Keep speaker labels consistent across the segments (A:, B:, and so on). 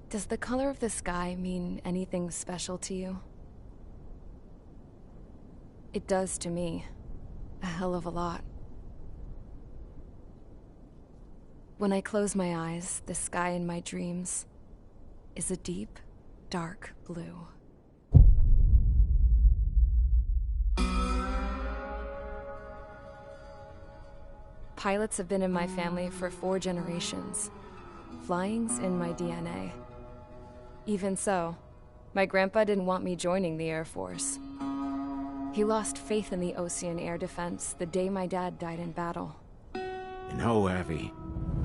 A: Does the color of the sky mean anything special to you? It does to me. A hell of a lot. When I close my eyes, the sky in my dreams is a deep, dark blue. Pilots have been in my family for 4 generations. Flying's in my DNA. Even so, my grandpa didn't want me joining the Air Force. He lost faith in the Ocean Air Defense the day my dad died in battle.
B: You know, Abby,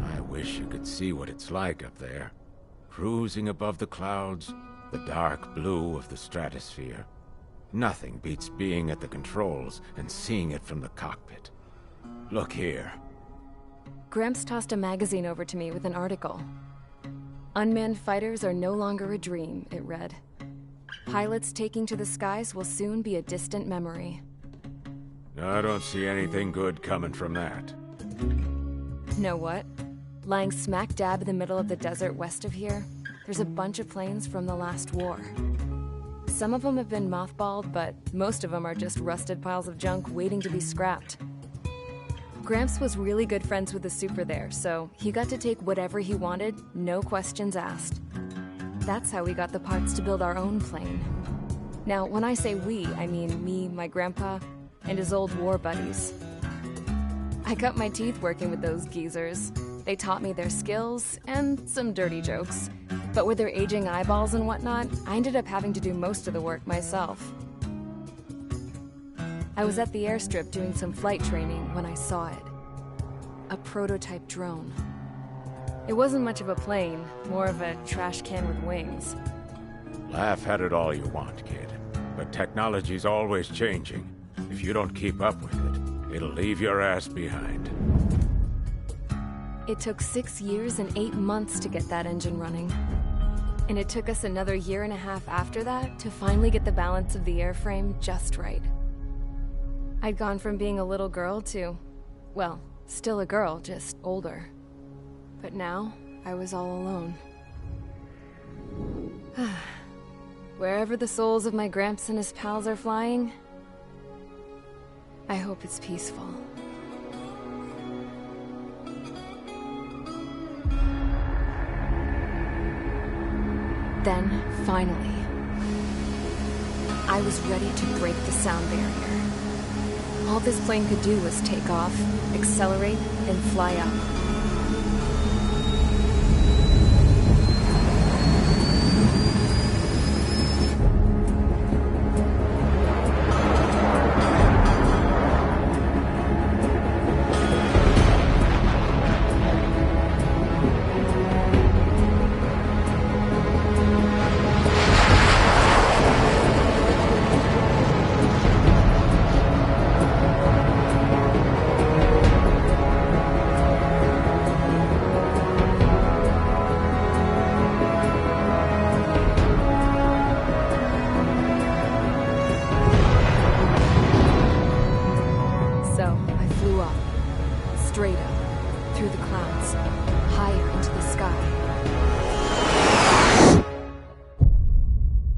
B: I wish you could see what it's like up there. Cruising above the clouds, the dark blue of the stratosphere. Nothing beats being at the controls and seeing it from the cockpit. Look here.
A: Gramps tossed a magazine over to me with an article. Unmanned fighters are no longer a dream, it read. Pilots taking to the skies will soon be a distant memory.
B: I don't see anything good coming from that.
A: Know what? Lying smack dab in the middle of the desert west of here, there's a bunch of planes from the last war. Some of them have been mothballed, but most of them are just rusted piles of junk waiting to be scrapped. Gramps was really good friends with the super there, so he got to take whatever he wanted, no questions asked. That's how we got the parts to build our own plane. Now, when I say we, I mean me, my grandpa, and his old war buddies. I cut my teeth working with those geezers. They taught me their skills, and some dirty jokes. But with their aging eyeballs and whatnot, I ended up having to do most of the work myself. I was at the airstrip doing some flight training when I saw it. A prototype drone. It wasn't much of a plane, more of a trash can with wings.
B: Laugh at it all you want, kid. But technology's always changing. If you don't keep up with it, it'll leave your ass behind.
A: It took 6 years and 8 months to get that engine running. And it took us another 1.5 years after that to finally get the balance of the airframe just right. I'd gone from being a little girl to, well, still a girl, just older. But now, I was all alone. Wherever the souls of my Gramps and his pals are flying, I hope it's peaceful. Then, finally, I was ready to break the sound barrier. All this plane could do was take off, accelerate, and fly up. Straight up, through the clouds, higher into the sky.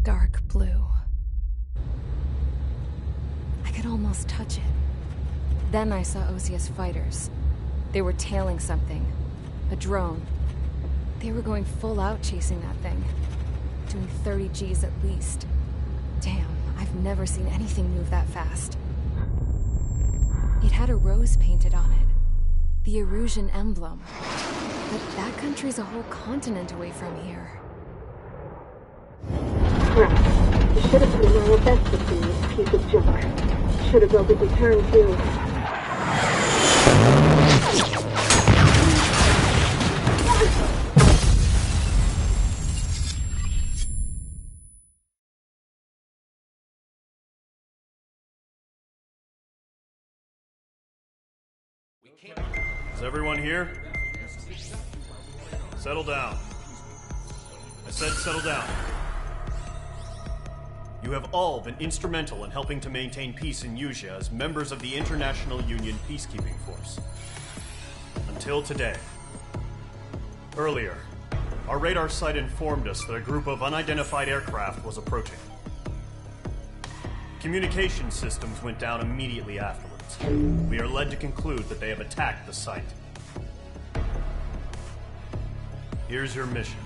A: Dark blue. I could almost touch it. Then I saw Osius fighters. They were tailing something. A drone. They were going full out chasing that thing. Doing 30 Gs at least. Damn, I've never seen anything move that fast. It had a rose painted on it. The Erusian emblem. But that country's a whole continent away from here.
C: Crap. You should have been doing my best with this piece of junk. Should have built a return too.
D: Is everyone here? Settle down. I said settle down. You have all been instrumental in helping to maintain peace in Usea as members of the International Union Peacekeeping Force. Until today. Earlier, Our radar site informed us that a group of unidentified aircraft was approaching. Communication systems went down immediately afterwards. We are led to conclude that they have attacked the site. Here's your mission.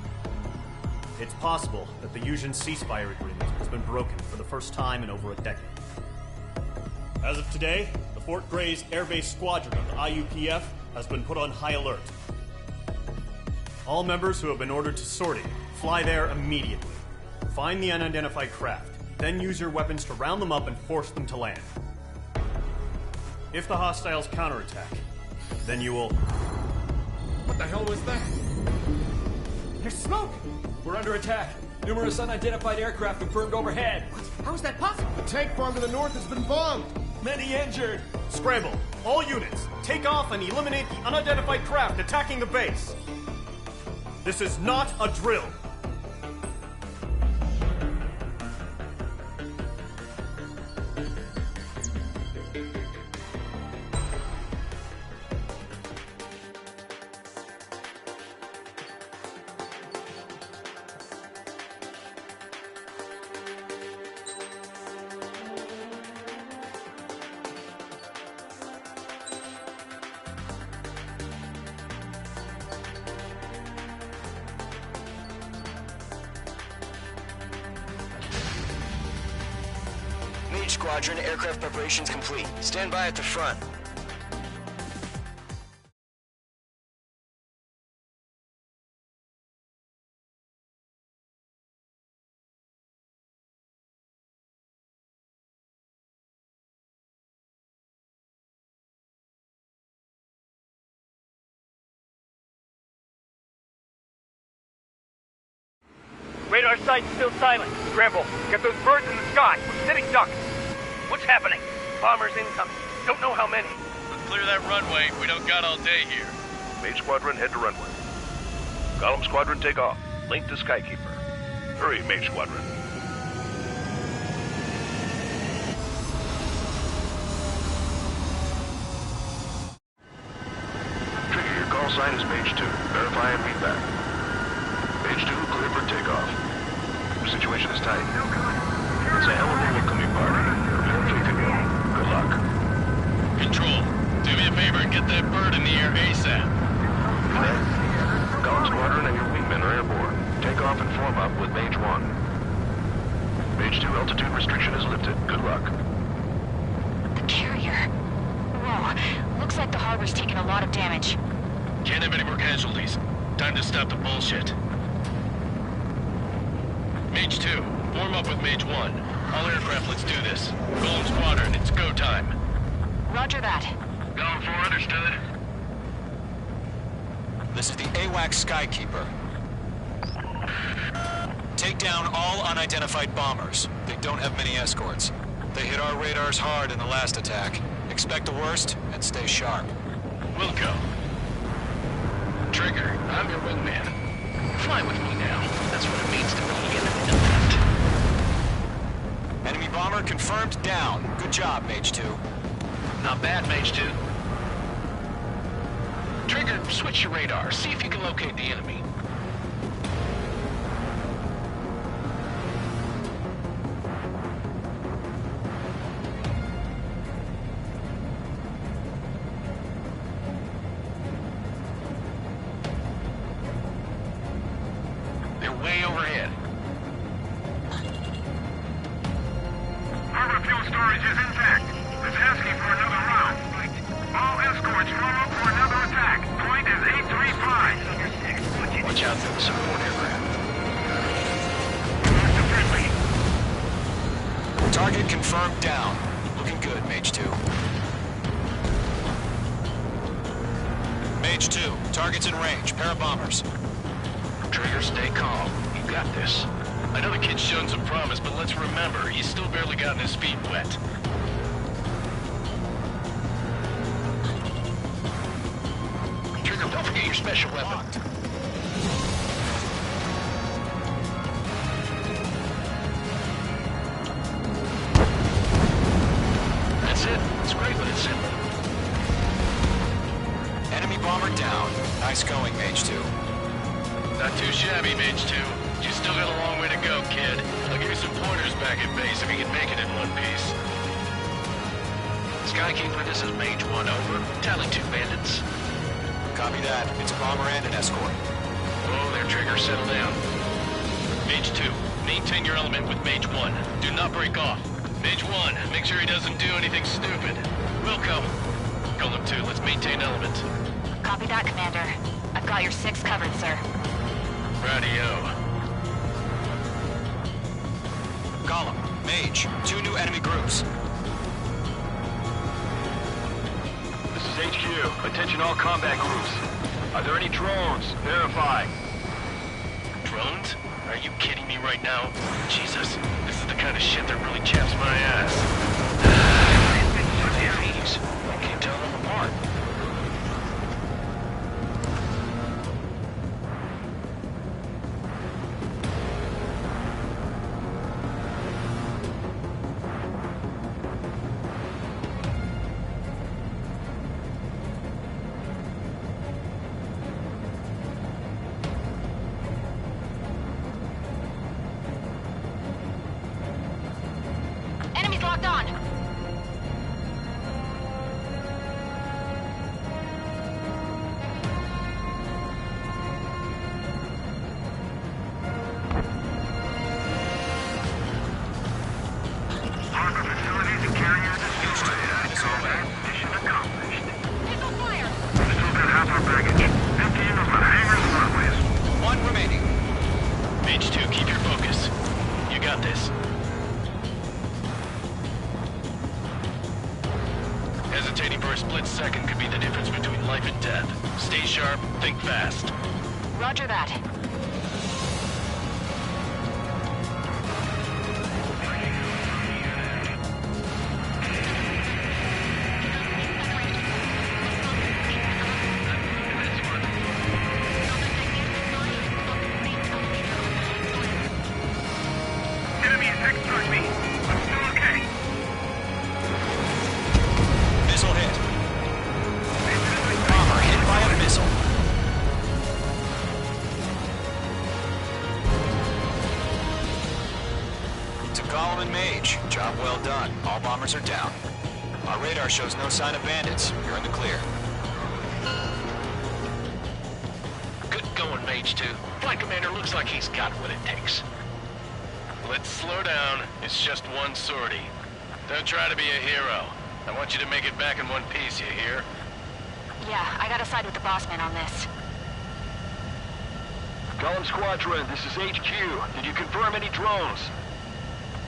D: It's possible that the Yuuzhan ceasefire agreement has been broken for the first time in over a decade. As of today, the Fort Grays Air Base Squadron of the IUPF has been put on high alert. All members who have been ordered to sortie, fly there immediately. Find the unidentified craft, then use your weapons to round them up and force them to land. If the hostiles counterattack, then you will...
E: What the hell was that? There's smoke! We're under attack. Numerous unidentified aircraft confirmed overhead.
F: What? How is that possible?
G: The tank farm to the north has been bombed.
E: Many injured.
D: Scramble! All units, take off and eliminate the unidentified craft attacking the base. This is not a drill.
H: Squadron, aircraft preparations complete. Stand by at the front.
I: Radar site's still silent. Scramble. Get those birds in the sky. We're sitting ducks. What's happening? Bombers incoming. Don't know how many.
J: Clear that runway. We don't got all day here.
K: Mage Squadron, head to runway. Column Squadron, take off. Link to Skykeeper. Hurry, Mage Squadron. Trigger, your call sign is Mage 2. Verify and read back. Mage 2, clear for takeoff. The situation is tight. It's a hell of a welcoming party. Good luck.
J: Control, do me a favor and get that bird in the air ASAP.
K: Column Squadron and your wingmen are airborne. Take off and form up with Mage 1. Mage 2, altitude restriction is lifted. Good luck.
L: The carrier. Whoa, looks like the harbor's taken a lot of damage.
J: Can't have any more casualties. Time to stop the bullshit. Mage 2, form up with Mage 1. All aircraft, let's do this. Golem Squadron, it's go time.
L: Roger that.
J: Going for, understood.
H: This is the AWAC Skykeeper. Take down all unidentified bombers. They don't have many escorts. They hit our radars hard in the last attack. Expect the worst and stay sharp.
J: We'll go. Trigger, I'm your wingman. Fly with me now. That's what it means to be an elite.
H: Enemy bomber confirmed down. Good job, Mage 2.
J: Not bad, Mage 2. Trigger, switch your radar. See if you can locate the enemy. They're way overhead.
M: Harbor fuel storage is intact. It's asking for another round. All escorts form up for another attack. Point is 835.
J: Watch out for the support aircraft.
H: Target confirmed down. Looking good, Mage 2. Mage 2, target's in range. Pair of bombers.
J: Trigger, stay calm. You got this. I know the kid's shown some promise, but let's remember, he's still barely gotten his feet wet. Trigger, don't forget your special weapon. That's it. It's great when it's simple.
H: Enemy bomber down. Nice going, Mage 2.
J: Not too shabby, Mage 2. You still got a long way to go, kid. I'll give you some pointers back at base if you can make it in one piece.
H: Skykeeper, this is Mage 1, over.
J: Tally 2 bandits.
H: Copy that. It's a bomber and an escort.
J: Oh, their triggers, settle down. Mage 2, maintain your element with Mage 1. Do not break off. Mage 1, make sure he doesn't do anything stupid. Wilco. Golem 2, let's maintain element.
L: Copy that, Commander. I've got your 6 covered, sir.
J: Radio.
H: Column, Mage, 2 new enemy groups.
K: This is HQ. Attention all combat groups. Are there any drones? Verify.
J: Drones? Are you kidding me right now? Jesus, this is the kind of shit that really chaps my ass.
H: Jeez, I can't tell them apart.
L: Enemies locked on!
M: Harbor facilities and carrier destroyed. Mission accomplished.
L: Missile fire!
M: We still got half our baggage. Emptying of the hangars and runways.
H: 1 remaining.
J: Mage 2, keep your focus. You got this. Hesitating for a split second could be the difference between life and death. Stay sharp, think fast.
L: Roger that.
M: Enemy attack struck me. I'm still okay.
H: Missile hit. Bomber hit by a missile. To Column and Mage, job well done. All bombers are down. Our radar shows no sign of bandits. You're in the clear.
J: Good going, Mage 2. Flight Commander looks like he's got what it takes. Let's slow down. It's just one sortie. Don't try to be a hero. I want you to make it back in one piece, you hear?
L: Yeah, I gotta side with the boss man on this.
K: Column Squadron, this is HQ. Did you confirm any drones?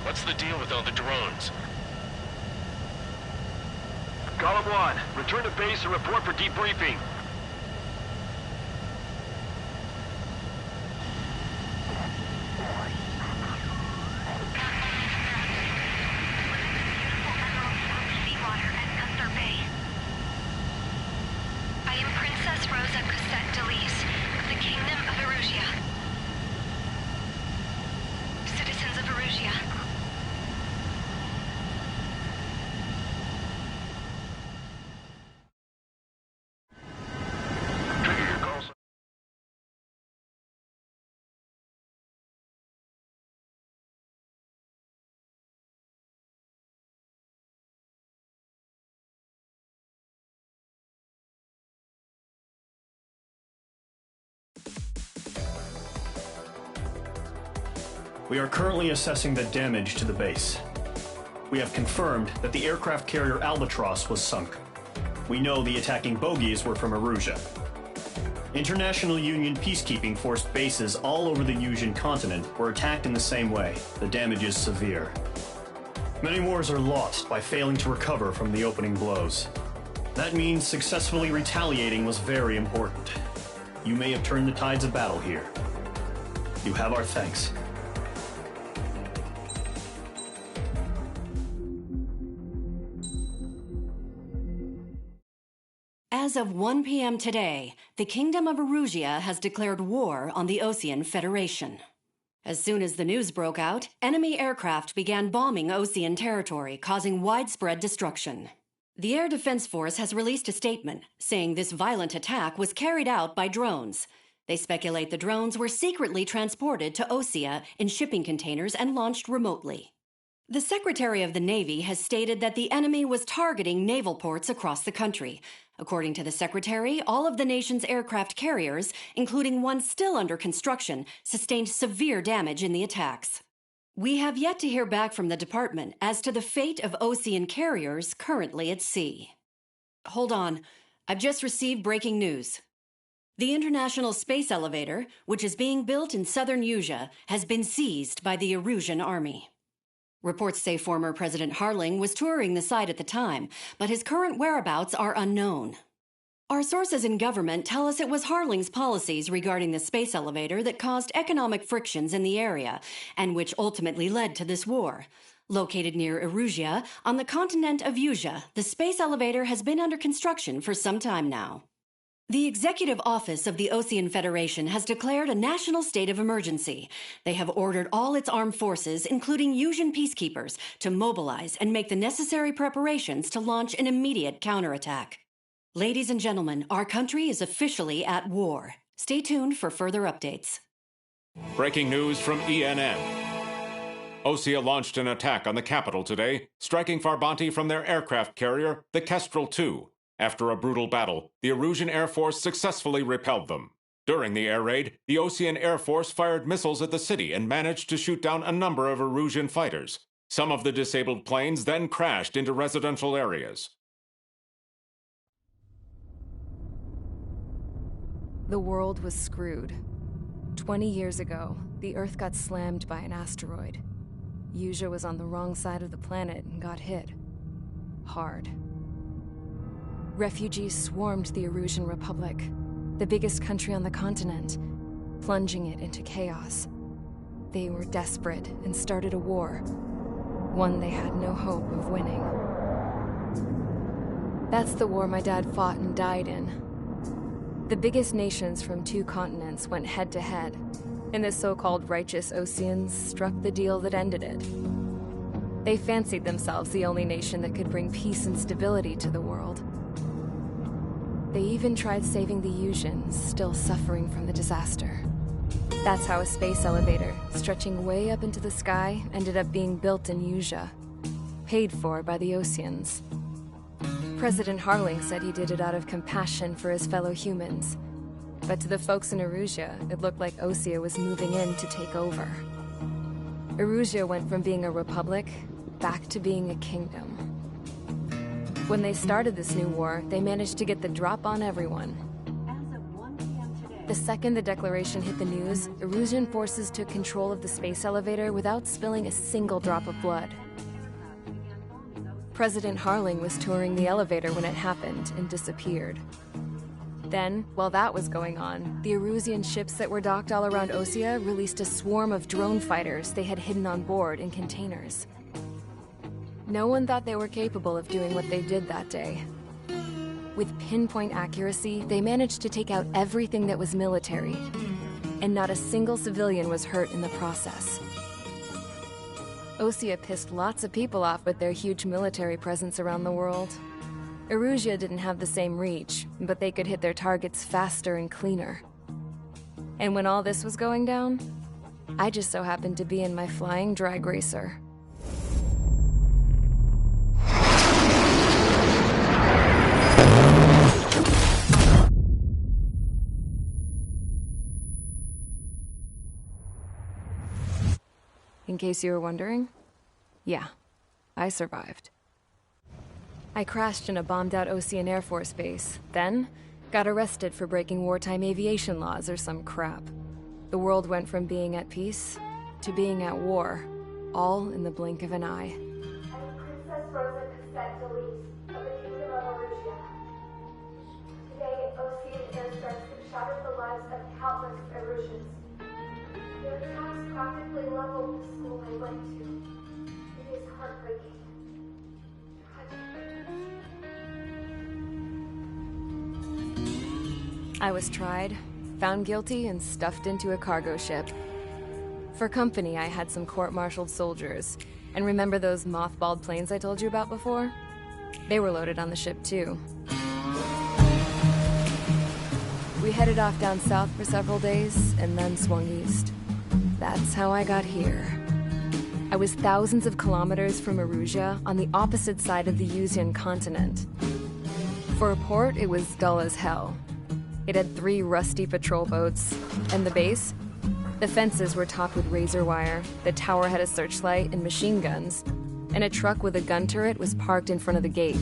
J: What's the deal with all the drones?
K: Column 1, return to base and report for debriefing.
L: I am Princess Rosa Cosette Delise of the Kingdom of Erusia. Citizens of Erusia.
K: Trigger your call sign.
D: We are currently assessing the damage to the base. We have confirmed that the aircraft carrier Albatross was sunk. We know the attacking bogies were from Erusia. International Union peacekeeping force bases all over the Yusian continent were attacked in the same way. The damage is severe. Many wars are lost by failing to recover from the opening blows. That means successfully retaliating was very important. You may have turned the tides of battle here. You have our thanks.
F: As of 1 p.m. today, the Kingdom of Erusia has declared war on the Osean Federation. As soon as the news broke out, enemy aircraft began bombing Osean territory, causing widespread destruction. The Air Defense Force has released a statement saying this violent attack was carried out by drones. They speculate the drones were secretly transported to Osea in shipping containers and launched remotely. The Secretary of the Navy has stated that the enemy was targeting naval ports across the country. According to the Secretary, all of the nation's aircraft carriers, including one still under construction, sustained severe damage in the attacks. We have yet to hear back from the department as to the fate of Osean carriers currently at sea. Hold on. I've just received breaking news. The International Space Elevator, which is being built in southern Usea, has been seized by the Erusian Army. Reports say former President Harling was touring the site at the time, but his current whereabouts are unknown. Our sources in government tell us it was Harling's policies regarding the space elevator that caused economic frictions in the area, and which ultimately led to this war. Located near Erusia, on the continent of Usea, the space elevator has been under construction for some time now. The Executive Office of the Osean Federation has declared a national state of emergency. They have ordered all its armed forces, including Usian peacekeepers, to mobilize and make the necessary preparations to launch an immediate counterattack. Ladies and gentlemen, our country is officially at war. Stay tuned for further updates.
B: Breaking news from ENN. Osea launched an attack on the capital today, striking Farbanti from their aircraft carrier, the Kestrel II. After a brutal battle, the Erusian Air Force successfully repelled them. During the air raid, the Osean Air Force fired missiles at the city and managed to shoot down a number of Erusian fighters. Some of the disabled planes then crashed into residential areas.
A: The world was screwed. 20 years ago, the Earth got slammed by an asteroid. Usea was on the wrong side of the planet and got hit. Hard. Refugees swarmed the Erusian Republic, the biggest country on the continent, plunging it into chaos. They were desperate and started a war, one they had no hope of winning. That's the war my dad fought and died in. The biggest nations from 2 continents went head-to-head, and the so-called righteous Oseans struck the deal that ended it. They fancied themselves the only nation that could bring peace and stability to the world. They even tried saving the Usians, still suffering from the disaster. That's how a space elevator, stretching way up into the sky, ended up being built in Usea, paid for by the Oseans. President Harling said he did it out of compassion for his fellow humans. But to the folks in Erusia, it looked like Osea was moving in to take over. Erusia went from being a republic back to being a kingdom. When they started this new war, they managed to get the drop on everyone. The second the declaration hit the news, Erusian forces took control of the space elevator without spilling a single drop of blood. President Harling was touring the elevator when it happened and disappeared. Then, while that was going on, the Erusian ships that were docked all around Osea released a swarm of drone fighters they had hidden on board in containers. No one thought they were capable of doing what they did that day. With pinpoint accuracy, they managed to take out everything that was military, and not a single civilian was hurt in the process. Osea pissed lots of people off with their huge military presence around the world. Erusia didn't have the same reach, but they could hit their targets faster and cleaner. And when all this was going down, I just so happened to be in my flying drag racer. In case you were wondering, yeah, I survived. I crashed in a bombed-out Osean Air Force base, then got arrested for breaking wartime aviation laws or some crap. The world went from being at peace to being at war, all in the blink of an eye.
C: Princess Rosa Cassette-Delise of the Kingdom of Erusia. Today, Osean airstrikes have shattered the lives of countless Erusians. Their attacks practically leveled the school I went to. It is heartbreaking.
A: I was tried, found guilty, and stuffed into a cargo ship. For company, I had some court-martialed soldiers. And remember those mothballed planes I told you about before? They were loaded on the ship, too. We headed off down south for several days, and then swung east. That's how I got here. I was thousands of kilometers from Erusia, on the opposite side of the Yuzian continent. For a port, it was dull as hell. It had 3 rusty patrol boats, and the base? The fences were topped with razor wire, the tower had a searchlight and machine guns, and a truck with a gun turret was parked in front of the gate.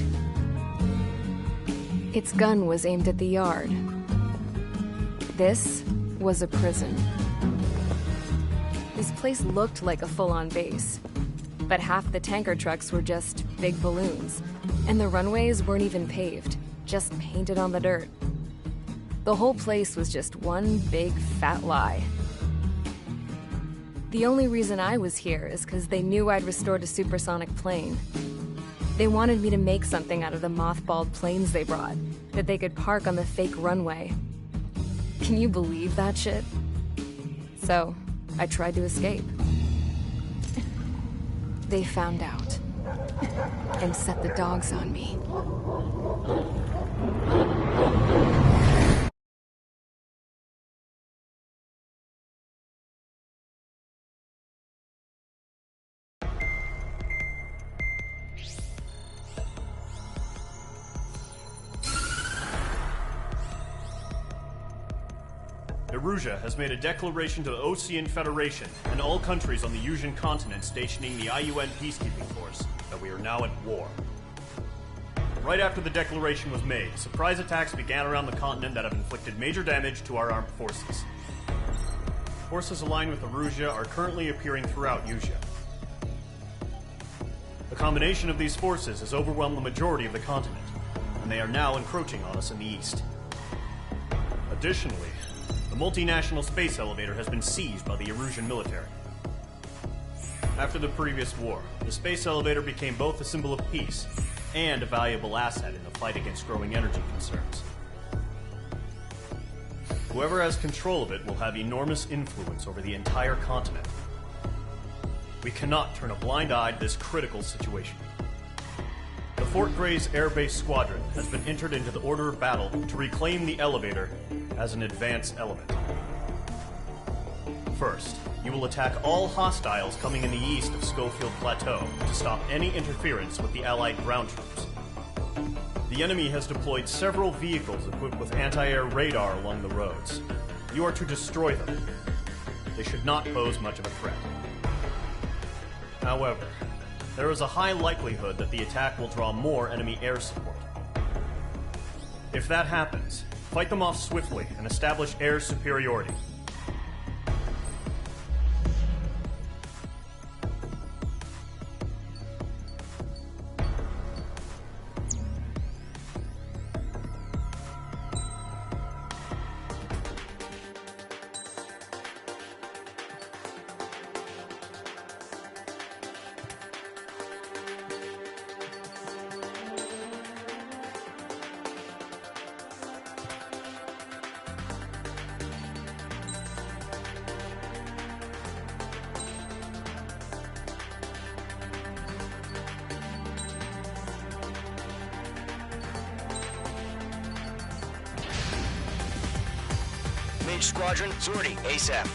A: Its gun was aimed at the yard. This was a prison. This place looked like a full-on base, but half the tanker trucks were just big balloons, and the runways weren't even paved, just painted on the dirt. The whole place was just one big fat lie. The only reason I was here is because they knew I'd restored a supersonic plane. They wanted me to make something out of the mothballed planes they brought, that they could park on the fake runway. Can you believe that shit? So, I tried to escape. They found out, and set the dogs on me.
D: Erusia has made a declaration to the Ocean Federation and all countries on the Yuzian continent stationing the IUN peacekeeping force that we are now at war. Right after the declaration was made, surprise attacks began around the continent that have inflicted major damage to our armed forces. Forces aligned with Erusia are currently appearing throughout Yusia. The combination of these forces has overwhelmed the majority of the continent, and they are now encroaching on us in the east. Additionally, the multinational space elevator has been seized by the Erusian military. After the previous war, the space elevator became both a symbol of peace and a valuable asset in the fight against growing energy concerns. Whoever has control of it will have enormous influence over the entire continent. We cannot turn a blind eye to this critical situation. The Fort Gray's Air Base Squadron has been entered into the order of battle to reclaim the elevator as an advance element. First, you will attack all hostiles coming in the east of Schofield Plateau to stop any interference with the Allied ground troops. The enemy has deployed several vehicles equipped with anti-air radar along the roads. You are to destroy them. They should not pose much of a threat. However, there is a high likelihood that the attack will draw more enemy air support. If that happens, fight them off swiftly and establish air superiority.
N: Mage Squadron, sortie, ASAP.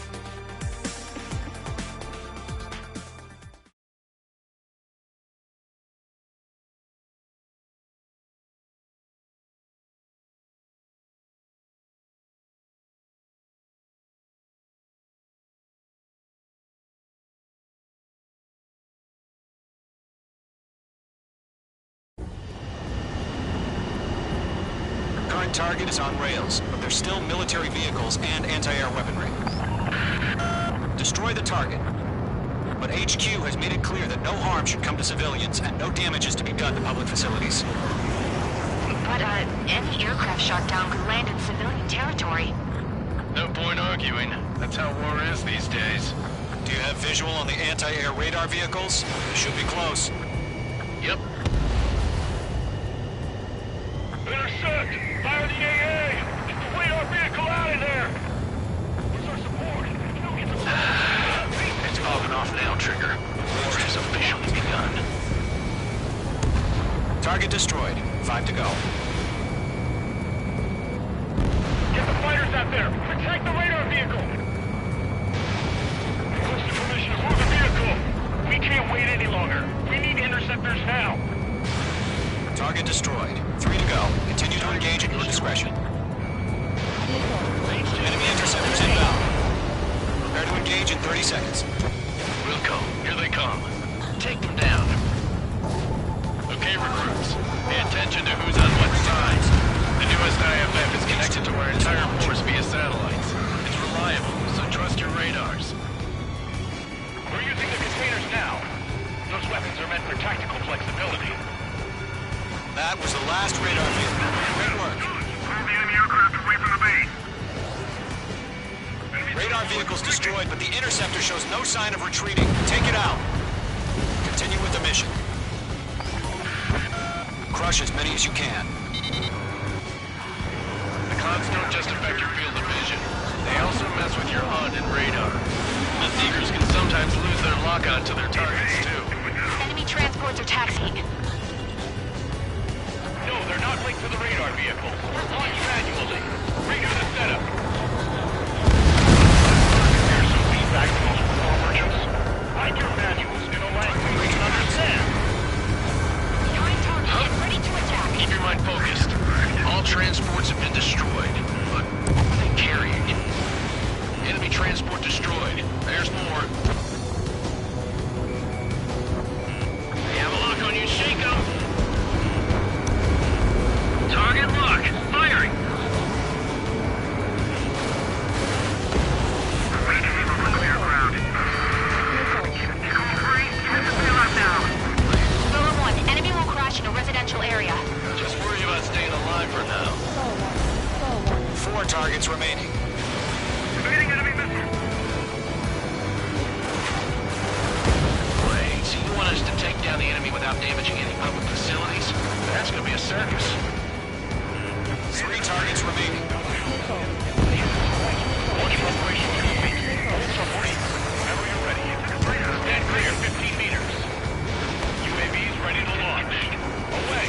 H: Current target is on rails, but there's still military vehicles and anti-air weaponry. Destroy the target. But HQ has made it clear that no harm should come to civilians and no damage is to be done to public facilities.
L: But, any aircraft shot down could land in civilian territory.
J: No point arguing. That's how war is these days.
H: Do you have visual on the anti-air radar vehicles? They should be close.
J: Yep.
M: Intercept! Fire the AA! Get the radar vehicle out of there! Where's our support? Get the
J: It's fogging off now, Trigger. War has officially begun.
H: Target destroyed. 5 to go.
M: Get the fighter
H: engage in 30 seconds.
J: We'll go. Here they come. Take them down. Okay, recruits. Pay attention to who's on what sides. The newest IFF is connected to our entire force via satellites. It's reliable, so trust your radars.
M: We're using the containers now. Those weapons are meant for tactical flexibility.
H: That was the last radar vehicle. Great work.
M: Pull the enemy aircraft away from the base.
H: Radar vehicle's destroyed, but the interceptor shows no sign of retreating. Take it out. Continue with the mission. Crush as many as you can.
J: The clouds don't just affect your field of vision. They also mess with your HUD and radar. The Seekers can sometimes lose their lock-on to their targets, too.
L: Enemy transports are taxiing.
M: No, they're not linked to the radar vehicle. Launch manually. Redo the setup. Here's some feedback to most war merchants. Write your manuals in a language we can understand.
L: You're in target. Get ready to attack.
J: Keep your mind focused. All transports have been destroyed, but what were they carrying? Enemy transport destroyed. There's more. They have a lock on you. Shake them. Target lock. Firing.
M: Clear ground. Call free. Get the payload now.
L: Lower 1, enemy will crash in a residential area.
J: Just worry about staying alive for now.
H: 4 targets remaining.
M: Evading enemy missile.
J: Wait, so you want us to take down the enemy without damaging any public facilities? That's gonna be a circus.
H: 3 targets remaining.
M: Launch preparation complete. Hold submarine. Whenever you're ready. Stand clear 15 meters. UAVs ready to launch. Away.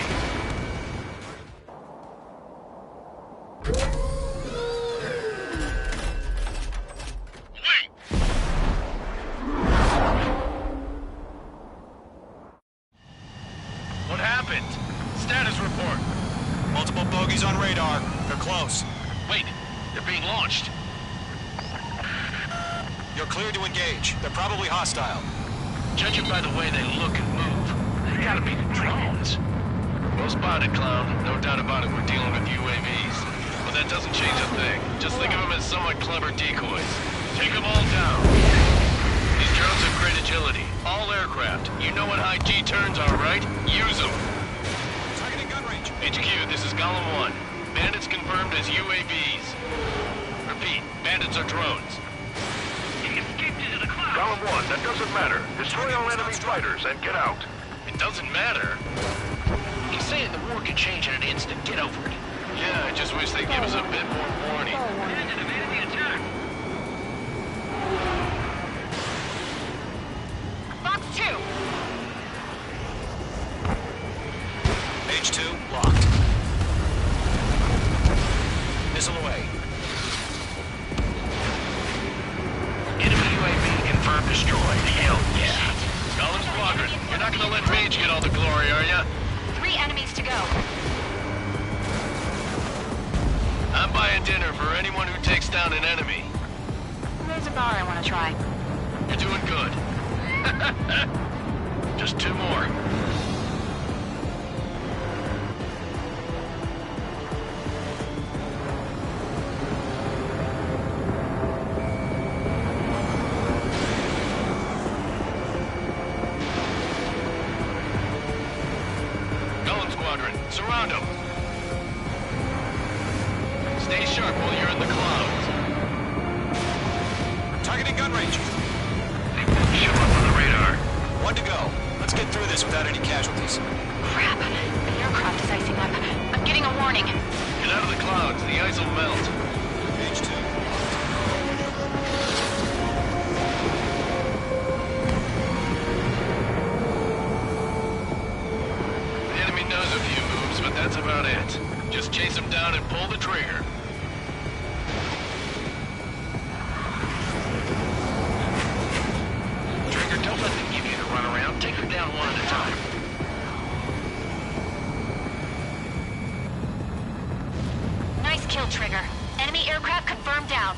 J: What happened? Status report.
H: Multiple bogeys on radar. They're close.
J: Wait, they're being launched.
H: You're cleared to engage. They're probably hostile.
J: Judging by the way they look and move, they gotta be the drones. Well spotted, clown. No doubt about it, we're dealing with UAVs. But that doesn't change a thing. Just think of them as somewhat clever decoys. Take them all down. These drones have great agility. All aircraft. You know what high G turns are, right? Use them.
H: Targeting gun range.
J: HQ, this is Golem 1. Bandits confirmed as UAVs. Repeat, bandits are drones.
M: He escaped into the clouds. Column 1, that doesn't matter. Destroy all enemy fighters and get out.
J: It doesn't matter.
I: He's saying the war could change in an instant. Get over it.
J: Yeah, I just wish they'd give us a bit more warning.
M: Bandit evaded the attack.
L: Box 2.
H: H2 locked. Missile away.
J: Enemy UAV confirmed destroyed. Hell yeah. Golem Squadron, you're not gonna let Mage get all the glory, are ya?
L: 3 enemies to go.
J: I'm buying dinner for anyone who takes down an enemy.
L: There's a bar I want to try.
J: You're doing good. Just 2 more. Golem Squadron, surround them. Stay sharp while you're in the clouds.
H: Targeting gun range.
J: They won't show up on the radar.
H: 1 to go. Let's get through this without any casualties.
L: Crap. The aircraft is icing up. I'm getting a warning.
J: Get out of the clouds. The ice will melt.
H: H2.
J: The enemy knows a few moves, but that's about it. Just chase them down and pull the trigger. Trigger, don't let them give you the runaround. Take them down one at a time.
L: Nice kill, Trigger. Enemy aircraft confirmed down.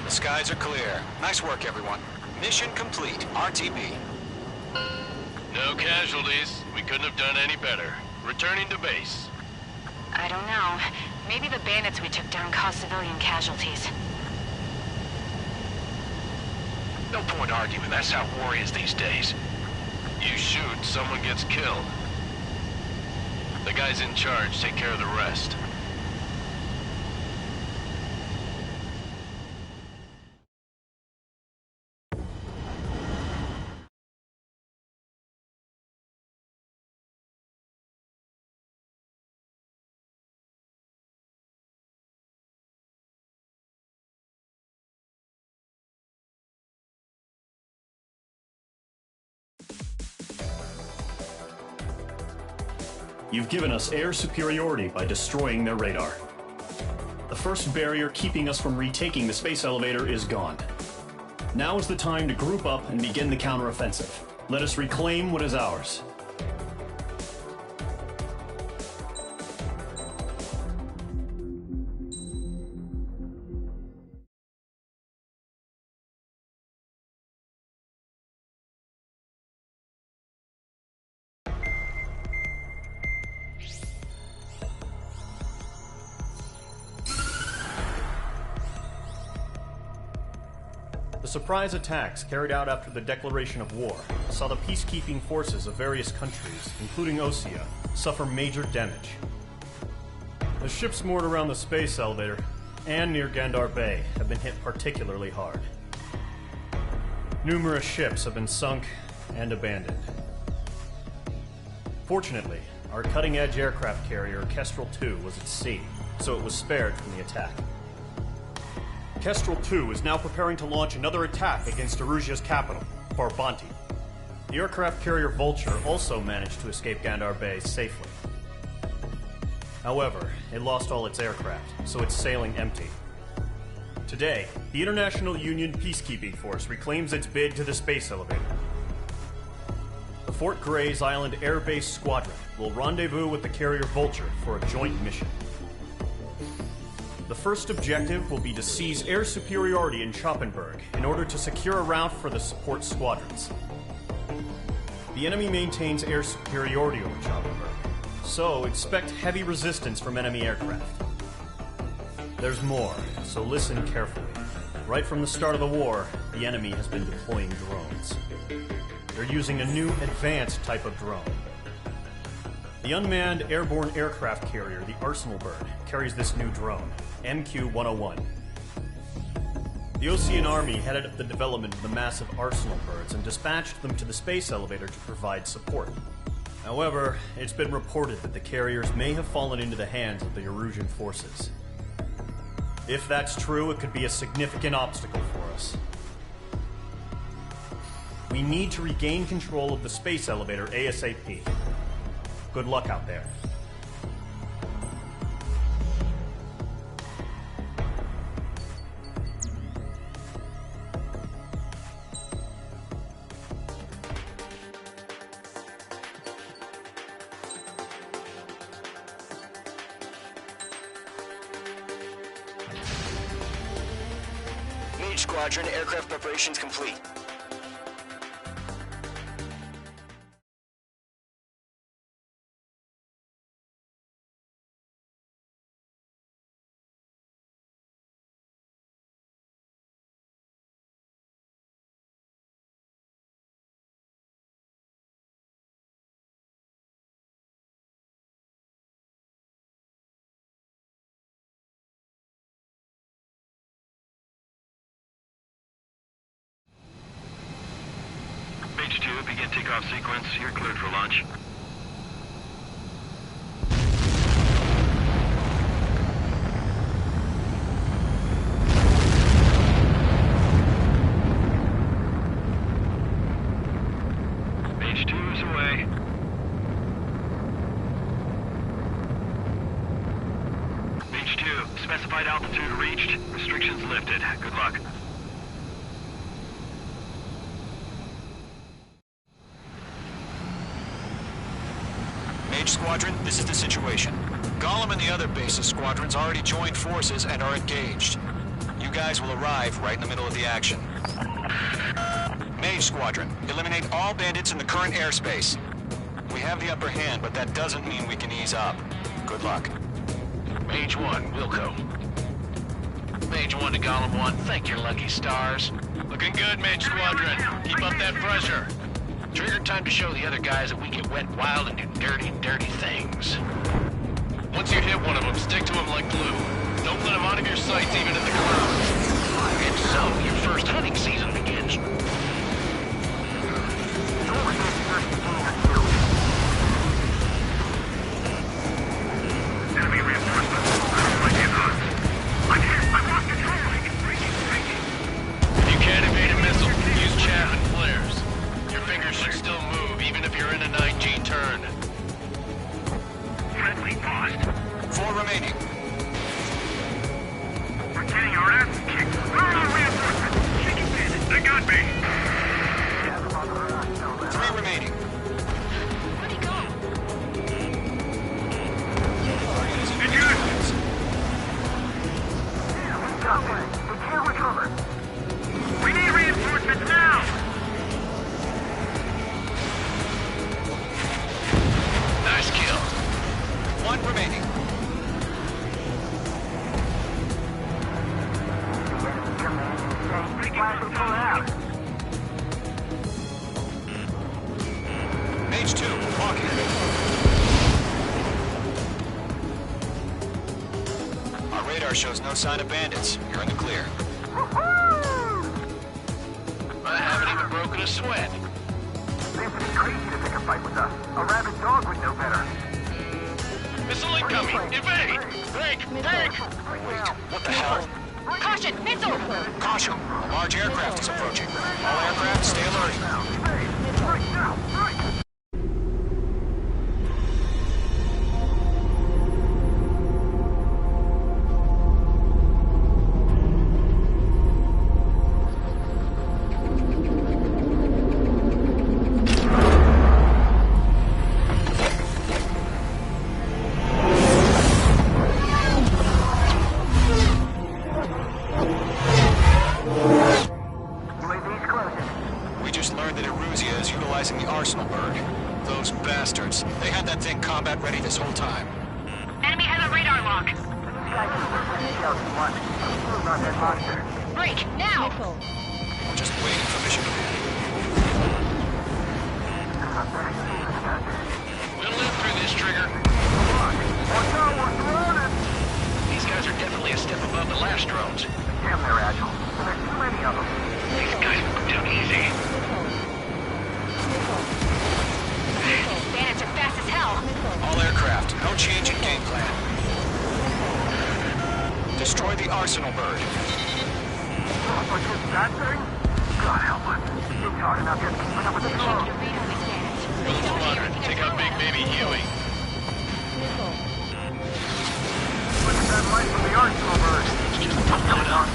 H: The skies are clear. Nice work, everyone. Mission complete. RTB.
J: No casualties. We couldn't have done any better. Returning to base.
L: I don't know. Maybe the bandits we took down caused civilian casualties.
J: No point arguing. That's how war is these days. You shoot, someone gets killed. The guys in charge take care of the rest.
D: You've given us air superiority by destroying their radar. The first barrier keeping us from retaking the space elevator is gone. Now is the time to group up and begin the counteroffensive. Let us reclaim what is ours. The surprise attacks carried out after the declaration of war saw the peacekeeping forces of various countries, including Osea, suffer major damage. The ships moored around the space elevator and near Gandar Bay have been hit particularly hard. Numerous ships have been sunk and abandoned. Fortunately, our cutting-edge aircraft carrier Kestrel 2 was at sea, so it was spared from the attack. Kestrel 2 is now preparing to launch another attack against Erusia's capital, Farbanti. The aircraft carrier Vulture also managed to escape Gandar Bay safely. However, it lost all its aircraft, so it's sailing empty. Today, the International Union Peacekeeping Force reclaims its bid to the space elevator. The Fort Grays Island Air Base Squadron will rendezvous with the carrier Vulture for a joint mission. The first objective will be to seize air superiority in Schoppenberg in order to secure a route for the support squadrons. The enemy maintains air superiority over Schoppenberg, so expect heavy resistance from enemy aircraft. There's more, so listen carefully. Right from the start of the war, the enemy has been deploying drones. They're using a new advanced type of drone. The unmanned airborne aircraft carrier, the Arsenal Bird, carries this new drone, MQ-101. The Osean Army headed up the development of the massive Arsenal Birds and dispatched them to the space elevator to provide support. However, it's been reported that the carriers may have fallen into the hands of the Erusian forces. If that's true, it could be a significant obstacle for us. We need to regain control of the space elevator ASAP. Good luck out there.
N: Mage Squadron, aircraft preparations complete.
K: Mage 2, begin takeoff sequence. You're cleared for launch. Mage 2 is away. Mage 2, specified altitude reached. Restrictions lifted. Good luck.
H: Mage Squadron, this is the situation. Gollum and the other base's squadrons already joined forces and are engaged. You guys will arrive right in the middle of the action. Mage Squadron, eliminate all bandits in the current airspace. We have the upper hand, but that doesn't mean we can ease up. Good luck.
J: Mage 1, Wilco. Mage 1 to Golem 1, thank your lucky stars. Looking good, Mage Squadron. Keep up that pressure. Trigger time to show the other guys that we get wet wild and do dirty, dirty things. Once you hit one of them, stick to him like glue. Don't let him out of your sights even in the clouds. And so, your first hunting season begins.
M: Enemy reinforcements. I don't like it, huh? I lost control.
J: If you can't evade a missile, use chaff and flares. Your fingers should still move, even if you're in a 9G turn.
M: Friendly paused.
H: 4 remaining.
M: We're getting our asses kicked. Where are our reinforcements? Shaking bandits. They got me.
H: 3 remaining.
L: Where'd he go?
M: We can't recover. We need reinforcements now.
J: Nice kill.
H: 1 remaining. Mage 2, walking. Our radar shows no sign of bandits. You're in the clear.
J: I haven't even broken a sweat.
M: This is crazy to pick a fight with us. A rabid dog would know better.
J: Missile incoming! Evade! Break! Break!
H: Wait, what the hell?
L: Caution! Missile!
H: Caution! A large aircraft is approaching. All aircraft, stay alert.
M: Right now! Right!
H: We just learned that Eruzia is utilizing the Arsenal bird. Those bastards. They had that thing combat ready this whole time.
L: Enemy has a radar lock. Break! Now!
H: Just waiting for mission command.
J: We'll live through this, Trigger. These guys are definitely a step above the last drones.
M: Damn, they're agile. There's too many of them.
J: These guys move down easy.
L: Bandits are fast as hell.
H: All aircraft, no change in game plan. Destroy the Arsenal bird.
M: But just that thing? God help us. It's hard enough just keeping up with the flow.
J: Roll Squadron, take out Big Baby Huey.
M: Look at that light from the Arsenal bird.
J: Just don't put it on.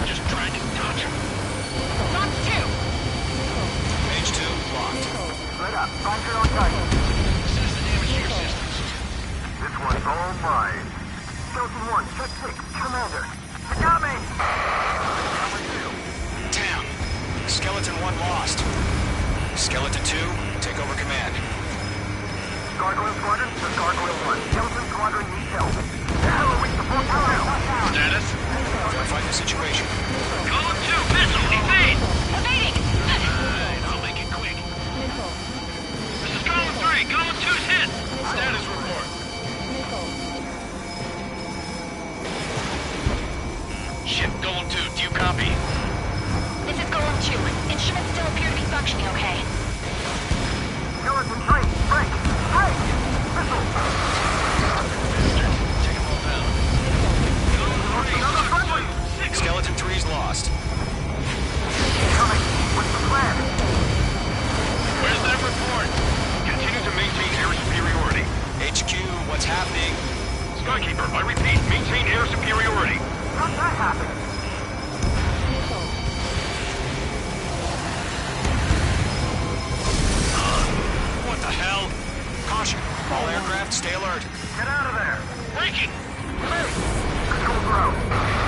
J: Just trying to dodge him.
L: Knock 2.
H: Mage 2, locked.
M: Split up. Find your own target.
J: Assess the damage to your systems.
M: This one's all mine. Skeleton 1, check 6, Commander. You got me! Number 2.
H: Damn. Skeleton 1 lost. Skeleton 2, take over command.
M: Gargoyle Squadron to Gargoyle 1. Skeleton Squadron needs help. Now we support you.
J: Status?
H: Verify the situation.
J: Golem 2, missile, evade!
L: Evading!
J: Alright, I'll make it quick. This is Golem 3, Golem 2's hit! Status report. Shit, Golem 2, do you copy?
L: This is Golem 2. Instruments still appear to be functioning okay.
M: Skeleton 3, break! Break! Missile!
J: Take them all down. Golem 3,
H: Skeleton 3's lost.
M: Coming. What's the plan?
J: where's that report?
M: Continue to maintain air superiority.
H: HQ, what's happening?
M: Skykeeper, I repeat, maintain air superiority. How'd that happen?
H: What the hell? Caution. All aircraft, stay alert.
M: Get out of there.
J: Breaking!
M: Hey! Control ground.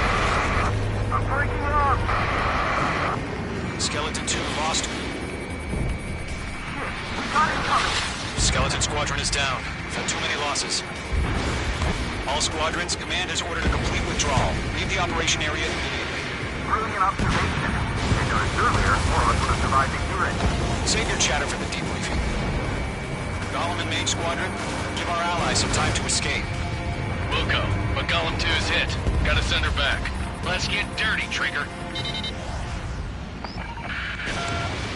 H: operation area immediately.
K: Brilliant observation. Earlier, more of us would have survived the hearing.
H: Save your chatter for the debriefing. Golem and Mage Squadron, give our allies some time to escape.
J: We'll go, but Golem 2 is hit. Gotta send her back. Let's get dirty, Trigger.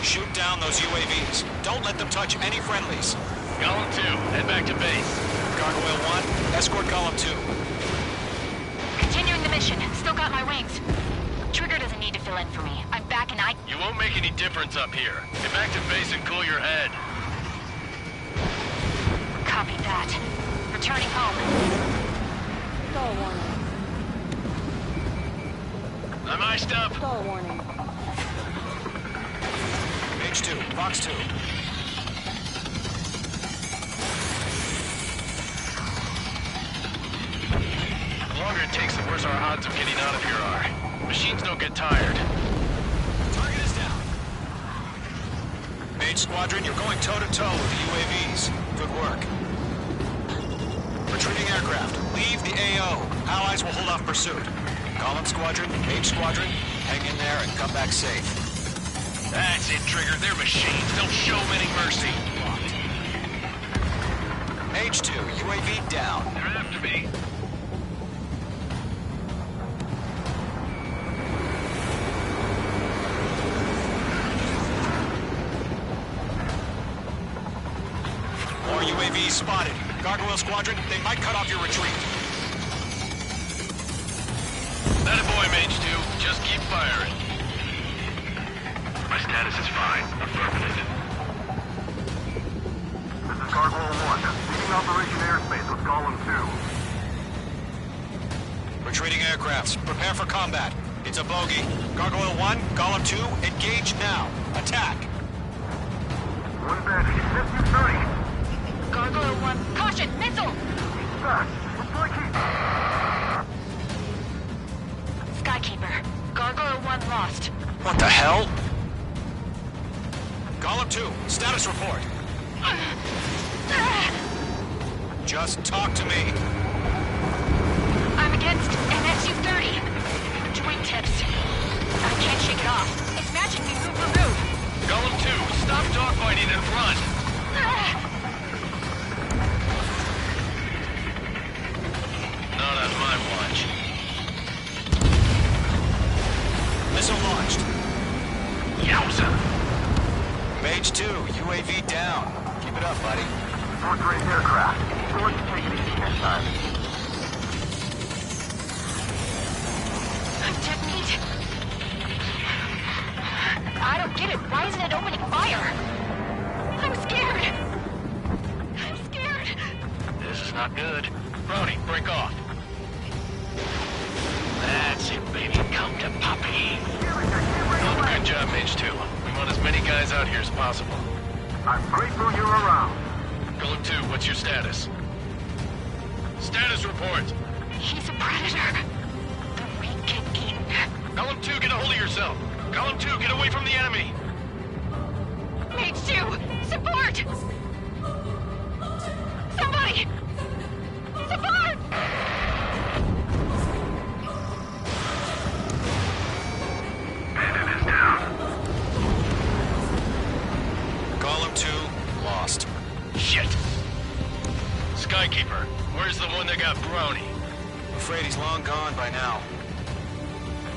H: Shoot down those UAVs. Don't let them touch any friendlies.
J: Golem 2, head back to base.
H: Gargoyle 1, escort Golem 2.
L: Continuing the mission. Still got my wings. Trigger doesn't need to fill in for me. I'm back and I...
J: You won't make any difference up here. Get back to base and cool your head.
L: Copy that. Returning home.
O: Stall warning.
J: I'm iced up.
O: Stall warning.
H: Mage 2, Fox 2.
J: The longer it takes, the worse our odds of getting out of here are. Machines don't get tired.
H: Target is down. Mage Squadron, you're going toe-to-toe with the UAVs. Good work. Retreating aircraft, leave the AO. Allies will hold off pursuit. Golem Squadron, Mage Squadron, hang in there and come back safe.
J: That's it, Trigger. They're machines. Don't show them any mercy.
H: Mage 2, UAV down.
J: They're after me.
H: More UAVs spotted. Gargoyle Squadron, they might cut off your retreat.
J: That a boy, Mage 2. Just keep firing.
K: My status is fine. Affirmative. This is Gargoyle 1. Leading Operation Airspace with Golem 2.
H: Retreating aircrafts, prepare for combat. It's a bogey. Gargoyle 1, Golem 2, engage now. Attack.
K: One badge. Ps4
L: Gargoyle 1. Caution! Missile!
K: Fast. Deploy key.
L: Skykeeper. Gargoyle 1 lost.
H: What the hell? Golem 2, status report. Just talk to me.
L: I'm against an SU-30. Twin tips. I can't shake it off. It's matching me move for move.
J: Golem 2, stop dogfighting and run. Not on my watch.
H: Missile launched.
J: Yowza.
H: Mage 2, UAV down. Keep it up, buddy.
K: Fourth-rate aircraft. Forward to take it easy next time.
L: Technique. I don't get it. Why isn't it opening fire? I'm scared. I'm scared.
J: This is not good. Brody, break off. That's it, baby. Come to Poppy. Good job, Mage 2. We want as many guys out here as possible.
K: I'm grateful you're around.
J: Golem 2, what's your status? Status report.
L: He's a predator. The weak get eaten.
J: Golem 2, get a hold of yourself. Golem 2, get away from the enemy.
L: Mage 2, support! Somebody! Support!
K: Bandit is down.
H: Golem 2, lost.
J: Shit. Skykeeper, where's the one that got Brownie?
H: Afraid he's long gone by now.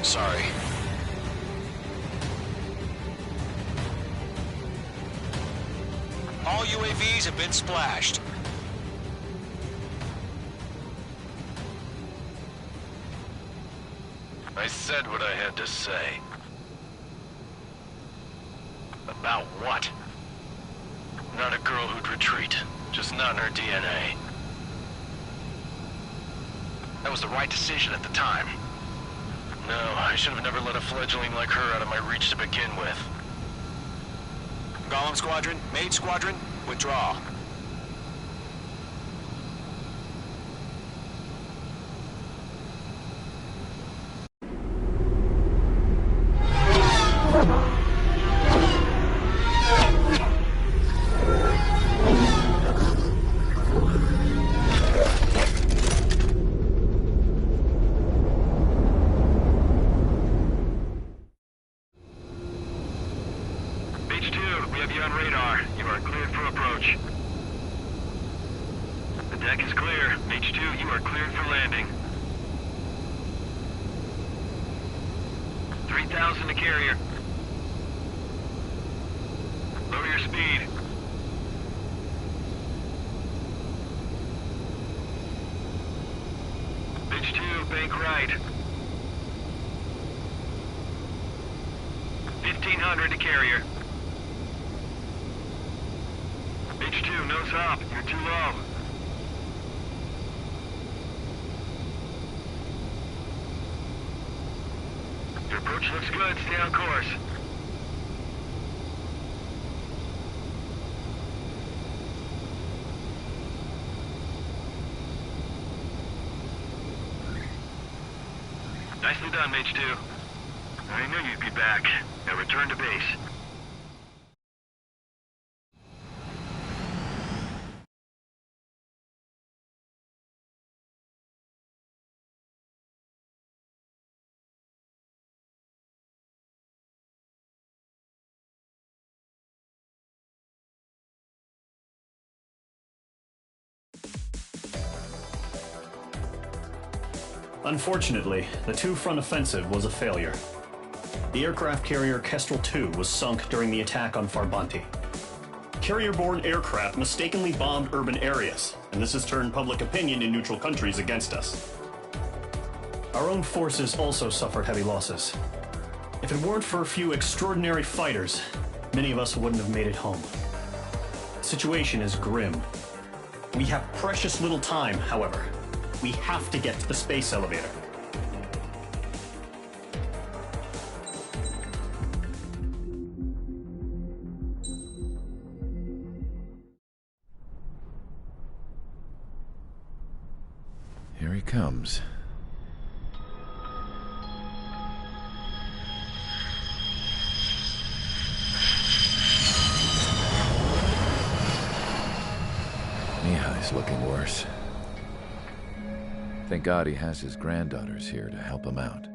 H: Sorry. All UAVs have been splashed.
J: I said what I had to say. About what? Not a girl who'd retreat. Just not in her DNA. That was the right decision at the time. No, I should have never let a fledgling like her out of my reach to begin with.
H: Golem Squadron, Mage Squadron, withdraw.
K: radar. You are cleared for approach. The deck is clear. H2, you are cleared for landing. 3,000 to carrier. Lower your speed. H2, bank right. 1,500 to carrier. H2, nose up. You're too low. Your approach looks good. Stay on course. Nicely done, H2. I knew you'd be back. Now return to base.
D: Unfortunately, the two-front offensive was a failure. The aircraft carrier Kestrel II was sunk during the attack on Farbanti. Carrier-borne aircraft mistakenly bombed urban areas, and this has turned public opinion in neutral countries against us. Our own forces also suffered heavy losses. If it weren't for a few extraordinary fighters, many of us wouldn't have made it home. The situation is grim. We have precious little time, however. We have to get to the space elevator.
B: Here he comes. Mihai's looking worse. Thank God he has his granddaughters here to help him out.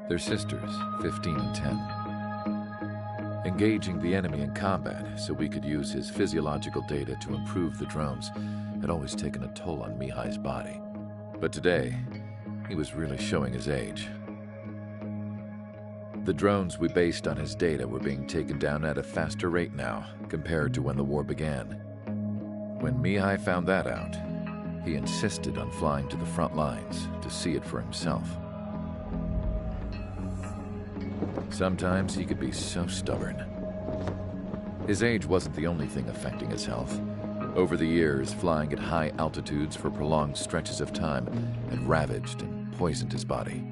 B: They're sisters, 15 and 10. Engaging the enemy in combat so we could use his physiological data to improve the drones had always taken a toll on Mihai's body. But today, he was really showing his age. The drones we based on his data were being taken down at a faster rate now compared to when the war began. When Mihai found that out, he insisted on flying to the front lines to see it for himself. Sometimes he could be so stubborn. His age wasn't the only thing affecting his health. Over the years, flying at high altitudes for prolonged stretches of time had ravaged and poisoned his body.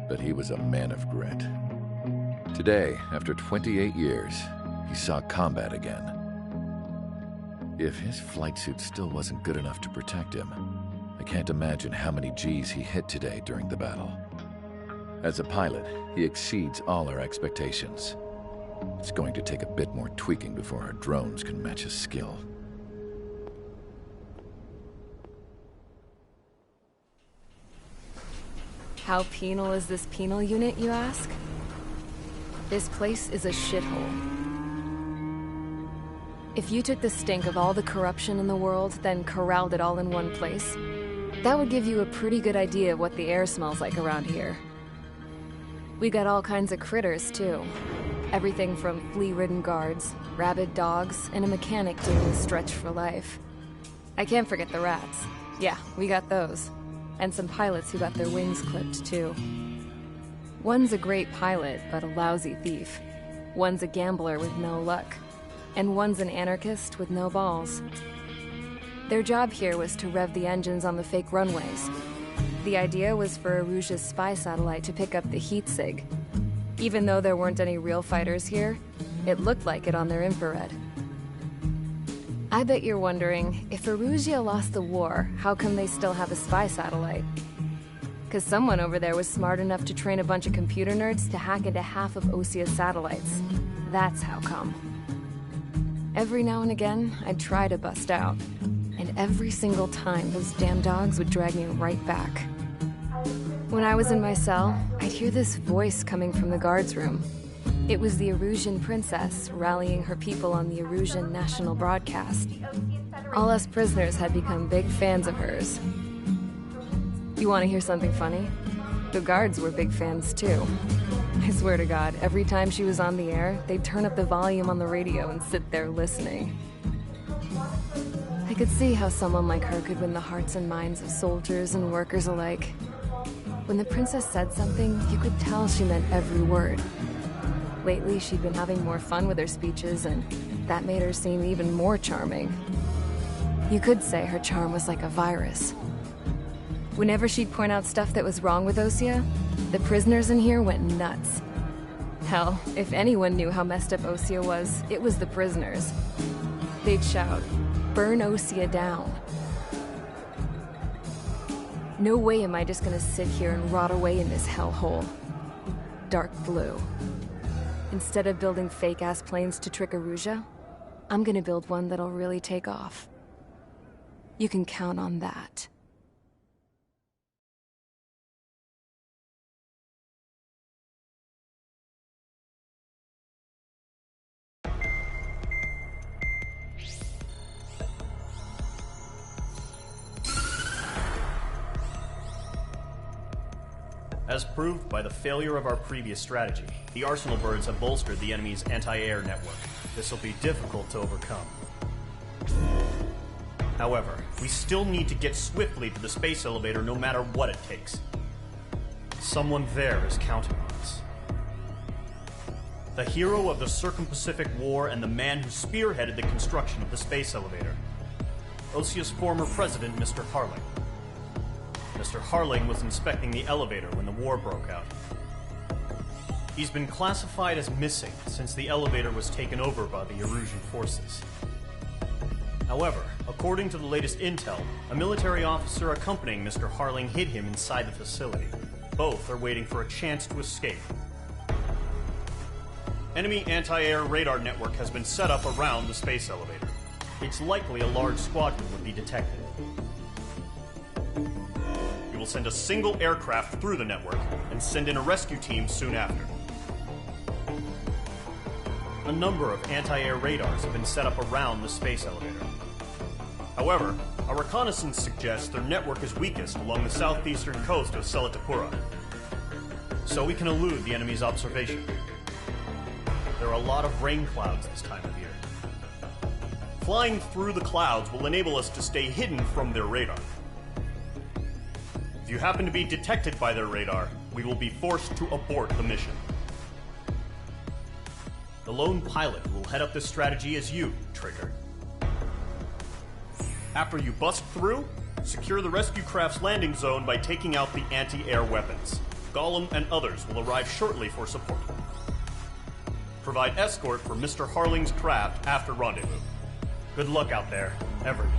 B: But he was a man of grit. Today, after 28 years, he saw combat again. If his flight suit still wasn't good enough to protect him, I can't imagine how many G's he hit today during the battle. As a pilot, he exceeds all our expectations. It's going to take a bit more tweaking before our drones can match his skill.
A: How penal is this penal unit, you ask? This place is a shithole. If you took the stink of all the corruption in the world, then corralled it all in one place, that would give you a pretty good idea of what the air smells like around here. We got all kinds of critters, too. Everything from flea-ridden guards, rabid dogs, and a mechanic doing the stretch for life. I can't forget the rats. Yeah, we got those. And some pilots who got their wings clipped, too. One's a great pilot, but a lousy thief. One's a gambler with no luck. And one's an anarchist with no balls. Their job here was to rev the engines on the fake runways. The idea was for Erusia's spy satellite to pick up the heat sig. Even though there weren't any real fighters here, it looked like it on their infrared. I bet you're wondering, if Erusia lost the war, how come they still have a spy satellite? Because someone over there was smart enough to train a bunch of computer nerds to hack into half of Osia's satellites. That's how come. Every now and again, I'd try to bust out. And every single time, those damn dogs would drag me right back. When I was in my cell, I'd hear this voice coming from the guards room. It was the Erusian princess rallying her people on the Erusian national broadcast. All us prisoners had become big fans of hers. You want to hear something funny? The guards were big fans too. I swear to God, every time she was on the air, they'd turn up the volume on the radio and sit there listening. I could see how someone like her could win the hearts and minds of soldiers and workers alike. When the princess said something, you could tell she meant every word. Lately, she'd been having more fun with her speeches, and that made her seem even more charming. You could say her charm was like a virus. Whenever she'd point out stuff that was wrong with Osea, the prisoners in here went nuts. Hell, if anyone knew how messed up Osea was, it was the prisoners. They'd shout, "Burn Osea down." No way am I just gonna sit here and rot away in this hellhole. Dark blue. Instead of building fake-ass planes to trick Erusia, I'm gonna build one that'll really take off. You can count on that.
D: As proved by the failure of our previous strategy, the Arsenal birds have bolstered the enemy's anti-air network. This will be difficult to overcome. However, we still need to get swiftly to the space elevator no matter what it takes. Someone there is counting on us. The hero of the Circum-Pacific War and the man who spearheaded the construction of the space elevator. Osea's former president, Mr. Harling. Mr. Harling was inspecting the elevator when the war broke out. He's been classified as missing since the elevator was taken over by the Erusian forces. However, according to the latest intel, a military officer accompanying Mr. Harling hid him inside the facility. Both are waiting for a chance to escape. Enemy anti-air radar network has been set up around the space elevator. It's likely a large squadron would be detected. We will send a single aircraft through the network and send in a rescue team soon after. A number of anti-air radars have been set up around the space elevator. However, our reconnaissance suggests their network is weakest along the southeastern coast of Selatapura, so we can elude the enemy's observation. There are a lot of rain clouds this time of year. Flying through the clouds will enable us to stay hidden from their radar. If you happen to be detected by their radar, we will be forced to abort the mission. The lone pilot who will head up this strategy is you, Trigger. After you bust through, secure the rescue craft's landing zone by taking out the anti-air weapons. Gollum and others will arrive shortly for support. Provide escort for Mr. Harling's craft after rendezvous. Good luck out there, everyone.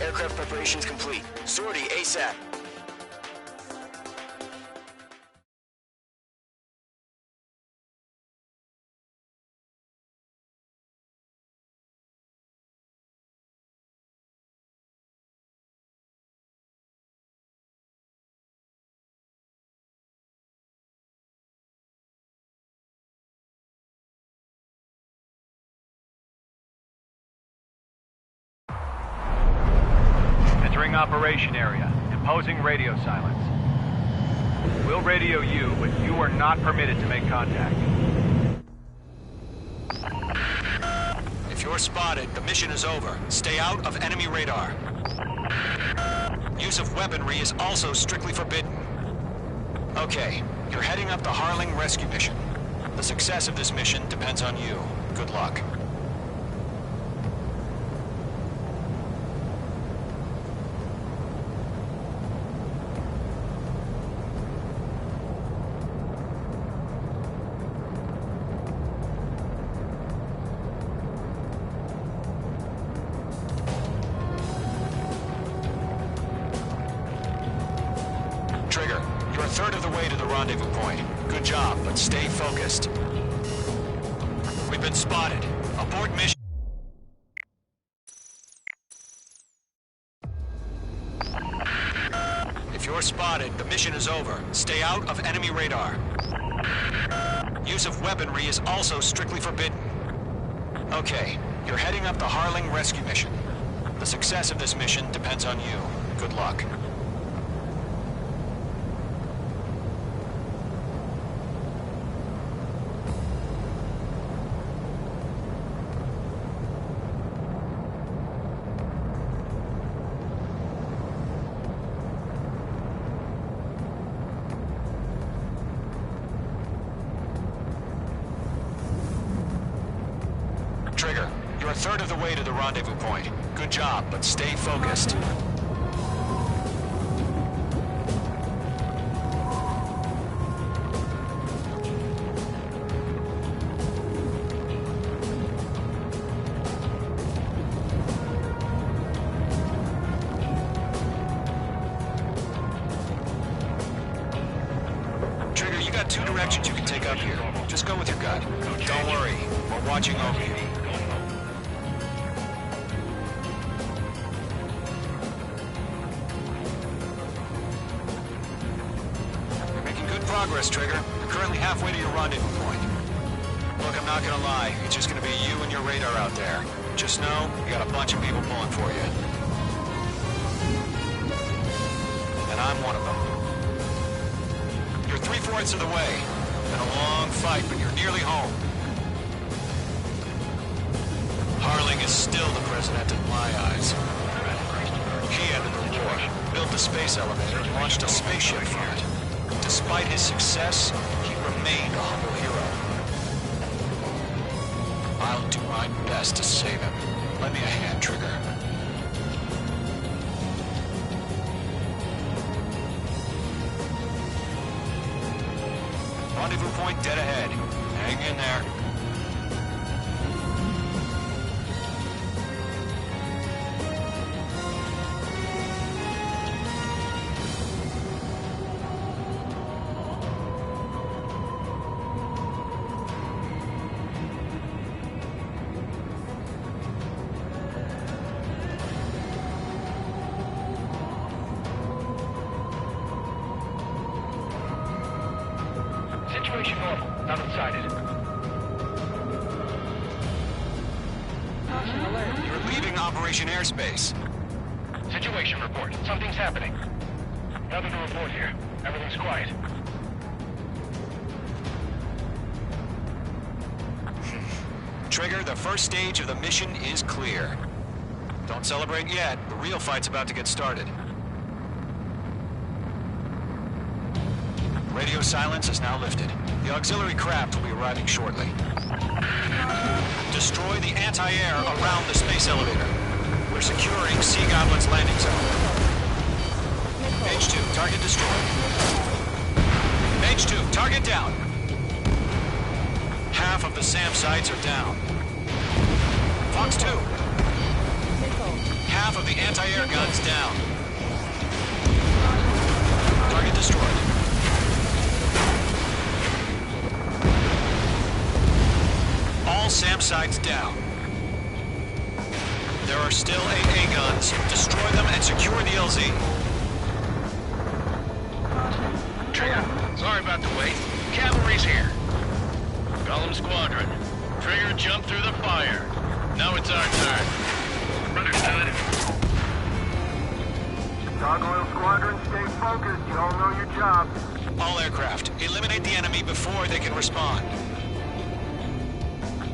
N: Aircraft preparations complete. Sortie ASAP.
I: Entering operation area. Imposing radio silence. We'll radio you, but you are not permitted to make contact.
H: If you're spotted, the mission is over. Stay out of enemy radar. Use of weaponry is also strictly forbidden. Okay, you're heading up the Harling rescue mission. The success of this mission depends on you. Good luck. You're a third of the way to the rendezvous point. Good job, but stay focused. We've been spotted. Abort mission. If you're spotted, the mission is over. Stay out of enemy radar. Use of weaponry is also strictly forbidden. Okay, you're heading up the Harling rescue mission. The success of this mission depends on you. Good luck. Trigger, you're a third of the way to the rendezvous point. Good job, but stay focused. Trigger, you got two directions you can take up here. Just go with your gut. Don't worry, we're watching over you. Progress, Trigger. You're currently halfway to your rendezvous point. Look, I'm not gonna lie. It's just gonna be you and your radar out there. Just know, you got a bunch of people pulling for you. And I'm one of them. You're 3/4 of the way. Been a long fight, but you're nearly home. Harling is still the president in my eyes. He ended the war, built a space elevator, and launched a spaceship from it. Despite his success, he remained a humble hero. I'll do my best to save him. Lend me a hand, Trigger. Rendezvous point dead ahead. Hang in there.
J: Situation normal. Not unsighted.
H: You're leaving Operation Airspace.
J: Situation report. Something's happening. Nothing to report here. Everything's quiet.
H: Trigger, the first stage of the mission is clear. Don't celebrate yet. The real fight's about to get started. Radio silence is now lifted. The auxiliary craft will be arriving shortly. Destroy the anti-air around the space elevator. We're securing Sea Goblin's landing zone. Page 2, target destroyed. Page 2, target down. Half of the SAM sites are down. Fox 2. Half of the anti-air guns down. Target destroyed. All SAM sites down. There are still AA guns. Destroy them and secure the LZ.
J: Trigger, sorry about the wait. Cavalry's here. Golem Squadron. Trigger jumped through the fire. Now it's our turn. Understood.
K: Gargoyle Squadron, stay focused. You all know your job.
H: All aircraft, eliminate the enemy before they can respond.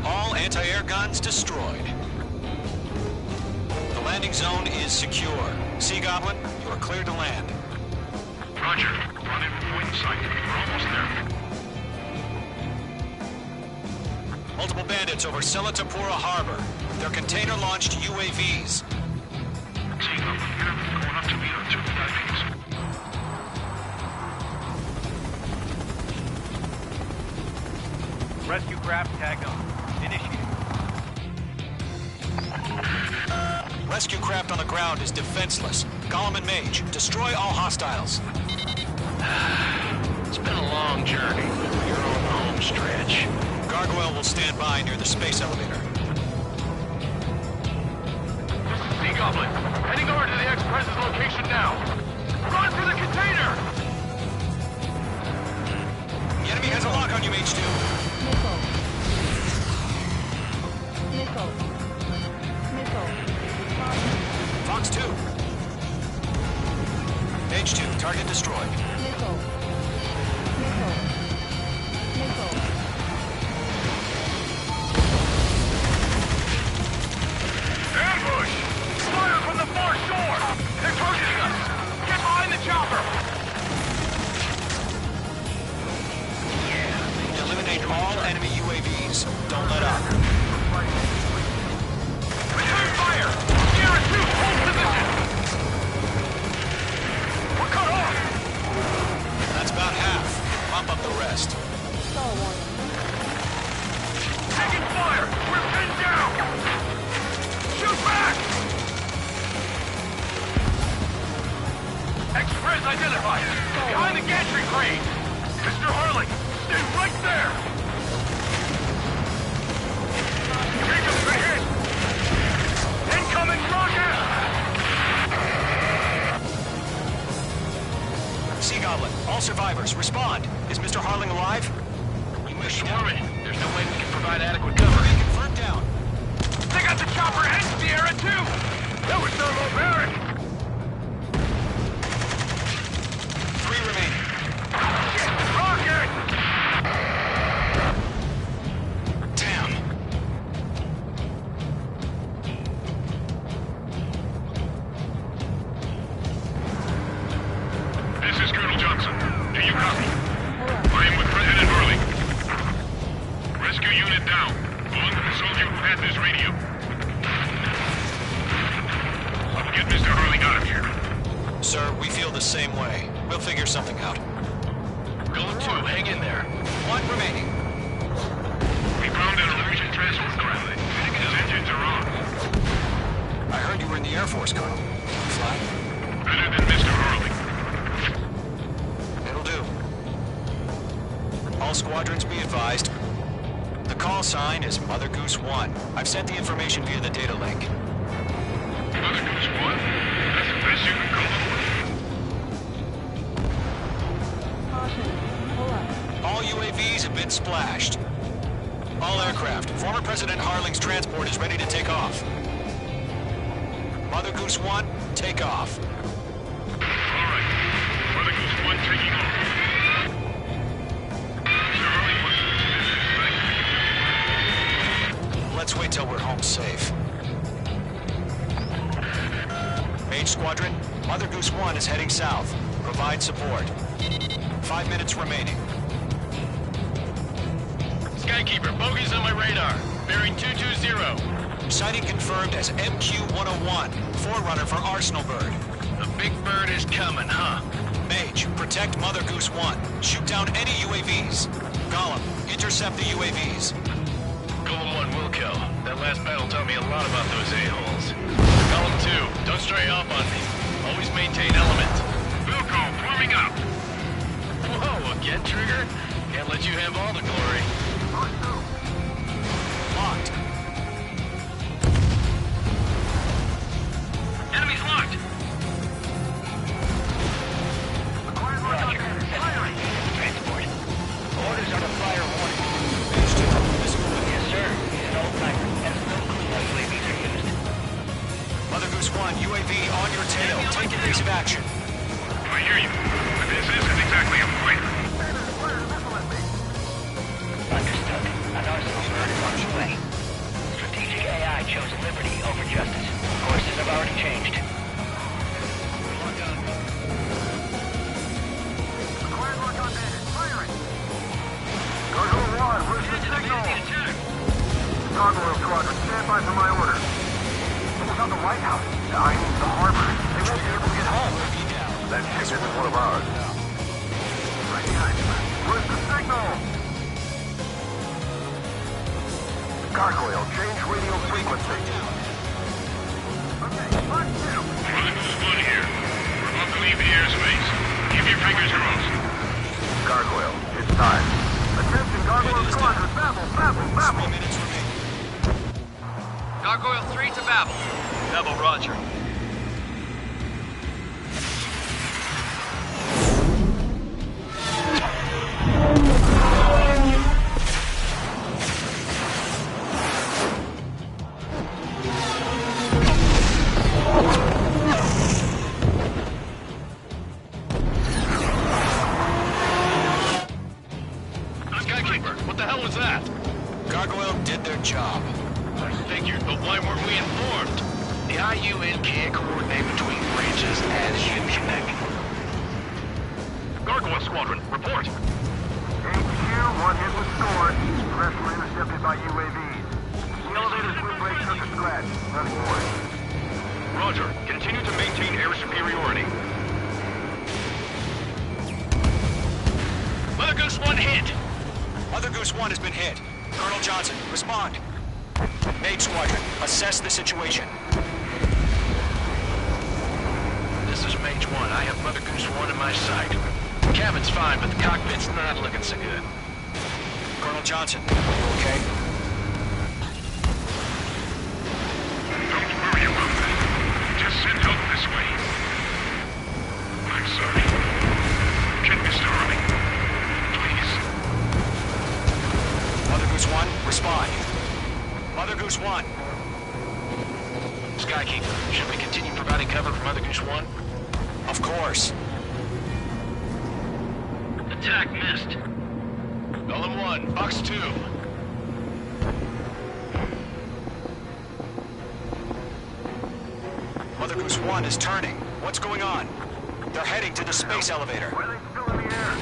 H: All anti-air guns destroyed. The landing zone is secure. Sea Goblin, you are cleared to land.
J: Roger. Rendezvous point in sight. We're almost there.
H: Multiple bandits over Selatapura Harbor. They're container-launched UAVs.
J: Sea Goblin, here. Going up to meet our two divings.
I: Rescue craft tagged on. Initiate.
H: Rescue craft on the ground is defenseless. Gollum and Mage, destroy all hostiles.
J: It's been a long journey. You're on the home stretch.
H: Gargoyle will stand by near the space elevator.
M: Sea Goblin, heading over to the Express's location now. Run for the container!
H: The enemy has a lock on you, H2.
O: Missile.
H: Fox 2. H2, target destroyed.
O: Missile.
M: Ambush! Fire from the far shore! They're targeting us! Get behind the chopper!
H: Eliminate all enemy UAVs. Don't let up.
M: Return fire! Sierra 2, hold position! We're cut off!
H: That's about half. Bump up the rest.
M: Taking fire! We're pinned down! Shoot back! Express identified! Behind the gantry crane! Mr. Harling, stay right there! Take him for hit! Incoming rocket!
H: Sea Goblin, all survivors, respond. Is Mr. Harling alive?
J: We must swarm it. There's no way we can provide adequate cover.
H: Confirm down.
M: They got the chopper and Sierra too! That was thermobaric!
H: 3 remaining.
M: Rocket!
H: Damn.
M: This is Colonel Johnson. Do you copy? I am with President Hurley. Rescue unit down. Along with the soldier who had this radio. I'll get Mr. Hurley out of here.
H: Sir, we feel the same way. We'll figure something out.
J: Going 2, hang in there.
H: 1 remaining.
M: We found an illusion transport craft. His engines are on.
H: I heard you were in the Air Force, Colonel. Fly?
M: Better than Mr. Hurley.
H: It'll do. All squadrons be advised. The call sign is Mother Goose 1. I've sent the information via the data link.
M: Mother Goose 1? That's the best you can call it.
H: All UAVs have been splashed. All aircraft. Former President Harling's transport is ready to take off. Mother Goose 1, take off.
M: All right. Mother Goose 1 taking off. Mr. Hurley wants to
H: Let's wait till we're home safe. Mage Squadron, Mother Goose 1 is heading south. Provide support. 5 minutes remaining.
J: Skykeeper, bogeys on my radar. Bearing 220.
H: Sighting confirmed as MQ-101, forerunner for Arsenal Bird.
J: The big bird is coming, huh?
H: Mage, protect Mother Goose 1. Shoot down any UAVs. Gollum, intercept the UAVs.
J: Golem 1 will kill. That last battle taught me a lot about those a-holes. Golem 2, don't stray off on me. Always maintain element.
M: Wilco, forming up.
J: Whoa, again, Trigger? Can't let you have all the glory.
H: Locked.
M: Enemy's locked.
I: Transport. Orders are to fire warning. Yes, sir. He's an old timer. Has no clue how UAVs are used.
H: Mother Goose 1, UAV on your tail. Take evasive action.
M: I hear you. But this isn't exactly a fight.
I: Understood. An Arsenal bird is on its way. Strategic AI chose liberty over justice. Courses have already changed.
K: Gargoyle 1, where's the signal? Gargoyle Squadron, stand by for my orders. Someone's on the White House. I mean, the harbor. They won't be able to get home. That ship isn't one of ours. Right behind you. Where's the signal? Gargoyle, change radio frequency. Okay.
M: One here. We're about to leave the airspace. Keep your fingers crossed.
K: Gargoyle, it's time. Attention, Gargoyle Squadron, Babel!
H: 3 minutes remaining.
I: Gargoyle 3 to Babel.
D: Babel, roger.
M: Skykeeper, what the hell was that?
H: Gargoyle did their job.
M: I figured, but why weren't we informed?
J: The IUN can't coordinate between branches as you connect.
M: Gargoyle Squadron, report.
K: HQ, one hit was stored. The rest were intercepted by UAVs. The elevator's wind break took a scratch. Running for it.
M: Roger. Continue to maintain air superiority.
H: Mother Goose 1 hit! Mother Goose 1 has been hit. Colonel Johnson, respond. Mage Squadron, assess the situation.
J: This is Mage 1. I have Mother Goose 1 in my sight. The cabin's fine, but the cockpit's not looking so good.
H: Colonel Johnson, are you okay?
M: Don't worry about that. Just send help this way. I'm sorry. Get Mr. Harley. Please.
H: Mother Goose 1, respond. Mother Goose 1.
J: Skykeeper, should we continue providing cover for Mother Goose 1?
H: Of course.
J: Attack missed.
M: Golem 1, Box 2.
H: Mother Goose 1 is turning. What's going on? They're heading to the space elevator.
K: Why are they still in the air?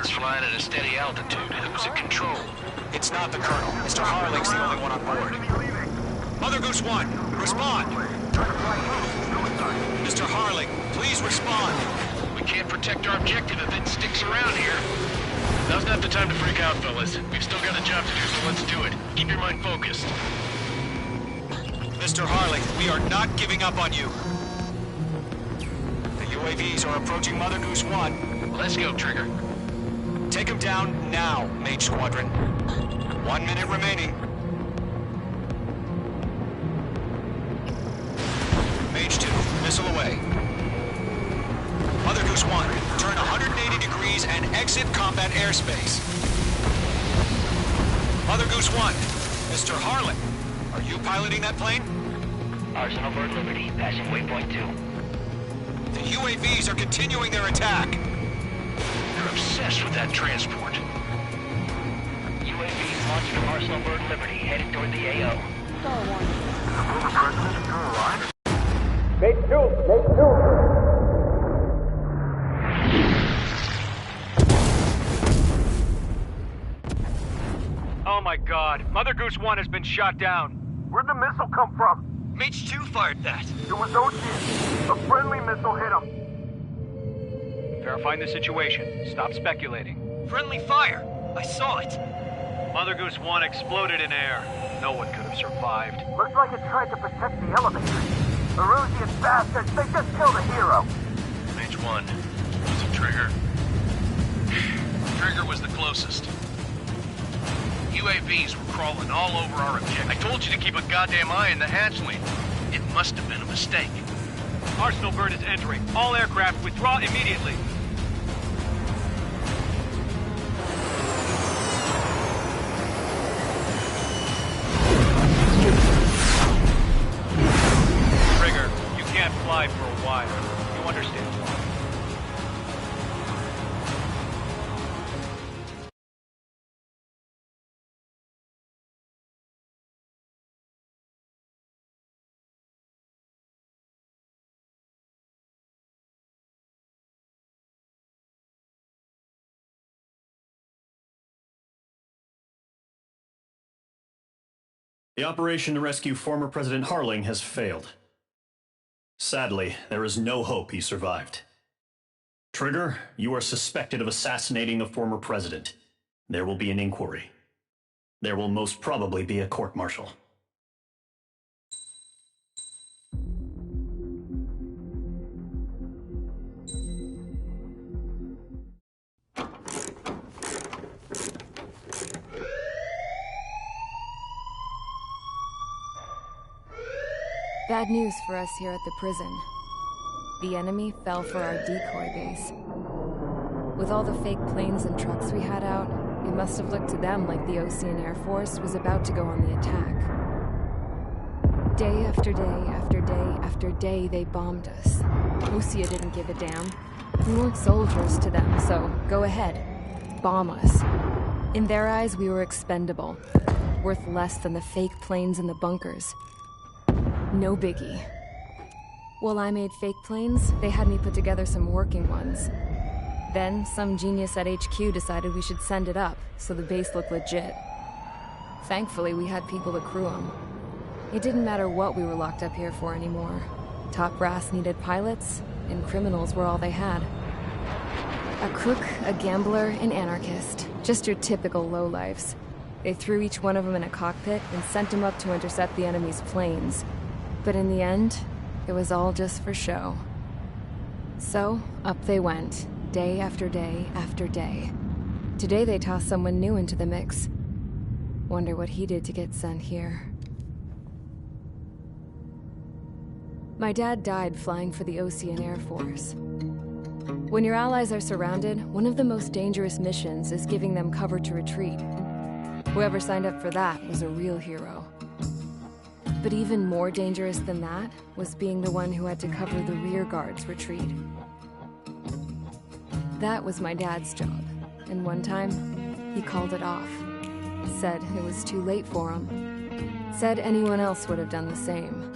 J: It's flying at a steady altitude. Who's in control?
H: It's not the Colonel. Mr. Harling's the only one on board. Mother Goose 1, respond! Mr. Harling, please respond!
J: We can't protect our objective if it sticks around here. Now's not the time to freak out, fellas. We've still got a job to do, so let's do it. Keep your mind focused.
H: Mr. Harling, we are not giving up on you. The UAVs are approaching Mother Goose 1.
J: Let's go, Trigger.
H: Take him down now, Mage Squadron. 1 minute remaining. Mage 2, missile away. Mother Goose 1, turn 180 degrees and exit combat airspace. Mother Goose 1, Mr. Harlan, are you piloting that plane?
I: Arsenal Bird Liberty, passing waypoint 2.
H: The UAVs are continuing their attack.
J: They're obsessed with that transport.
I: UAVs launched from Arsenal Bird Liberty, headed toward the AO.
K: Former president still alive?
I: Oh my god, Mother Goose 1 has been shot down.
K: Where'd the missile come from?
I: Mage 2 fired that.
K: It was Ocean. A friendly missile hit him.
I: Verifying the situation. Stop speculating. Friendly fire. I saw it. Mother Goose 1 exploded in air. No one could have survived.
K: Looks like it tried to protect the elevator. Erusian bastards, they just killed a hero.
J: Mage 1. Was it Trigger? Trigger was the closest. UAVs were crawling all over our objective. I told you to keep a goddamn eye in the hatchling. It must have been a mistake.
I: Arsenal Bird is entering. All aircraft withdraw immediately. Trigger, you can't fly for a while. You understand why.
D: The operation to rescue former President Harling has failed. Sadly, there is no hope he survived. Trigger, you are suspected of assassinating the former president. There will be an inquiry. There will most probably be a court-martial.
A: Bad news for us here at the prison. The enemy fell for our decoy base. With all the fake planes and trucks we had out, it must have looked to them like the Ocean Air Force was about to go on the attack. Day after day after day after day, they bombed us. Osea didn't give a damn. We weren't soldiers to them, so go ahead. Bomb us. In their eyes, we were expendable. Worth less than the fake planes in the bunkers. No biggie. While I made fake planes, they had me put together some working ones. Then, some genius at HQ decided we should send it up, so the base looked legit. Thankfully, we had people to crew them. It didn't matter what we were locked up here for anymore. Top brass needed pilots, and criminals were all they had. A crook, a gambler, an anarchist. Just your typical lowlifes. They threw each one of them in a cockpit and sent them up to intercept the enemy's planes. But in the end, it was all just for show. So, up they went, day after day after day. Today they tossed someone new into the mix. Wonder what he did to get sent here. My dad died flying for the Ocean Air Force. When your allies are surrounded, one of the most dangerous missions is giving them cover to retreat. Whoever signed up for that was a real hero. But even more dangerous than that was being the one who had to cover the rear guard's retreat. That was my dad's job, and one time, he called it off. Said it was too late for him. Said anyone else would have done the same.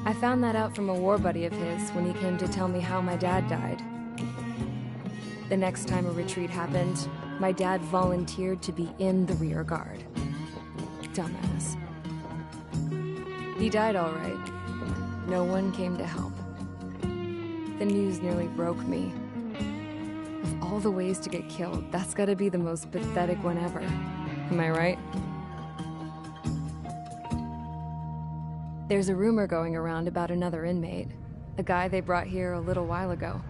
A: I found that out from a war buddy of his when he came to tell me how my dad died. The next time a retreat happened, my dad volunteered to be in the rear guard. Dumbass. He died all right. No one came to help. The news nearly broke me. Of all the ways to get killed, that's gotta be the most pathetic one ever. Am I right? There's a rumor going around about another inmate. A guy they brought here a little while ago.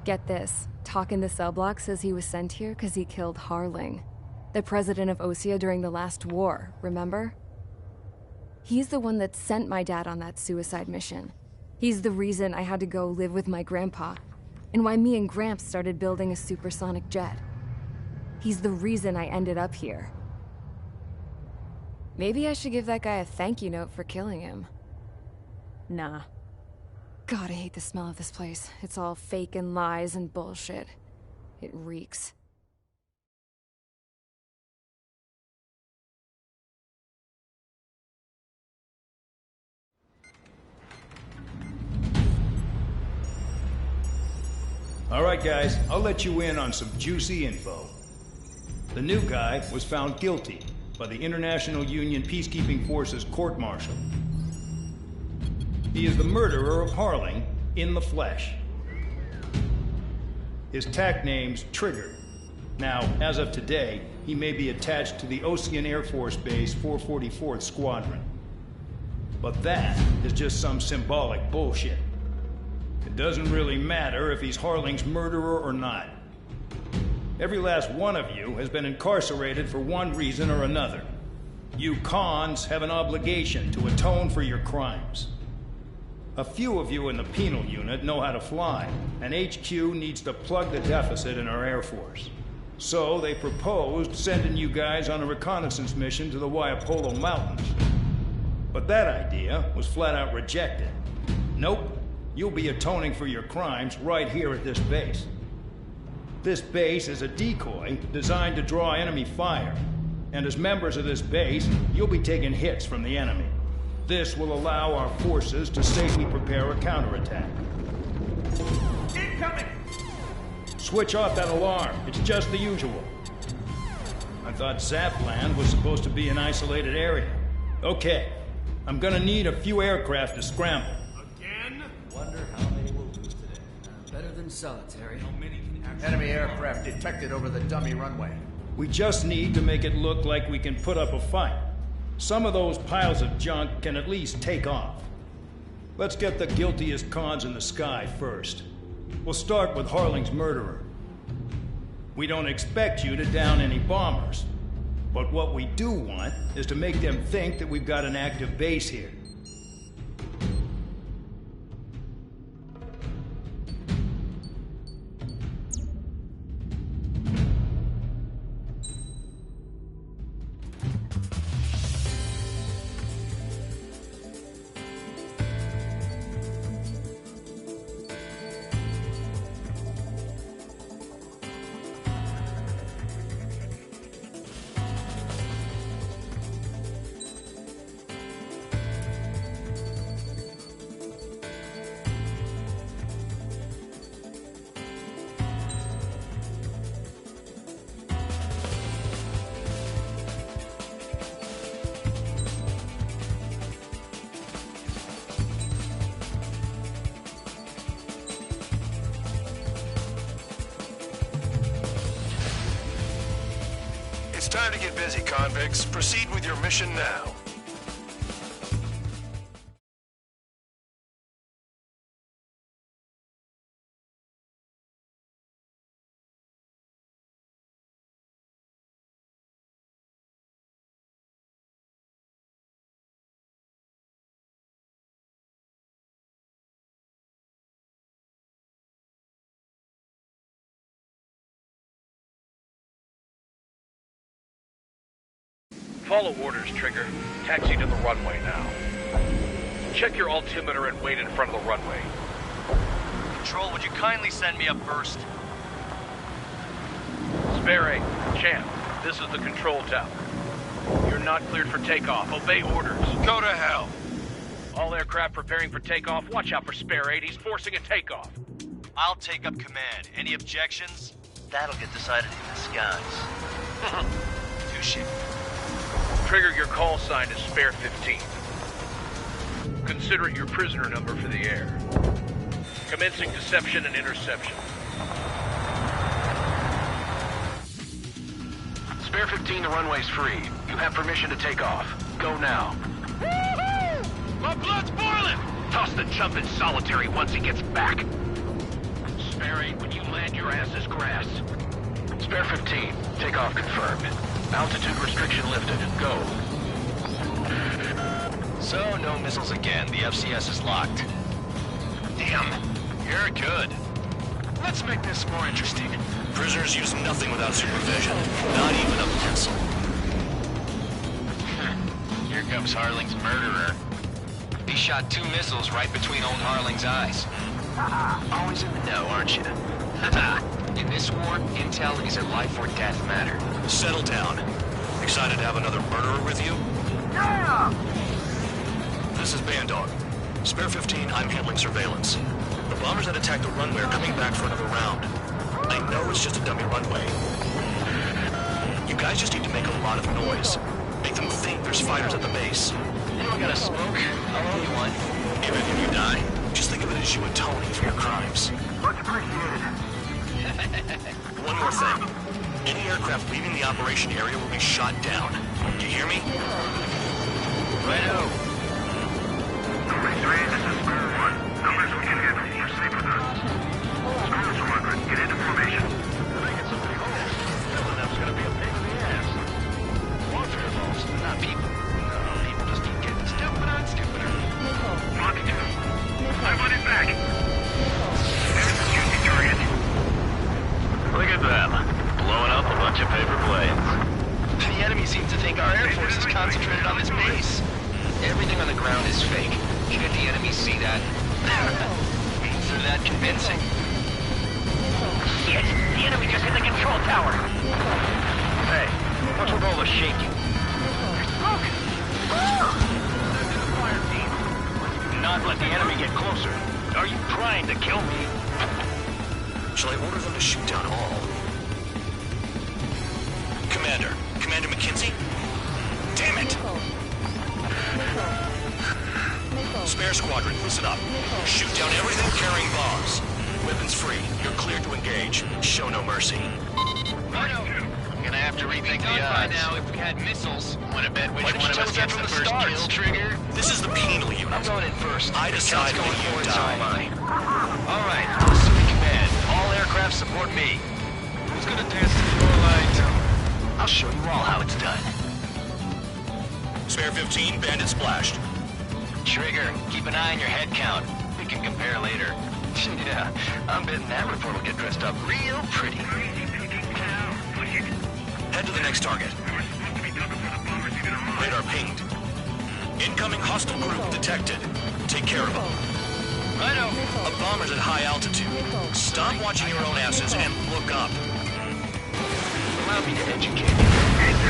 A: Get this, Talk in the cell block says he was sent here because he killed Harling, the president of Osea during the last war, remember? He's the one that sent my dad on that suicide mission. He's the reason I had to go live with my grandpa, and why me and Gramps started building a supersonic jet. He's the reason I ended up here. Maybe I should give that guy a thank you note for killing him. Nah. God, I hate the smell of this place. It's all fake and lies and bullshit. It reeks.
P: All right, guys, I'll let you in on some juicy info. The new guy was found guilty by the International Union Peacekeeping Forces court-martial. He is the murderer of Harling in the flesh. His TAC name's Trigger. Now, as of today, he may be attached to the Ocean Air Force Base 444th Squadron. But that is just some symbolic bullshit. It doesn't really matter if he's Harling's murderer or not. Every last one of you has been incarcerated for one reason or another. You cons have an obligation to atone for your crimes. A few of you in the penal unit know how to fly, and HQ needs to plug the deficit in our Air Force. So they proposed sending you guys on a reconnaissance mission to the Waiapolo Mountains. But that idea was flat out rejected. Nope, you'll be atoning for your crimes right here at this base. This base is a decoy designed to draw enemy fire, and as members of this base, you'll be taking hits from the enemy. This will allow our forces to safely prepare a counterattack.
M: Incoming!
P: Switch off that alarm. It's just the usual. I thought Zapland was supposed to be an isolated area. Okay, I'm gonna need a few aircraft to scramble.
M: Again?
E: Wonder how they will lose today. Better than solitary. How many can actually...
Q: Enemy aircraft detected over the dummy runway.
P: We just need to make it look like we can put up a fight. Some of those piles of junk can at least take off. Let's get the guiltiest cons in the sky first. We'll start with Harling's murderer. We don't expect you to down any bombers, but what we do want is to make them think that we've got an active base here.
K: It's time to get busy, convicts. Proceed with your mission now.
M: Follow orders, Trigger. Taxi to the runway now. Check your altimeter and wait in front of the runway.
I: Control, would you kindly send me up first?
M: Spare 8, Champ, this is the control tower. You're not cleared for takeoff. Obey orders.
J: Go to hell.
M: All aircraft preparing for takeoff. Watch out for Spare 8. He's forcing a takeoff.
I: I'll take up command. Any objections? That'll get decided in the skies. Touche.
M: Trigger, your call sign is Spare 15. Consider it your prisoner number for the air. Commencing deception and interception.
K: Spare 15, the runway's free. You have permission to take off. Go now.
J: My blood's boiling!
M: Toss the chump in solitary once he gets back.
K: Spare 8, when you land, your ass is grass. Spare 15, takeoff confirmed. Altitude restriction lifted. Go.
H: So, no missiles again. The FCS is locked. Damn, you're good. Let's make this more interesting. Prisoners use nothing without supervision. Not even a pencil. Here comes Harling's murderer. He shot 2 missiles right between old Harling's eyes. Always in the know, aren't you? In this war, intel is a life or death matter. Settle down. Excited to have another murderer with you? Yeah! This is Bandog. Spare 15, I'm handling surveillance. The bombers that attacked the runway are coming back for another round. I know it's just a dummy runway. You guys just need to make a lot of noise. Make them think there's fighters at the base. Anyone got a smoke? I'll owe you one. Even if you die, just think of it as you atoning for your crimes.
K: Much appreciated.
H: One more thing. Any aircraft leaving the operation area will be shot down. You hear me? Righto.
K: Number 3, this is Square 1. Numbers we can handle. Proceed with us. Square Squadron, get into formation.
M: Making somebody home. Filling up's gonna be a pain in the ass. Warfare balls, not people. No, people just keep getting stupider and stupider.
K: Mark 2. I'm on it back. There's the juicy target.
J: Look at them. Blowing up a bunch of paper planes.
H: The enemy seems to think our Air Force is concentrated on this base. Everything on the ground is fake. Can't the enemy see that? Is there that convincing?
M: Shit! The enemy just hit the control tower! Hey, what's with all the shaking? Smoke! Fire team. Not let the enemy get closer. Are you trying to kill me?
H: Shall I order them to shoot down all? Commander McKinsey? Damn it! Spare squadron, listen up. Shoot down everything carrying bombs. Weapons free. You're cleared to engage. Show no mercy.
J: I'm gonna have to rethink the odds.
H: Now, if we had missiles.
J: Wanna bet which
H: Why didn't
J: one
H: you
J: of us
H: tell us
J: gets
H: that
J: the
H: from the
J: first
H: start?
J: kill, Trigger?
H: This is the penal unit.
J: I'm going in first.
H: I decide when you die.
J: All right, assuming command. All aircraft support me. Who's gonna dance to your light? I'll show you all how it's done.
H: Spare 15, bandit splashed.
J: Trigger, keep an eye on your head count. We can compare later. Yeah, I'm betting that report will get dressed up real pretty.
H: Head to the next target. Radar pinged. Incoming hostile group detected. Take care of them.
J: Righto.
H: A bomber's at high altitude. Stop watching your own asses and look up.
J: Allow me to educate you.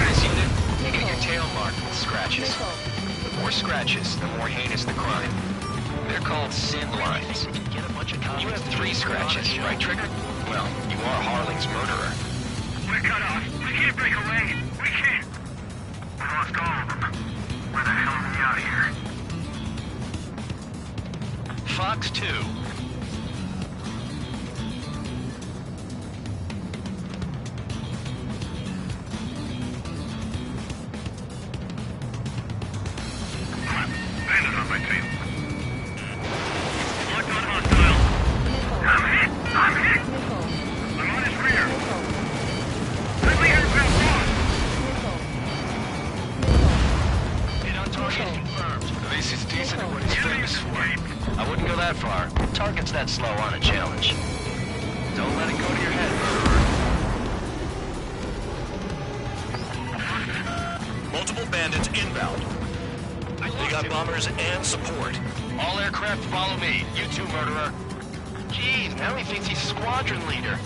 J: This unit, you get your tail marked with scratches. The more scratches, the more heinous the crime. They're called sin lines. You have 3 scratches, right, Trigger? Well, you are Harling's murderer.
K: We're cut off. We can't break away. We can't. We lost all of them. Where the hell are we out of here?
J: Fox 2.
H: Targets that slow on a challenge. Don't let it go to your head, murderer. Multiple bandits inbound. We got bombers and support. All aircraft follow me. You too, murderer. Jeez, now he thinks he's squadron leader.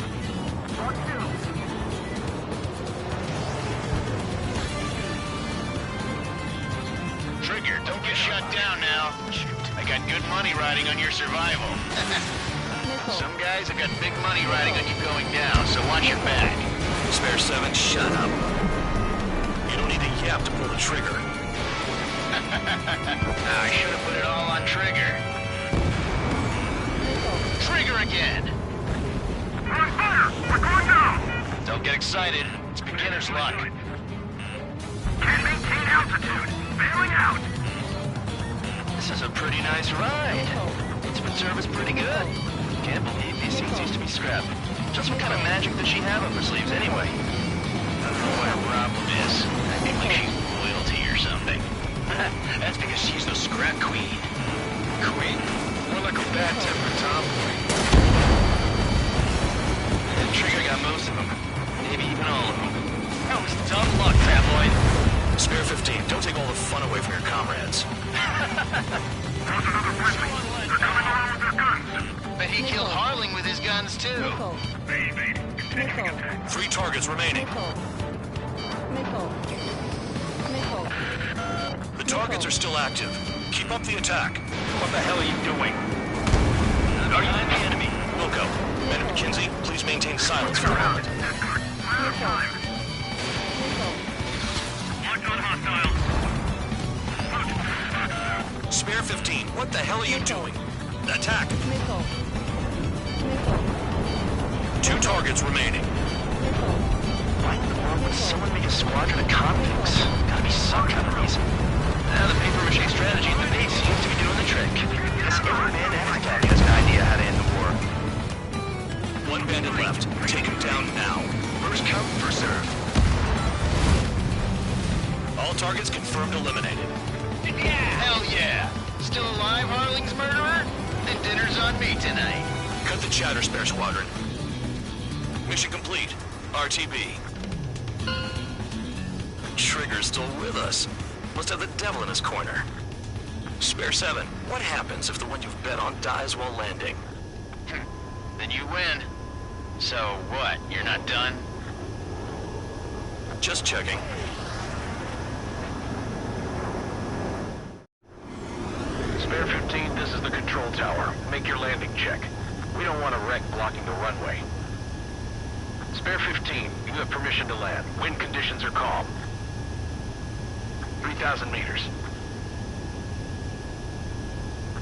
H: Trigger, don't get shut down now. Shoot, I got good money riding on your survival. Some guys have got big money riding on you going down, so watch your back. Spare 7, shut up. You don't need a yap to pull the trigger. I should have put it all on Trigger. Trigger again!
M: We're on fire! We're going down!
H: Don't get excited. It's beginner's luck.
M: Can't maintain altitude. Bailing out.
H: This is a pretty nice ride. Instrument service pretty good. Can't believe these seats used to be scrapped. Just what kind of magic does she have up her sleeves anyway? I don't know what her problem is. I think like she's royalty or something. That's because she's the scrap queen. Queen? More like a bad-tempered tomboy. And Trigger got most of them. Maybe even all of them. That was dumb luck, tabloid. Spare 15, don't take all the fun away from your comrades.
M: There's another friendly. They're coming around with their guns.
H: Bet he killed Harling with his guns, too.
M: They evade. Continuing attack.
H: 3 targets remaining. The targets are still active. Keep up the attack. What the hell are you doing? Are you the enemy? Wilco. Men at McKinsey, please maintain silence for a moment.
M: Locked on hostile.
H: Spare 15, what the hell are you doing? Attack. 2 targets remaining. Why in the world would someone make a squadron of convicts? Gotta be some kind of reason. Now the paper-mache strategy at the base seems to be doing the trick. Guess every man and his daddy has an idea how to end the war. 1 bandit left. Take him down now. First come, first serve. All targets confirmed eliminated. Yeah! Hell yeah! Still alive, Harling's murderer? Then dinner's on me tonight. Cut the chatter, Spare Squadron. Mission complete. RTB. Trigger's still with us. Must have the devil in his corner. Spare 7, what happens if the one you've bet on dies while landing? Then you win. So what, you're not done? Just checking.
K: Spare 15, this is the control tower. Make your landing check. We don't want a wreck blocking the runway. Spare 15, you have permission to land. Wind conditions are calm. 3,000 meters.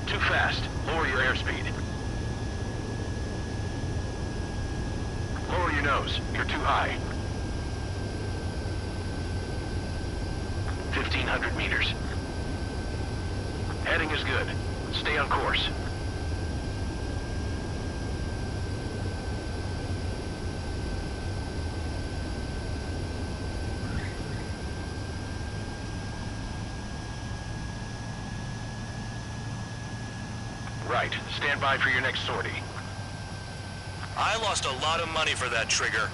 K: Too fast. Lower your airspeed. Lower your nose. You're too high. 1,500 meters. Heading is good. Stay on course. Right. Stand by for your next sortie.
H: I lost a lot of money for that Trigger.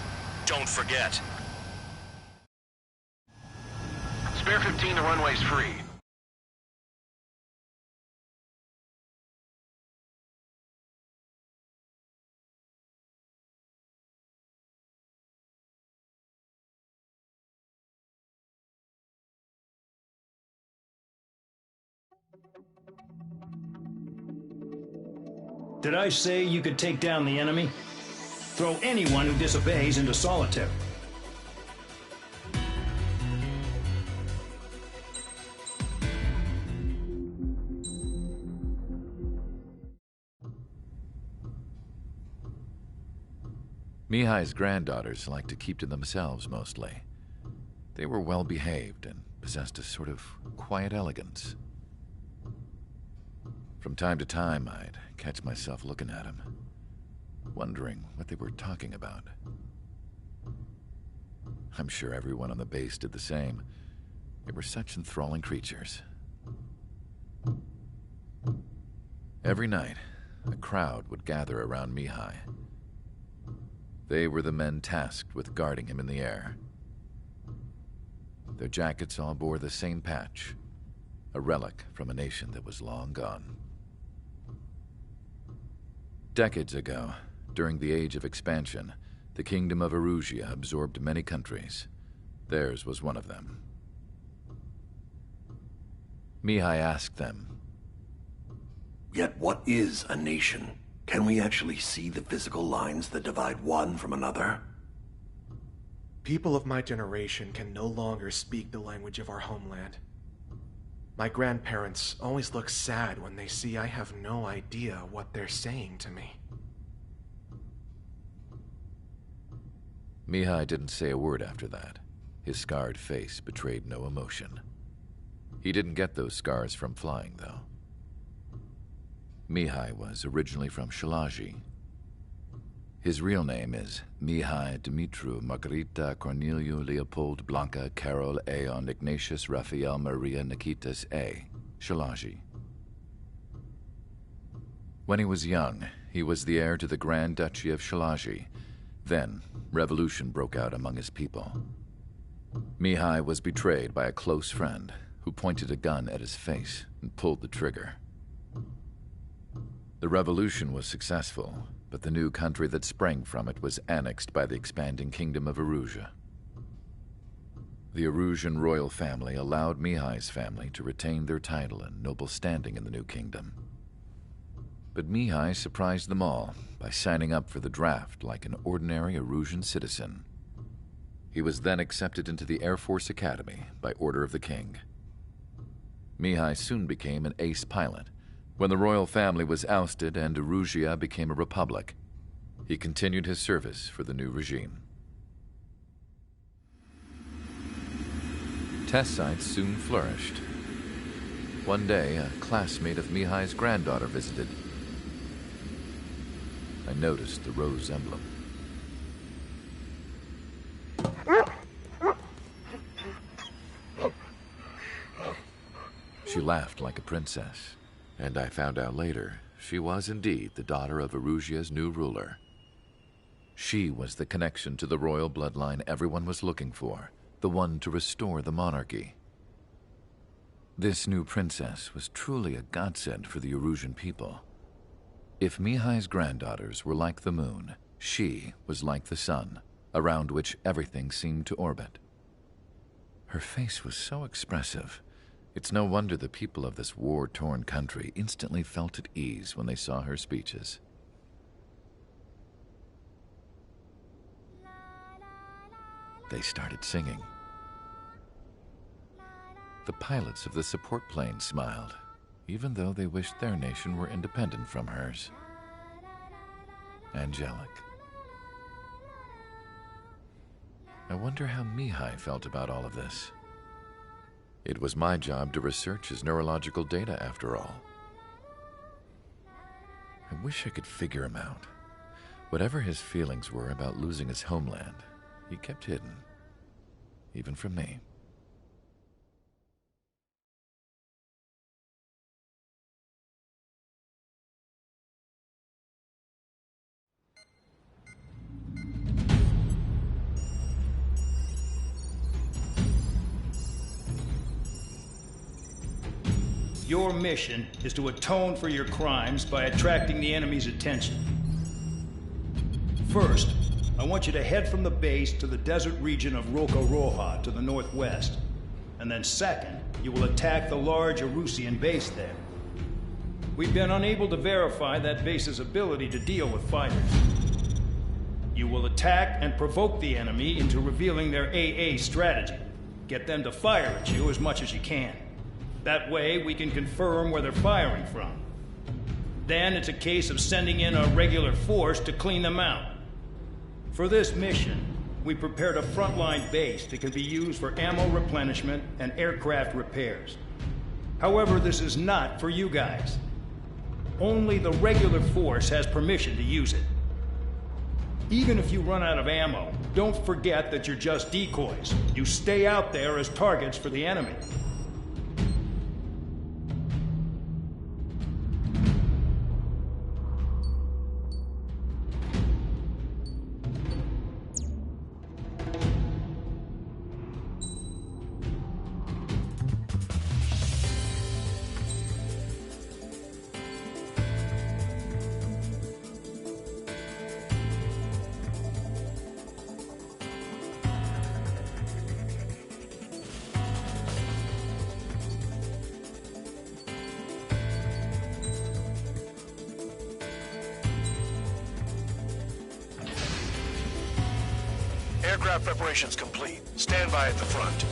H: Don't forget.
K: Spare 15, the runway's free.
P: Did I say you could take down the enemy? Throw anyone who disobeys into solitary.
R: Mihai's granddaughters liked to keep to themselves mostly. They were well behaved and possessed a sort of quiet elegance. From time to time, I'd catch myself looking at them, wondering what they were talking about. I'm sure everyone on the base did the same. They were such enthralling creatures. Every night, a crowd would gather around Mihai. They were the men tasked with guarding him in the air. Their jackets all bore the same patch, a relic from a nation that was long gone. Decades ago, during the Age of Expansion, the Kingdom of Erusia absorbed many countries. Theirs was one of them. Mihai asked them,
S: "Yet what is a nation? Can we actually see the physical lines that divide one from another?"
T: People of my generation can no longer speak the language of our homeland. My grandparents always look sad when they see I have no idea what they're saying to me.
R: Mihai didn't say a word after that. His scarred face betrayed no emotion. He didn't get those scars from flying, though. Mihai was originally from Shalaji. His real name is Mihai Dumitru Margarita Corneliu Leopold Blanca Carol Aeon Ignatius Raphael Maria Nikitas A. Shalaji. When he was young, he was the heir to the Grand Duchy of Shalaji. Then, revolution broke out among his people. Mihai was betrayed by a close friend who pointed a gun at his face and pulled the trigger. The revolution was successful, but the new country that sprang from it was annexed by the expanding Kingdom of Erusia. The Erusian royal family allowed Mihai's family to retain their title and noble standing in the new kingdom. But Mihai surprised them all by signing up for the draft like an ordinary Erusian citizen. He was then accepted into the Air Force Academy by order of the king. Mihai soon became an ace pilot. When the royal family was ousted and Erusia became a republic, he continued his service for the new regime. Test sites soon flourished. One day, a classmate of Mihai's granddaughter visited. I noticed the rose emblem. She laughed like a princess, and I found out later she was indeed the daughter of Erusia's new ruler. She was the connection to the royal bloodline everyone was looking for, the one to restore the monarchy. This new princess was truly a godsend for the Erusian people. If Mihai's granddaughters were like the moon, she was like the sun, around which everything seemed to orbit. Her face was so expressive. It's no wonder the people of this war-torn country instantly felt at ease when they saw her speeches. They started singing. The pilots of the support plane smiled, even though they wished their nation were independent from hers. Angelic. I wonder how Mihai felt about all of this. It was my job to research his neurological data, after all. I wish I could figure him out. Whatever his feelings were about losing his homeland, he kept hidden, even from me.
P: Your mission is to atone for your crimes by attracting the enemy's attention. First, I want you to head from the base to the desert region of Roca-Roja to the northwest. And then second, you will attack the large Erusian base there. We've been unable to verify that base's ability to deal with fighters. You will attack and provoke the enemy into revealing their AA strategy. Get them to fire at you as much as you can. That way, we can confirm where they're firing from. Then it's a case of sending in a regular force to clean them out. For this mission, we prepared a frontline base that can be used for ammo replenishment and aircraft repairs. However, this is not for you guys. Only the regular force has permission to use it. Even if you run out of ammo, don't forget that you're just decoys. You stay out there as targets for the enemy.
K: Aircraft preparations complete. Stand by at the front.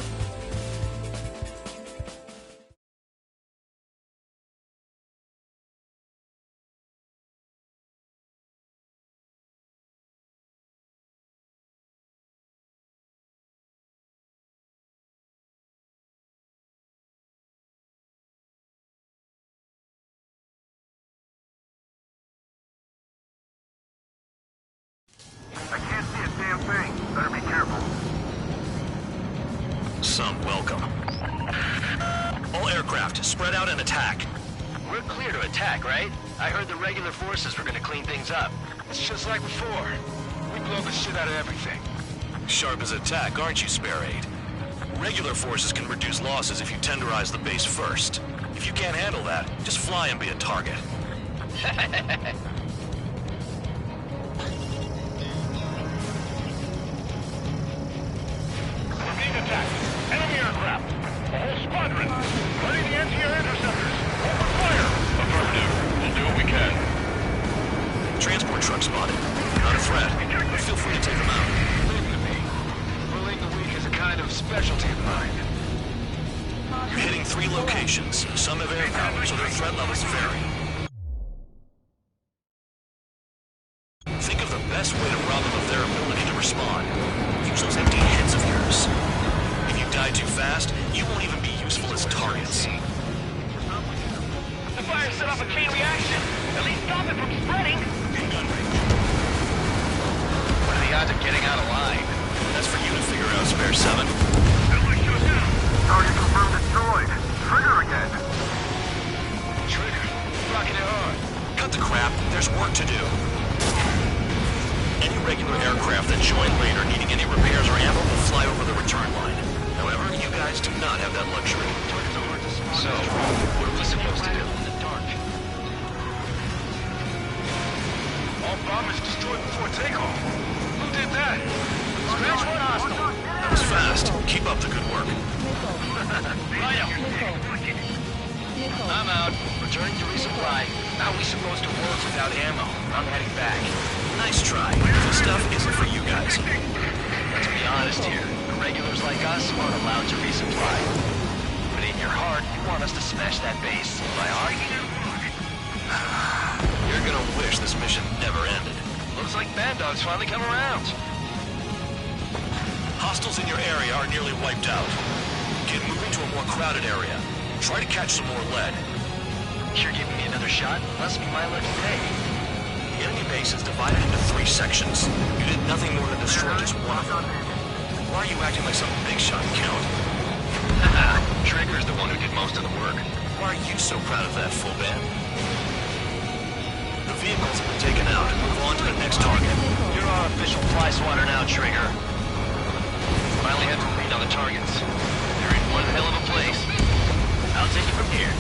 M: I can't see a damn thing. Better be careful.
H: Some welcome. All aircraft, spread out and attack.
J: We're clear to attack, right? I heard the regular forces were gonna clean things up.
K: It's just like before. We blow the shit out of everything.
H: Sharp as attack, aren't you, Spare Aid? Regular forces can reduce losses if you tenderize the base first. If you can't handle that, just fly and be a target.
M: We're being attacked. Enemy aircraft. A whole squadron. Ready the anti-air interceptors. Open fire. Affirmative. We'll do what we can.
H: Transport truck spotted. Not a threat, but feel free to take them out.
K: Leave it to me. Bullying the weak is a kind of specialty of mine.
H: You're hitting 3 locations. Some have air power, so their threat levels vary. Think of the best way to rob them of their ability to respond. Use those empty heads of yours. If you die too fast, you won't even be useful as targets.
M: The fire set off a chain reaction. At least stop it from spreading.
J: What are the odds of getting out alive?
H: That's for you to figure out, Spare 7.
M: Target confirmed destroyed. Trigger again.
J: Trigger. Rocking it hard.
H: Cut the crap. There's work to do. Any regular aircraft that join later needing any repairs or ammo will fly over the return line. However, you guys do not have that luxury.
J: So, what are we supposed to do?
K: All bombers destroyed before takeoff. Who did that?
J: Scratch one hostile.
H: That was fast. Keep up the good work.
J: I'm out. Returning to resupply. How are we supposed to work without ammo? I'm heading back.
H: Nice try. This stuff isn't for you guys.
J: Let's be honest here. The regulars like us aren't allowed to resupply. But in your heart, you want us to smash that base. My heart?
H: You're gonna wish this mission never ended.
J: Looks like Bad Dog's finally come around.
H: Hostiles in your area are nearly wiped out. Get moving to a more crowded area. Try to catch some more lead.
J: You're giving me another shot? Must be my lucky day.
H: The enemy base is divided into 3 sections. You did nothing more than destroy just one of them. Why are you acting like some big shot, Count?
J: Trigger's the one who did most of the work.
H: Why are you so proud of that, full band? The vehicles have been taken out. Move on to the next target.
J: You're our official fly swatter now, Trigger. Finally have to read on the targets. They're in one hell of a place. I'll take it from here.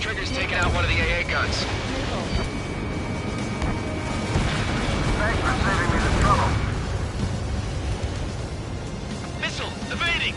J: Trigger's taking out one of the AA guns.
M: Thanks for saving me the trouble.
J: Missile! Evading!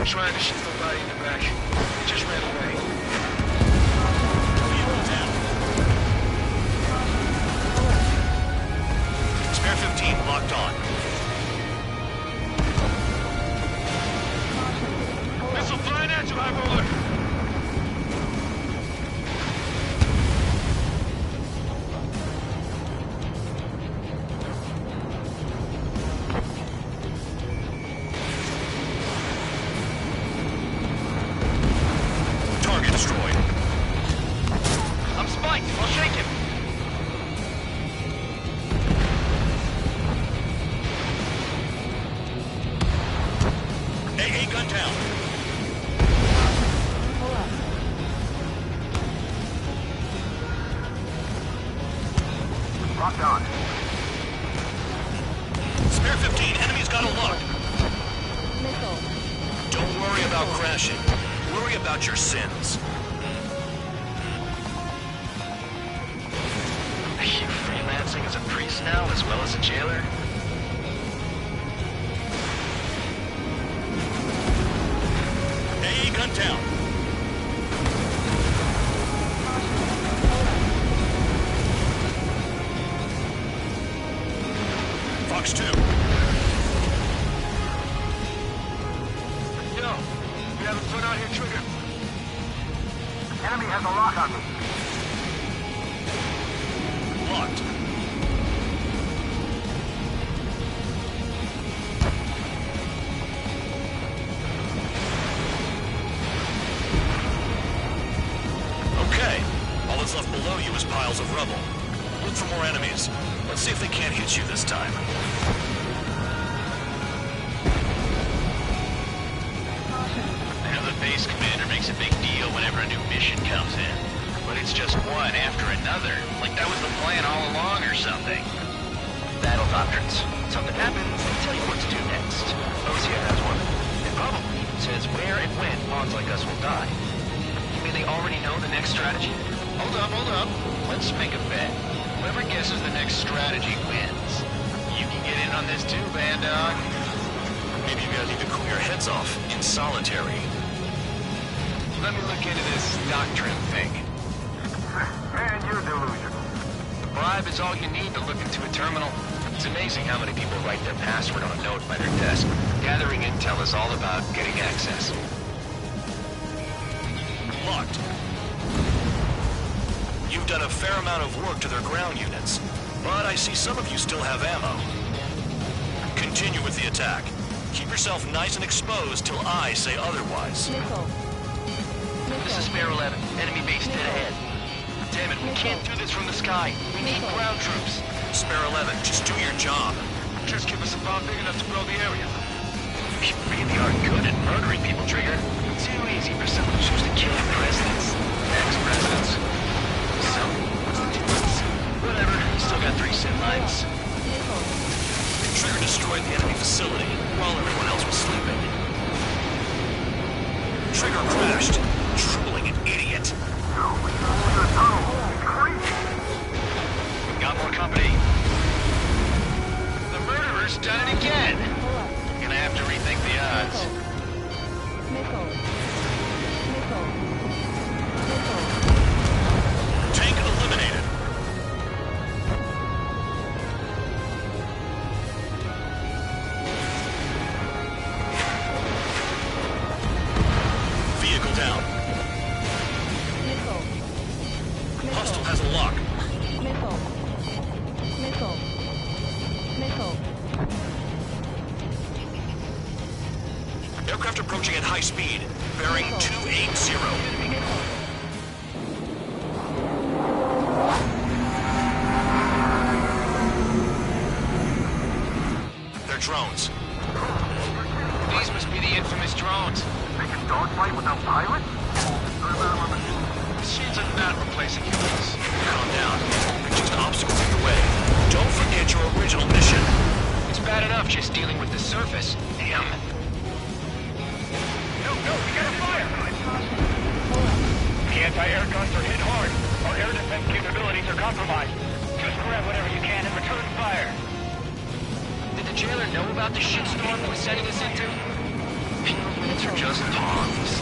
K: Trying to shoot somebody in the back. He just ran away.
H: Vehicle down.
M: Locked on.
H: Spare 15, enemy's got a lock. Don't worry about crashing. Worry about your sins.
J: Are you freelancing as a priest now, as well as a jailer?
H: Hey, gun down. Fox 2.
M: Yo, you have a foot out here, Trigger. Enemy has a lock on me.
H: Locked. Okay. All that's left below you is piles of rubble. Look for more enemies. Let's see if they can't hit you this time.
J: I know the base commander makes a big deal whenever a new mission comes in. But it's just one after another. Like that was the plan all along or something. Battle doctrines. Something happens, they tell you what to do next. Osea has one. It probably says where and when pawns like us will die. You mean they already know the next strategy? Hold up. Let's make a bet. Whoever guesses the next strategy wins. You can get in on this too, Band Dog.
H: Maybe you guys need to cool your heads off in solitary.
J: Let me look into this doctrine thing.
M: Man, you're delusional.
J: The bribe is all you need to look into a terminal. It's amazing how many people write their password on a note by their desk. Gathering intel is all about getting access.
H: Locked. You've done a fair amount of work to their ground units, but I see some of you still have ammo. Continue with the attack. Keep yourself nice and exposed till I say otherwise.
J: This is Spare 11. Enemy base dead ahead. Damn it, we can't do this from the sky. We need ground troops.
H: Spare 11, just do your job.
J: Just give us a bomb big enough to blow the area. You really are good at murdering people, Trigger. Too easy for someone who's used to killing presidents. Ex-presidents. So, what's the difference? Whatever, still got 3 sin lines.
H: Trigger destroyed the enemy facility while everyone else was sleeping. Trigger crashed. Drooling an idiot.
J: Got more company. The murderer's done it again. Gonna have to rethink the odds.
H: Tank eliminated. Vehicle down. Hostile has a lock. Aircraft approaching at high speed, bearing 280. They're drones.
J: These must be the infamous drones.
M: They can dogfight without pilots?
J: Machines are not replacing humans.
H: Calm down. They're just obstacles in the way. Don't forget your original mission.
J: It's bad enough just dealing with the surface. Damn.
M: No, we gotta fire! The anti-air guns are hit hard. Our air defense capabilities are compromised. Just grab whatever you can and return fire.
J: Did the jailer know about the shitstorm he was sending us into? Humans are just pawns.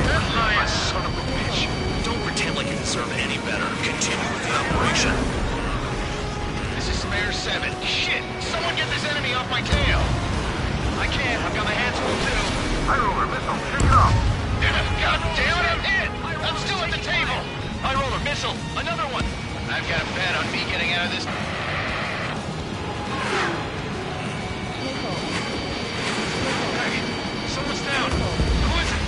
H: You son of a bitch. Don't pretend like you deserve any better. Continue with the operation.
J: This is Spare 7. Shit! Someone get this enemy off my tail! I can't. I've got my hands full too.
M: High roller missile, take it off.
J: God damn it, I'm hit! I'm still at the table! High roller missile, another one! I've got a bet on me getting out of this. Hey, someone's down. Who is it?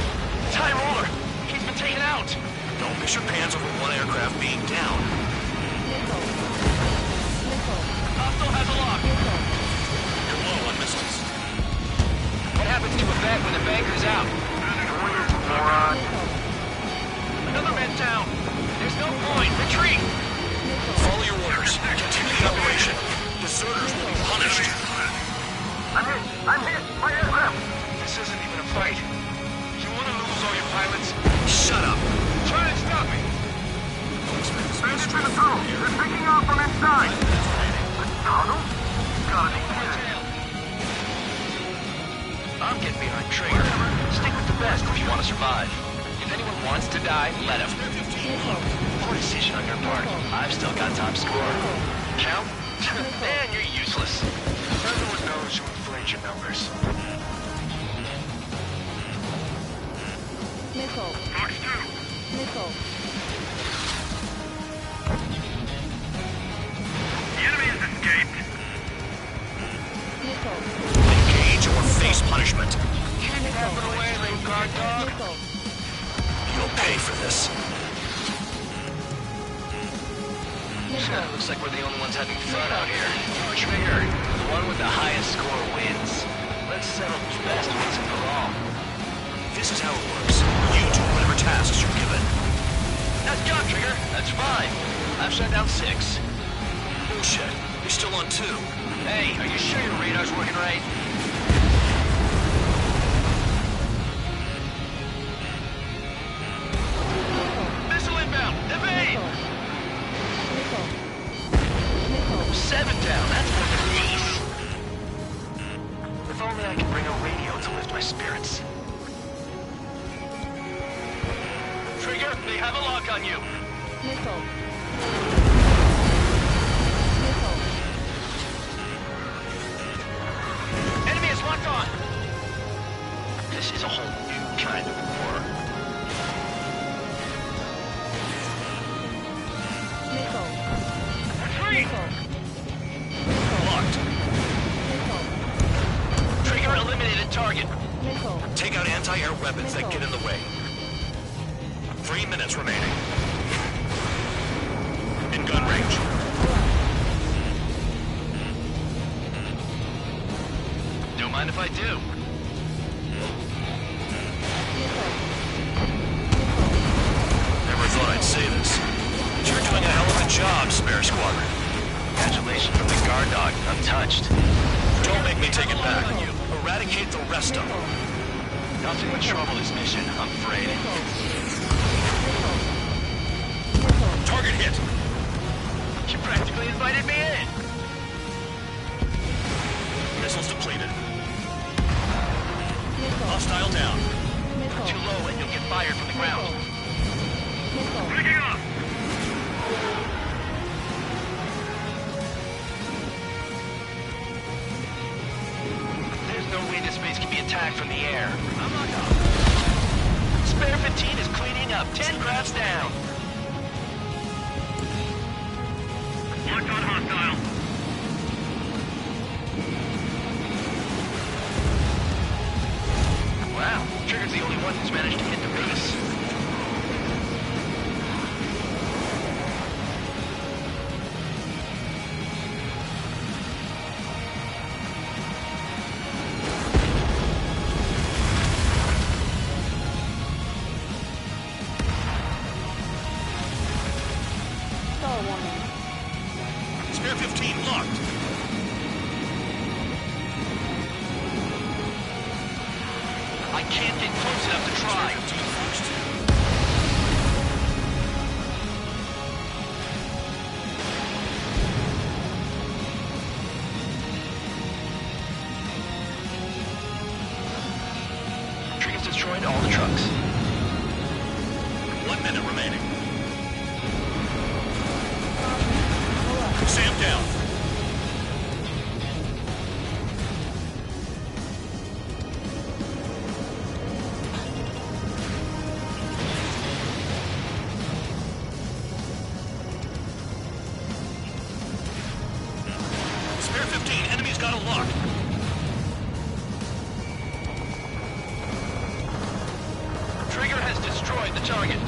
J: It's High roller. He's been taken out.
H: Don't miss your pants over one aircraft being down.
J: Hostile has a lock.
H: You're low on missiles.
J: What happens to a bet when the banker's out? Another man's down. There's no point. Retreat.
H: Follow your orders. Continue the operation.
M: They're taking off from inside. A tunnel? Gotta be kidding.
H: I'm getting behind Trigger. Stick with the best if you want to survive. If anyone wants to die, let him. Poor decision on your part. I've still got top score. Count? Man, you're useless. Everyone knows you inflate your numbers.
O: Missile.
M: Fox 2.
O: Missile.
M: The enemy has escaped.
O: Missile.
H: Engage or face punishment.
M: Keep tapping away, little guard dog.
O: Missile.
H: You'll pay for this.
O: Missile.
H: Looks like we're the only ones having fun out here. Trigger, the one with the highest score wins. Let's settle who's best once and for all. This is how it works. You do whatever tasks you're given. Nice job, Trigger. That's fine. I've shut down 6. Bullshit. You're still on 2. Hey, are you sure your radar's working right? Missile inbound! Evade!
O: Missile. Missile.
H: 7 down. That's more than an ace. If only I could bring a radio to lift my spirits. Trigger, they have a lock on you.
O: Missile. Missile.
H: Enemy is locked on. This is a whole new kind of war.
O: Missile.
M: Retreat!
O: Missile.
H: Locked.
O: Missile.
H: Trigger eliminated target.
O: Missile.
H: Take out anti-air weapons that get in the way. 3 minutes remaining. In gun range. Don't mind if I do. Never thought I'd say this. But you're doing a hell of a job, Spare Squadron. Congratulations from the guard dog, untouched. Don't make me take it back on you. Eradicate the rest of them. Not too much trouble this mission, I'm afraid. Target hit! You practically invited me in! Missiles depleted. Hostile down. Too low and you'll get fired from the ground.
M: Picking up!
H: There's no way this base can be attacked from the air. I'm not up. Spare 15 is cleaning up. 10 crabs down.
M: Locked on hostile.
H: Wow, Trigger's the only one who's managed to hit the base.
O: Star warning.
H: Spare 15 locked. I can't get close enough to try. Trigger's destroyed all the trucks. 1 minute remaining. Sam down. Spare 15, enemy's got a lock. Trigger has destroyed the target.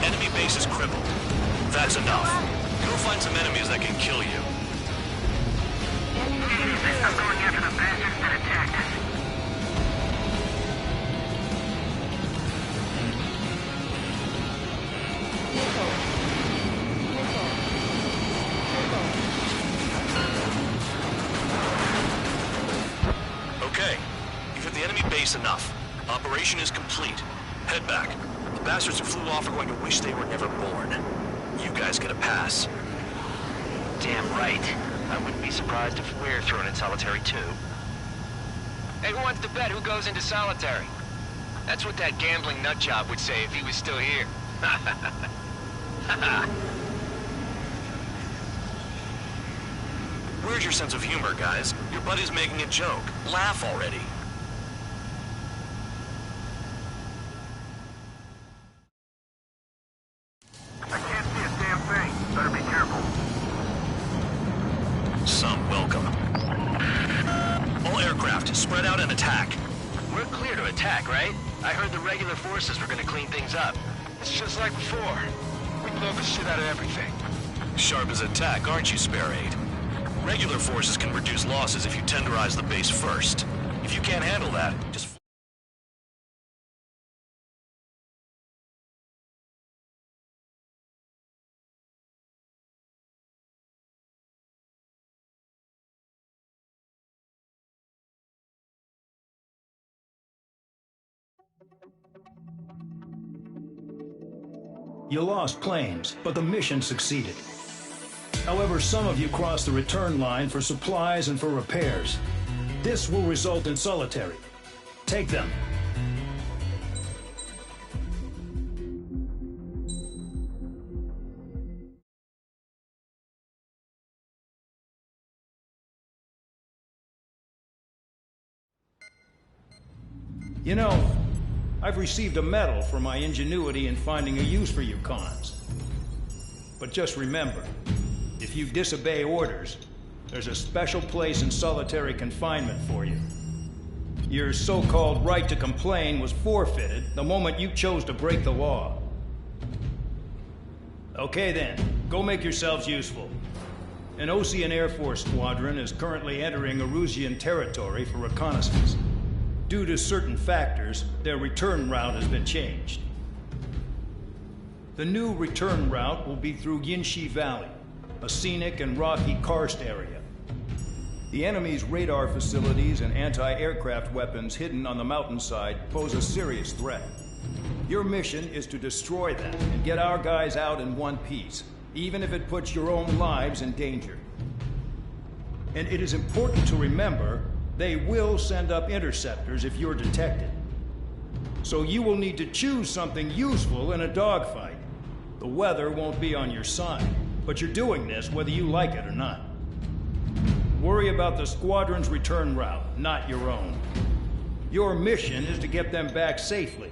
H: Enemy base is crippled. That's enough. Go find some enemies that can kill you.
M: I'm going after the bastards that attacked us.
O: Missile. Missile. Missile.
H: Okay. You've hit the enemy base enough. Operation is complete. Head back. The bastards who flew off are going to wish they were never born. You guys get a pass.
I: Damn right. I wouldn't be surprised if we're thrown in solitary too. Hey, who wants to bet who goes into solitary? That's what that gambling nutjob would say if he was still here.
H: Where's your sense of humor, guys? Your buddy's making a joke. Laugh already.
K: I can't see a damn thing. Better be careful.
H: Some welcome. All aircraft, spread out and attack.
I: We're clear to attack, right? I heard the regular forces were gonna clean things up. It's just like before. We blow the shit out of everything.
H: Sharp as a tack, aren't you, Spare 8? Regular forces can reduce losses if you tenderize the base first. If you can't handle that, just...
P: You lost planes, but the mission succeeded. However, some of you crossed the return line for supplies and for repairs. This will result in solitary. Take them. You know, I've received a medal for my ingenuity in finding a use for you cons. But just remember, if you disobey orders, there's a special place in solitary confinement for you. Your so-called right to complain was forfeited the moment you chose to break the law. Okay then, go make yourselves useful. An Ocean Air Force squadron is currently entering Erusian territory for reconnaissance. Due to certain factors, their return route has been changed. The new return route will be through Yinshi Valley, a scenic and rocky karst area. The enemy's radar facilities and anti-aircraft weapons hidden on the mountainside pose a serious threat. Your mission is to destroy them and get our guys out in one piece, even if it puts your own lives in danger. And it is important to remember, they will send up interceptors if you're detected. So you will need to choose something useful in a dogfight. The weather won't be on your side, but you're doing this whether you like it or not. Worry about the squadron's return route, not your own. Your mission is to get them back safely,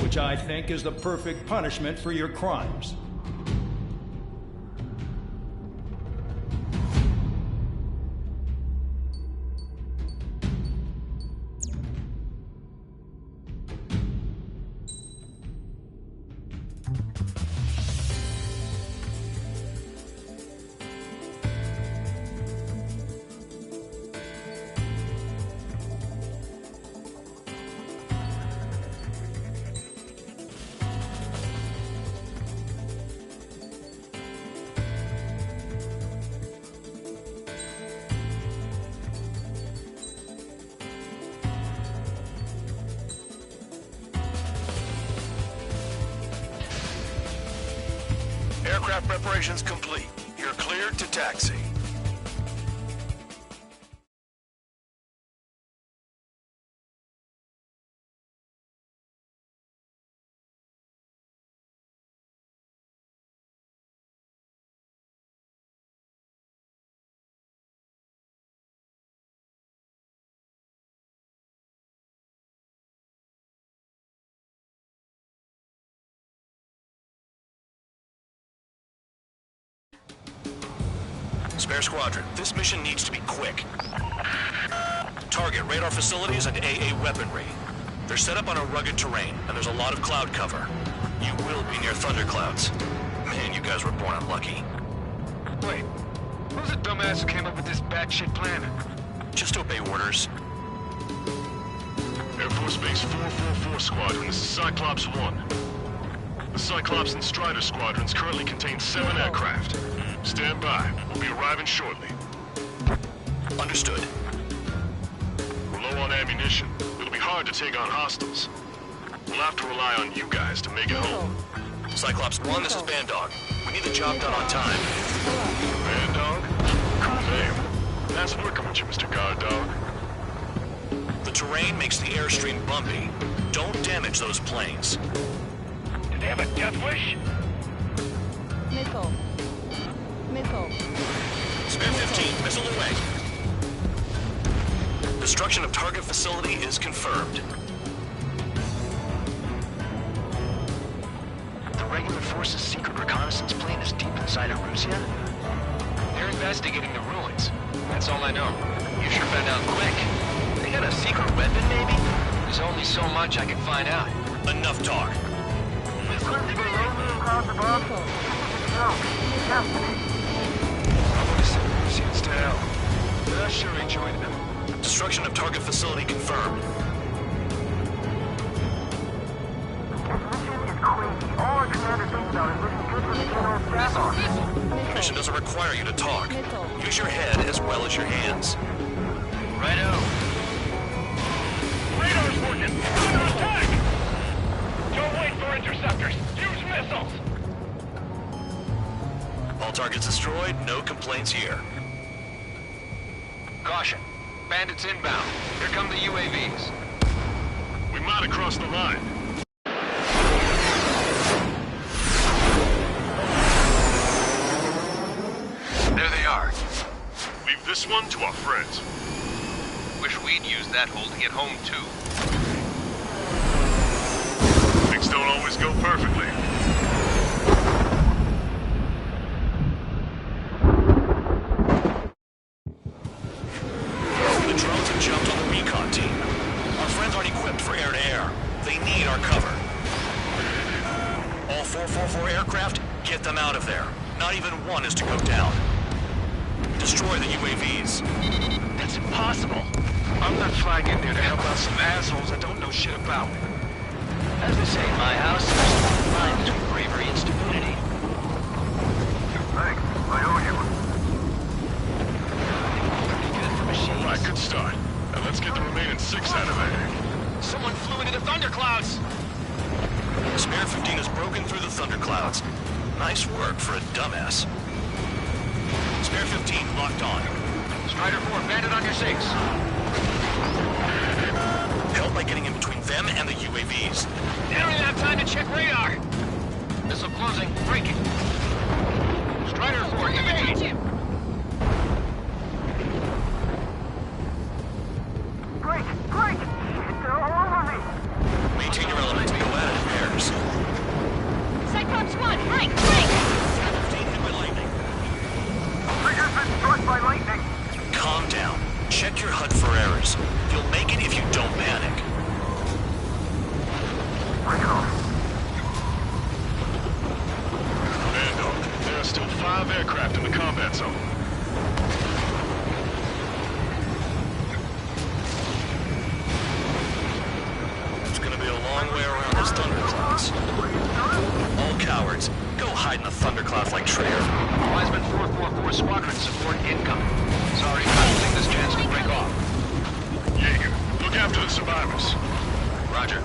P: which I think is the perfect punishment for your crimes.
H: Aircraft preparations complete. You're cleared to taxi. Spare Squadron, this mission needs to be quick. Target radar facilities and AA weaponry. They're set up on a rugged terrain, and there's a lot of cloud cover. You will be near thunderclouds. Man, you guys were born unlucky.
I: Wait, who's the dumbass who came up with this batshit plan?
H: Just obey orders.
K: Air Force Base 444 Squadron, this is Cyclops 1. The Cyclops and Strider squadrons currently contain 7 aircraft. Stand by. We'll be arriving shortly.
H: Understood.
K: We're low on ammunition. ammunition. It'll be hard to take on hostiles. We'll have to rely on you guys to make it home.
H: Cyclops 1, this is Bandog. We need the job done on time.
K: Bandog? Name. That's working with you, Mr. Guard Dog.
H: The terrain makes the airstream bumpy. Don't damage those planes.
M: Do they have a death wish?
O: Missile. Missile.
H: Spare 15, missile away. Destruction of target facility is confirmed.
I: The regular force's secret reconnaissance plane is deep inside Erusea?
J: They're investigating the ruins. That's all I know. You sure found out quick. They got a secret weapon, maybe? There's only so much I can find out.
H: Enough talk.
J: I sure enjoyed them.
H: Destruction of target facility confirmed. Mission doesn't require you to talk. Use your head as well as your hands.
J: Righto.
M: Radar's working! Under attack! Don't wait for interceptors! Use missiles!
H: All targets destroyed, no complaints here.
J: Caution. Bandits inbound. Here come the UAVs.
K: We might have crossed the line.
J: There they are.
K: Leave this one to our friends.
J: Wish we'd used that hole to get home, too.
K: Things don't always go perfectly.
H: The drones have jumped on the recon team. Our friends aren't equipped for air-to-air. They need our cover. All 444 aircraft, get them out of there. Not even one is to go down. Destroy the UAVs.
I: That's impossible. I'm not flying in there to help out some assholes I don't know shit about. As they say in my house, there's a line between bravery and stupidity.
K: Thanks. I owe you.
I: Pretty good for machines.
K: Right, good start. Now let's get the remaining 6 out of there.
J: Someone flew into the thunderclouds!
H: Spare 15 has broken through the thunderclouds. Nice work for a dumbass. Spare 15 locked on.
J: Strider 4, bandit on your 6.
H: Help by getting in between them and the UAVs.
J: They don't even have time to check radar. Missile closing, breaking. Strider 4, evade!
M: Break! Break! They're all over me!
H: Maintain your element. Go at it in pairs.
L: Cyclops 1, break! Break!
H: 15 hit by lightning.
M: Trigger's been struck by lightning!
H: Calm down. Check your HUD for errors. You'll make it if you don't panic.
M: Break it off.
K: Bandog, there are still 5 aircraft in the combat zone.
H: It's gonna be a long way around those thunderclouds. All cowards, go hide in the thundercloud like Trader.
J: Wiseman 444 squadron support incoming. Sorry, I don't think this chance can break off.
K: Jaeger, look after the survivors.
J: Roger.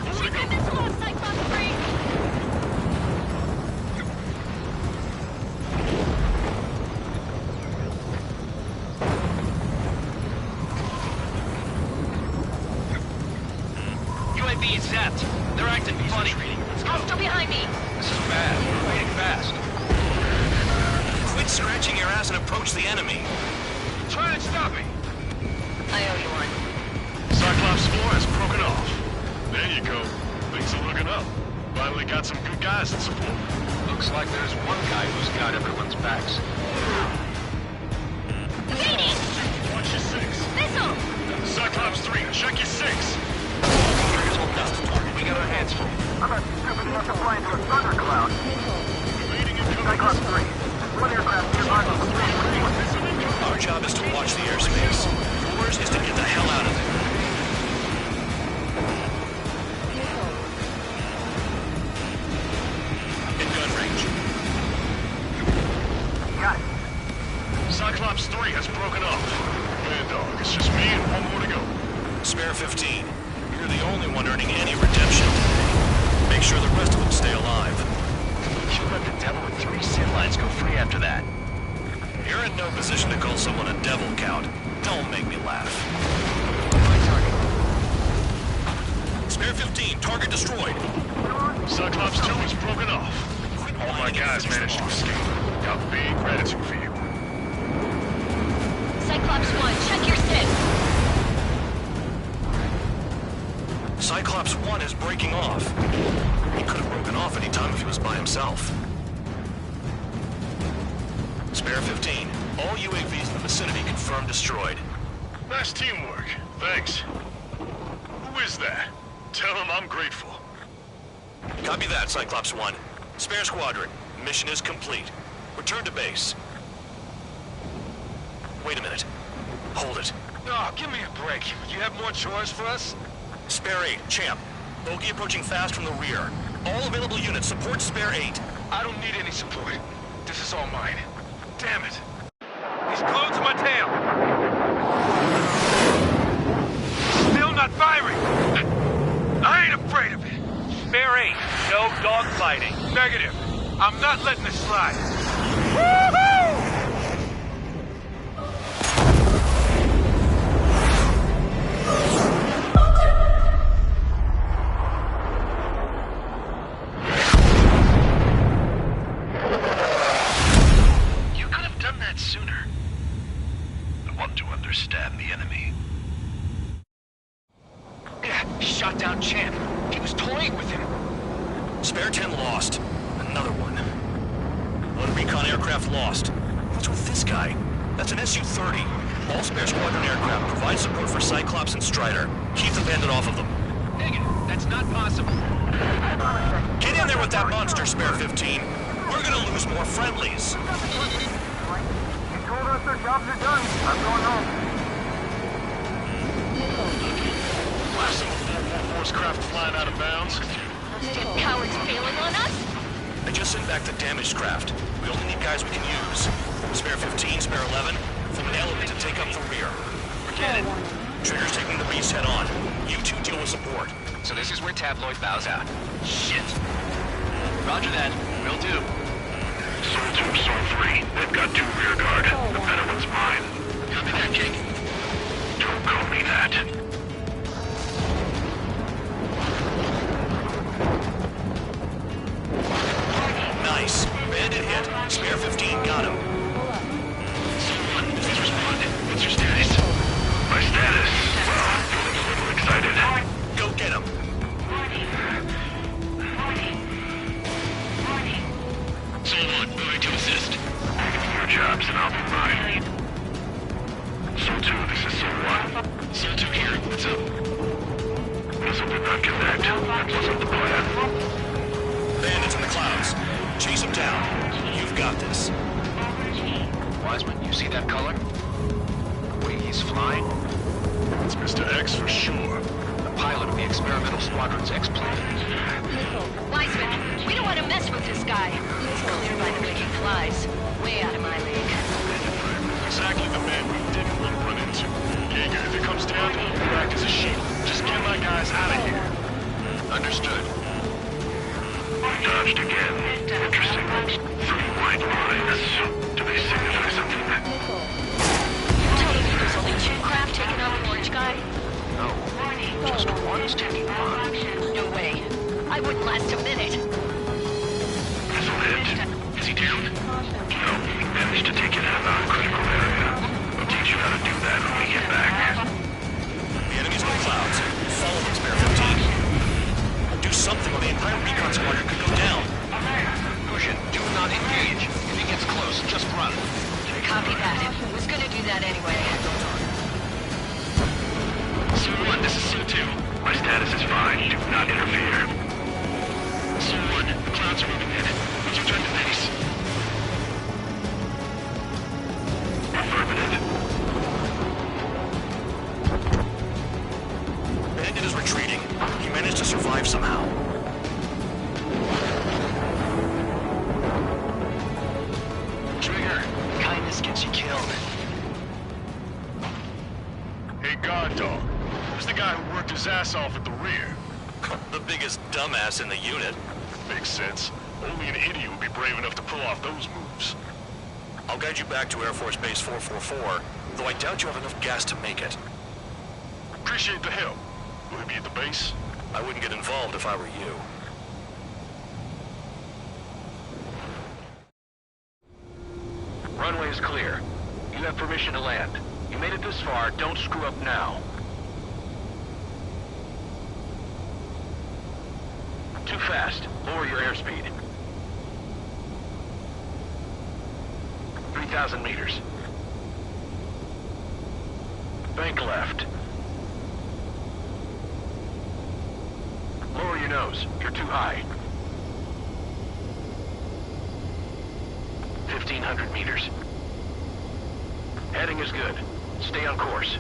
K: Over to go.
L: Missile on Cyclops 3!
J: UAV is zapped. They're acting funny.
L: Hostile behind me!
J: This is bad. We're moving fast.
H: Quit scratching your ass and approach the enemy.
J: Try and stop me.
L: I owe you one.
K: Cyclops 4 has broken off. There you go. Things are looking up. Finally got some good guys in support.
J: Looks like there's one guy who's got everyone's backs.
L: Evading!
K: Watch your 6.
L: Missile!
K: Cyclops 3, check your 6.
H: Triggers hold down to target.
J: We got our hands full.
M: I'm not stupid enough to fly into a thundercloud. Cyclops 3. One aircraft nearby.
H: Our job is to watch the airspace. Yours is to get the hell out of there. In gun range.
M: Got it. Cyclops 3 has broken off. Man, dog, it's just me and one more to go.
H: Spare 15. You're the only one earning any redemption today. Make sure the rest of them stay alive.
I: You let the devil with 3 sin lines go free after that.
H: You're in no position to call someone a devil, Count. Don't make me laugh. Spare 15, target destroyed.
M: Cyclops 2 is broken off. All my guys managed to escape. Got big gratitude for you.
L: Cyclops 1, check your SID.
H: Cyclops 1 is breaking off. He could have broken off any time if he was by himself. Spare 15. All UAVs in the vicinity confirmed destroyed.
M: Nice teamwork. Thanks. Who is that? Tell him I'm grateful.
H: Copy that, Cyclops 1. Spare squadron. Mission is complete. Return to base. Wait a minute. Hold it.
J: Oh, give me a break. You have more chores for us?
H: Spare 8, Champ. Bogey approaching fast from the rear. All available units support Spare 8.
J: I don't need any support. This is all mine. Damn it. He's glued to my tail. Still not firing. I ain't afraid of it. Spare 8, no dogfighting. Negative. I'm not letting this slide. Woohoo!
K: You could have done that sooner. I want to understand the enemy.
I: Shot down Champ. He was toying with him.
H: Spare 10 lost. Another one. One recon aircraft lost. What's with this guy? That's an Su-30. All Spare Squadron aircraft provide support for Cyclops and Strider. Keep the bandit off of them.
I: Negative. That's not possible.
H: Get in there with that monster, Spare 15. We're gonna lose more friendlies.
M: You told us their jobs are done. I'm going home. Last of the 444's craft flying out of bounds.
L: Damn cowards failing on us?
H: I just sent back the damaged craft. We only need guys we can use. Spare 15, Spare 11, from an element to take up the rear.
I: Forget it.
H: Trigger's taking the beast head on. You two deal with support.
I: So this is where Tabloid bows out. Shit. Roger that. Will do.
K: Soul 2, Soul 3. They've got 2 rear guard. The better one's mine.
I: Copy that, Jake.
K: Don't call me that.
H: Nice. Bandit hit. Spare 15 got him.
K: Soul 1, please respond. What's your status? My status? Feeling a little excited.
H: Go get him.
K: Soul 1, moving to assist. Your jobs and I'll be mine. Soul 2, this is Soul 1. Soul 2 here, what's up? Missile did not connect. That wasn't the plan.
H: Bandits in the clouds. Chase them down. You've got this.
I: Wiseman, you see that color? The way he's flying?
M: It's Mr. X for sure.
I: The pilot of the experimental squadron's X-plane.
L: Wiseman, we don't want to mess with this guy. It's clear by the way he flies. Way out of my league.
M: Exactly the man we didn't want to run into. Jaeger, if it comes down to it, we'll act as a shield. Just get my guys out of here.
H: Understood.
K: Dodged again. Interesting. 3 white lines. Do they signify something?
L: You're telling me there's only 2 craft taking out the orange guy?
I: No. Just one's taking on.
L: No way. I wouldn't last a minute.
K: Missile hit. Is he down? No. We managed to take it out of our critical area. We'll teach you how to do that when we get back.
H: The enemy's in the clouds. Follow them, Spare 15. Do something or the entire recon squadron could go down.
I: Push it. Do not engage. If he gets close, just run.
L: Copy that. Was gonna do that anyway.
K: Soul 1, this is Soul 2. My status is fine. Do not interfere. Soul 1, the clouds are moving in. Would you return to base? Affirmative.
H: Bandit is retreating. He managed to survive somehow.
I: Trigger, kindness gets you killed.
M: hot dog? Who's the guy who worked his ass off at the rear?
H: The biggest dumbass in the unit.
M: Makes sense. Only an idiot would be brave enough to pull off those moves.
H: I'll guide you back to Air Force Base 444, though I doubt you have enough gas to make it.
M: Appreciate the help. Will he be at the base?
H: I wouldn't get involved if I were you.
I: Runway is clear. You have permission to land. You made it this far, don't screw up now. Too fast. Lower your airspeed. 3,000 meters. Bank left. Lower your nose. You're too high. 1,500 meters. Heading is good. Stay on course.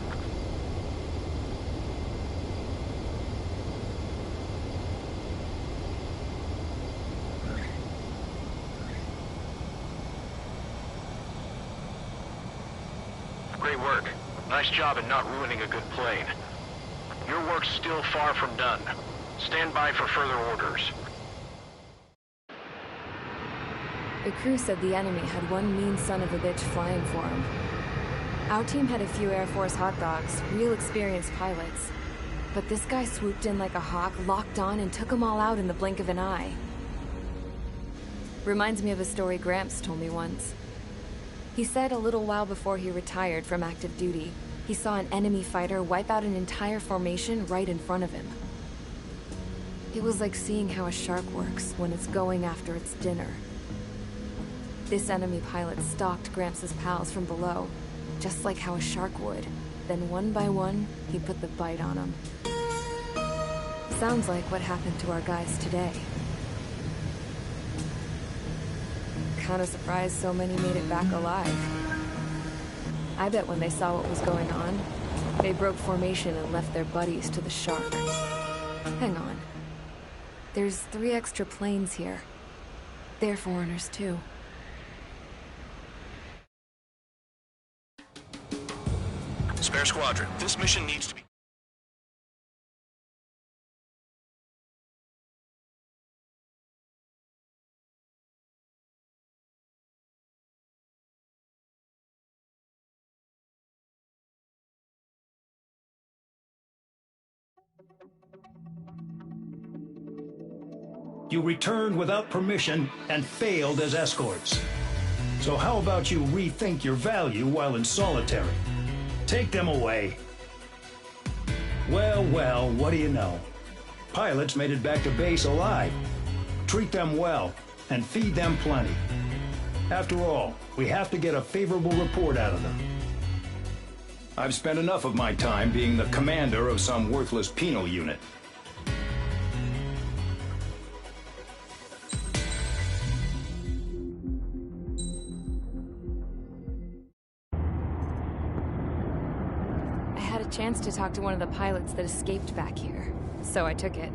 I: Great work. Nice job in not ruining a good plane. Your work's still far from done. Stand by for further orders.
A: The crew said the enemy had one mean son of a bitch flying for him. Our team had a few Air Force hot dogs, real experienced pilots. But this guy swooped in like a hawk, locked on, and took them all out in the blink of an eye. Reminds me of a story Gramps told me once. He said a little while before he retired from active duty, he saw an enemy fighter wipe out an entire formation right in front of him. It was like seeing how a shark works when it's going after its dinner. This enemy pilot stalked Gramps' pals from below, just like how a shark would. Then one by one, he put the bite on them. Sounds like what happened to our guys today. Kinda surprised so many made it back alive. I bet when they saw what was going on, they broke formation and left their buddies to the shark. Hang on. There's 3 extra planes here. They're foreigners too.
H: Spare Squadron, this mission needs to be...
P: You returned without permission and failed as escorts. So how about you rethink your value while in solitary? Take them away. Well, well, what do you know? Pilots made it back to base alive. Treat them well and feed them plenty. After all, we have to get a favorable report out of them. I've spent enough of my time being the commander of some worthless penal unit.
A: Chance to talk to one of the pilots that escaped back here, so I took it.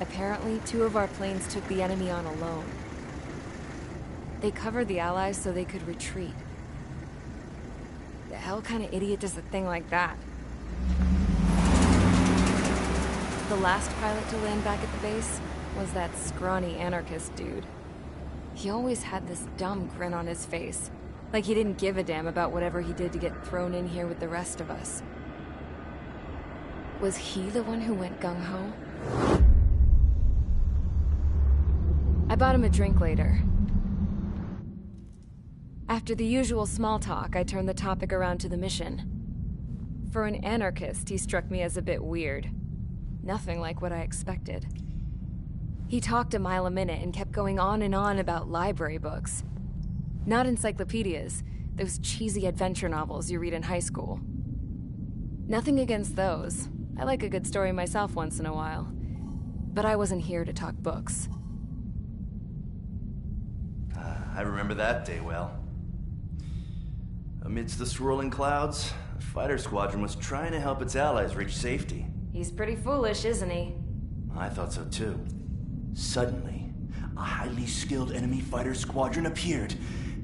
A: Apparently, 2 of our planes took the enemy on alone. They covered the Allies so they could retreat. The hell kind of idiot does a thing like that? The last pilot to land back at the base was that scrawny anarchist dude. He always had this dumb grin on his face. Like he didn't give a damn about whatever he did to get thrown in here with the rest of us. Was he the one who went gung-ho? I bought him a drink later. After the usual small talk, I turned the topic around to the mission. For an anarchist, he struck me as a bit weird. Nothing like what I expected. He talked a mile a minute and kept going on and on about library books. Not encyclopedias, those cheesy adventure novels you read in high school. Nothing against those. I like a good story myself once in a while. But I wasn't here to talk books.
U: I remember that day well. Amidst the swirling clouds, the fighter squadron was trying to help its allies reach safety.
A: He's pretty foolish, isn't he?
U: I thought so too. Suddenly, a highly skilled enemy fighter squadron appeared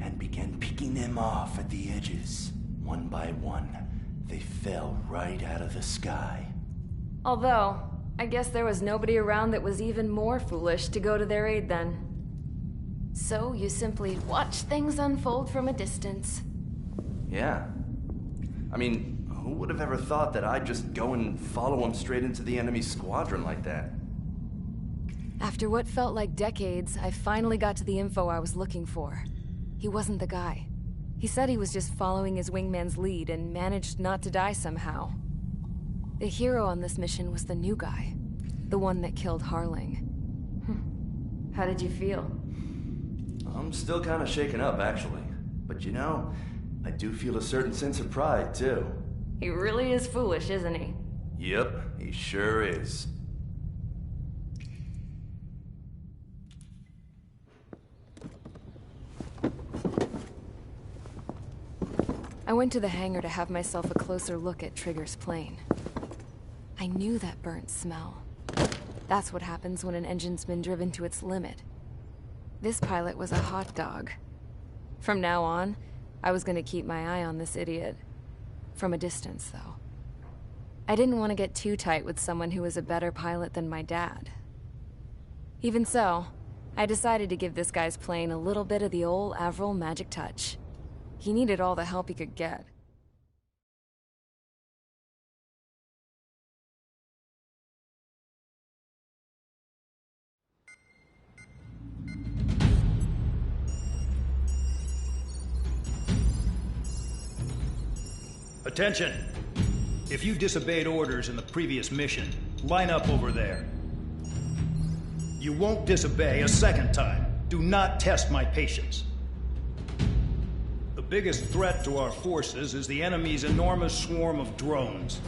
U: and began picking them off at the edges, one by one, They fell right out of the sky.
A: Although, I guess there was nobody around that was even more foolish to go to their aid then. So you simply watch things unfold from a distance.
U: Yeah. I mean, who would have ever thought that I'd just go and follow him straight into the enemy squadron like that?
A: After what felt like decades, I finally got to the info I was looking for. He wasn't the guy. He said he was just following his wingman's lead and managed not to die somehow. The hero on this mission was the new guy. The one that killed Harling. How did you feel?
U: I'm still kind of shaken up, actually. But you know, I do feel a certain sense of pride, too.
A: He really is foolish, isn't he?
U: Yep, he sure is.
A: I went to the hangar to have myself a closer look at Trigger's plane. I knew that burnt smell. That's what happens when an engine's been driven to its limit. This pilot was a hot dog. From now on, I was gonna keep my eye on this idiot. From a distance, though. I didn't want to get too tight with someone who was a better pilot than my dad. Even so, I decided to give this guy's plane a little bit of the old Avril magic touch. He needed all the help he could get.
P: Attention! If you disobeyed orders in the previous mission, line up over there. You won't disobey a second time. Do not test my patience. The biggest threat to our forces is the enemy's enormous swarm of drones.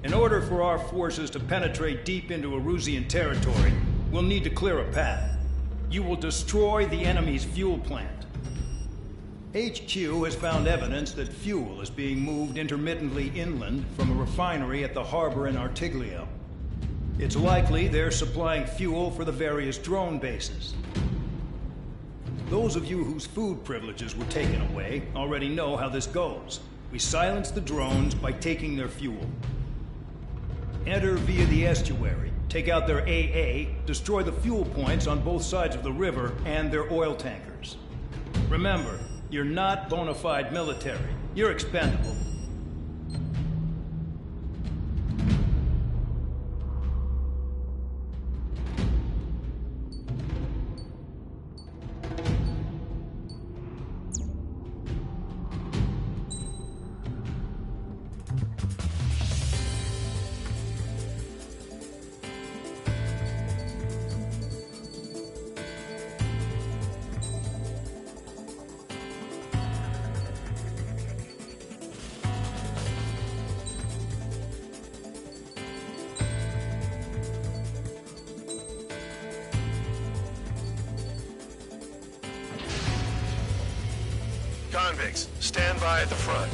P: In order for our forces to penetrate deep into Erusian territory, we'll need to clear a path. You will destroy the enemy's fuel plant. HQ has found evidence that fuel is being moved intermittently inland from a refinery at the harbor in Artiglio. It's likely they're supplying fuel for the various drone bases. Those of you whose food privileges were taken away already know how this goes. We silence the drones by taking their fuel. Enter via the estuary, take out their AA, destroy the fuel points on both sides of the river and their oil tankers. Remember, you're not bona fide military. You're expendable.
K: Convicts, stand by at the front.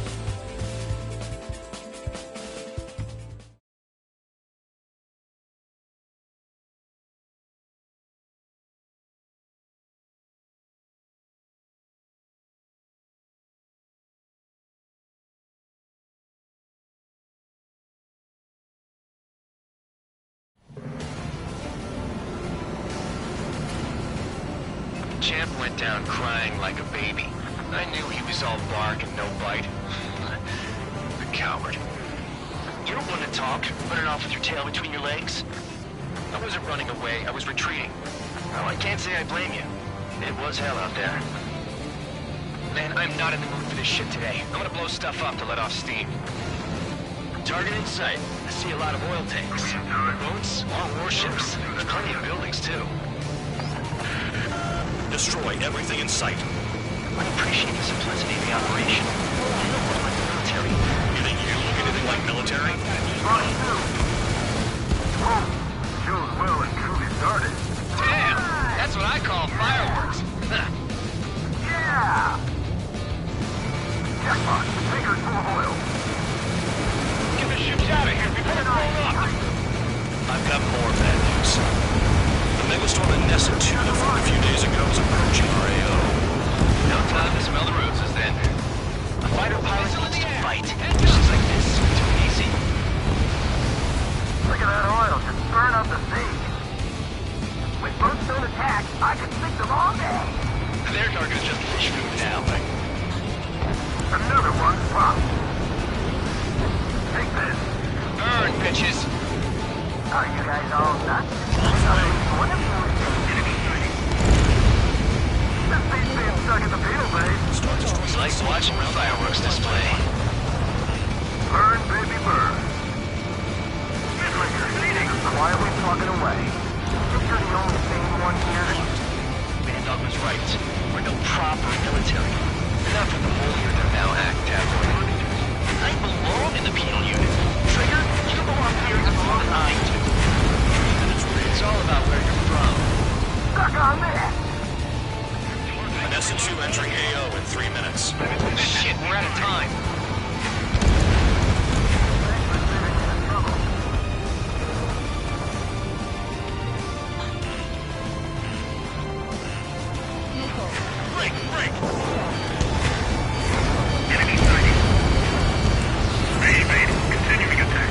I: Champ went down crying like a baby. I knew he was all bark and no bite. The coward. You don't want to talk, running off with your tail between your legs. I wasn't running away, I was retreating. Well, I can't say I blame you. It was hell out there. Man, I'm not in the mood for this shit today. I'm gonna blow stuff up to let off steam. Target in sight. I see a lot of oil tanks. Boats, more warships. There's plenty of buildings, too.
H: Destroy everything in sight.
I: I appreciate the simplicity of the operation. I don't look like the military.
H: You think you look anything like military?
K: Shows well and truly started.
I: Damn! That's what I call fireworks.
K: Yeah! Jackpot, tankers full of oil.
M: Get the ships out of here before it's blown up.
H: I've got more bad news. The megastorm in Nessa 2 that formed a few days ago is approaching our AO.
I: No time to smell the roses, then. A fighter pilot needs to fight, like watching a fireworks display.
K: Burn, baby, burn. Quietly plugging away. You're the only sane one here.
I: Bandog was right. We're no proper military. Enough with the whole year they're now act, tabloid. I belong in the penal unit. Trigger, you belong here as long as I do. It's all about where you're from.
K: Stuck on this!
H: An S2 entering AO in 3 minutes.
I: Shit, we're out of time.
M: Enemy sighting. Ready, continuing attack.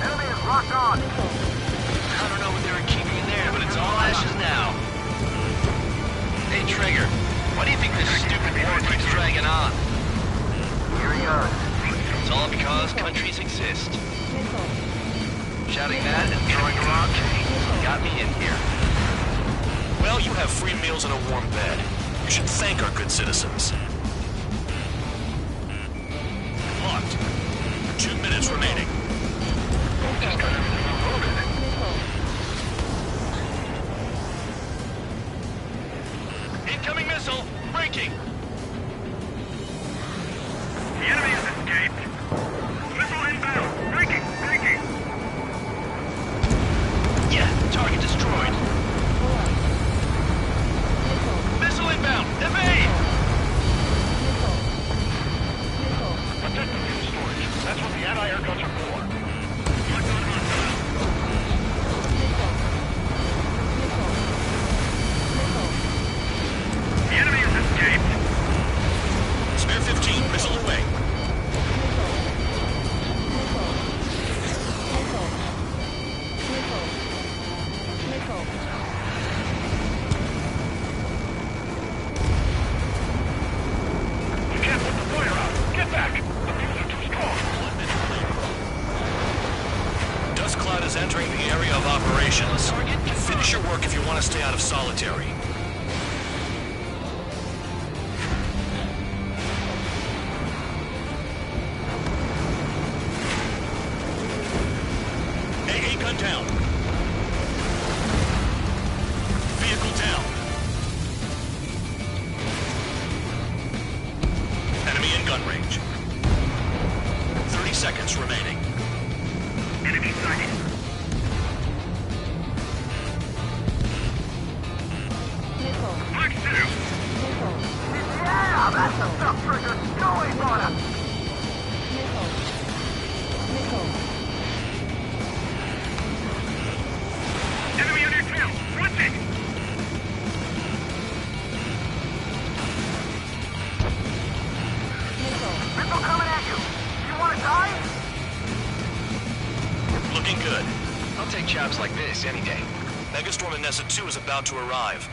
K: Enemy is locked on.
I: I don't know what they were keeping in there, but it's all ashes now. Hey, Trigger, why do you think this stupid war keeps dragging on?
K: Here he goes.
I: It's all because countries exist. Shouting that and throwing a rock got me in here.
H: Well, you have free meals and a warm bed. You should thank our good citizens. Locked. 2 minutes remaining.
I: Incoming missile! Breaking!
M: The enemy has escaped. Missile inbound. Breaking.
I: Yeah, target destroyed. Missile inbound! Evade!
M: Objective fuel storage. That's what the anti-air guns are for. The enemy has escaped.
H: Spare 15, missile away.
M: You can't put the fire out. Get back. The fuels are too strong.
H: Dust cloud is entering the area of operations. Finish your work if you want to stay out of solitary. AA gun down. Vehicle down. Enemy in gun range. 30 seconds remaining.
M: Enemy sighted. Flex 2.
K: Yeah, that's the stuff, Trigger. Go aim on him.
M: Enemy on your tail. Watch it.
K: Missile coming at you. You want to die?
H: Looking good.
I: I'll take jobs like this any day.
H: Megastorm in Nessa 2 is about to arrive.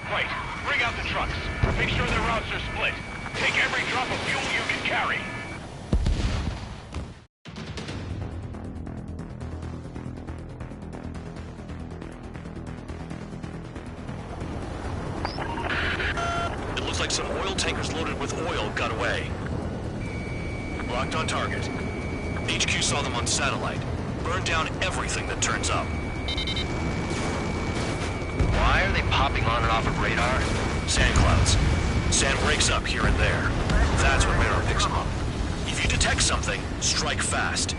M: Right. Bring out the trucks. Make sure their routes are split. Take every drop of fuel you can carry.
H: It looks like some oil tankers loaded with oil got away. Locked on target. HQ saw them on satellite. Burn down everything that turns up.
I: Why are they popping on and off of radar?
H: Sand clouds. Sand breaks up here and there. That's when radar picks them up. If you detect something, strike fast.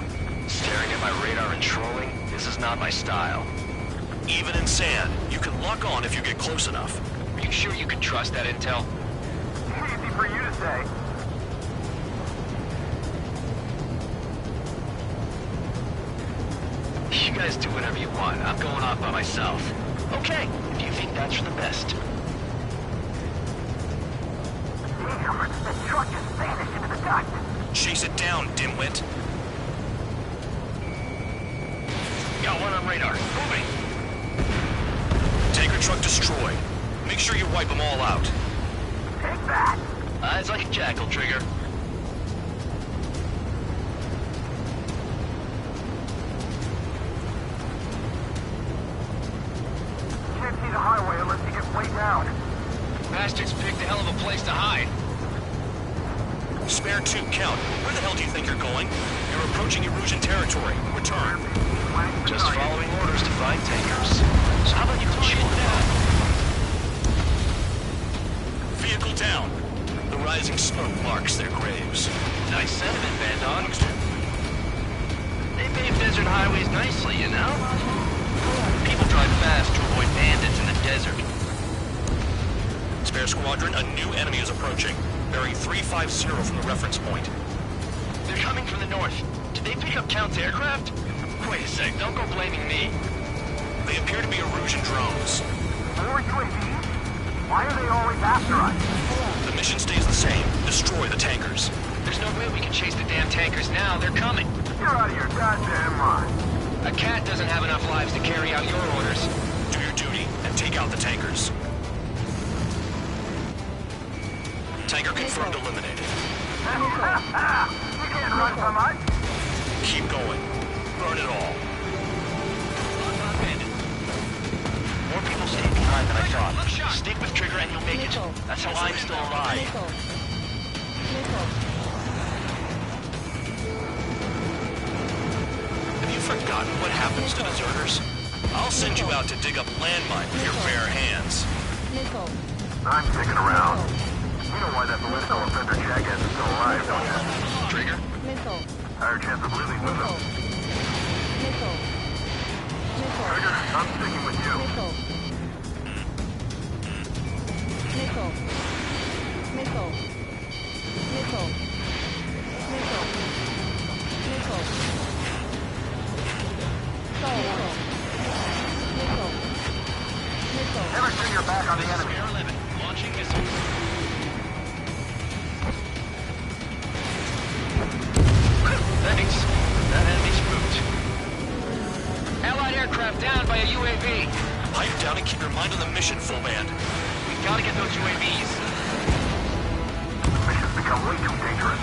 I: Staring at my radar and trolling? This is not my style.
H: Even in sand, you can lock on if you get close enough.
I: Are you sure you can trust that intel?
K: Easy for you to say.
I: You guys do whatever you want. I'm going off by myself. Okay, if you think that's for the best.
K: The truck just vanished into the dust.
H: Chase it down, dimwit.
I: Got one on radar. Moving.
H: Tanker truck destroyed. Make sure you wipe them all out.
K: Take that.
I: Eyes like a jackal, Trigger.
M: see the highway unless you get way down.
I: Bastards picked a hell of a place to hide.
H: Spare 2, count. Where the hell do you think you're going? You're approaching Erusian territory. Return.
I: Just following orders to find tankers. So how about you shoot down?
H: Vehicle down. The rising smoke marks their graves.
I: Nice sentiment, Band Dogs. They pave desert highways nicely, you know? People drive fast to avoid bandits in the desert.
H: Spare Squadron, a new enemy is approaching. Bearing 350 from the reference point.
I: They're coming from the north. Did they pick up Count's aircraft? Wait a sec, don't go blaming me.
H: They appear to be Erusian drones.
M: More UAVs? Why are they always after us?
H: The mission stays the same. Destroy the tankers.
I: There's no way we can chase the damn tankers now. They're coming.
M: You're out of your goddamn mind.
I: A cat doesn't have enough lives to carry out your orders.
H: Do your duty and take out the tankers. Tanker confirmed eliminated.
M: You can't run from us.
H: Keep going. Burn it all.
I: More people stayed behind than I thought. Stick with Trigger and you'll make it. That's how I'm still alive.
H: Have you forgotten what happens to deserters? I'll send you out to dig up landmine with your bare hands.
M: I'm sticking around. You know why that political offender jackass is still alive, don't you?
H: Trigger?
M: Higher chance of living with him. Trigger, I'm sticking with you. Never turn your back on the enemy.
I: Spare 11. Launching missile. Thanks. That enemy's spooked. Allied aircraft down by a UAV.
H: Pipe down and keep your mind on the mission, full band.
I: We gotta get those UAVs.
M: The mission's become way too dangerous.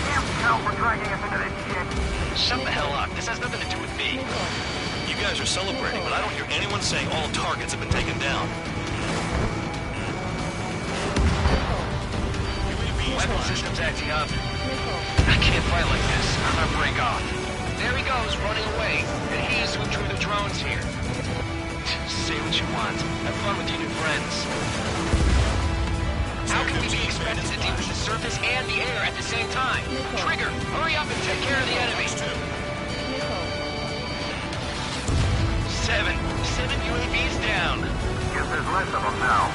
M: Damn cow for dragging us into this shit.
I: Shut the hell up. This has nothing to do with me.
H: You guys are celebrating, but I don't hear anyone saying all targets have been taken down.
I: Weapon system's acting up. I can't fight like this. I'm gonna break off. There he goes, running away. And he's who drew the drones here. Say what you want. Have fun with your new friends. How can we be expected to deal with the surface and the air at the same time? Trigger, hurry up and take care of the enemy. 7 UAVs down.
M: Guess there's less of them now.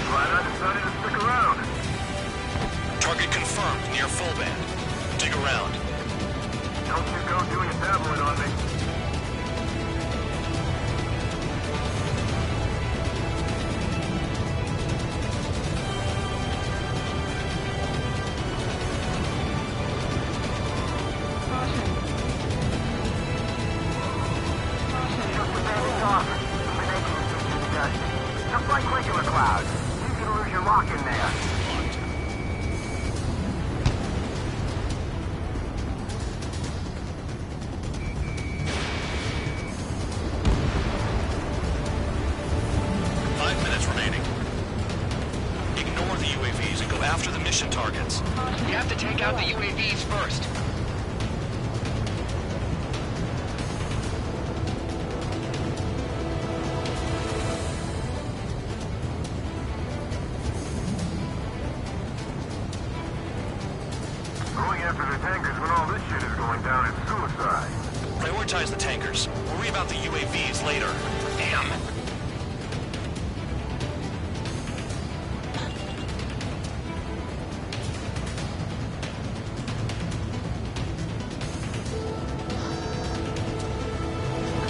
M: Glad I decided to stick around.
H: Target confirmed near full band. Dig around.
M: Don't you go doing a tabloid on me. Just like regular clouds. You can lose your lock in there.
H: 5 minutes remaining. Ignore the UAVs and go after the mission targets.
I: We have to take out the UAVs first.
M: Going after the tankers when all this shit is going down is suicide.
H: Prioritize the tankers. Worry about the UAVs later.
I: Damn.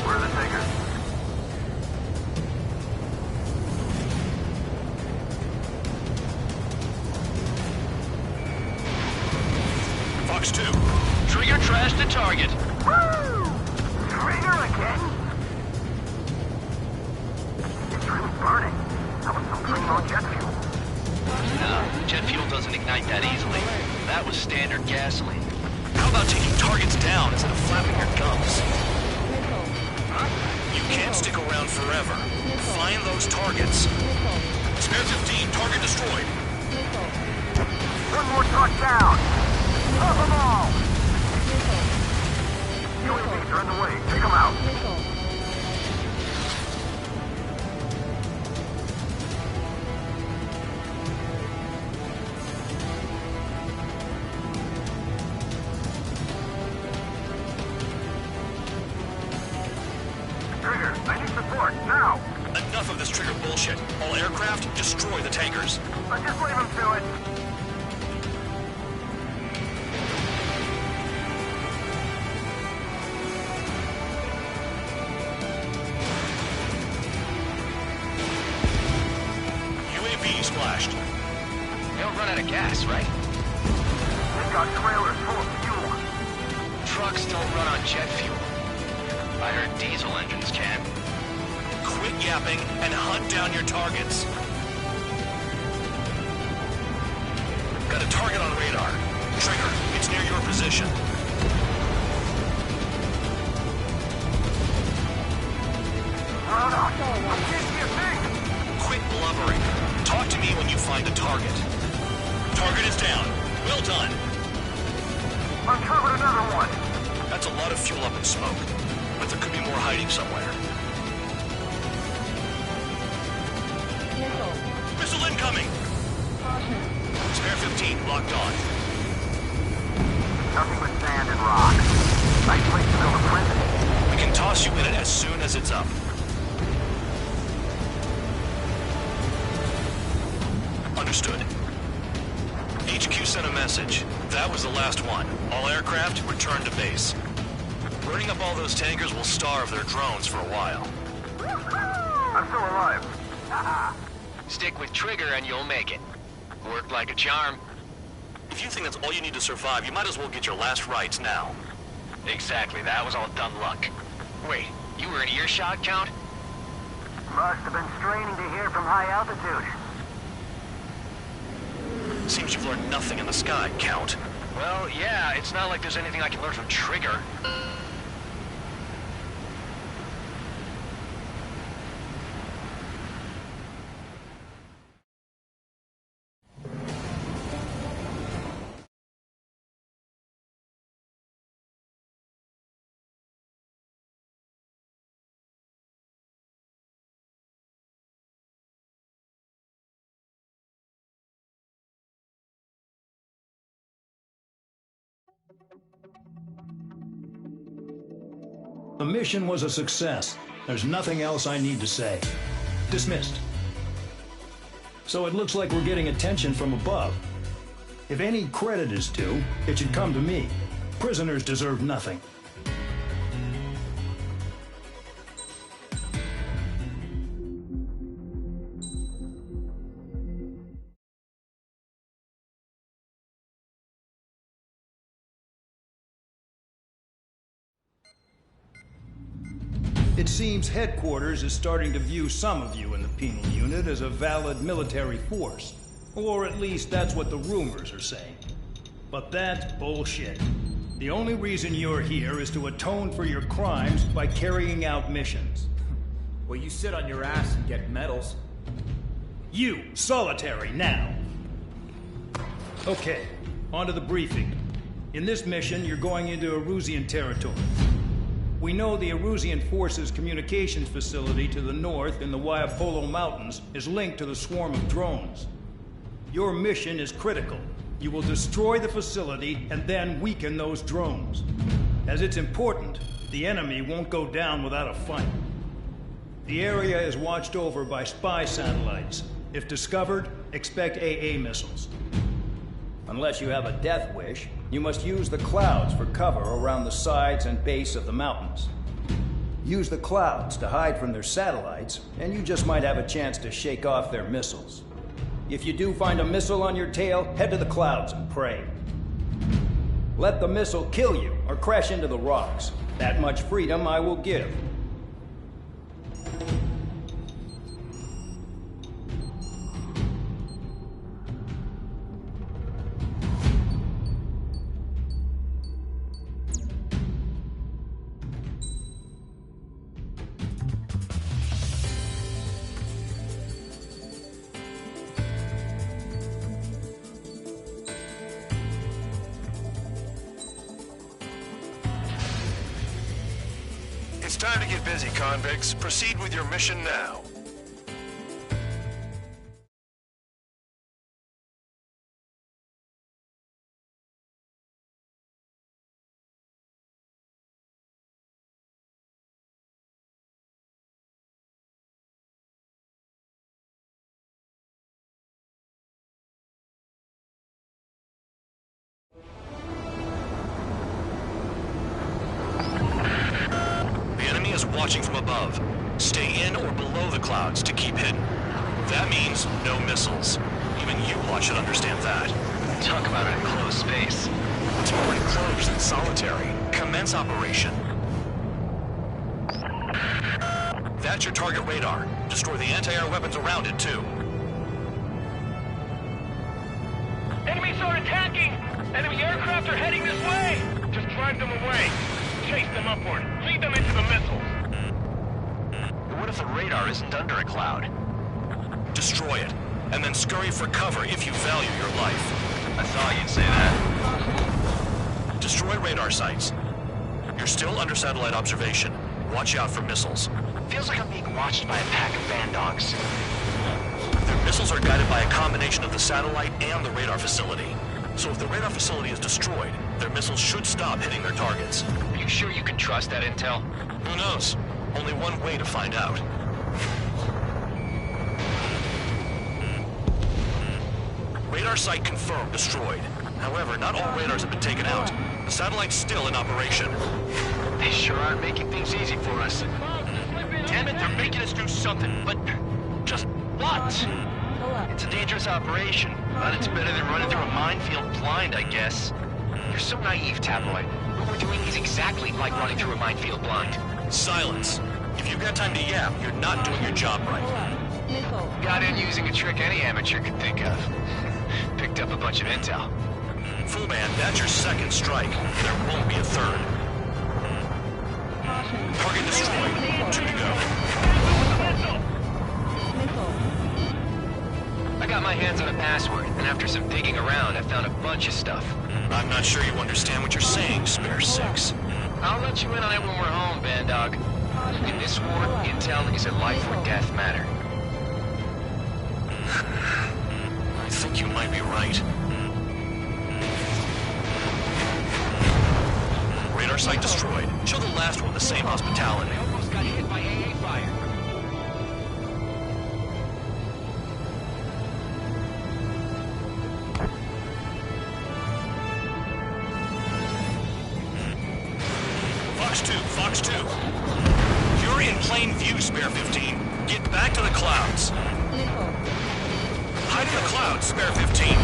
M: Where are the tankers?
H: Fox 2.
I: Trigger trashed the target.
M: Woo! Trigger again? It's really burning. That was some primo jet fuel.
I: No, jet fuel doesn't ignite that easily. That was standard gasoline.
H: How about taking targets down instead of flapping your gums? You can't stick around forever. Find those those targets. Spare 15, target destroyed.
M: One more truck down. Pop them all. UAVs are in the way. Take them out. Trigger, I need support, now!
H: Enough of this trigger bullshit. All aircraft, destroy the tankers.
M: Let's just leave them to it.
H: UAVs flashed.
I: They don't run out of gas, right?
M: They've got trailers full of fuel.
I: Trucks don't run on jet fuel. I heard diesel engines can.
H: Quit yapping and hunt down your targets. Got a target on radar. Trigger, it's near your position. Quit blubbering. Talk to me when you find a target. Target is down. Well done.
M: Uncovered another one.
H: That's a lot of fuel up in smoke, but there could be more hiding somewhere. Missile incoming! Spare 15, locked on.
M: Nothing but sand and rock. Nice place to build a prison.
H: We can toss you in it as soon as it's up. Understood. HQ sent a message. That was the last one. All aircraft, return to base. Burning up all those tankers will starve their drones for a while.
M: I'm still alive.
I: Stick with Trigger and you'll make it. Worked like a charm.
H: If you think that's all you need to survive, you might as well get your last rites now.
I: Exactly, that was all dumb luck. Wait, you were in earshot, Count?
M: Must have been straining to hear from high altitude.
H: Seems you've learned nothing in the sky, Count.
I: Well, yeah, it's not like there's anything I can learn from Trigger.
P: The mission was a success. There's nothing else I need to say. Dismissed. So it looks like we're getting attention from above. If any credit is due, it should come to me. Prisoners deserve nothing. It seems headquarters is starting to view some of you in the penal unit as a valid military force. Or at least that's what the rumors are saying. But that's bullshit. The only reason you're here is to atone for your crimes by carrying out missions.
E: Well, you sit on your ass and get medals.
P: You, solitary, now. Okay, on to the briefing. In this mission, you're going into Erusian territory. We know the Erusian Forces communications facility to the north in the Waiapolo Mountains is linked to the swarm of drones. Your mission is critical. You will destroy the facility and then weaken those drones. As it's important, the enemy won't go down without a fight. The area is watched over by spy satellites. If discovered, expect AA missiles. Unless you have a death wish, you must use the clouds for cover around the sides and base of the mountains. Use the clouds to hide from their satellites, and you just might have a chance to shake off their missiles. If you do find a missile on your tail, head to the clouds and pray. Let the missile kill you or crash into the rocks. That much freedom I will give.
K: time to get busy, convicts. Proceed with your mission now.
H: Watching from above. Stay in or below the clouds to keep hidden. That means no missiles. Even you lot should understand that.
I: Talk about an enclosed space.
H: It's more enclosed than solitary. Commence operation. That's your target radar. Destroy the anti-air weapons around it, too.
M: Enemies are attacking! Enemy aircraft are heading this way! Just drive them away. Chase them upward. Lead them into the missiles.
H: What if the radar isn't under a cloud? Destroy it, and then scurry for cover if you value your life.
I: I thought you'd say that.
H: Destroy radar sites. You're still under satellite observation. Watch out for missiles.
I: Feels like I'm being watched by a pack of bandogs.
H: Their missiles are guided by a combination of the satellite and the radar facility. So if the radar facility is destroyed, their missiles should stop hitting their targets.
I: Are you sure you can trust that intel?
H: Who knows? Only one way to find out. Radar site confirmed destroyed. However, not all radars have been taken out. The satellite's still in operation.
I: They sure aren't making things easy for us.
M: Damn it, they're making us do something, but just what?
I: It's a dangerous operation, but it's better than running through a minefield blind, I guess. You're so naive, Tabloid. What we're doing is exactly like running through a minefield blind.
H: Silence. If you've got time to yap, you're not doing your job right.
I: Got in using a trick any amateur could think of. Picked up a bunch of intel.
H: Full man, that's your second strike. There won't be a third. Target destroyed. 2 to go.
I: I got my hands on a password, and after some digging around, I found a bunch of stuff.
H: I'm not sure you understand what you're saying, Spare 6.
I: I'll let you in on it when we're home, Bandog. In this war, intel is a life or death matter.
H: I think you might be right. Radar site destroyed. Show the last one the same hospitality.
I: I almost got hit by AA fire.
H: Fox 2. You're in plain view, Spare 15. Get back to the clouds. Hide in the clouds, Spare 15.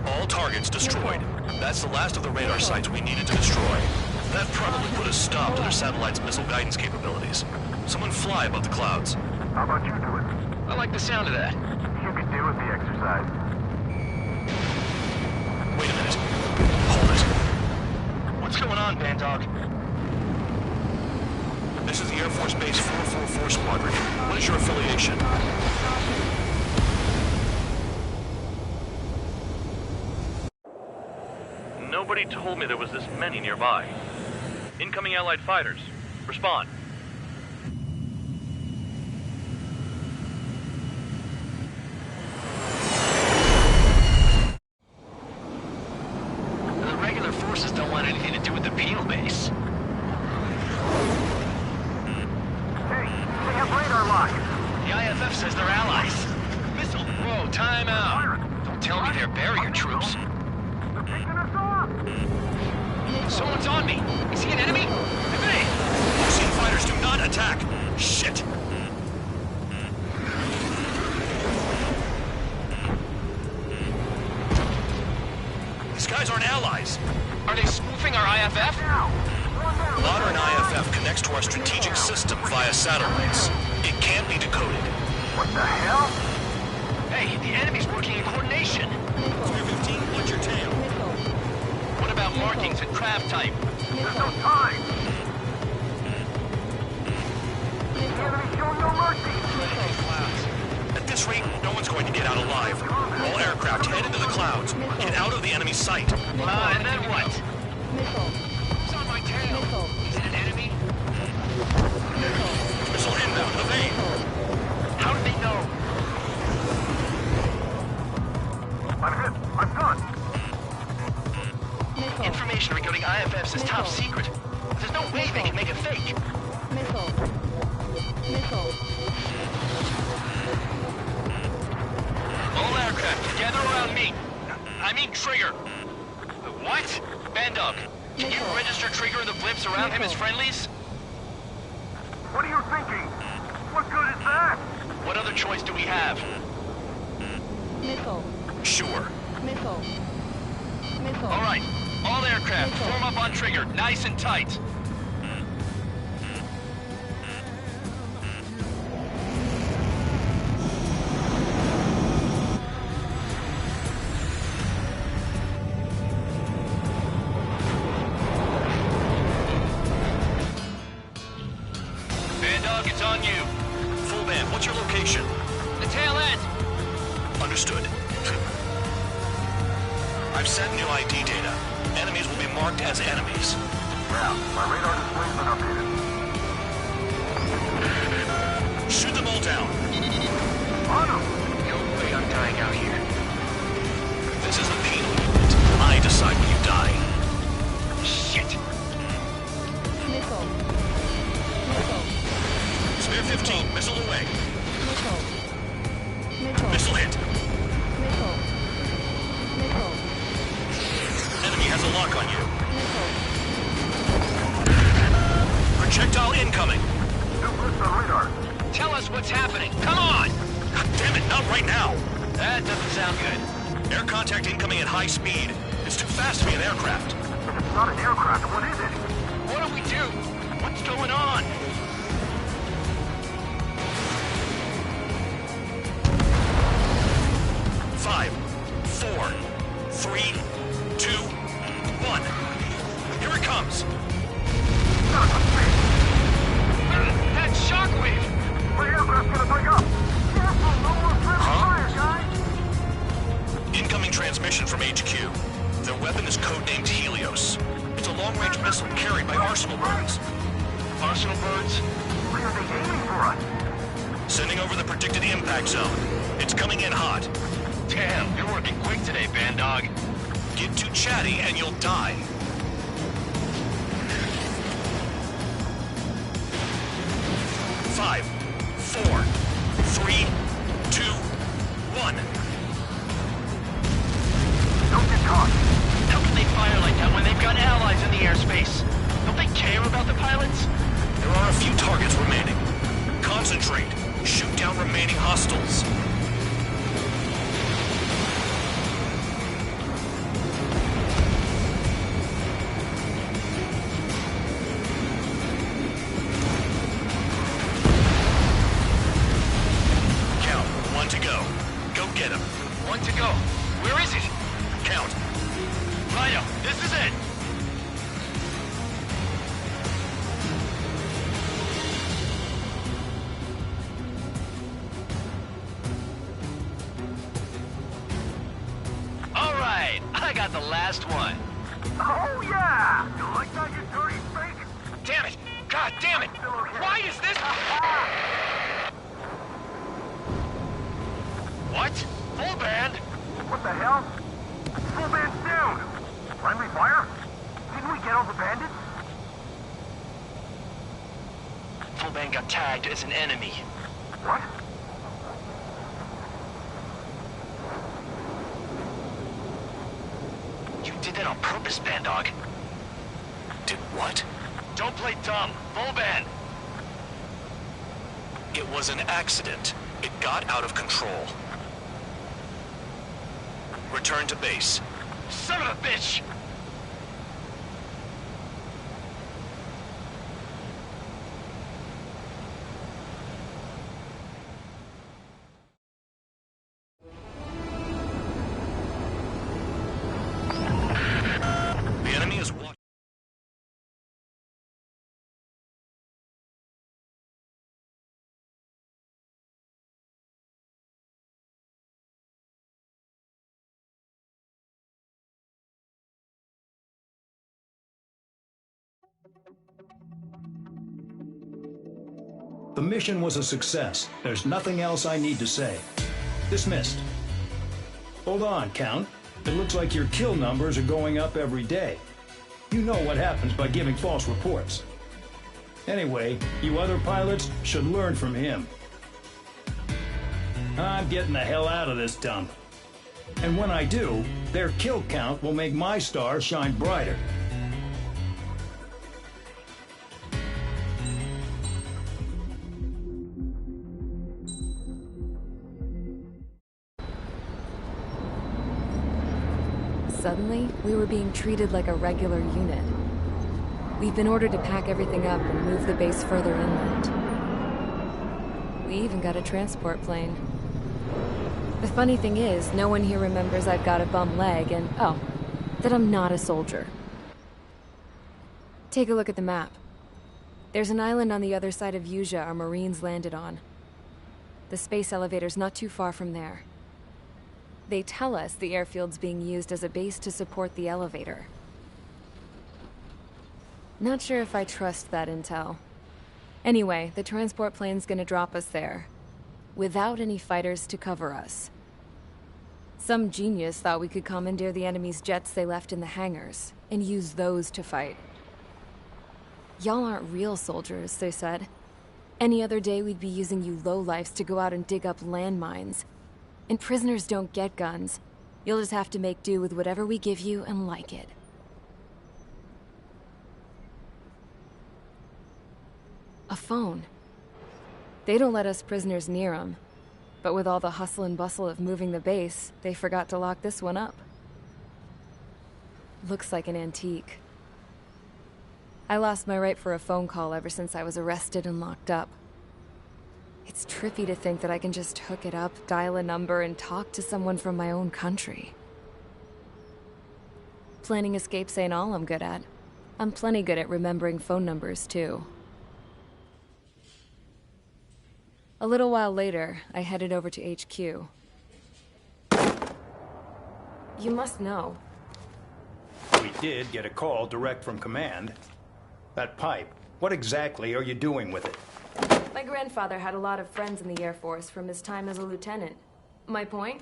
H: All targets destroyed. That's the last of the radar sites we needed to destroy. That probably put a stop to their satellite's missile guidance capabilities. Someone fly above the clouds.
K: How about you do it?
I: I like the sound of that.
K: You could do with the exercise.
H: Wait a minute. Hold it.
I: What's going on, Bandog?
H: This is the Air Force Base 444 Squadron. What is your affiliation?
G: Nobody told me there was this many nearby. Incoming Allied fighters. Respond.
I: The regular forces don't want anything to do with the Peel base.
K: Hey, they have radar lock.
I: The IFF says they're allies. Missile. Whoa, time out. Don't tell me they're barrier troops. Someone's on me! Is he an enemy? Hey!
H: Ocean fighters do not attack! Shit! These guys aren't allies!
I: Are they spoofing our IFF?
H: Modern IFF connects to our strategic system via satellites. It can't be decoded.
K: What the hell?
I: Hey, the enemy's working in coordination!
H: Spare 15, watch your tail.
I: What about markings and craft type?
K: There's no time! The enemy's showing no mercy!
H: At this rate, no one's going to get out alive. All aircraft head into the clouds. Get out of the enemy's sight.
I: And then what? Who's on my tail? Is it an is top secret. There's no way they can make it fake.
O: Missile. Missile.
I: All aircraft, gather around me. I mean Trigger. What? Bandog, can you register Trigger and the blips around him as friendlies?
M: What are you thinking? What good is that?
I: What other choice do we have?
O: Missile.
I: Sure.
O: Missile. Missile.
I: All right, all aircraft, form up on Trigger, nice and tight. Bandog, it's on you.
H: Full band, what's your location?
I: The tail end.
H: Understood. I've sent new ID data. Enemies will be marked as enemies.
M: Yeah, my radar display's been updated.
H: Shoot them all down.
M: On them!
I: No way I'm dying out here.
H: This is the penal unit. I decide when you die.
I: Shit!
O: Missile. Missile.
H: Spare 15, missile away.
O: Missile. Missile.
H: Missile hit.
O: Missile. Missile.
H: Enemy has a lock on you.
O: Missile.
H: Projectile incoming.
M: New blips on radar.
I: Tell us what's happening. Come on!
H: God damn it, not right now.
I: That doesn't sound good.
H: Air contact incoming at high speed. It's too fast to be an aircraft.
M: If it's not an aircraft, what is it?
I: What do we do? What's going on?
H: Five, four, three, two, one. Here it comes.
I: That shockwave!
M: My aircraft's gonna break up! Careful, no more friendly fire, guys!
H: Incoming transmission from HQ. Their weapon is codenamed Helios. It's a long-range missile carried by Arsenal birds.
I: Arsenal birds?
M: Where are they aiming for us?
H: Sending over the predicted impact zone. It's coming in hot.
I: Damn, you're working quick today, Bandog.
H: Get too chatty and you'll die. Five, four, three, two, one.
M: Don't get caught!
I: How can they fire like that when they've got allies in the airspace? Don't they care about the pilots?
H: There are a few targets remaining. Concentrate. Shoot down remaining hostiles. Count. One to go. Go get him.
I: One to go. Where is it?
H: Count.
I: Rhino, this is it. All right, I got the last one.
M: Oh, yeah! You like that, you dirty fake?
I: Damn it! God damn it! Why is this? What? Full band?
M: What the hell? Full band's down! Friendly fire? Didn't we get all the bandits?
I: Full band got tagged as an enemy.
M: What?
I: You did that on purpose, Bandog.
H: Did what?
I: Don't play dumb. Full band.
H: It was an accident. It got out of control. Return to base.
I: Son of a bitch!
H: The enemy is watching.
P: The mission was a success. There's nothing else I need to say. Dismissed. Hold on, Count. It looks like your kill numbers are going up every day. You know what happens by giving false reports. Anyway, you other pilots should learn from him. I'm getting the hell out of this dump. And when I do, their kill count will make my star shine brighter.
A: Suddenly, we were being treated like a regular unit. We've been ordered to pack everything up and move the base further inland. We even got a transport plane. The funny thing is, no one here remembers I've got a bum leg and, oh, that I'm not a soldier. Take a look at the map. There's an island on the other side of Usea our Marines landed on. The space elevator's not too far from there. They tell us the airfield's being used as a base to support the elevator. Not sure if I trust that intel. Anyway, the transport plane's gonna drop us there, without any fighters to cover us. Some genius thought we could commandeer the enemy's jets they left in the hangars, and use those to fight. Y'all aren't real soldiers, they said. Any other day we'd be using you lowlifes to go out and dig up landmines. And prisoners don't get guns. You'll just have to make do with whatever we give you and like it. A phone. They don't let us prisoners near them. But with all the hustle and bustle of moving the base, they forgot to lock this one up. Looks like an antique. I lost my right for a phone call ever since I was arrested and locked up. It's trippy to think that I can just hook it up, dial a number, and talk to someone from my own country. Planning escapes ain't all I'm good at. I'm plenty good at remembering phone numbers, too. A little while later, I headed over to HQ. You must know.
P: We did get a call direct from command. That pipe, what exactly are you doing with it?
A: My grandfather had a lot of friends in the Air Force from his time as a lieutenant. My point?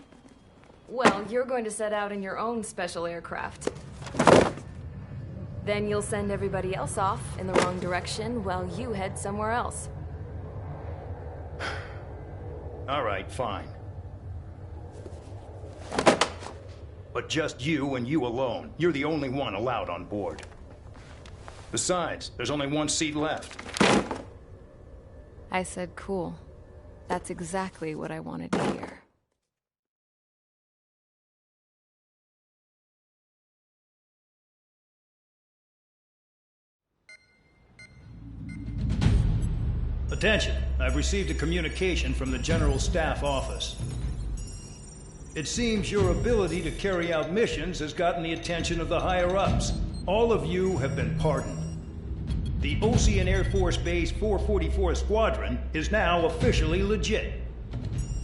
A: Well, you're going to set out in your own special aircraft. Then you'll send everybody else off in the wrong direction while you head somewhere else.
P: All right, fine. But just you and you alone. You're the only one allowed on board. Besides, there's only one seat left.
A: I said cool. That's exactly what I wanted to hear.
P: Attention, I've received a communication from the General Staff Office. It seems your ability to carry out missions has gotten the attention of the higher-ups. All of you have been pardoned. The Ocean Air Force Base 444 Squadron is now officially legit.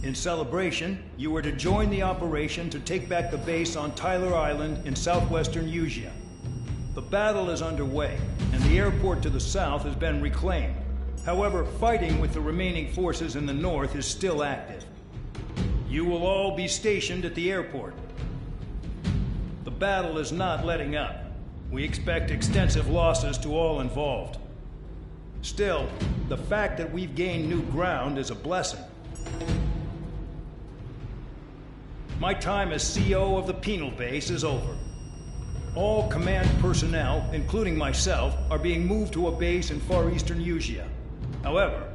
P: In celebration, you are to join the operation to take back the base on Tyler Island in southwestern Usea. The battle is underway, and the airport to the south has been reclaimed. However, fighting with the remaining forces in the north is still active. You will all be stationed at the airport. The battle is not letting up. We expect extensive losses to all involved. Still, the fact that we've gained new ground is a blessing. My time as CO of the penal base is over. All command personnel, including myself, are being moved to a base in far eastern Usea. However,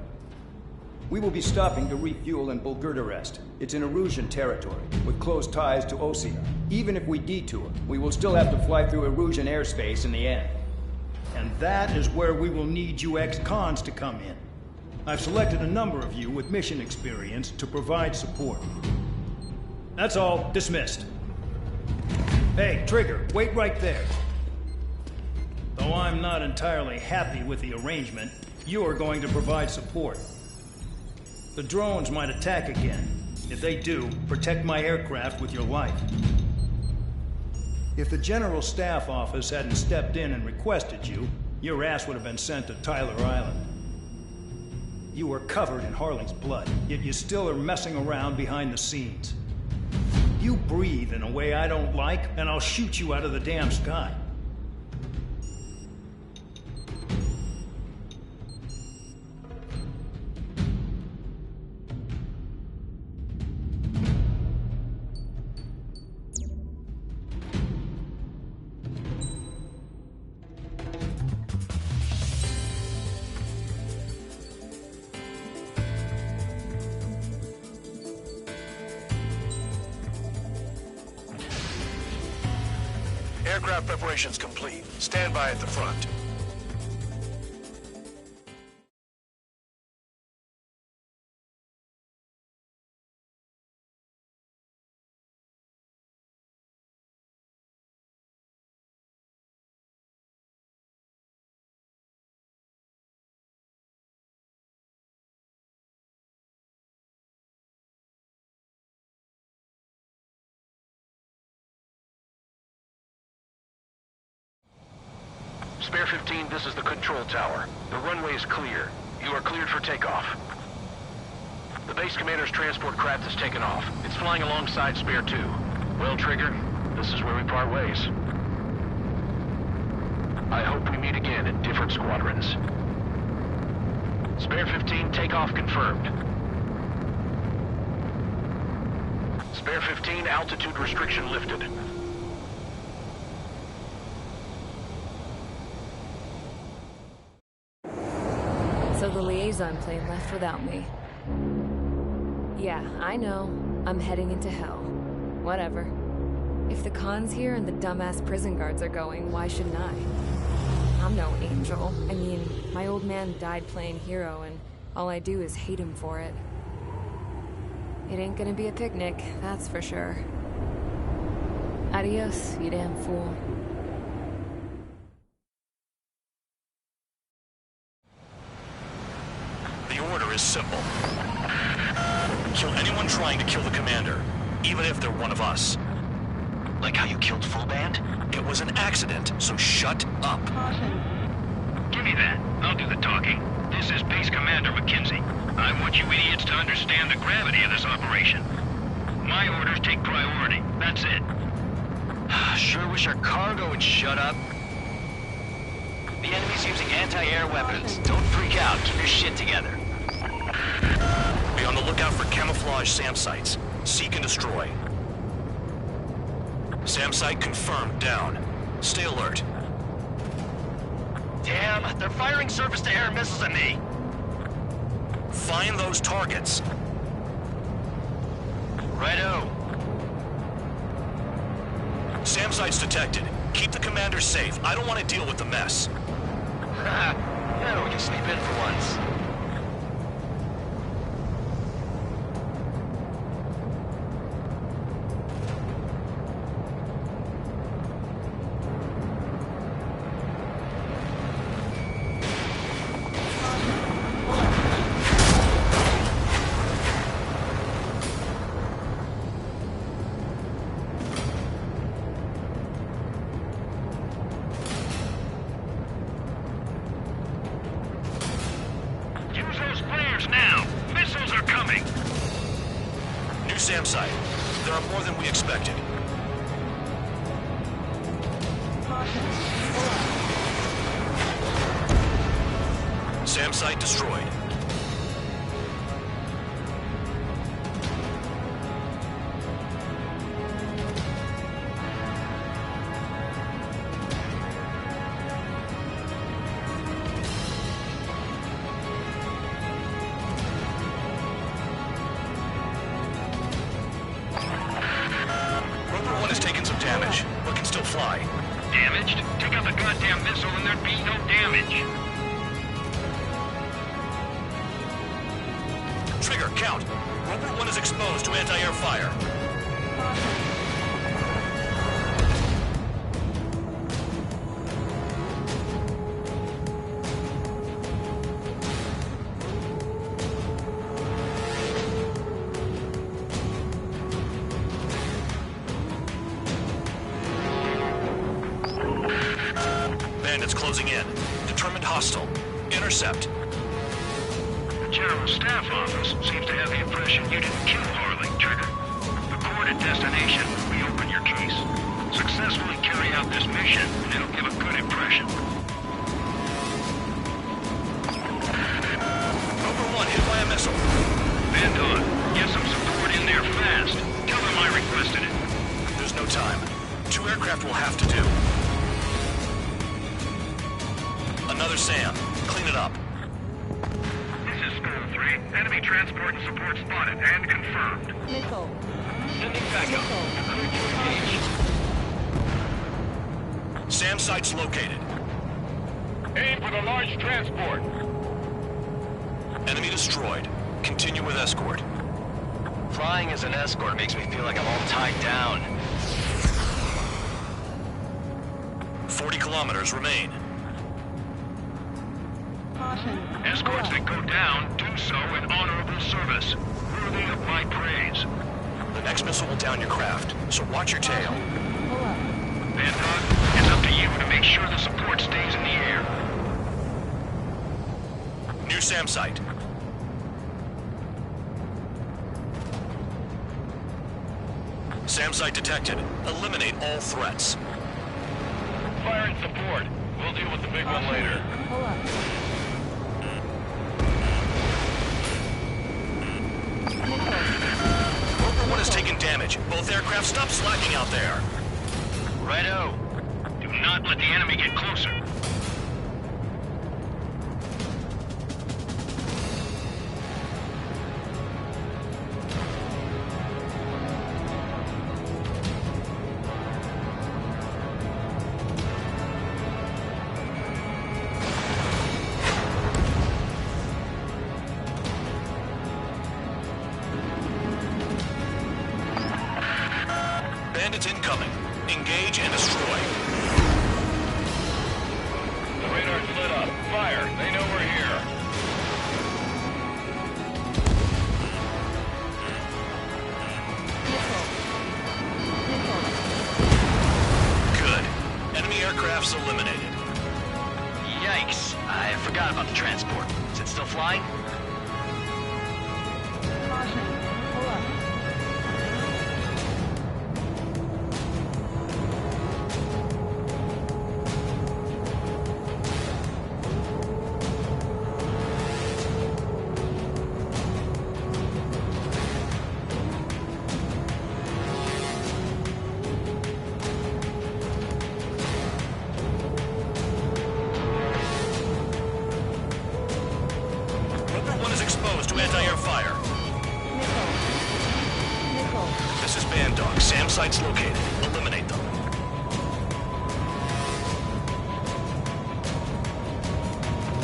P: we will be stopping to refuel in Bulgurdarest. It's in Erusian territory, with close ties to Osea. Even if we detour, we will still have to fly through Erusian airspace in the end. And that is where we will need you ex-cons to come in. I've selected a number of you with mission experience to provide support. That's all. Dismissed. Hey, Trigger, wait right there. Though I'm not entirely happy with the arrangement, you're going to provide support. The drones might attack again. If they do, protect my aircraft with your life. If the General Staff Office hadn't stepped in and requested you, your ass would have been sent to Tyler Island. You were covered in Harley's blood, yet you still are messing around behind the scenes. You breathe in a way I don't like, and I'll shoot you out of the damn sky.
S: Aircraft preparations complete. Stand by at the front.
J: Spare 15, this is the control tower. The runway is clear. You are cleared for takeoff. The base commander's transport craft has taken off. It's flying alongside Spare 2. Well, Trigger, this is where we part ways. I hope we meet again in different squadrons. Spare 15, takeoff confirmed. Spare 15, altitude restriction lifted.
A: So the liaison plane left without me. Yeah, I know. I'm heading into hell. Whatever. If the Khan's here and the dumbass prison guards are going, why shouldn't I? I'm no angel. I mean, my old man died playing hero, and all I do is hate him for it. It ain't gonna be a picnic, that's for sure. Adios, you damn fool.
H: The order is simple. Kill anyone trying to kill the commander, even if they're one of us. Like how you killed Full Band? It was an accident, so shut up.
M: Give me that. I'll do the talking. This is Base Commander McKenzie. I want you idiots to understand the gravity of this operation. My orders take priority. That's it.
I: Sure wish our cargo would shut up. The enemy's using anti-air weapons. Don't freak out. Keep your shit together.
H: Be on the lookout for camouflage SAM sites. Seek and destroy. SAM site confirmed down. Stay alert.
I: Damn, they're firing surface-to-air missiles at me.
H: Find those targets.
I: Righto.
H: SAM site's detected. Keep the commander safe. I don't want to deal with the mess.
I: Yeah, we can sleep in for once.
H: SAM site. There are more than we expected. SAM site destroyed. Damage, but can still fly.
M: Damaged? Take out the goddamn missile and there'd be no damage.
H: Trigger, count. Rover 1 is exposed to anti-air fire. Bandits closing in. Determined hostile. Intercept.
M: The General Staff Office seems to have the impression you didn't kill Harley, Trigger. The court at destination will reopen your case. Successfully carry out this mission, and it'll give a good impression.
H: Rover 1 hit by a missile.
M: Vandon, get some support in there fast. Tell them I requested it.
H: There's no time. 2 aircraft will have to do. Another SAM. Clean it up.
M: This is Skull 3. Enemy transport and support spotted and confirmed.
O: Missile.
I: Sending backup. Crew to engage.
H: SAM site's located.
J: Aim for the large transport.
H: Enemy destroyed. Continue with escort.
I: Flying as an escort makes me feel like I'm all tied down.
H: 40 kilometers remain.
O: Caution.
M: Escorts that go down do so in honorable service, worthy of my praise.
H: The next missile will down your craft, so watch your tail.
O: Pull up.
M: Bandog, it's up to you to make sure the support stays in the air.
H: New SAM site. SAM site detected. Eliminate all threats.
J: Fire and support. We'll deal with the big one later.
O: Pull up.
H: Rover 1 has taken damage. Both aircraft stop slacking out there.
I: Righto.
M: Do not let the enemy get closer.
H: Bandits incoming. Engage and destroy.
J: The radar's lit up. Fire. They know we're here.
H: Good. Enemy aircraft's eliminated.
I: Yikes. I forgot about the transport. Is it still flying?
O: Caution. Pull up.
H: Rover 1 is exposed to anti-air fire.
O: Nickel.
H: This is Bandog. SAM site's located. Eliminate them.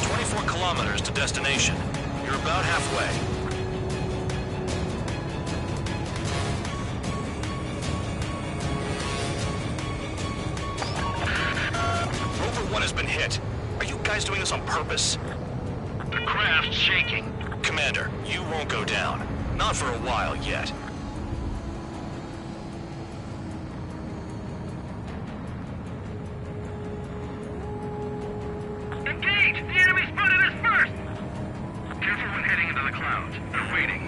H: "24 kilometers to destination. You're about halfway. Rover 1 has been hit. Are you guys doing this on purpose?
M: The craft's shaking.
H: Commander, you won't go down. Not for a while yet.
M: Engage! The enemy spotted us first! Careful when heading into the clouds. They're waiting.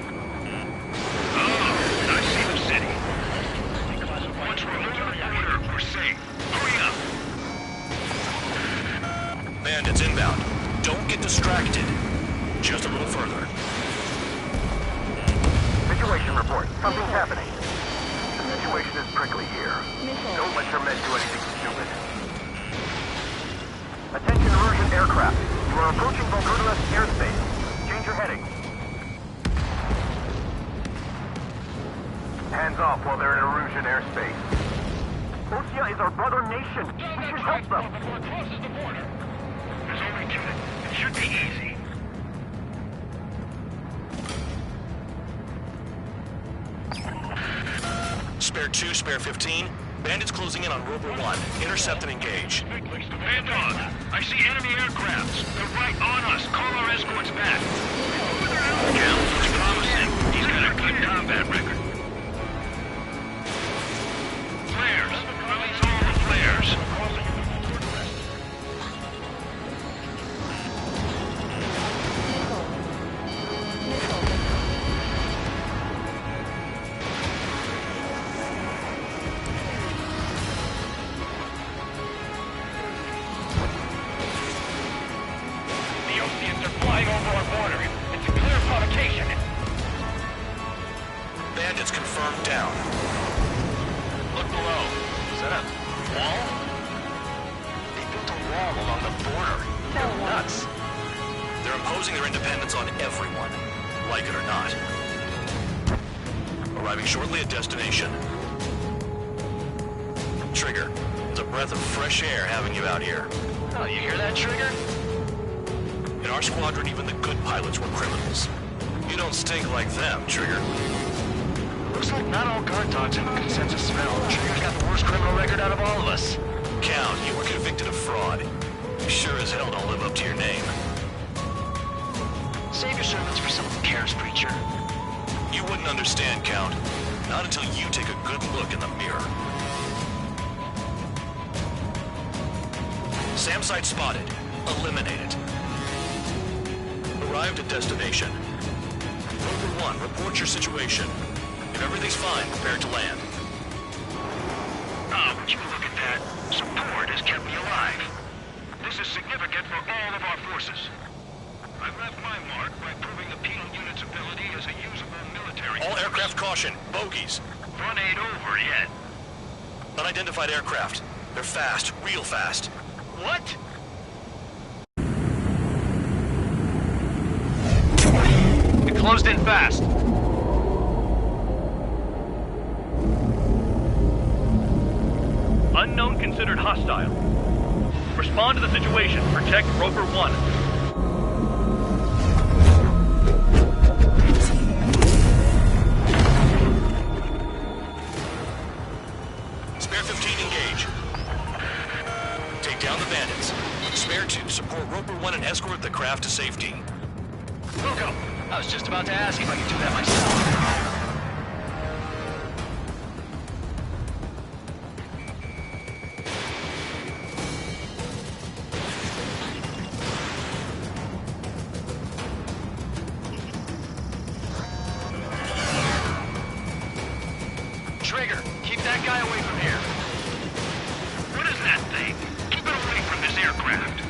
M: Oh, I see the city. Once we're over the border, we're safe. Hurry up!
H: Bandits inbound. Don't get distracted. Just a little further.
K: Situation report. Something's happening. The situation is prickly here. Don't let your men do anything stupid. Attention Erusian aircraft. You are approaching Volgurda's airspace. Change your heading. Hands off while they're in Erusian airspace. Osea is our brother nation. We should help them.
J: Before it crosses the border.
M: There's only two. It should be easy.
H: Spare 2, spare 15. Bandits closing in on Rover 1. Intercept and engage.
M: Bandog, I see enemy aircrafts. They're right on us. Call our escorts back. Jones looks promising. He's got a good combat record. Flares. Release all the flares.
J: The Oceans are flying over our border. It's a clear provocation.
H: Bandits confirmed down.
I: Look below. Is that a wall? They built a wall along the border. They're nuts.
H: They're imposing their independence on everyone, like it or not. Arriving shortly at destination. Trigger, as a
G: breath of fresh air having you out here.
I: Oh, you hear that, Trigger?
G: In our squadron, even the good pilots were criminals. You don't stink like them, Trigger.
I: Looks like not all guard dogs have a consensus smell. Trigger's got the worst criminal record out of all of us.
G: Count, you were convicted of fraud. You sure as hell don't live up to your name.
I: Save your sermons for someone who cares, preacher.
G: You wouldn't understand, Count. Not until you take a good look in the mirror. SAM site spotted. Eliminated. Arrived at destination. Rover 1, report your situation. If everything's fine, prepare to land.
M: Oh, would you look at that? Support has kept me alive. This is significant for all of our forces. I left my mark by proving the penal unit's ability as a usable military
G: All
M: force.
G: aircraft caution. Bogies.
M: Run ain't over yet.
G: Unidentified aircraft. They're fast. Real fast.
I: What?
J: It closed in fast.
G: Unknown considered hostile. Respond to the situation. Protect Rover 1. Spare 15 engage. Take down the bandits. Spare 2 support Rover 1 and escort the craft to safety.
I: Wilco, I was just about to ask if I could do that myself. Trigger, keep that guy away from here.
M: What is that thing? Keep it away from this aircraft.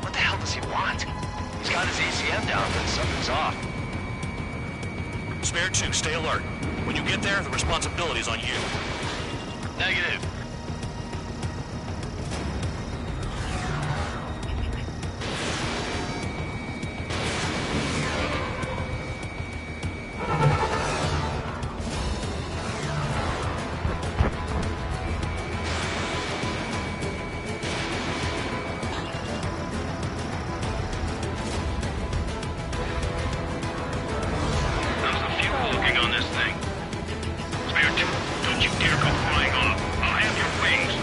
I: What the hell does he want? He's got his ACM down, but something's off.
G: Spare 2, stay alert. When you get there, the responsibility's on you.
I: Negative.
M: How's the fuel looking on this thing? Spare 2, don't you dare go flying off. I'll have your wings.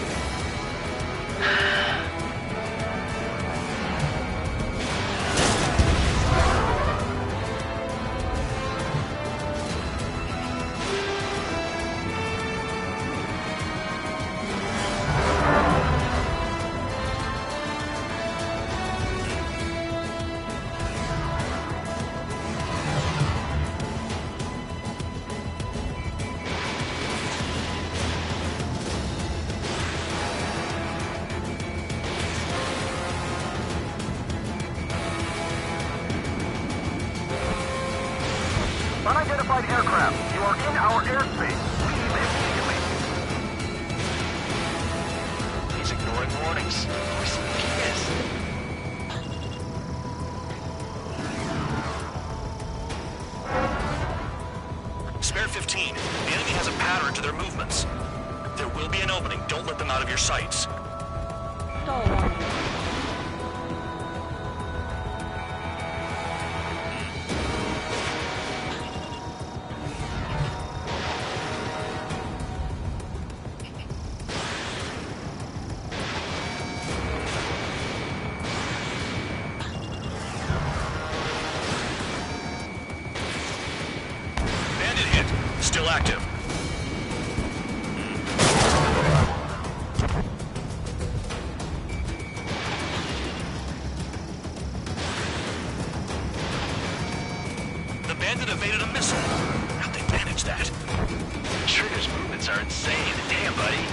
K: Unidentified aircraft, you are in our airspace. Leave immediately.
I: He's ignoring warnings. Who think he is?
G: Spare 15. The enemy has a pattern to their movements. There will be an opening. Don't let them out of your sights.
O: Stall warning.
G: Bandit hit. Still active. The bandit evaded a missile. How'd they manage that?
I: Trigger's movements are insane. Damn, buddy.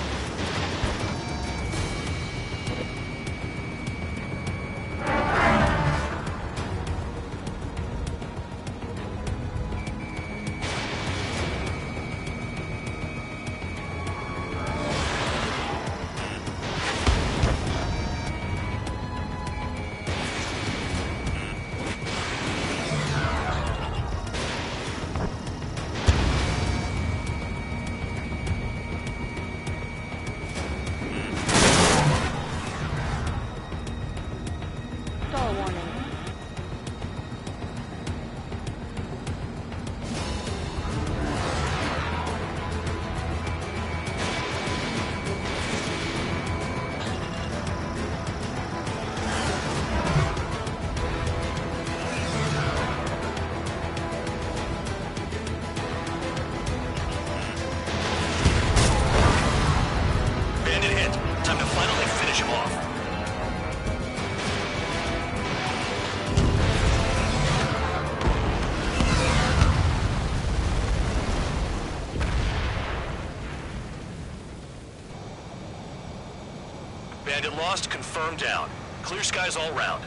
G: Target lost, confirmed down. Clear skies all round.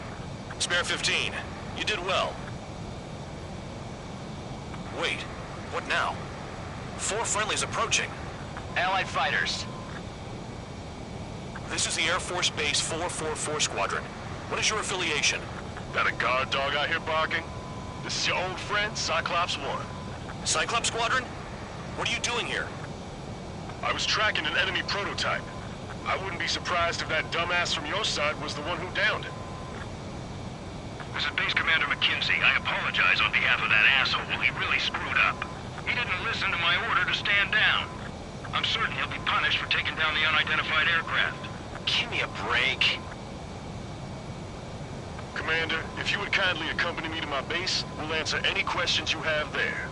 G: Spare 15. You did well. Wait, what now? 4 friendlies approaching.
I: Allied fighters.
G: This is the Air Force Base 444 Squadron. What is your affiliation?
J: Got a guard dog out here barking? This is your old friend, Cyclops 1.
G: Cyclops Squadron? What are you doing here?
J: I was tracking an enemy prototype. I wouldn't be surprised if that dumbass from your side was the one who downed it.
M: This is Base Commander McKinsey. I apologize on behalf of that asshole. He really screwed up. He didn't listen to my order to stand down. I'm certain he'll be punished for taking down the unidentified aircraft.
I: Give me a break.
J: Commander, if you would kindly accompany me to my base, we'll answer any questions you have there.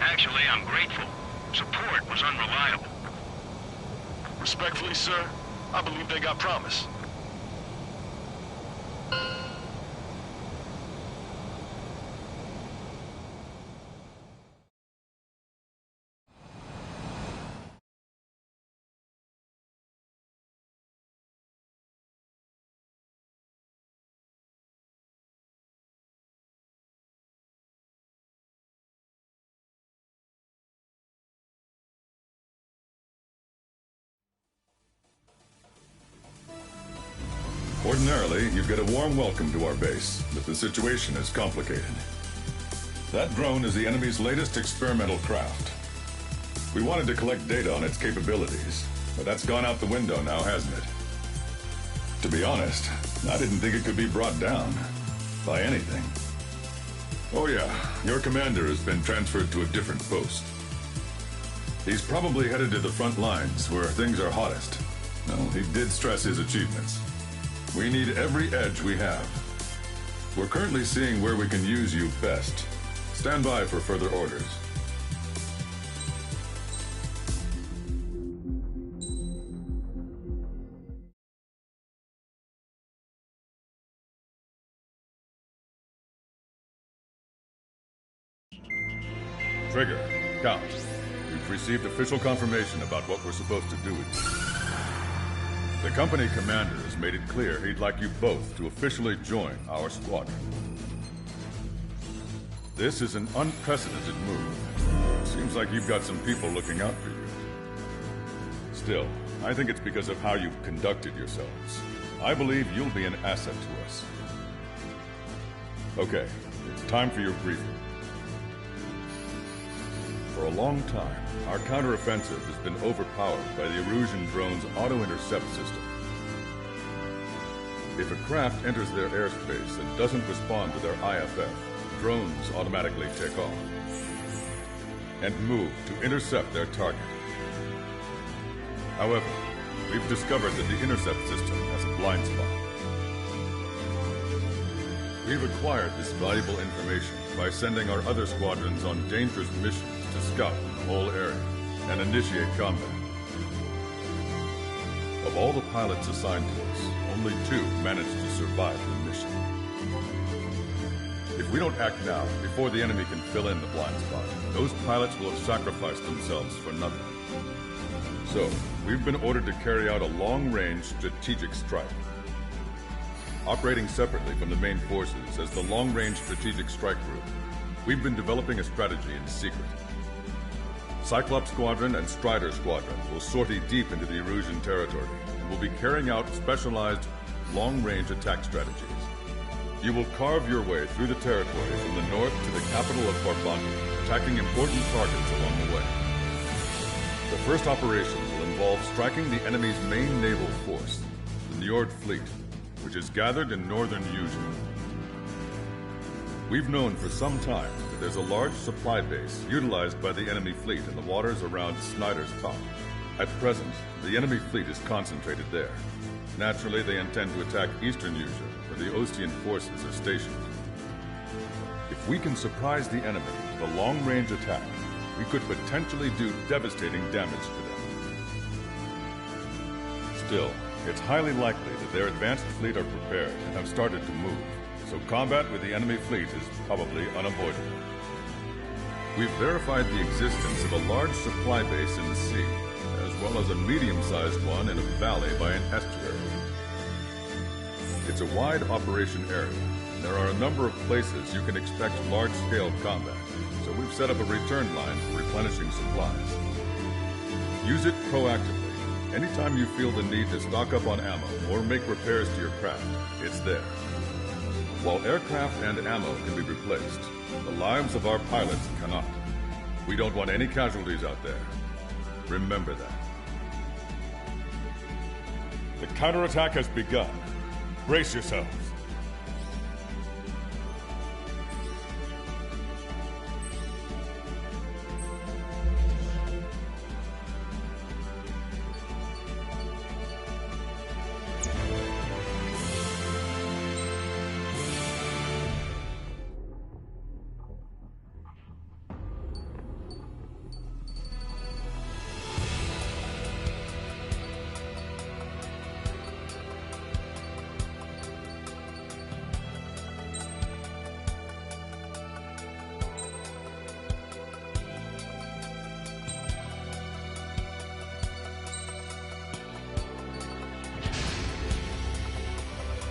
M: Actually, I'm grateful. Support was unreliable.
J: Respectfully, sir, I believe they got promise.
F: Ordinarily, you'd get a warm welcome to our base, but the situation is complicated. That drone is the enemy's latest experimental craft. We wanted to collect data on its capabilities, but that's gone out the window now, hasn't it? To be honest, I didn't think it could be brought down by anything. Oh yeah, your commander has been transferred to a different post. He's probably headed to the front lines, where things are hottest. No, he did stress his achievements. We need every edge we have. We're currently seeing where we can use you best. Stand by for further orders. Trigger, Count. We've received official confirmation about what we're supposed to do with you. The company commander has made it clear he'd like you both to officially join our squadron. This is an unprecedented move. Seems like you've got some people looking out for you. Still, I think it's because of how you've conducted yourselves. I believe you'll be an asset to us. Okay, it's time for your briefing. For a long time, our counteroffensive has been overpowered by the Erusian drone's auto-intercept system. If a craft enters their airspace and doesn't respond to their IFF, drones automatically take off and move to intercept their target. However, we've discovered that the intercept system has a blind spot. We've acquired this valuable information by sending our other squadrons on dangerous missions to scout the whole area and initiate combat. Of all the pilots assigned to us, only 2 managed to survive the mission. If we don't act now, before the enemy can fill in the blind spot, those pilots will have sacrificed themselves for nothing. So, we've been ordered to carry out a long-range strategic strike. Operating separately from the main forces as the Long-Range Strategic Strike Group, we've been developing a strategy in secret. Cyclops Squadron and Strider Squadron will sortie deep into the Erusian territory and will be carrying out specialized long-range attack strategies. You will carve your way through the territory from the north to the capital of Farbanti, attacking important targets along the way. The first operation will involve striking the enemy's main naval force, the Njord Fleet, which is gathered in northern Eugene. We've known for some time that there's a large supply base utilized by the enemy fleet in the waters around Snyder's Top. At present, the enemy fleet is concentrated there. Naturally, they intend to attack eastern Eugene, where the Ostian forces are stationed. If we can surprise the enemy with a long-range attack, we could potentially do devastating damage to them. Still, it's highly likely that their advanced fleet are prepared and have started to move, so combat with the enemy fleet is probably unavoidable. We've verified the existence of a large supply base in the sea, as well as a medium-sized one in a valley by an estuary. It's a wide operation area, and there are a number of places you can expect large-scale combat, so we've set up a return line for replenishing supplies. Use it proactively. Anytime you feel the need to stock up on ammo or make repairs to your craft, it's there. While aircraft and ammo can be replaced, the lives of our pilots cannot. We don't want any casualties out there. Remember that. The counterattack has begun. Brace yourselves.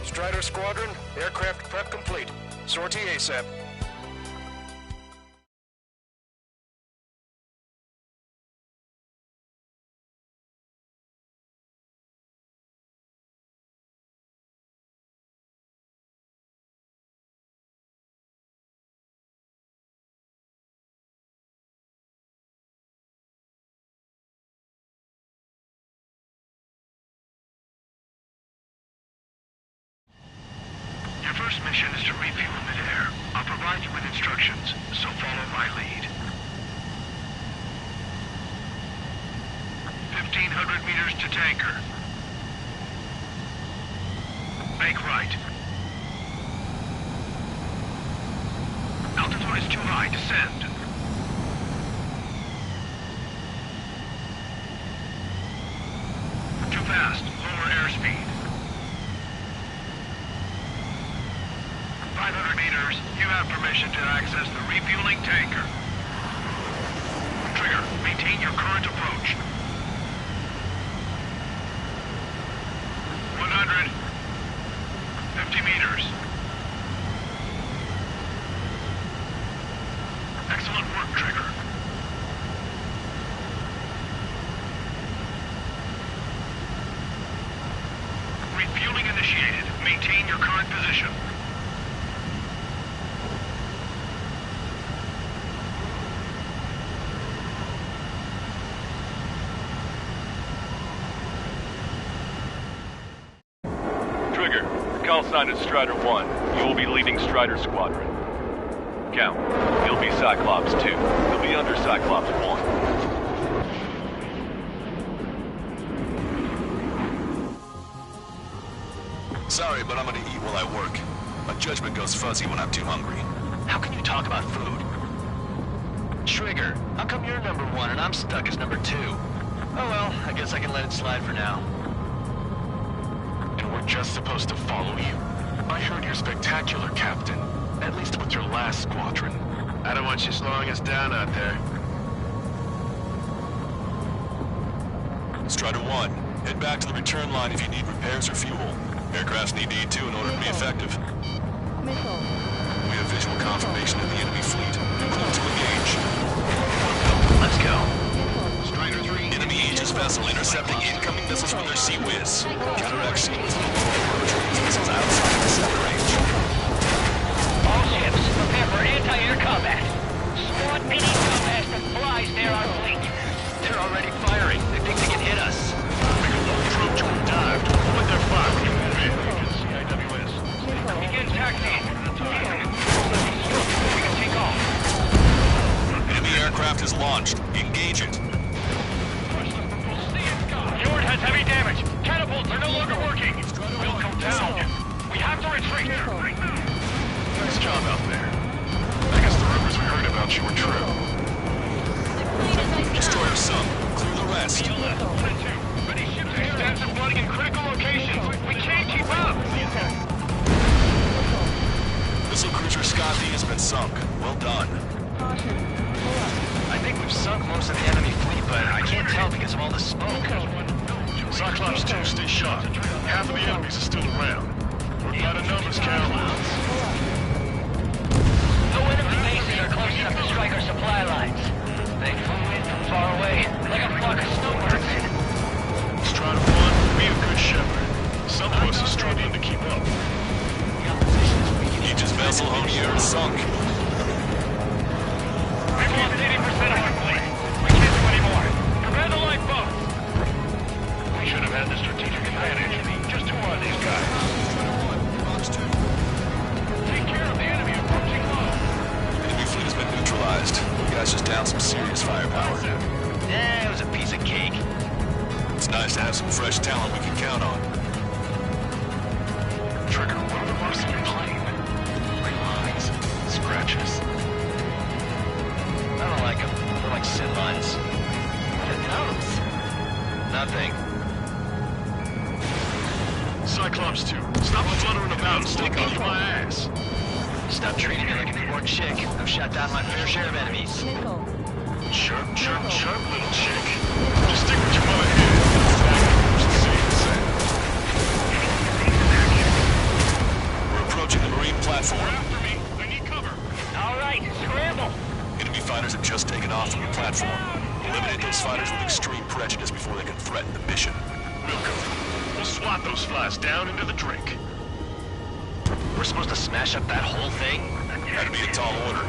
G: Strider Squadron, aircraft prep complete. Sortie ASAP.
M: Your first mission is to refuel midair. I'll provide you with instructions, so follow my lead. 1,500 meters to tanker. Make right. Altitude is too high. Descend. Too fast. Lower airspeed. 500 meters, you have permission to access the refueling tanker. Trigger, maintain your current approach. 100. 50 meters. Excellent work, Trigger. Refueling initiated. Maintain your current position.
C: Call sign is Strider 1. You will be leading Strider Squadron. Count. You'll be Cyclops 2. You'll be under Cyclops 1.
G: Sorry, but I'm gonna eat while I work. My judgment goes fuzzy when I'm too hungry.
H: How can you talk about food? Trigger, how come you're number 1 and I'm stuck as number 2? Oh well, I guess I can let it slide for now.
J: And we're just supposed to follow you? I heard you're spectacular, Captain. At least with your last squadron. I don't want you slowing us down out there.
G: Strider 1, head back to the return line if you need repairs or fuel. Aircrafts need E2 in order to be effective. We have visual confirmation of the enemy fleet. Clear to engage.
H: Let's go.
G: Strider 3. Enemy Aegis vessel intercepting incoming missiles from their Sea Whiz. Counteract sequence. Missiles outside the center range.
L: All ships, prepare for anti-air combat. Squad PD has to fly near our fleet.
H: They're already firing. They think they can hit us.
J: Make a low approach or dive to avoid their fire. CIWS.
L: Begin taxiing. We can take off.
G: Enemy aircraft is launched. Engage it.
L: Fjord has heavy damage. Catapults are no longer working. We'll come down. We have to retreat.
J: Nice job out there. I guess the rumors we heard about you were true.
G: Destroyer sunk. Clear the rest.
L: Many ships are extensive flooding in critical locations. We can't keep up.
G: Missile cruiser Scotty has been sunk. Well done.
H: I think we've sunk most of the enemy fleet, but I can't tell because of all the smoke.
J: Cyclops 2, stay sharp. Half of the enemies are still around. We're A lot of numbers, Cal.
I: No enemy bases are close enough to strike our supply lines. They flew in from far away, like a flock of snowbirds.
J: Strider 1, be a good shepherd. Some of us are struggling to keep up.
G: Aegis vessel Honier is sunk.
J: We've lost 80% of our fleet. We can't do any more. Prepare the lifeboat. We should have had the strategic advantage. Just who are these guys? Take care of the enemy approaching low.
G: Enemy fleet has been neutralized. You guys just down some serious firepower.
I: Yeah, it was a piece of cake.
G: It's nice to have some fresh talent we can count on.
J: Trigger, what are the marks on your plane? Like lines, scratches.
I: I don't like them. They're like sin lines. What are those? Nothing.
J: Cyclops 2, stop fluttering about and stay close to my ass.
I: Stop treating me like a newborn chick. I've shot down my fair share of enemies.
J: Chirp, chirp, chirp, little chick. Just stick with your mother head.
G: We're approaching the marine platform.
J: After me, I need cover.
I: All right, scramble.
G: Enemy fighters have just taken off from the platform. Eliminate those fighters with extreme prejudice before they can threaten the mission.
J: We'll cover. We'll swat those flies down into the drink.
I: We're supposed to smash up that whole thing?
G: That'd be a tall order.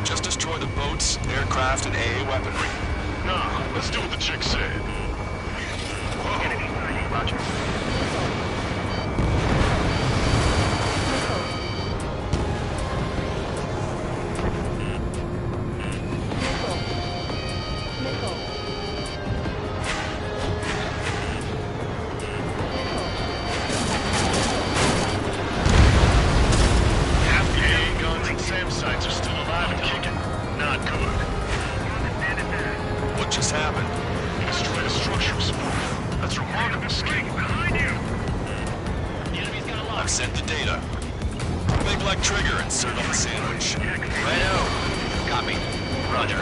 G: Just destroy the boats, aircraft, and AA weaponry.
J: Nah, let's do what the chick said. Whoa.
I: Roger.
G: What just happened?
J: Destroyed a structural support. That's remarkable skill. Behind you!
G: I've sent the data. Make like Trigger and serve on the sandwich.
I: Righto. Copy. Roger.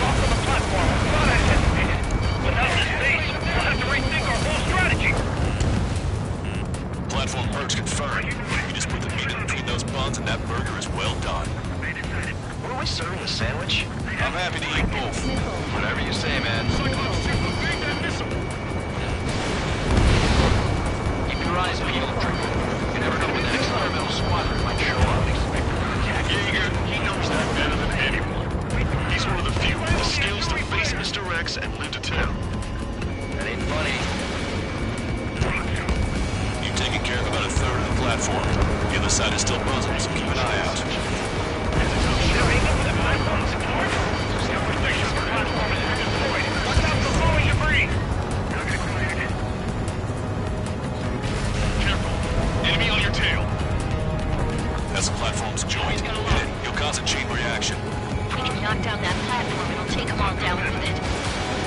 J: Off of the platform. Thought I hesitated. Without this base, we'll have to rethink our whole strategy.
G: Platform perks confirmed. You just put the meat in between those buns and that burger is well done.
I: Were we serving a sandwich?
G: I'm happy to eat both.
I: Whatever you say, man.
J: Cyclops 2, evade that missile!
I: Keep your eyes peeled, Trigger. You never know when that experimental squadron might show up.
J: Jaeger, he knows that better than anyone. He's one of the few with the skills to face Mr. X and live to tell.
I: That ain't funny.
G: You've taken care of about a third of the platform. The other side is still buzzing, so keep an eye out.
J: Enemy on your tail.
G: As the platform's joint, hit it. You'll cause a chain reaction.
L: If we can knock down that platform, it'll take them all down with it.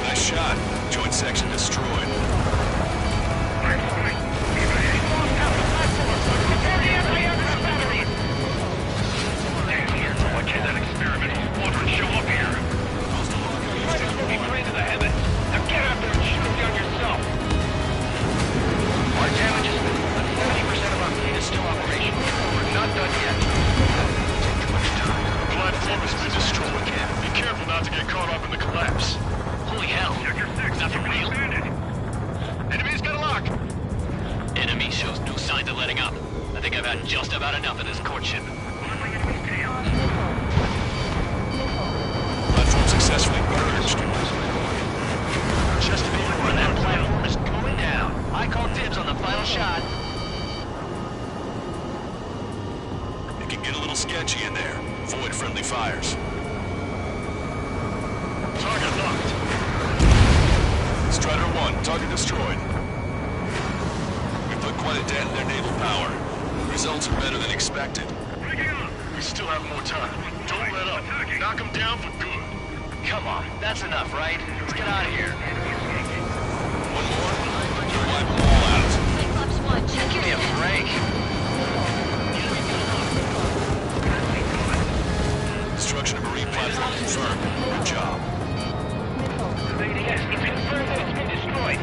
G: Nice shot. Joint section destroyed.
J: Why can't that experimental squadron show up here? Fighters will be prey to the heavens. Now get out there and shoot them down yourself.
I: Our damage is minimal, but 70% of our fleet is still operational. We're not done yet.
J: Too much time. The platform has been destroyed. Be careful not to get caught up in the collapse.
I: Holy hell. Not for real.
J: Enemy's got a lock.
I: Enemy shows no signs of letting up. I think I've had just about enough of this courtship.
G: Platform successfully purged.
I: Just before that platform is going down. I call dibs on the final shot.
G: It can get a little sketchy in there. Avoid friendly fires.
J: Target locked.
G: Strider 1, target destroyed. We put quite a dent in their naval power. Results are better than expected.
J: We still have more time. Don't let up. Knock them down for good.
I: Come on, that's enough, right? Let's get out of here.
G: One more? You'll wipe them all out.
L: Cyclops 1, check
I: Give me a break.
G: Destruction of marine platform confirmed. Good job.
J: Yes, it's confirmed that it's been destroyed.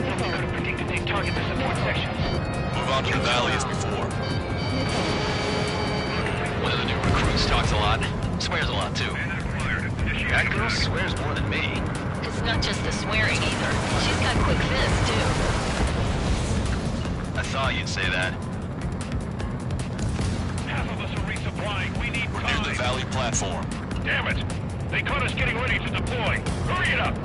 J: We could have predicted they'd target the support sections.
I: talks a lot. Swears a lot, too. That girl swears more than me.
L: It's not just the swearing either. She's got quick fists, too.
I: I thought you'd say that.
M: Half of us are resupplying. We need
G: We're near the valley platform.
M: Damn it! They caught us getting ready to deploy. Hurry it up!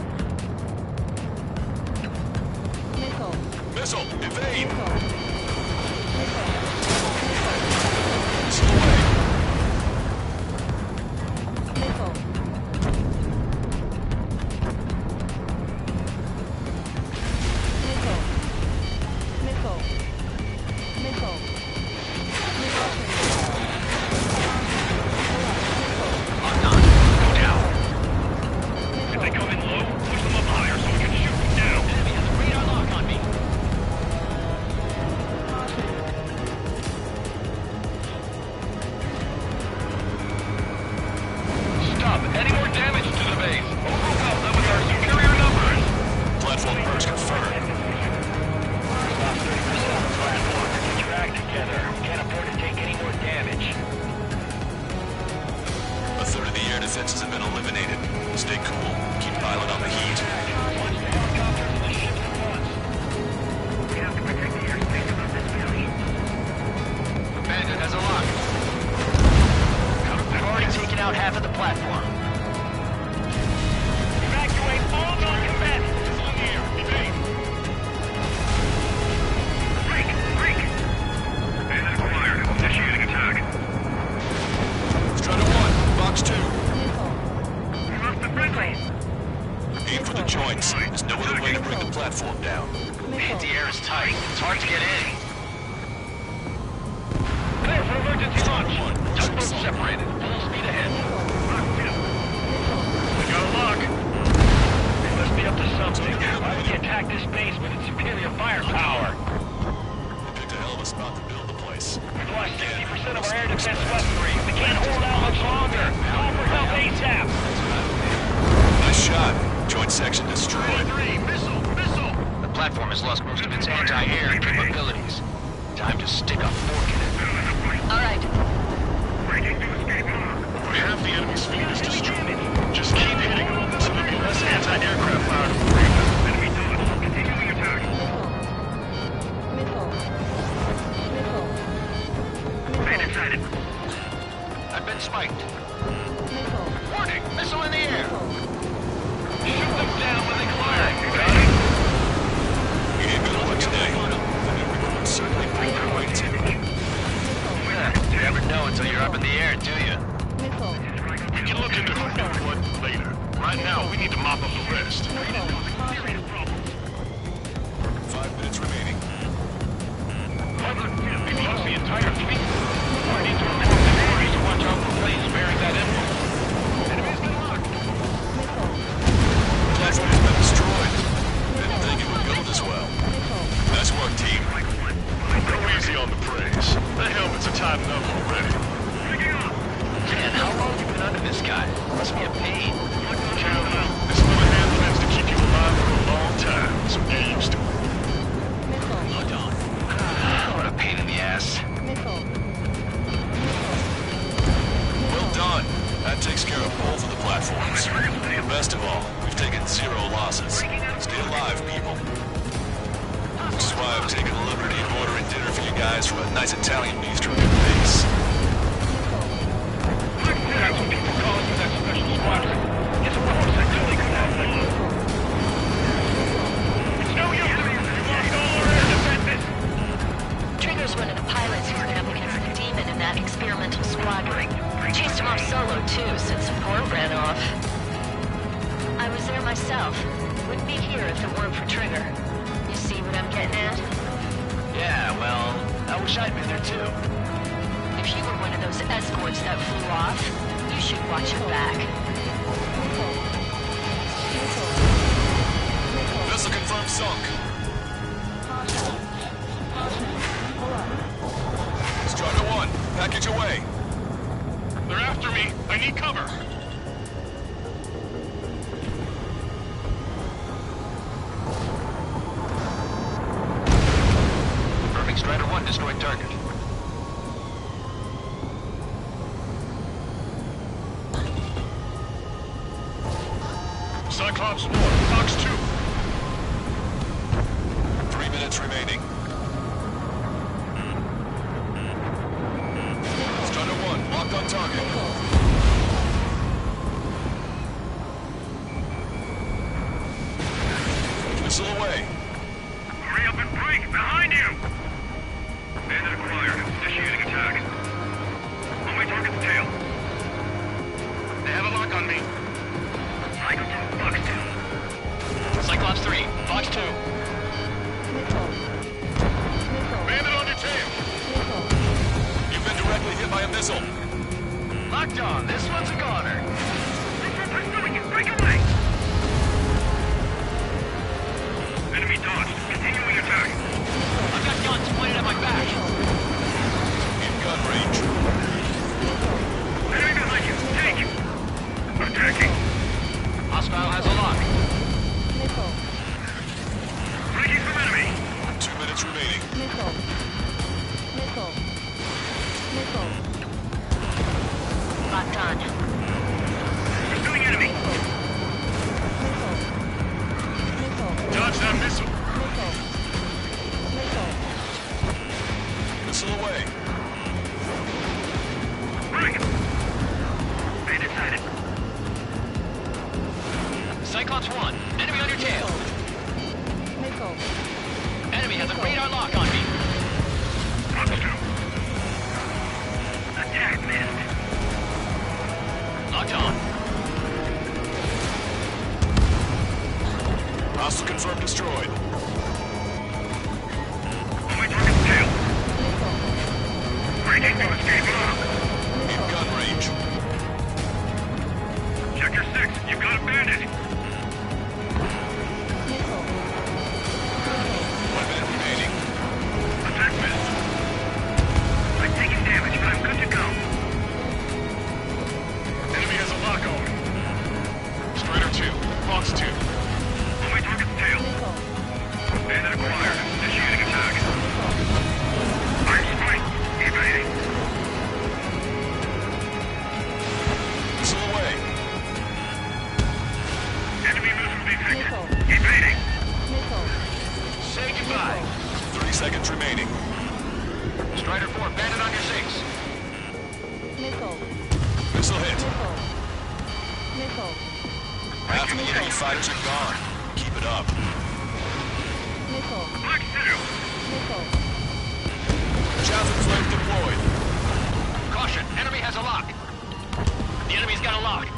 G: Missile! Evade!
J: Cyclops 1, Fox 2.
G: 3 minutes remaining. Strider 1, locked on target. Missile away.
M: Hurry up and break! Behind you! Bandit acquired. Initiating attack. On my target's tail.
J: They have a lock on me.
M: Cycle 2, Fox 2.
J: Cyclops 3, Fox 2. Bandit on your tail.
G: You've been directly hit by a missile.
J: Locked on. This one's a goner.
M: Pursuing it! Break away! Enemy dodged. Continuing attack.
J: I've got guns pointed at my back.
G: In gun range.
M: Enemy behind you. Take! Attacking.
J: Hostile has a lock.
M: Breaking from enemy.
G: 2 minutes remaining.
L: Locked on.
M: Pursuing enemy.
J: Dodge that missile.
G: Missile away.
M: Break! Bandit sighted.
J: Cyclops 1, enemy on your tail. Enemy has a radar lock on me.
M: Fox 2. Attack missed.
J: Locked on.
G: Hostile confirmed destroyed.
M: On my target's tail. Breaking to escape lock.
G: In gun range.
M: Sector 6, you've got a bandit.
G: 1 minute remaining.
M: Attack missed. I'm taking damage, but I'm good to go.
J: Enemy has a lock on me. Strider 2, Fox 2.
M: On my target's tail. Bandit acquired. Initiating attack. Iron strike. Evading.
G: Missile away.
M: Enemy missile detected. Evading.
J: Say goodbye.
G: 30 seconds remaining.
J: Strider 4, bandit on your 6.
G: Missile hit. Half of the enemy fighters are gone. Keep it up.
M: Fox 2.
G: Chaffin flame deployed.
J: Caution, enemy has a lock. The enemy's got a lock.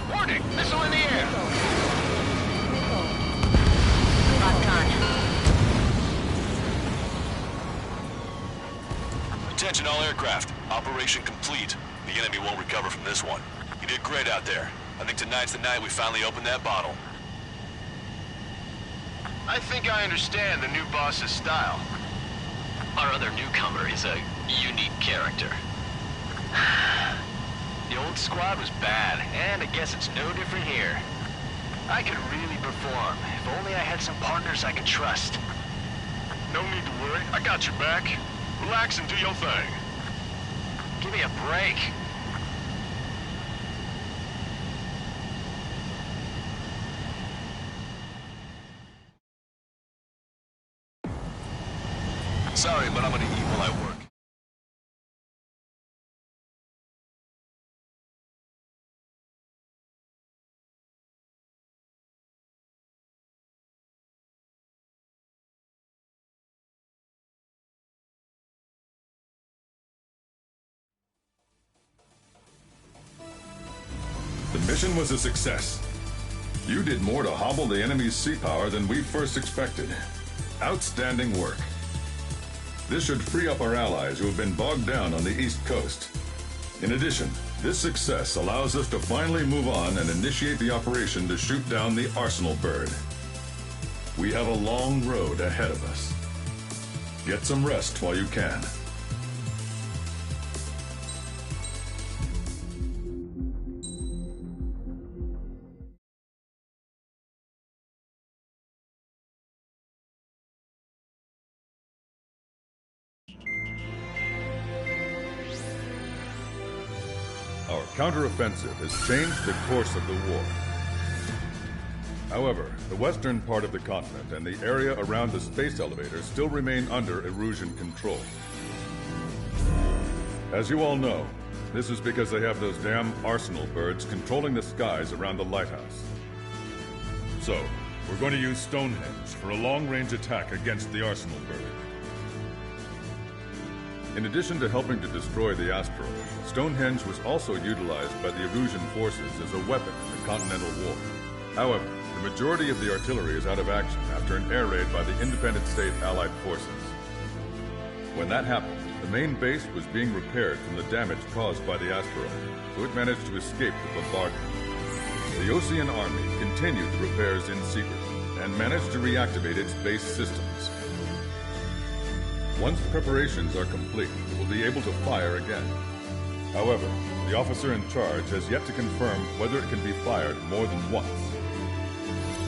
J: Warning, missile in the air.
L: Locked on.
G: Attention all aircraft. Operation complete. The enemy won't recover from this one. You did great out there. I think tonight's the night we finally open that bottle.
J: I think I understand the new boss's style. Our other newcomer is a unique character. The old squad was bad, and I guess it's no different here. I could really perform, if only I had some partners I could trust. No need to worry, I got your back. Relax and do your thing. Give me a break.
G: Sorry, but I'm gonna eat while I work.
F: The mission was a success. You did more to hobble the enemy's sea power than we first expected. Outstanding work. This should free up our allies who have been bogged down on the East Coast. In addition, this success allows us to finally move on and initiate the operation to shoot down the Arsenal bird. We have a long road ahead of us. Get some rest while you can. Our counteroffensive has changed the course of the war. However, the western part of the continent and the area around the space elevator still remain under Erusian control. As you all know, this is because they have those damn arsenal birds controlling the skies around the lighthouse. So, we're going to use Stonehenge for a long-range attack against the arsenal bird. In addition to helping to destroy the asteroid, Stonehenge was also utilized by the Erusian forces as a weapon in the Continental War. However, the majority of the artillery is out of action after an air raid by the independent state Allied forces. When that happened, the main base was being repaired from the damage caused by the asteroid, so it managed to escape the bombardment. The Ocean Army continued the repairs in secret and managed to reactivate its base systems. Once preparations are complete, it will be able to fire again. However, the officer in charge has yet to confirm whether it can be fired more than once.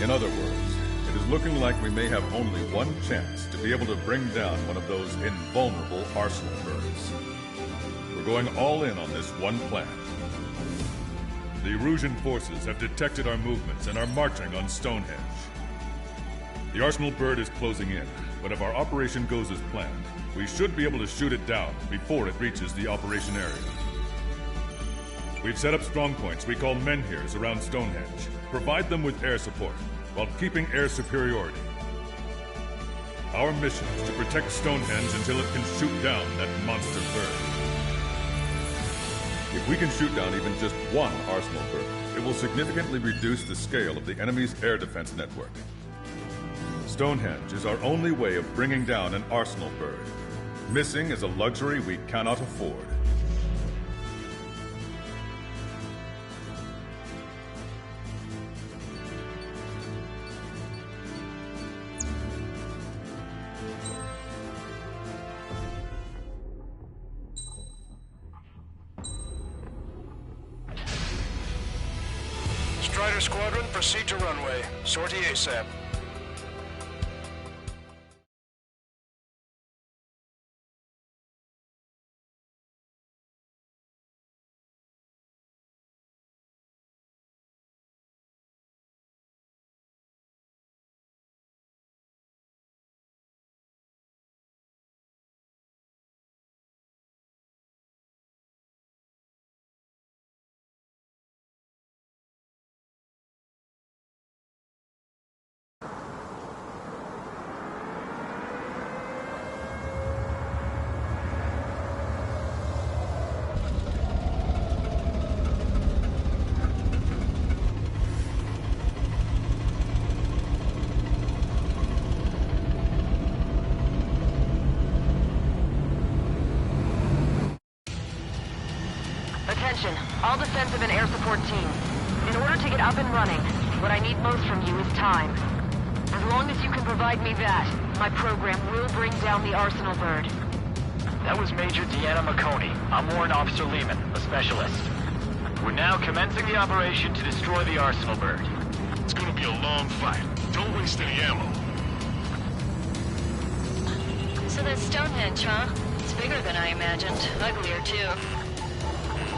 F: In other words, it is looking like we may have only one chance to be able to bring down one of those invulnerable arsenal birds. We're going all in on this one plan. The Erusian forces have detected our movements and are marching on Stonehenge. The arsenal bird is closing in, but if our operation goes as planned, we should be able to shoot it down before it reaches the operation area. We've set up strong points we call menhirs around Stonehenge. Provide them with air support, while keeping air superiority. Our mission is to protect Stonehenge until it can shoot down that monster bird. If we can shoot down even just one arsenal bird, it will significantly reduce the scale of the enemy's air defense network. Stonehenge is our only way of bringing down an arsenal bird. Missing is a luxury we cannot afford.
M: Strider Squadron, proceed to runway. Sortie ASAP.
L: Attention, all defensive and air support teams. In order to get up and running, what I need most from you is time. As long as you can provide me that, my program will bring down the arsenal bird.
I: That was Major Deanna McConey. I'm Warrant Officer Lehman, a specialist. We're now commencing the operation to destroy the arsenal bird.
J: It's gonna be a long fight. Don't waste any ammo.
L: So that's Stonehenge, huh? It's bigger than I imagined. Uglier, too.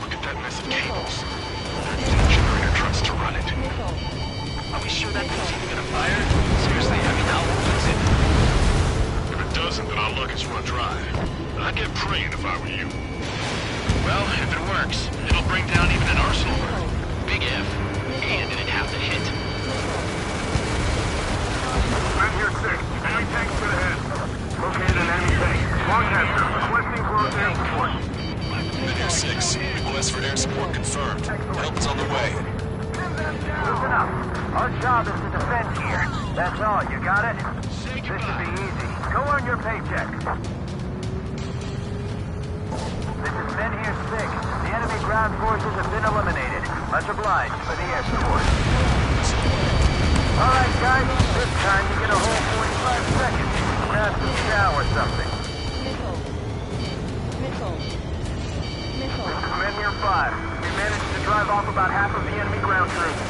J: Look at that mess of cables. That generator trusts to run it.
I: Are we sure that thing's even gonna fire? Seriously, I mean, how old is it?
J: If it doesn't, then our luck is run dry. I'd get praying if I were you.
I: Well, if it works, it'll bring down even an arsenal bird. Big if. And it'd have to hit.
K: I'm here 6. Enemy tanks to the head. Located an enemy tank. Longcaster, requesting close air support.
G: Menhir 6. Request for air support confirmed. Help is on the way.
B: Listen up. Our job is to defend here. That's all. You got it? This should be easy. Go earn your paycheck. This is Menhir 6. The enemy ground forces have been eliminated. Much obliged for the air support. All right, guys. This time you get a whole 45 seconds. Grab some chow or something.
O: Missile.
B: Menhir 5. We managed to drive off about half of the enemy ground troops.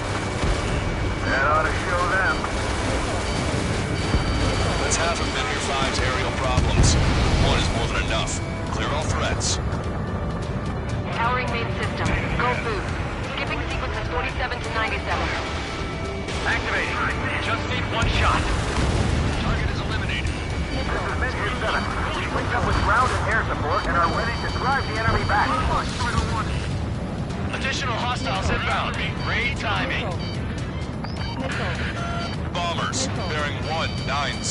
B: That ought to show them.
G: That's half of Menhir 5's aerial problems. One is more than enough. Clear all threats.
L: Powering main system. Go boost. Skipping sequences 47 to 97.
B: Activating. Just need one shot. Target is eliminated. This is Ps4 We linked up with ground and air support and are ready to drive the enemy back.
J: Additional hostiles inbound. Great timing.
G: Bombers, bearing 190.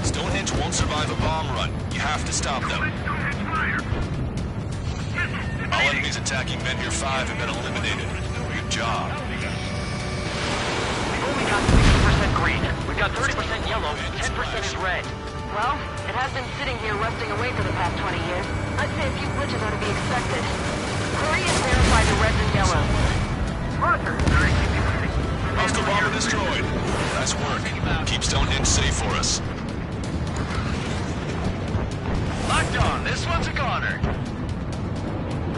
G: Stonehenge won't survive a bomb run. You have to stop them. All enemies attacking Menhir 5 have been eliminated. Good job.
B: We've only got 60% green. We've got 30% yellow, 10% is red.
L: Well, it has been sitting here rusting away for the past 20 years. I'd say a few glitches are to be expected. Hurry and verify the reds and yellows.
B: Roger.
G: Hostile bomber destroyed. Nice work. Keep Stonehenge safe for us.
J: Locked on. This one's a goner.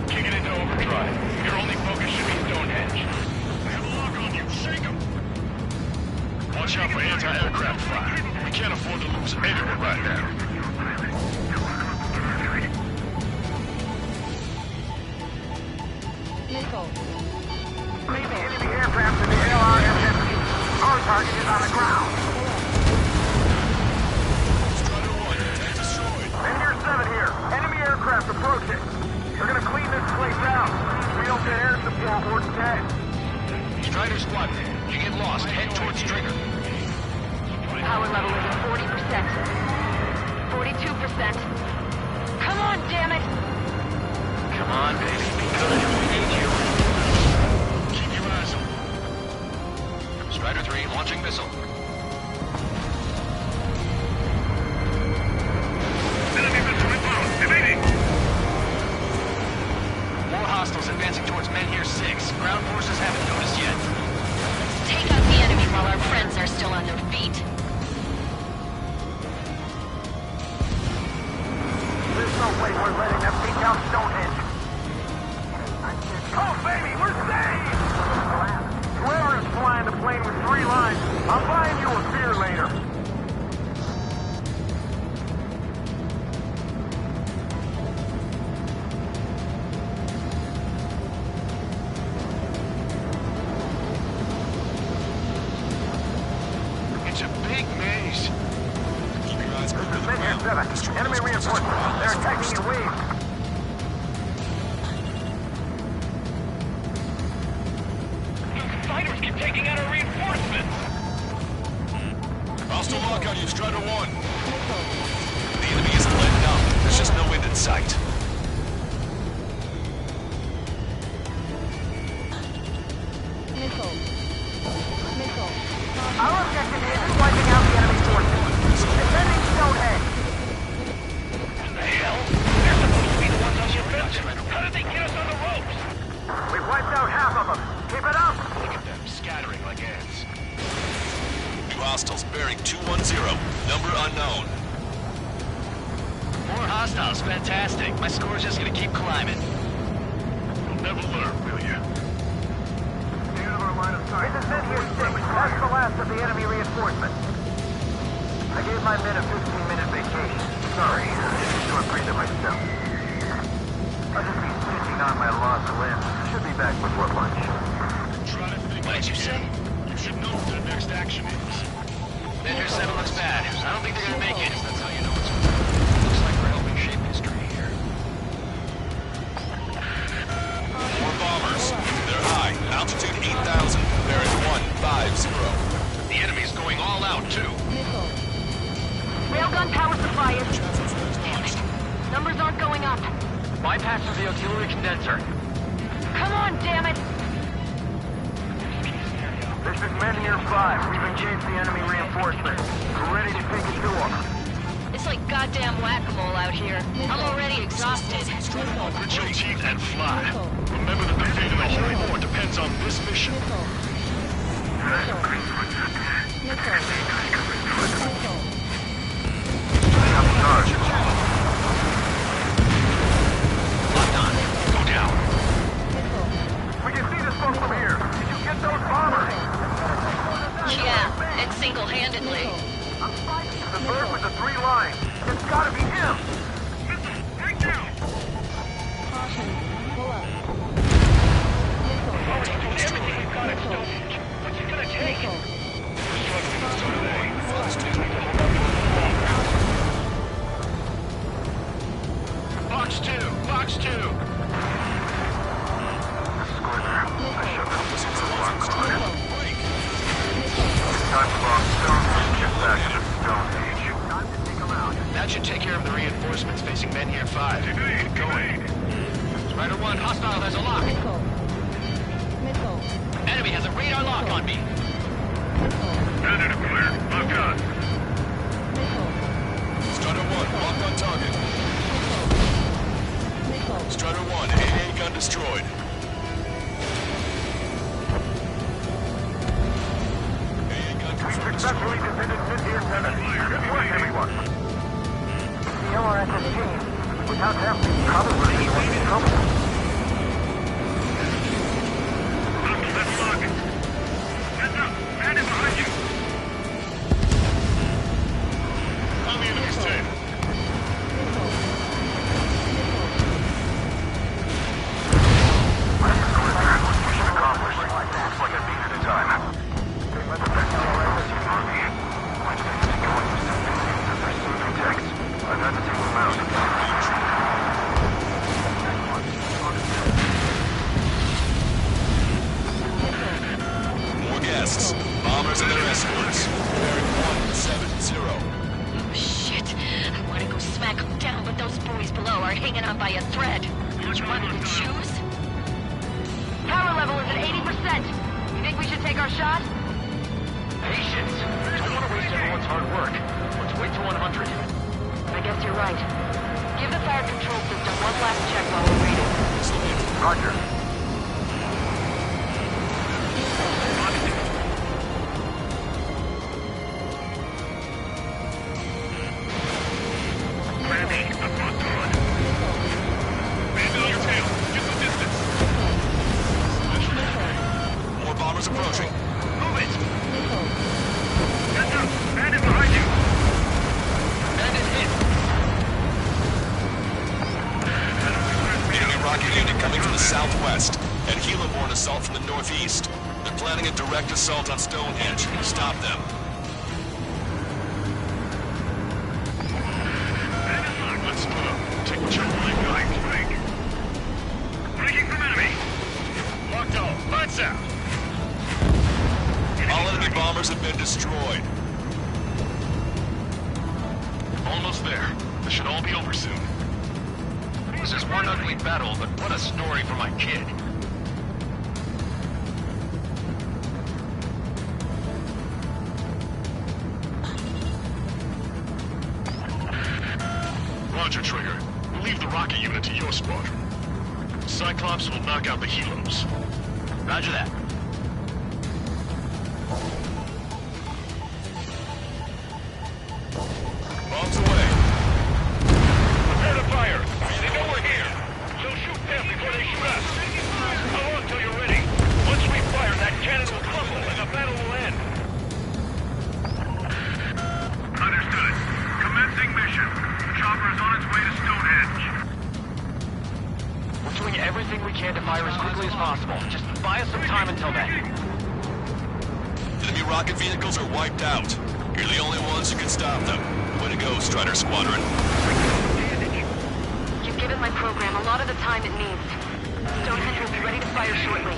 M: Kick it into overdrive. Your only focus should be Stonehenge. I have a lock on you. Shake him.
J: Watch out for anti-aircraft fire. We can't afford to lose anyone right now.
B: Enemy aircraft in the LRF. Our target is on the ground. Menhir 7 here. Enemy aircraft approaching. We're gonna clean this place out. We don't get air support, we're dead.
J: Strider squad, you get lost. Head towards trigger.
L: Power level is at 40%. 42%. Come on, damn it!
J: Come on, baby. Be good. We need you. Keep your eyes open. Strider 3 launching missile.
M: Enemy missile inbound. Evading.
J: More hostiles advancing towards Menhir 6. Ground forces haven't noticed yet.
L: Take out the enemy while our friends are still on their feet.
B: There's no way we're letting them take out Stonehenge. Oh, baby, we're saved! Whoever is flying the plane with 3 lines, I'm buying you a beer later.
J: It's a big maze.
G: Keep your eyes open.
B: Menhir 7, enemy reinforcements. They're attacking in waves.
M: Fighters keep taking out our reinforcements.
G: Hostile lock on you, Strider 1. The enemy isn't letting up. There's just no wind in sight.
B: Our objective is wiping out the enemy forces. Defending Stonehenge.
M: What the hell? They're supposed to be the ones on the offensive. How did they get us on the ropes?
B: We've wiped out half of them. Keep it up.
J: Look at them, scattering like ants.
G: New hostiles bearing 210. Number unknown.
J: More hostiles, fantastic. My score's just gonna keep climbing.
M: You'll never learn, will you?
B: This is Menhir 6. That's the last of the enemy reinforcements. I gave my men a 15-minute vacation. Sorry, I didn't short breathe it myself. I'll just be stitching on my lost limbs. Should be back before lunch.
M: Try to think.
J: What did you say?
M: You should know what their next action is.
J: Menhir 7 looks bad. I don't think they're gonna make it. That's how you know it's over. Looks like we're helping shape history here.
G: More bombers. They're high. Altitude 8,000. Bearing 150.
J: The enemy's going all out, too.
L: Railgun power supply is... Damn it. Numbers aren't going up.
B: Bypass through the auxiliary condenser.
L: Come on, damn it!
B: This is Menhir 5. We've engaged the enemy reinforcements. We're ready to take it to them.
L: It's like goddamn whack-a-mole out here. I'm already exhausted.
M: Grit your teeth and fly. Remember that the fate of the whole war depends on this mission.
J: Locked on. Go down.
B: We can see this boat from here. Did you get those bombers?
L: Yeah, and single-handedly.
B: The bird with the 3 lines. It's gotta be him.
M: Right down.
L: Caution, pull up.
M: Everything we've got at Stonehenge. What's it gonna take?
I: Strider 1, hostile has a lock.
O: Missile.
I: Enemy has a radar lock on me.
M: Bandit cleared. Lock on.
G: Strider 1, locked on target. Strider 1, AA gun destroyed. AA gun confirmed.
B: Successfully defended Mid-Tier 7. Good work, everyone. The LRS has changed. Without them, probably would be in trouble.
M: Let's lock it. Heads up. Bandit behind you.
G: On the enemy's tail.
B: Mission accomplished. Looks like I beat it in time. They must have been LRS on me. Why did I keep going for so many things as they're soothing text? I've had to take them out.
G: More guests. Bombers and their escorts. Bearing 170.
L: Oh, shit. I want to go smack them down, but those boys below are hanging on by a thread. Which one to choose? Power level is at 80%. You think we should take our shot?
I: Patience. Don't want to waste everyone's hard work. Let's wait to 100.
L: I guess you're right. Give the fire control system one last check while we're waiting.
B: Roger.
G: More bombers approaching.
M: Move it. Heads up. Bandit behind you.
I: Bandit hit.
G: Enemy rocket unit coming from the southwest. And helo-borne assault from the northeast. They're planning a direct assault on Stonehenge. Stop them.
M: Let's split up. Take what you're really going to make. Breaking from enemy. Locked on. Lights out.
G: All enemy bombers have been destroyed.
J: Almost there. This should all be over soon.
I: This is one ugly battle, but what a story for my kid.
J: Roger, Trigger. We'll leave the rocket unit to your squadron. Cyclops will knock out the helos.
I: Roger that.
J: Bombs away. Prepare to fire. They know we're here. So shoot them before they shoot us. How long till you're ready? Once we fire, that cannon will crumble and the battle will end.
M: Understood. Commencing mission. The chopper is on its way to Stonehenge.
I: We're doing everything we can to fire as quickly as possible. Just buy us some time until then.
G: Enemy rocket vehicles are wiped out. You're the only ones who can stop them. Way to go, Strider Squadron.
L: You've given my program a lot of the time it needs. Stonehenge will be ready to fire shortly.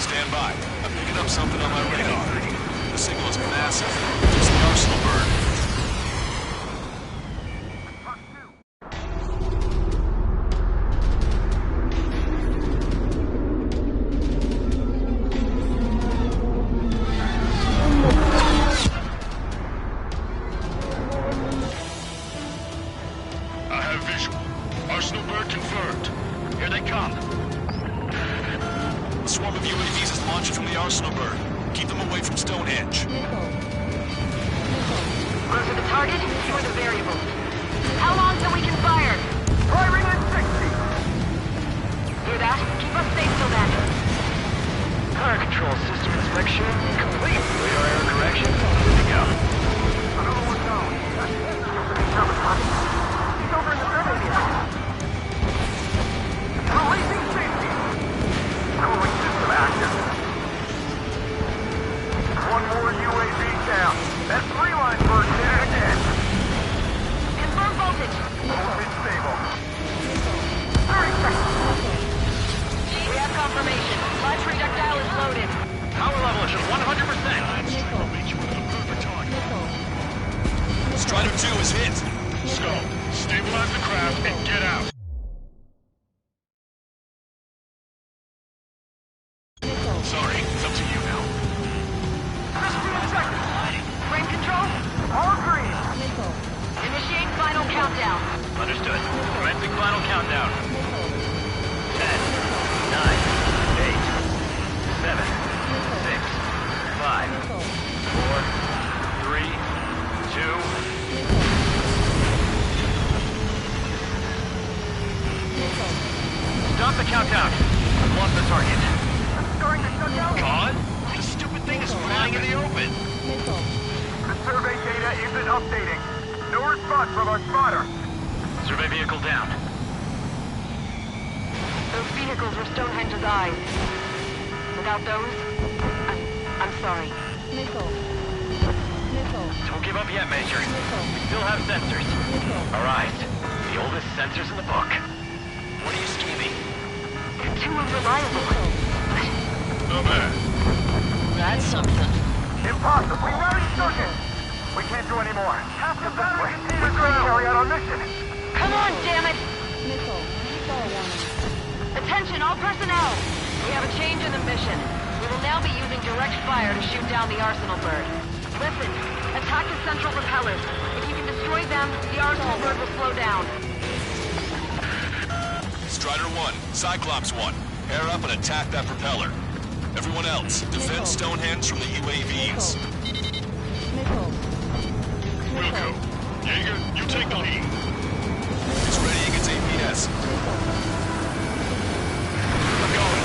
G: Stand by. I'm picking up something on my radar. The signal is massive. It's the arsenal bird.
J: I have visual. Arsenal bird confirmed. Here they come.
G: A swarm of UAVs is launching from the arsenal bird. Keep them away from Stonehenge.
L: Close to the target, fewer the variables. How long till we can fire?
B: Firing at 60.
L: Hear that? Keep us safe till then.
I: Fire control system inspection complete. Radar error correction. Good to go.
B: Another one down. He's over in the river here. Releasing safety. Cooling system active. One more UAV down. That's 3 lines for a dead.
L: Confirm voltage.
B: Voltage stable. Stop the countdown. I've lost the target.
M: I'm starting to shut down.
J: God? The stupid thing is flying in the open.
B: The survey data isn't updating. No response from our spotter.
J: Survey vehicle down.
L: Those vehicles were Stonehenge's eyes. Without those, I'm sorry.
J: Don't give up yet, Major. We still have sensors. All right. The oldest sensors in the book. What are you scheming?
L: You're too unreliable.
J: Not bad.
L: That's something.
B: Impossible. We already took it. We can't do any more. Half the battery containers are carry out our mission.
L: Come on, damn it! Attention, all personnel! We have a change in the mission. We will now be using direct fire to shoot down the Arsenal bird. Listen, attack the central propellers. If you can destroy them, the Arsenal bird will slow down.
G: Strider 1, Cyclops 1, pair up and attack that propeller. Everyone else, defend Stonehenge from the UAVs.
J: Wilco. Jaeger, you take the lead.
G: It's readying its APS.
J: I'm going.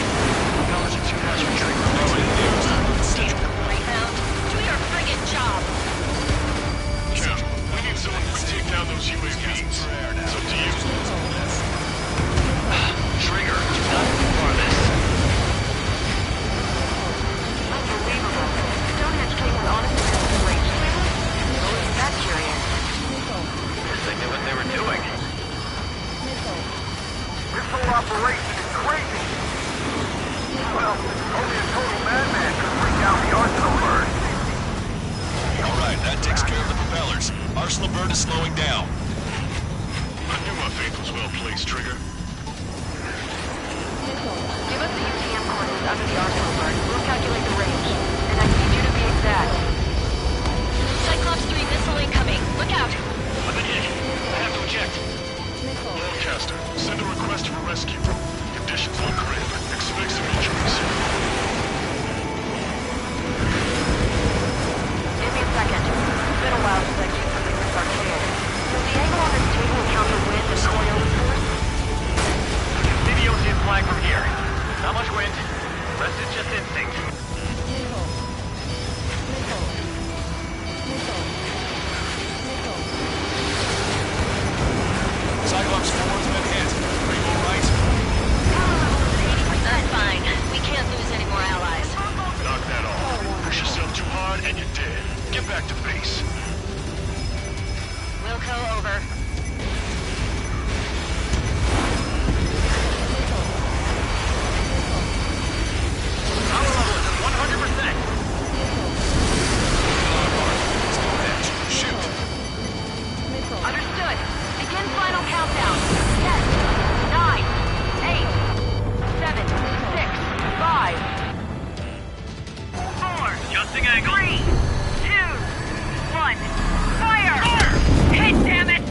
J: Intelligence units retreat.
L: Rebound, do your friggin' job!
J: Cap, we need someone who can take down those UAVs. It's up to you.
I: Trigger, do not ignore this.
L: Unbelievable. Stonehenge came with honest assistance range. So isn't that curious?
J: Guess they knew what they were doing.
B: This whole operation is crazy. Well, only a total madman could bring down the Arsenal bird.
G: Alright, that takes care of the propellers. Arsenal bird is slowing down.
J: I knew my faith was well placed, Trigger.
L: Give us the UTM coordinates under the Arsenal bird. We'll calculate the range. And I need you to be exact. Cyclops 3 missile incoming. Look out!
J: I've been hit. I have to eject. Broadcaster, send a request for rescue. Conditions look grim. Expect some injuries.
L: Give me a second. It's been a while since I've used something this archaic. Does the angle on this table account for wind and Coriolis force?
J: See the ocean flag from here. Not much wind. Rest is just instinct.
G: Cyclops 4's been hit. Are you alright?
L: I'm fine. We can't lose any more allies.
J: Knock that off. Push yourself too hard and you're dead. Get back to base.
L: Wilco, over.
J: Power level is at 100%.
G: Stonehenge, shoot.
L: Understood. Begin final countdown. 10, 9, 8, 7, 6, 5, 4,
J: Adjusting angle.
L: 3, 2, 1. Fire! Hit, damn it!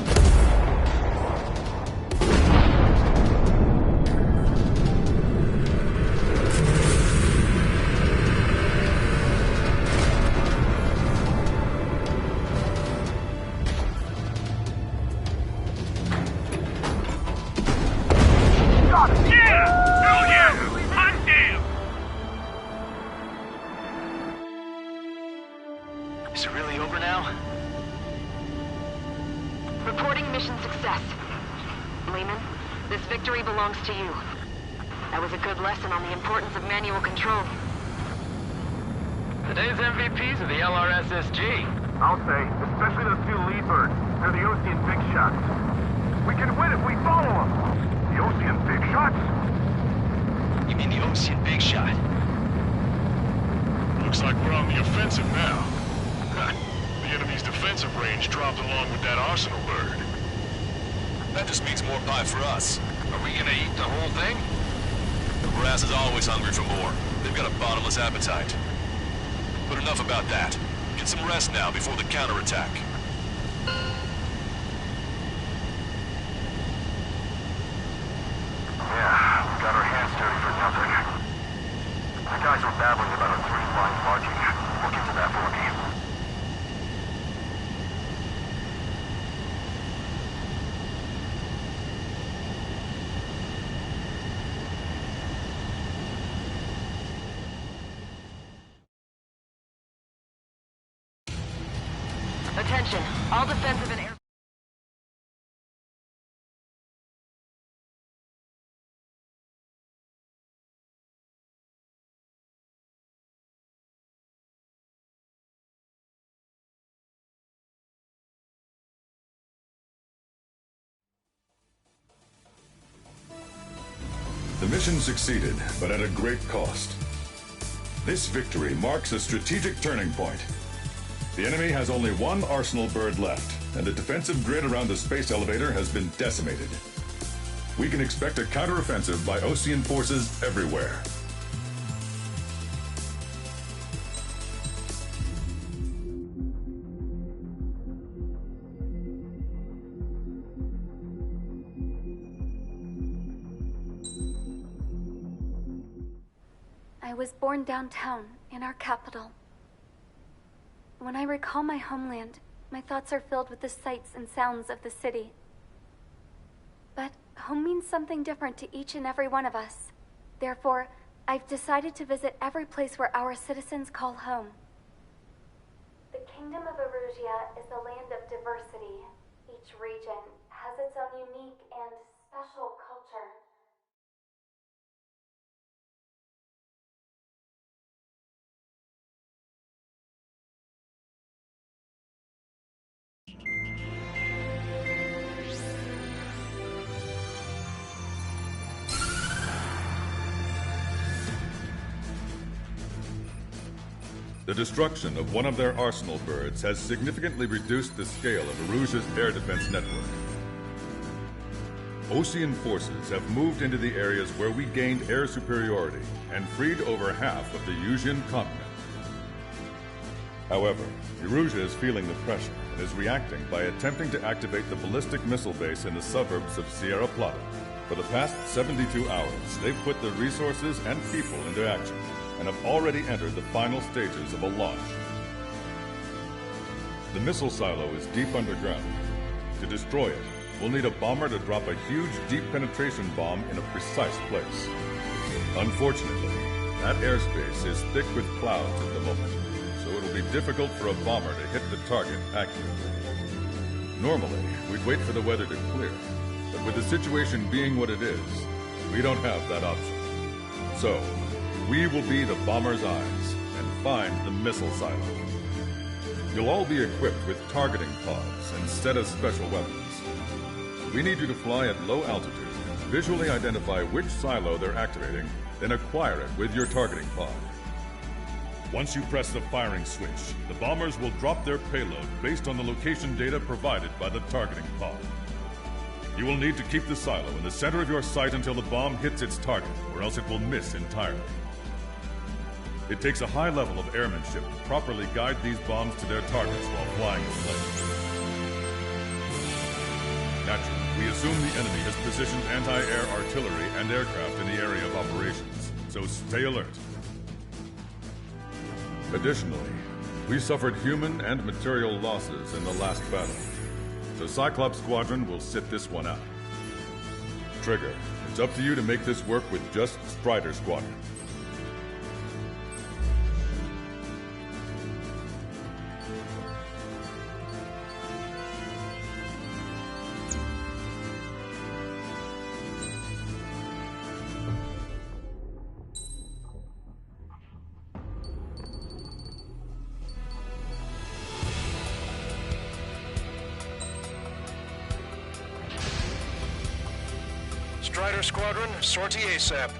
J: Is it really over now?
L: Reporting mission success. Lehman, this victory belongs to you. That was a good lesson on the importance of manual control.
J: Today's MVPs are the LRSSG.
B: I'll say, especially those two lead birds. They're the Ocean big shots. We can win if we follow them. The Ocean big shots?
J: You mean the Ocean big shot? Looks like we're on the offensive now. The enemy's defensive range dropped along with that Arsenal bird.
G: That just means more pie for us.
J: Are we gonna eat the whole thing?
G: The brass is always hungry for more. They've got a bottomless appetite. But enough about that. Get some rest now before the counterattack.
B: Yeah, we got our hands dirty for nothing. The guys were babbling about a three-line marching. Look into that for me.
L: Attention, all defensive and air...
F: The mission succeeded, but at a great cost. This victory marks a strategic turning point. The enemy has only one arsenal bird left, and the defensive grid around the space elevator has been decimated. We can expect a counteroffensive by Osean forces everywhere.
N: I was born downtown, in our capital. When I recall my homeland, my thoughts are filled with the sights and sounds of the city. But home means something different to each and every one of us. Therefore, I've decided to visit every place where our citizens call home. The Kingdom of Erusia is a land of diversity. Each region has its own unique and special culture.
F: The destruction of one of their arsenal birds has significantly reduced the scale of Erusia's air defense network. Osean forces have moved into the areas where we gained air superiority and freed over half of the Eusian continent. However, Erusia is feeling the pressure and is reacting by attempting to activate the ballistic missile base in the suburbs of Sierra Plata. For the past 72 hours, they've put their resources and people into action, and have already entered the final stages of a launch. The missile silo is deep underground. To destroy it, we'll need a bomber to drop a huge deep penetration bomb in a precise place. Unfortunately, that airspace is thick with clouds at the moment, so it'll be difficult for a bomber to hit the target accurately. Normally, we'd wait for the weather to clear, but with the situation being what it is, we don't have that option. So, we will be the bomber's eyes and find the missile silo. You'll all be equipped with targeting pods instead of special weapons. We need you to fly at low altitude and visually identify which silo they're activating, then acquire it with your targeting pod. Once you press the firing switch, the bombers will drop their payload based on the location data provided by the targeting pod. You will need to keep the silo in the center of your sight until the bomb hits its target, or else it will miss entirely. It takes a high level of airmanship to properly guide these bombs to their targets while flying the plane. Naturally, we assume the enemy has positioned anti-air artillery and aircraft in the area of operations, so stay alert. Additionally, we suffered human and material losses in the last battle, so Cyclops Squadron will sit this one out. Trigger, it's up to you to make this work with just Strider Squadron.
J: Strider Squadron, sortie ASAP.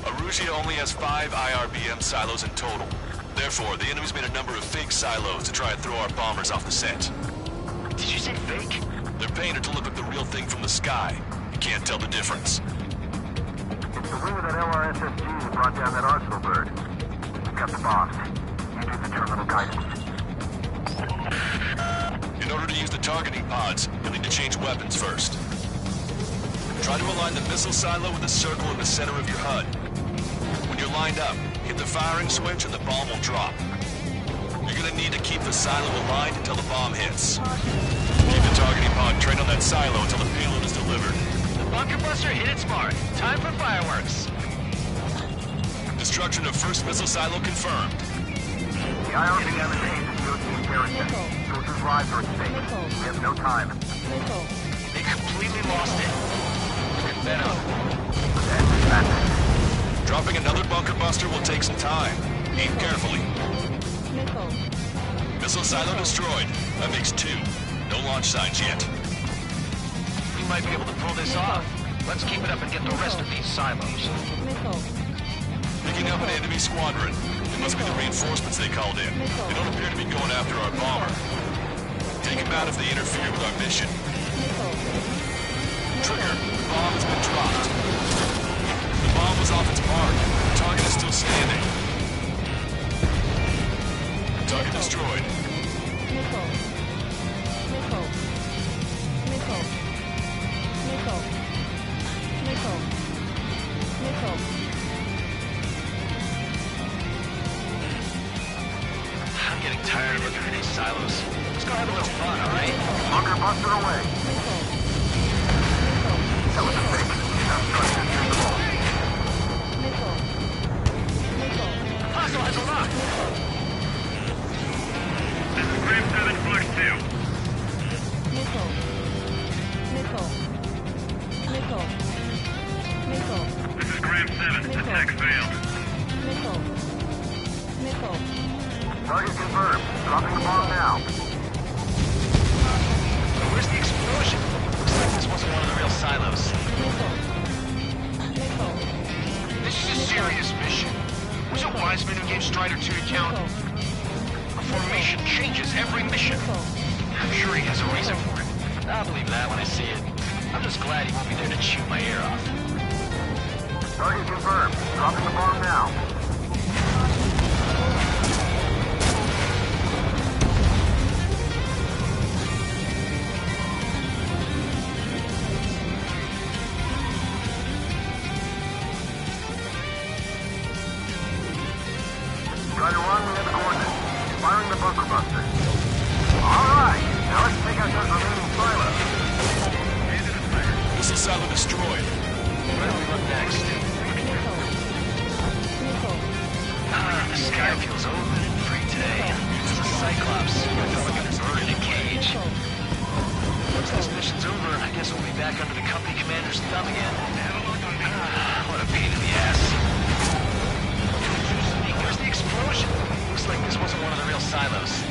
G: Erusia only has 5 IRBM silos in total. Therefore, the enemy's made a number of fake silos to try and throw our bombers off the scent.
I: Did you say fake?
G: They're painted to look like the real thing from the sky. You can't tell the difference.
B: It's the wing of that LRSSG that brought down that arsenal bird. We've got the bombs. You do the terminal guidance.
G: In order to use the targeting pods, you'll need to change weapons first. Try to align the missile silo with the circle in the center of your HUD. When you're lined up, hit the firing switch and the bomb will drop. You're gonna need to keep the silo aligned until the bomb hits. Keep the targeting pod trained on that silo until the payload is delivered.
I: The bunker buster hit its mark. Time for fireworks.
G: Destruction of first missile silo confirmed.
B: The IRBM is aimed at European territory. Soldiers' lives are at stake. We have no time.
I: They completely lost it. Venom.
G: Dropping another bunker buster will take some time. Aim carefully. Missile silo destroyed. That makes 2. No launch signs yet.
I: We might be able to pull this off. Let's keep it up and get the rest of these silos.
G: Picking up an enemy squadron. It must be the reinforcements they called in. They don't appear to be going after our bomber. Take them out if they interfere with our mission. Trigger, the bomb has been dropped. The bomb was off its mark. The target is still standing. Target destroyed.
I: I'm getting tired of looking at these silos. Let's go have a little fun, alright?
B: Bunker buster away. That was a fake.
I: Hostile has a lock!
M: This is Graham 7 Flush 2. This is Graham 7. Attack failed.
B: Target confirmed. Dropping the bomb now.
I: Where's the explosion? Looks like this wasn't one of the real silos. This is a serious mission. Was it Wiseman who gave Strider 2 to count? A formation changes every mission. I'm sure he has a reason for it. I'll believe that when I see it. I'm just glad he won't be there to chew my ear off.
B: Target confirmed. Dropping the bomb now. Try to run, we have the coordinates. Firing the bunker buster. Alright, now let's take out those remaining silos.
G: Missile silo destroyed.
I: Where do we look next? The sky feels open and free today. It's a Cyclops. I feel like I'm bird in a cage. Once this mission's over, I guess we'll be back under the company commander's thumb again. What a pain in the ass. Where's the explosion? Looks like this wasn't one of the real silos.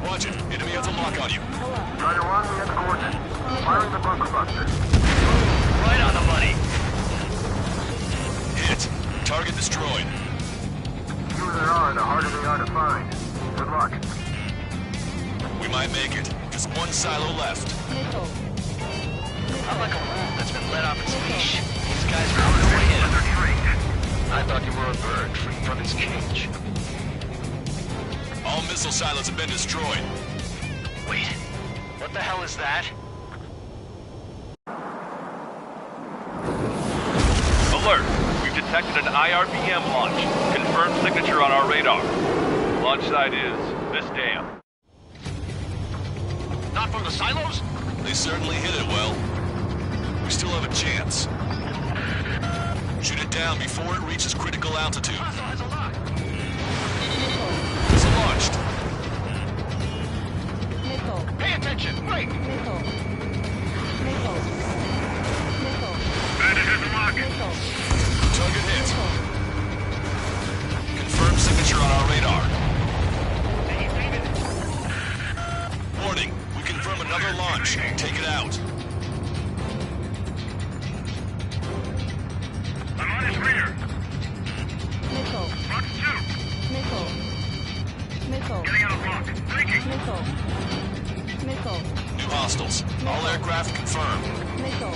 G: Watch it. Enemy has a lock on you.
B: Try to run, we have the coordinates. Firing the bunker buster.
I: Right on the money.
G: Hit. Target destroyed.
B: The fewer there are, the harder they are to find. Good luck.
G: We might make it. Just one silo left.
I: I'm like a wolf that's been let off its leash. These guys are hard to hit. I thought you were a bird free from its cage.
G: All missile silos have been destroyed.
I: Wait, what the hell is that?
C: Alert! We've detected an IRBM launch. Confirmed signature on our radar. Launch site is this dam.
I: Not from the silos?
G: They certainly hit it well. We still have a chance. Shoot it down before it reaches critical altitude. Missile launched.
I: Pay attention! Wait!
M: Bandit has a lock.
G: Target hit. Confirmed signature on our radar. Warning, we confirm another launch. Take it out.
M: I'm on his rear. Box 2. Getting out of block. Thank you.
G: hostiles. All aircraft confirmed.
O: Missile.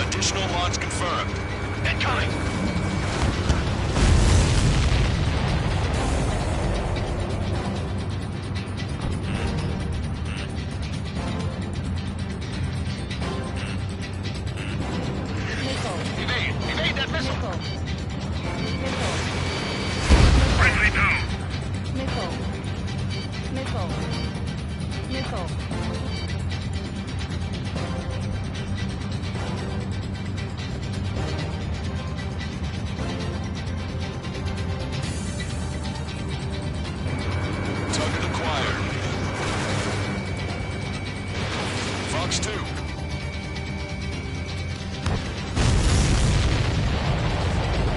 G: Additional launch confirmed.
J: Incoming! Evade that missile!
M: Friendly down.
O: Missile.
G: Target acquired. Fox 2.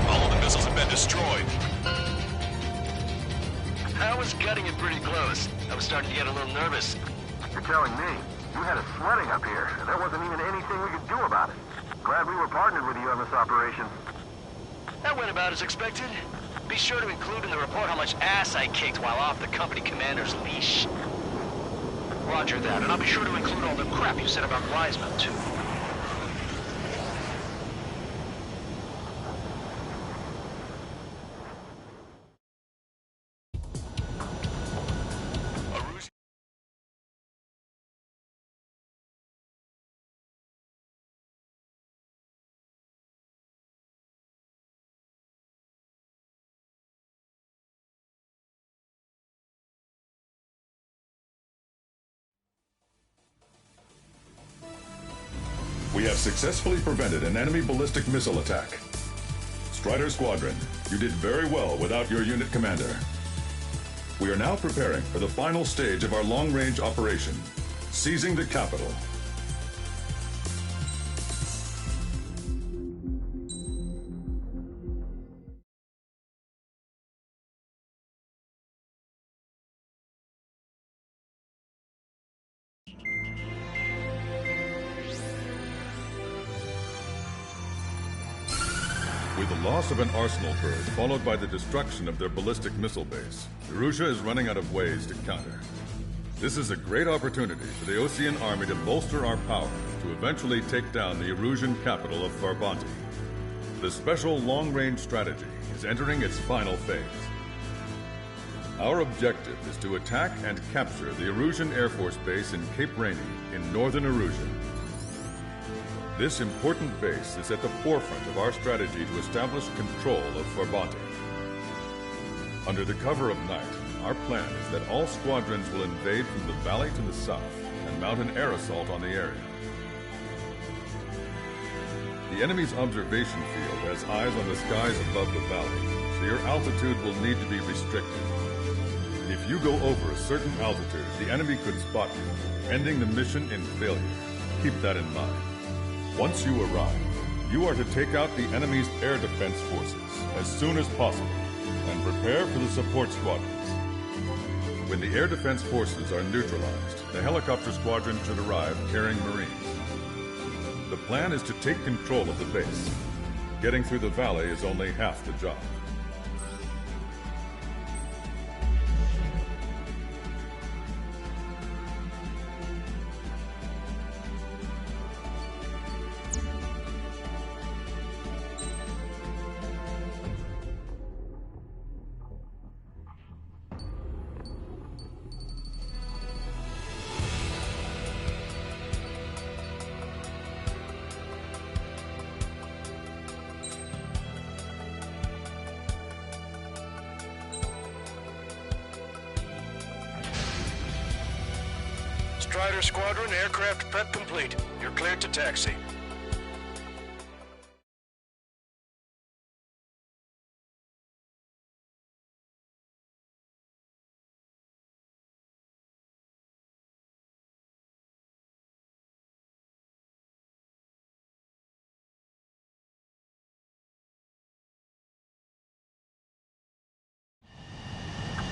G: All of the missiles have been destroyed.
J: I was gutting it pretty close. I was starting to get a little nervous.
B: You're telling me you had us sweating up here, and there wasn't even anything we could do about it. Glad we were partnered with you on this operation.
J: That went about as expected. Be sure to include in the report how much ass I kicked while off the company commander's leash. Roger that, and I'll be sure to include all the crap you said about Wiseman, too.
F: We have successfully prevented an enemy ballistic missile attack. Strider Squadron, you did very well without your unit commander. We are now preparing for the final stage of our long-range operation, seizing the capital. With the loss of an arsenal bird, followed by the destruction of their ballistic missile base, Erussia is running out of ways to counter. This is a great opportunity for the Osean army to bolster our power to eventually take down the Erusian capital of Farbanti. The special long-range strategy is entering its final phase. Our objective is to attack and capture the Erusian Air Force Base in Cape Rainy in northern Erusia. This important base is at the forefront of our strategy to establish control of Farbanti. Under the cover of night, our plan is that all squadrons will invade from the valley to the south and mount an air assault on the area. The enemy's observation field has eyes on the skies above the valley, so your altitude will need to be restricted. If you go over a certain altitude, the enemy could spot you, ending the mission in failure. Keep that in mind. Once you arrive, you are to take out the enemy's air defense forces as soon as possible and prepare for the support squadrons. When the air defense forces are neutralized, the helicopter squadron should arrive carrying Marines. The plan is to take control of the base. Getting through the valley is only half the job.
M: Strider Squadron, aircraft prep complete. You're cleared to taxi.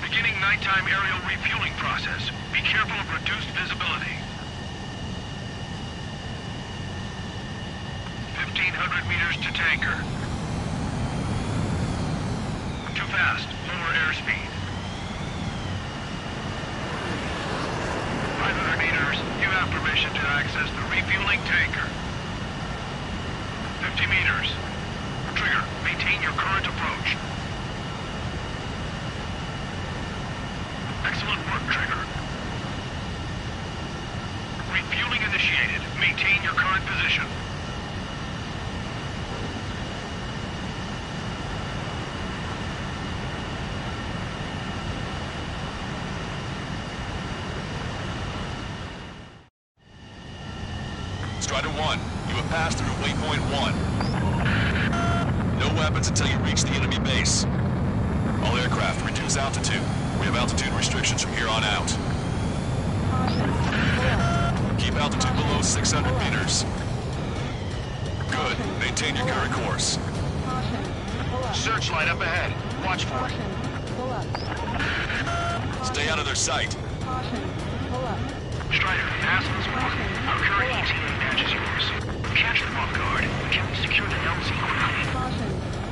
M: Beginning nighttime aerial refueling process. Be careful of reduced visibility. 1,500 meters to tanker. Too fast. Lower airspeed. have permission to access the refueling tanker. 50 meters. Trigger, maintain your current approach. Excellent work, Trigger. Refueling initiated. Maintain your current position.
G: Strider 1, you have passed through waypoint 1. No weapons until you reach the enemy base. All aircraft, reduce altitude. We have altitude restrictions from here on out. Keep altitude below 600 meters. Good. Maintain your current course.
M: Searchlight up ahead. Watch for it.
G: Stay out of their sight.
M: Strider, pass this one. Our current ETA matches yours. Catch them off guard. Can we secure the LZ quickly?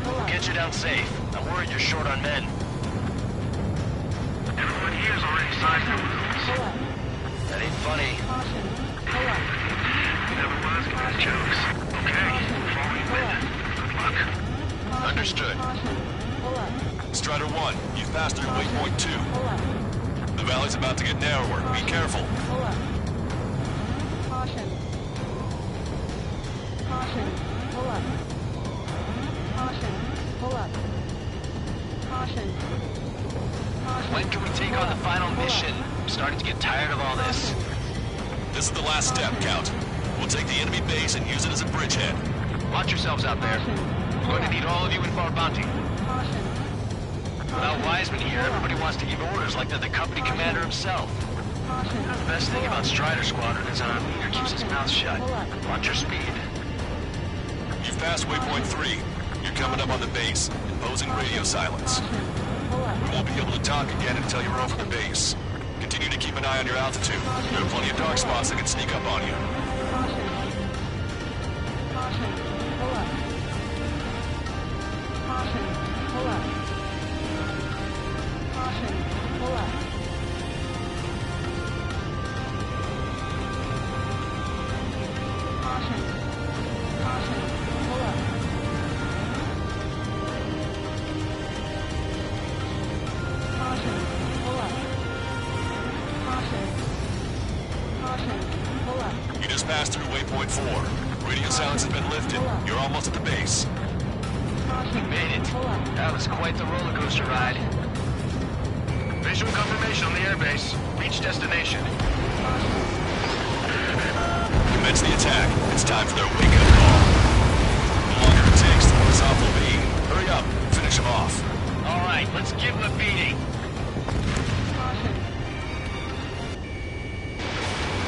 I: We'll get you down safe. I'm worried you're short on men.
M: Everyone here's already sized their wounds.
I: That ain't funny.
M: Never was good at jokes. Okay, follow me with. Good luck.
G: Understood. Strider 1, you've passed through waypoint 2. The valley's about to get narrower. Be careful.
O: Caution. Caution. Pull up. Caution. Pull up. Caution.
I: When can we take on the final mission? I'm starting to get tired of all this.
G: This is the last step, Count. We'll take the enemy base and use it as a bridgehead.
I: Watch yourselves out there. We're going to need all of you in for our bounty. Without Wiseman here, everybody wants to give orders like they're the company commander himself. The best thing about Strider Squadron is our leader keeps his mouth shut. Watch your speed.
G: You've passed waypoint 3. You're coming up on the base, imposing radio silence. We won't be able to talk again until you're over the base. Continue to keep an eye on your altitude. There are plenty of dark spots that can sneak up on you.
O: Caution. Pull up. Caution. Pull up. Caution. Pull up. Caution. Caution. Pull up. Caution. Pull up. Caution. Caution. Pull up.
G: You just passed through waypoint 4. Radio silence has been lifted. You're almost at the base.
I: We made it. That was quite the roller coaster ride.
M: Visual confirmation on the airbase. Reach destination.
G: Commence the attack. It's time for their wake-up call. The longer it takes, the worse off we'll be. Hurry up. Finish them off.
I: All right, let's give them a beating.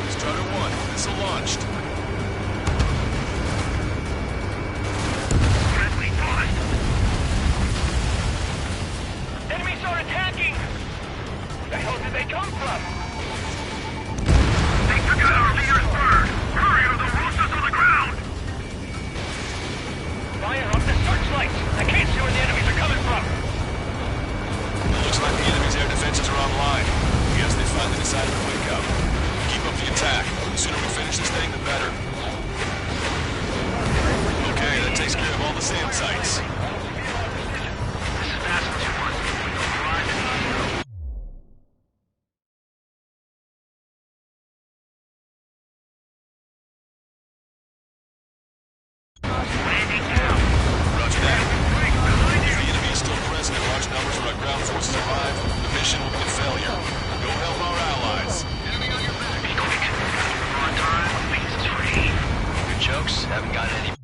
G: Strider 1, missile launched.
M: Friendly fire.
I: Enemies are attacking! Where the hell did they come from?
M: They took out our leader's bird. Hurry or they'll roast us on the ground.
I: Fire up the searchlights! I can't see where the enemies are coming from!
G: It looks like the enemy's air defenses are online. Yes, they finally decided to wake up. Keep up the attack. The sooner we finish this thing, the better. Okay, that takes care of all the SAM sites. Roger that. If the enemy is still present in large numbers or our ground forces arrive, the mission will be a failure. Go help our allies.
M: Enemy on your back. Be quick. On time. Base is free.
I: Your jokes haven't gotten any...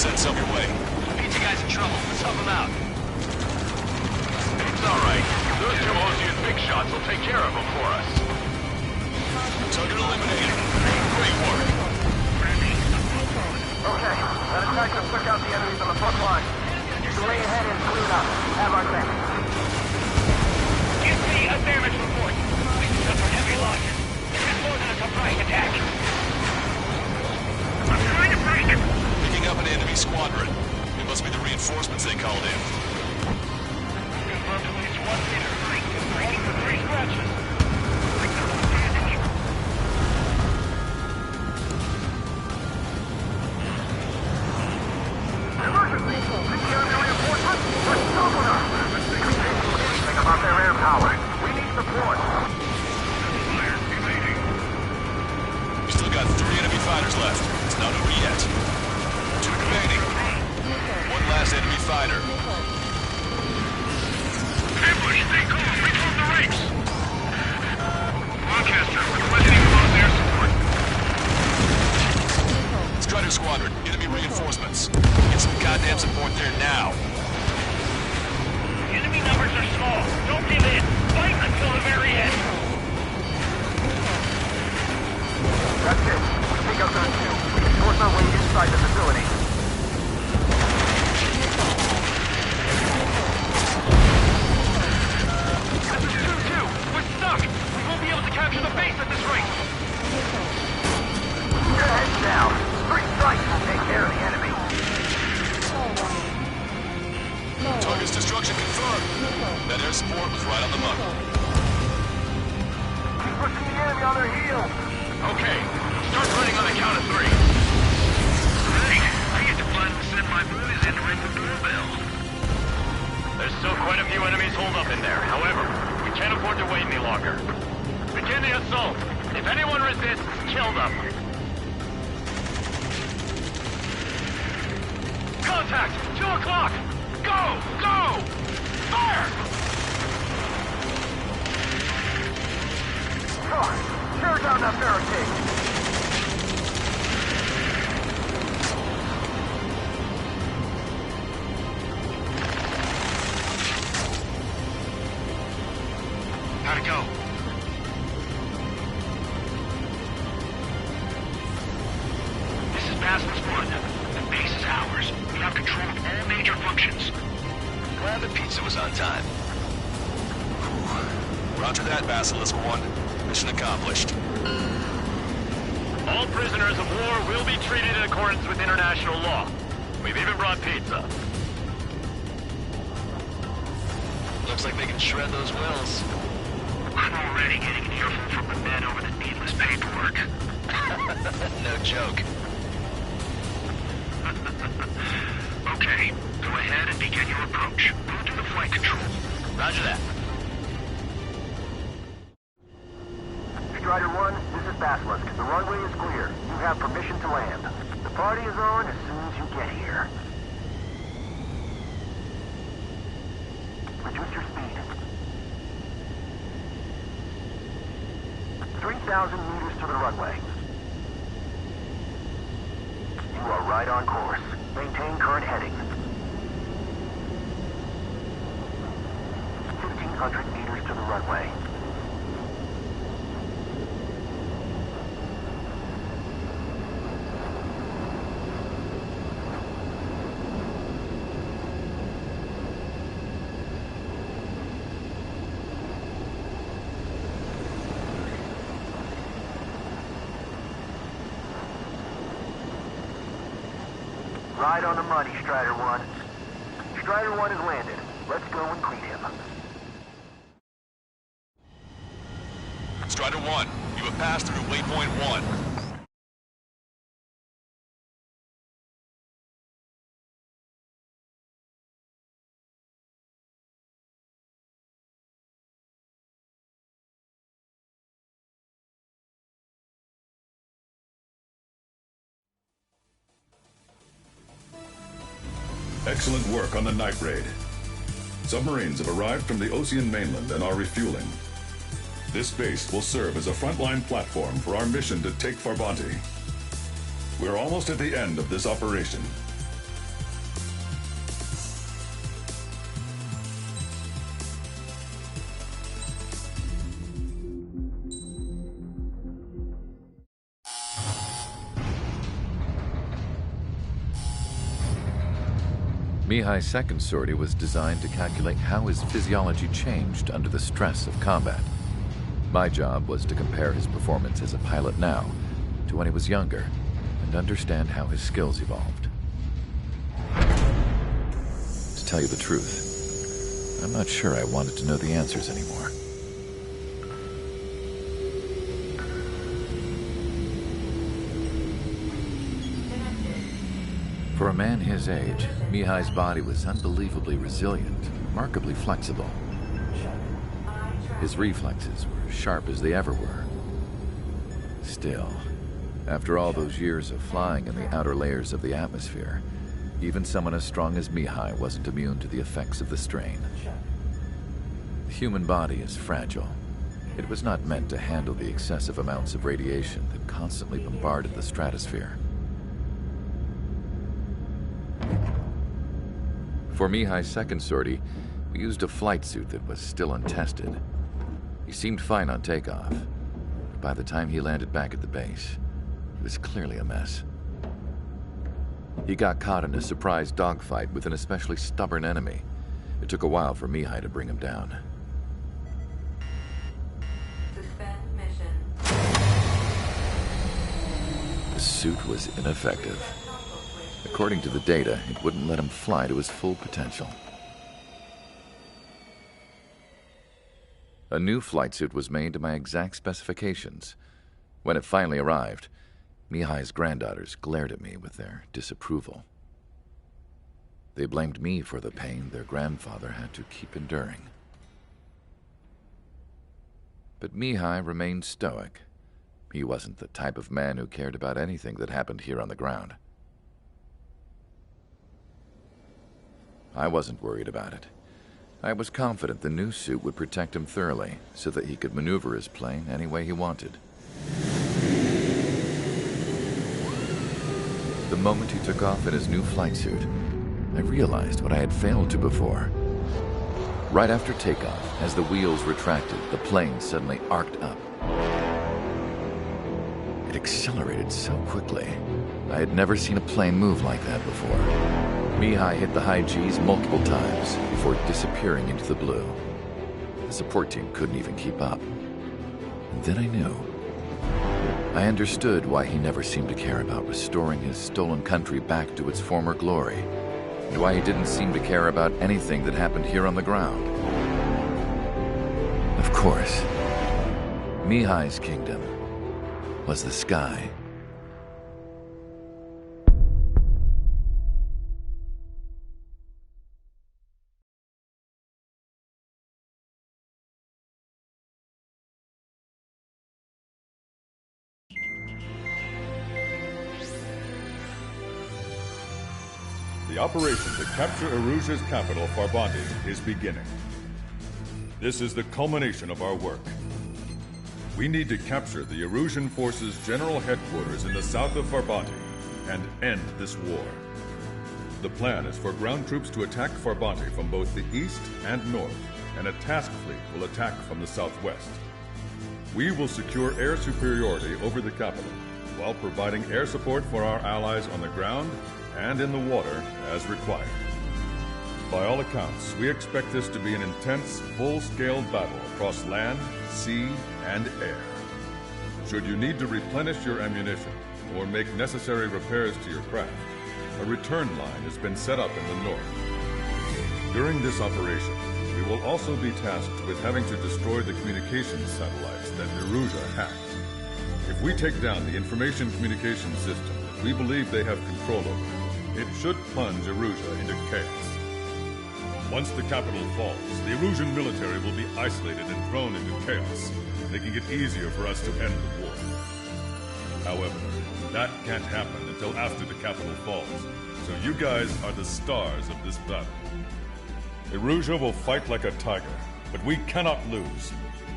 G: send some your way.
I: Pizza guy's in trouble. Let's help him out.
J: It's all right. Those two Ocean big shots will take care of him for us.
G: Target eliminated. Great work.
B: Okay, that attack took out the enemies on the front line. Stay ahead and clean up. Have our back.
M: Give me a damage report. We suffered heavy losses. This is more than a surprise attack. I'm trying to break it.
G: Picking up an enemy squadron. It must be the reinforcements they called in.
M: Confirmed at least one leader. Breaking for 3 scratches.
B: About their air power. We need support.
G: You still got 3 enemy fighters left. It's not over yet. 2 remaining. 1 last enemy fighter.
M: Ambush, stay calm. Reform the ranks. Rochester, requesting close air support.
G: Strider Squadron, enemy reinforcements. Get some goddamn support there now.
M: Enemy numbers are small. Don't give in. Fight until the very end.
B: That's it. We pick up those two. We can force our way inside the facility.
J: This is 2-2. We're stuck. We won't be able to capture the base at this rate.
B: Keep your heads down. 3 strikes will take care of the enemy.
G: Target's destruction confirmed. That air support was right on the mark.
B: Keep pushing the enemy on their heels.
J: Okay, start running on the count of 3.
M: Right. I get to plan to send my boys in to ring the doorbell.
J: There's still quite a few enemies holed up in there. However, we can't afford to wait any longer. Begin the assault. If anyone resists, kill them. Contact! 2 o'clock! Go! Go! Fire!
B: Tear down that barricade.
M: How'd it go? This is Basilisk 1. The base is ours. We have control of all major functions.
G: Glad the pizza was on time. Roger that, Basilisk 1. Mission accomplished.
J: All prisoners of war will be treated in accordance with international law. We've even brought pizza.
I: Looks like they can shred those wills.
M: I'm already getting an earful from the men over the needless paperwork.
I: No joke.
M: Okay, go ahead and begin your approach. Move to the flight control.
I: Roger that.
B: Strider 1, this is Basilisk. The runway is clear. You have permission to land. The party is on as soon as you get here. Reduce your speed. 3,000 meters to the runway. You are right on course. Maintain current heading. 1,500 meters to the runway. Right on the money, Strider 1. Strider 1 has landed. Let's go and greet him.
G: Strider 1, you have passed through waypoint 1.
F: Excellent work on the night raid. Submarines have arrived from the Ocean mainland and are refueling. This base will serve as a frontline platform for our mission to take Farbanti. We're almost at the end of this operation.
R: Mihai's second sortie was designed to calculate how his physiology changed under the stress of combat. My job was to compare his performance as a pilot now to when he was younger and understand how his skills evolved. To tell you the truth, I'm not sure I wanted to know the answers anymore. For a man his age, Mihai's body was unbelievably resilient, remarkably flexible. His reflexes were sharp as they ever were. Still, after all those years of flying in the outer layers of the atmosphere, even someone as strong as Mihai wasn't immune to the effects of the strain. The human body is fragile. It was not meant to handle the excessive amounts of radiation that constantly bombarded the stratosphere. For Mihai's second sortie, we used a flight suit that was still untested. He seemed fine on takeoff, but by the time he landed back at the base, it was clearly a mess. He got caught in a surprise dogfight with an especially stubborn enemy. It took a while for Mihai to bring him down.
O: Suspend mission.
R: The suit was ineffective. According to the data, it wouldn't let him fly to his full potential. A new flight suit was made to my exact specifications. When it finally arrived, Mihai's granddaughters glared at me with their disapproval. They blamed me for the pain their grandfather had to keep enduring. But Mihai remained stoic. He wasn't the type of man who cared about anything that happened here on the ground. I wasn't worried about it. I was confident the new suit would protect him thoroughly so that he could maneuver his plane any way he wanted. The moment he took off in his new flight suit, I realized what I had failed to before. Right after takeoff, as the wheels retracted, the plane suddenly arced up. It accelerated so quickly. I had never seen a plane move like that before. Mihai hit the high G's multiple times before disappearing into the blue. The support team couldn't even keep up. And then I knew. I understood why he never seemed to care about restoring his stolen country back to its former glory, and why he didn't seem to care about anything that happened here on the ground. Of course, Mihai's kingdom was the sky.
F: The operation to capture Erusia's capital, Farbanti, is beginning. This is the culmination of our work. We need to capture the Erusian forces' general headquarters in the south of Farbanti and end this war. The plan is for ground troops to attack Farbanti from both the east and north, and a task fleet will attack from the southwest. We will secure air superiority over the capital, while providing air support for our allies on the ground and in the water as required. By all accounts, we expect this to be an intense, full-scale battle across land, sea, and air. Should you need to replenish your ammunition or make necessary repairs to your craft, a return line has been set up in the north. During this operation, we will also be tasked with having to destroy the communications satellites that Erusia hacked. If we take down the information communication system that we believe they have control over, it should plunge Erusia into chaos. Once the capital falls, the Erusian military will be isolated and thrown into chaos, making it easier for us to end the war. However, that can't happen until after the capital falls, so you guys are the stars of this battle. Erusia will fight like a tiger, but we cannot lose.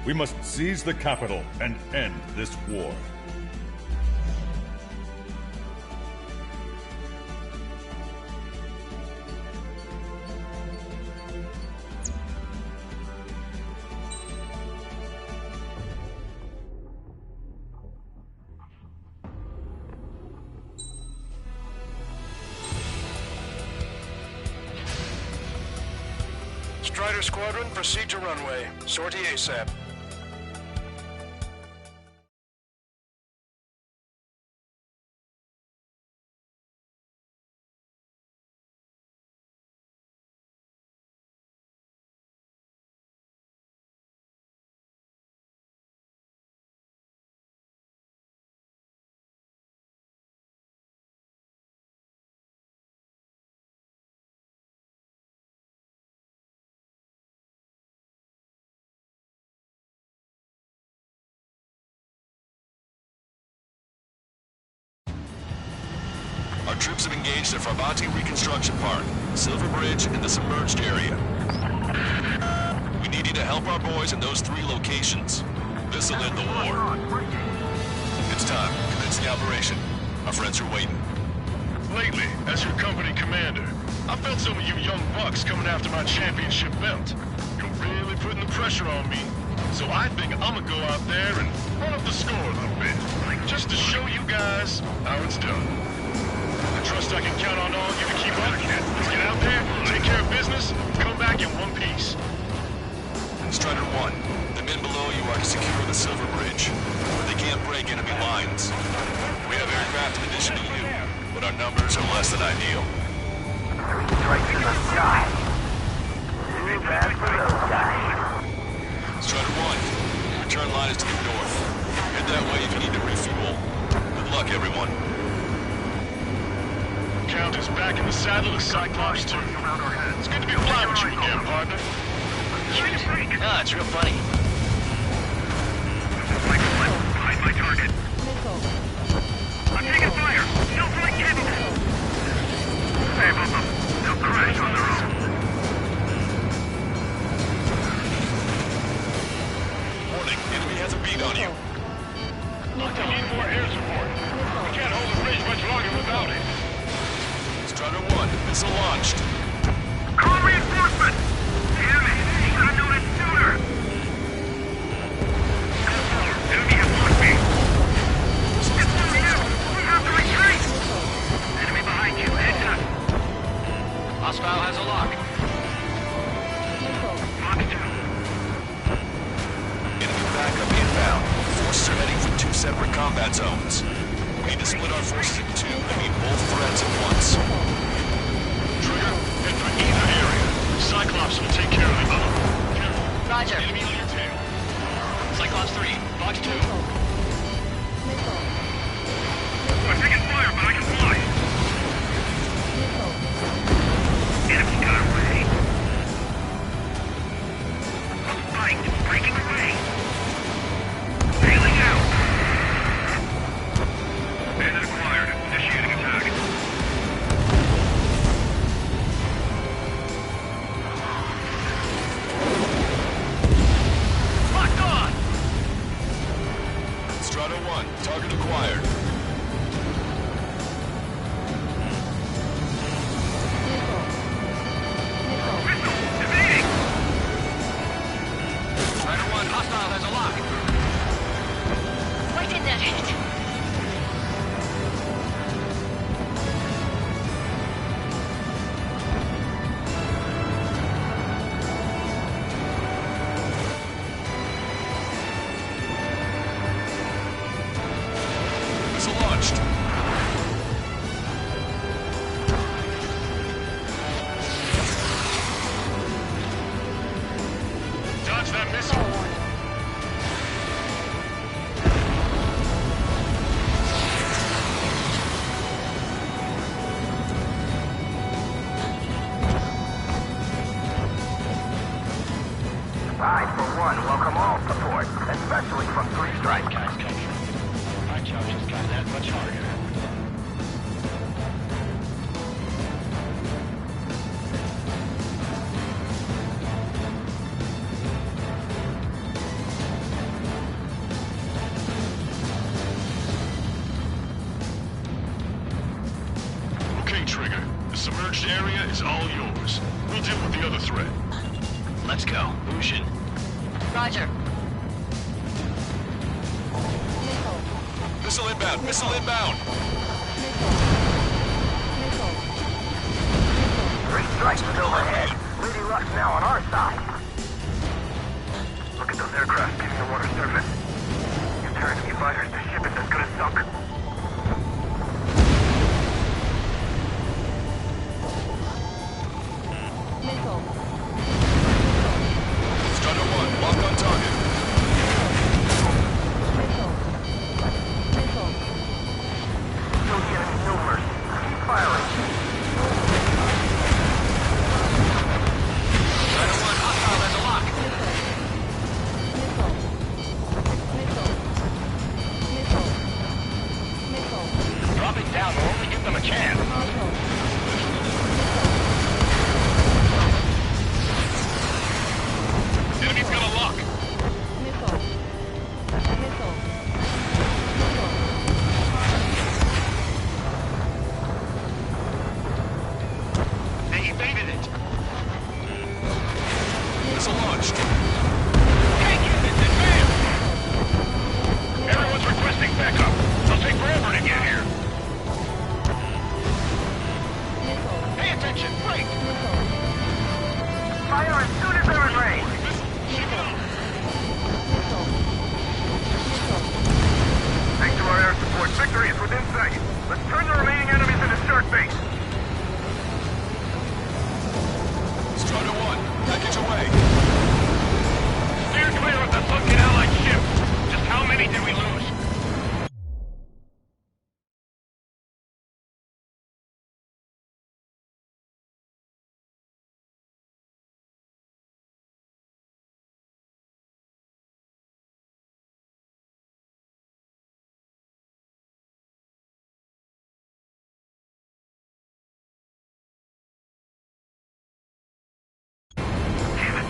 F: We must seize the capital and end this war.
M: Strider Squadron, proceed to runway. Sortie ASAP.
G: Our troops have engaged at Farbati Reconstruction Park, Silver Bridge, and the submerged area. We need you to help our boys in those 3 locations. This'll end the war. It's time. Commence the operation. Our friends are waiting.
M: Lately, as your company commander, I felt some of you young bucks coming after my championship belt. You're really putting the pressure on me. So I think I'm gonna go out there and run up the score a little bit. Just to show you guys how it's done. I trust I can count on all of you to keep up. Let's get out there, take care of business, come back in one piece.
G: Strider 1, the men below you are to secure the Silver Bridge, where they can't break enemy lines. We have aircraft in addition to you, but our numbers are less than ideal.
B: 3 strikes in the sky. Too bad for those guys.
G: Strider 1, return line is to the north. Head that way if you need to refuel. Good luck, everyone.
M: Count is back in the saddle as Cyclops 2. It's good to be flying with you again, partner.
I: Ah, it's real funny.
M: Behind my target. I'm taking fire! No flight capable! Save them. They'll crash on their own.
G: Warning, enemy has a beat on you.
M: I need more air support. We can't hold the bridge much longer without it.
G: Strider 1, missile launched.
M: Call reinforcement! Damn it! You should have known it sooner! Enemy has lost me! It's on you! We have to retreat! Enemy behind you, heads up!
I: Hostile has a lock.
M: Fox 2.
G: Enemy backup inbound. Forces are heading from 2 separate combat zones. We need to split our forces in 2 to meet both threats at once.
M: Trigger, head for either area. Cyclops will take care of them all.
L: Roger.
M: Enemy on your tail.
I: Cyclops 3, Fox 2.
M: I'm taking fire, but I can fly. Enemy got away. Fight, breaking away. Sailing out. Bandit acquired. Initiating attack.
I: Locked on!
G: Strider 1, target acquired.
I: Strider 1, hostile has a lock.
L: Why did that hit?
G: Missile launched.
M: Dodge that missile.
B: I, for 1, welcome all support, especially from 3 strikes.
J: Guys, our job just got that much harder.
M: Okay, Trigger. The submerged area is all yours. We'll deal with the other threat.
I: Let's go. Lucian.
L: Roger.
G: Missile inbound, missile inbound.
B: 3 strikes overhead. Lady Luck's now on our side.
K: Look at those aircraft beating the water surface. If they're enemy fighters, the ship is as good as sunk.
G: Strider 1, locked on target.
B: Show the enemy no mercy. Keep firing.
J: Strider 1, hostile at the lock. Dropping down will only give them a chance. Enemy's got a lock. They evaded it.
G: Missile launched.
J: Take it, it's advanced. Everyone's requesting backup. They'll take forever to get here. Pay attention, break.
B: Fire as soon as they're in range.
K: Thanks to our air support, victory is within sight. Let's turn the remaining enemies into start base.
G: Strider 1, package away.
J: Steer clear of the sunken Allied ship. Just how many did we lose?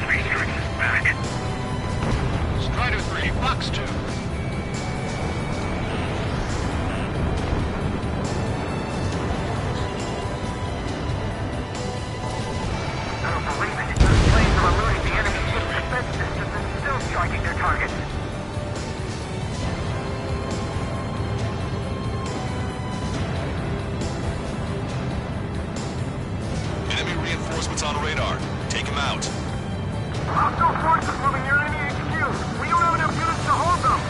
K: Three strikes is back.
J: Strider 3, box 2.
B: I don't believe it. Those planes are eluding the enemy ship's defense systems and still striking their targets.
G: Enemy reinforcements on radar. Take him out.
B: Hostile forces moving near enemy HQ. We don't have enough units to hold them.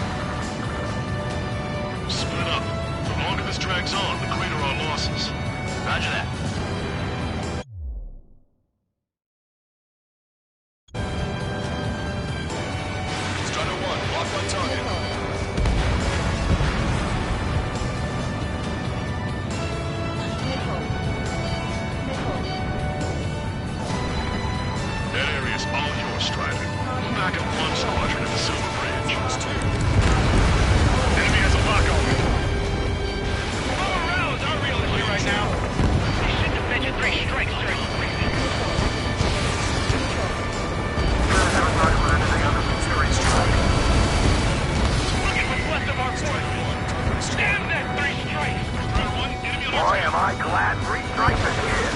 K: Split up. The longer this drags on, the greater our losses.
J: Roger that.
G: Strider 1, locked on target.
K: That area's all yours, Strider. We'll knock out one squadron at the Silver Bridge. Enemy has a lock on me.
J: Power rounds are real issue right now. They shouldn't have mentioned 3 strikes during the briefing. Look at what's left of our force. Damn that 3 strikes. Strider 1, enemy on our
B: Boy, am I glad 3 strikes is here.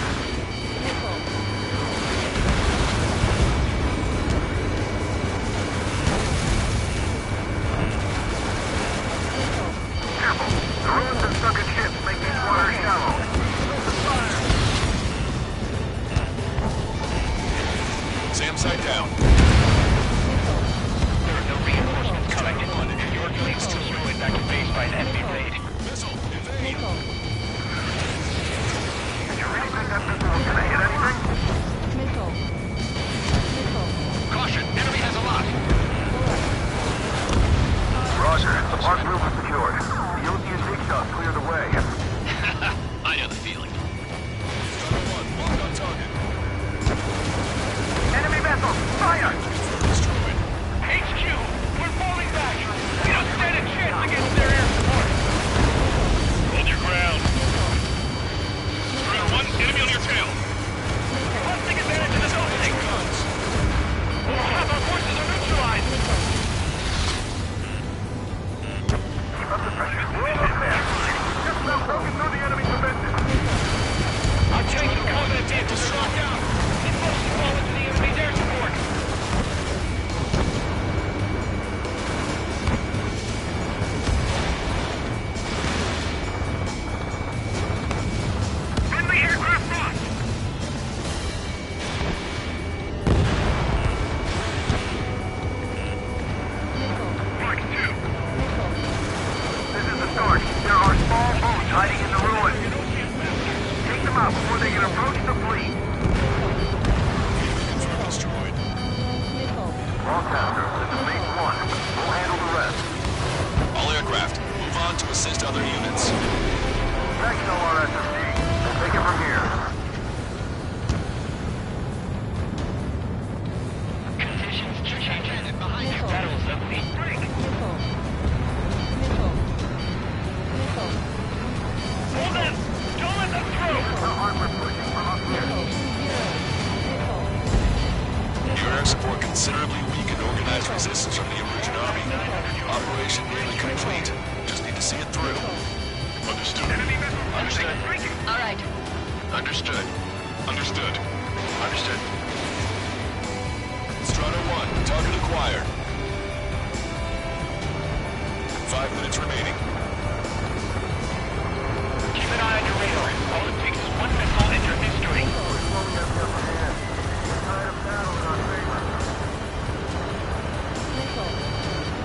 B: Careful. The ruins of sunken ships make these waters shallow.
G: SAM site down.
J: There are no reinforcements coming. Your fleet's too destroyed back to base by an enemy raid.
G: Missile, invade.
B: You're really out before they can approach the fleet.
G: Confirmed destroyed.
B: All passengers, this is Ps4. We'll handle the rest.
G: All aircraft, move on to assist other units.
B: Thanks, LRSSD. We'll take it from here.
I: Conditions changing. Behind you. Battles up. Break. Hold them! Don't let them through!
B: The armor pushing from up here.
G: Your air support considerably weakened organized resistance from the Erusian army. Operation nearly complete. Just need to see it through.
J: Understood.
G: Understood.
L: All right.
G: Understood.
J: Understood.
G: Understood. Strata 1, target acquired. 5 minutes remaining.
I: Keep an eye on your radar. All it takes is one missile and you're history.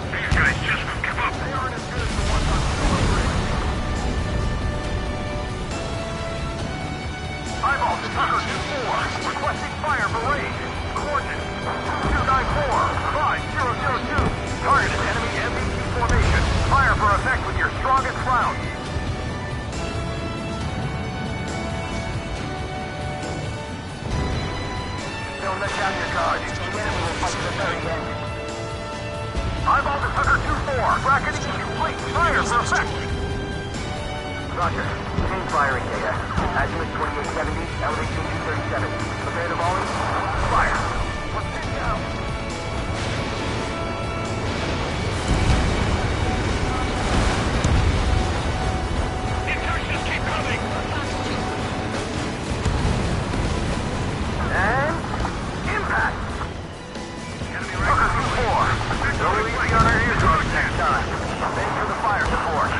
M: These guys just won't give up.
B: They aren't as good as the ones on Silver Bridge. Eyeball to Tucker 2-4. Requesting fire for raid. Coordinates 2294-5002. Targeted enemy MVP formation. Fire for effect with your strongest round. Don't let down your guard. The enemy will fight to the very end. Eyeball to Tucker 2-4. Bracketing complete. Fire for effect. Roger. Team firing data. Azimuth 2870, elevation 237. Prepare to volley. Fire. Let's get down.
I: Incursions keep coming!
B: And impact. Tucker 2-4. Don't leave me on our eardrums next time. Thanks for the fire support.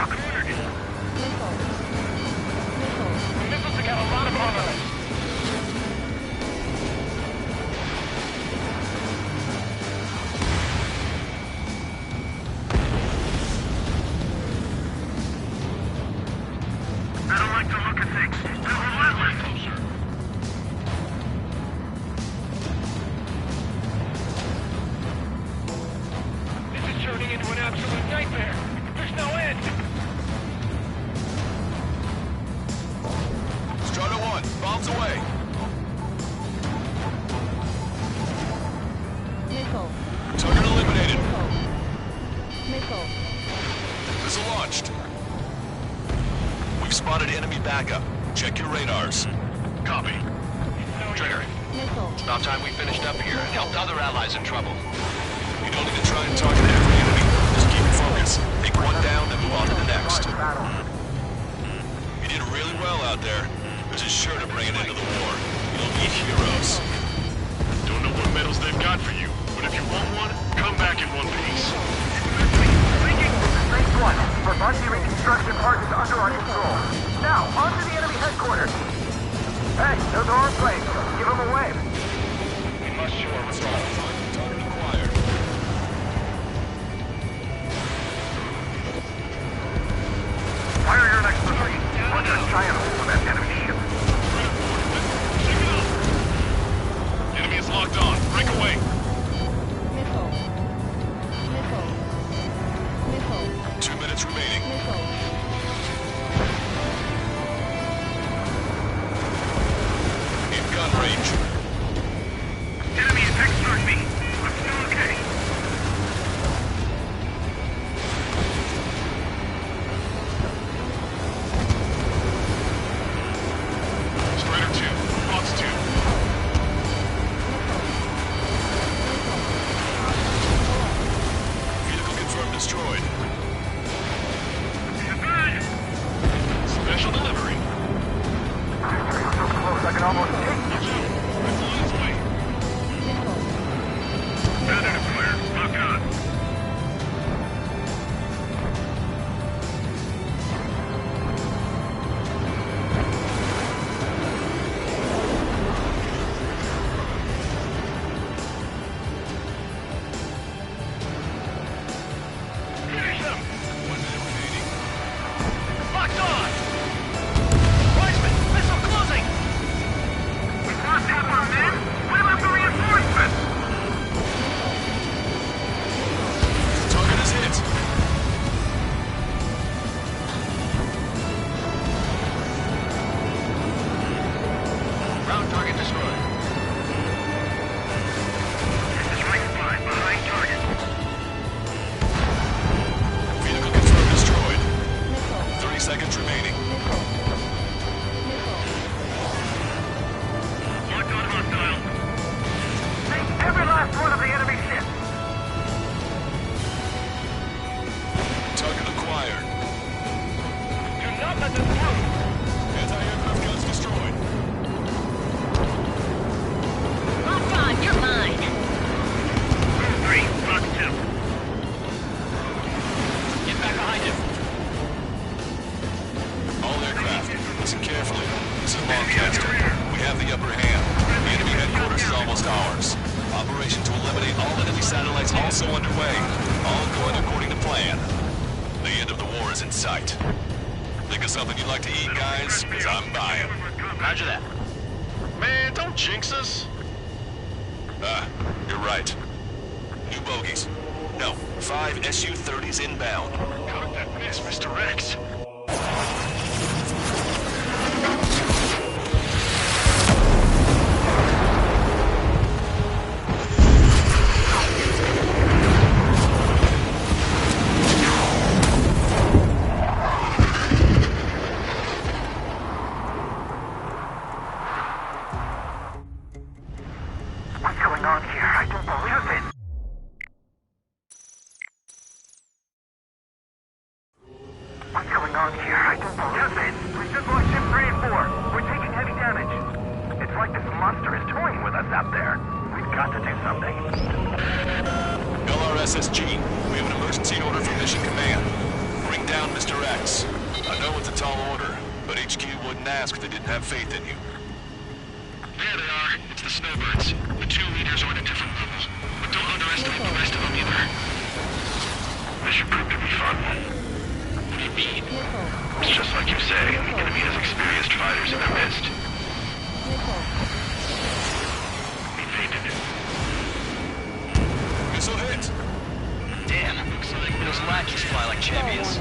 I: Missiles have got a lot of armament.
M: I don't like the look of things. They're relentless.
I: This is turning into an absolute nightmare. There's no end.
G: Strata 1, bombs away. Target eliminated. Missile launched. We've spotted enemy backup. Check your radars.
J: Copy.
I: Trigger. It's about time we finished up here and helped other allies in trouble.
G: You don't need to try and target every enemy. Just keep your focus. Take one down, then move on to the next. You did really well out there. This is sure to bring an end to the war. You'll meet heroes.
J: Don't know what medals they've got for you, but if you want one, come back in one piece.
B: Phase 1. Brabantsi reconstruction part is under our control. Now, on to the enemy headquarters. Hey, those are our planes. Give them a wave.
I: We must show our resolve.
G: Target acquired.
B: Fire your next machine. We're gonna try and hold that enemy ship.
J: Enemy is locked on. Break away.
O: Missile.
G: 2 minutes remaining. In gun range.
M: Enemy is extorting me. I'm still okay.
J: Strider 2, Fox 2.
G: Vehicle confirmed destroyed.
J: Special delivery.
B: So close, I can almost taste you.
G: Anti-aircraft guns destroyed.
L: Lock on, you're mine.
M: 3, Fox 2.
H: Get back behind him.
G: All aircraft, listen carefully. This is Lancaster. We have the upper hand. The enemy headquarters is almost ours. Operation to eliminate all enemy satellites also underway. All going according to plan. The end of the war is in sight. Think of something you'd like to eat, guys? 'Cause I'm buying.
H: Roger that.
J: Man, don't jinx us.
G: Ah, you're right. New bogies. No, 5 Su-30s inbound.
J: Caught that miss, Mr. Rex.
B: What's going on here? I don't believe it. What's going on here? I don't believe it. Pursuit boy ship 3 and 4. We're taking heavy damage. It's like this monster is toying with us out there. We've got to do something.
G: LRSSG, we have an emergency order from Mission Command. Bring down Mr. X. I know it's a tall order, but HQ wouldn't ask if they didn't have faith in you.
M: There they are. It's the snowbirds. The 2 leaders are at a different level. But don't underestimate the rest of them either. This should prove to be fun. What do you mean? It's just like you say. The enemy has experienced fighters in their midst. Evaded.
G: Missile hit!
H: Damn, looks like those lackeys fly like champions.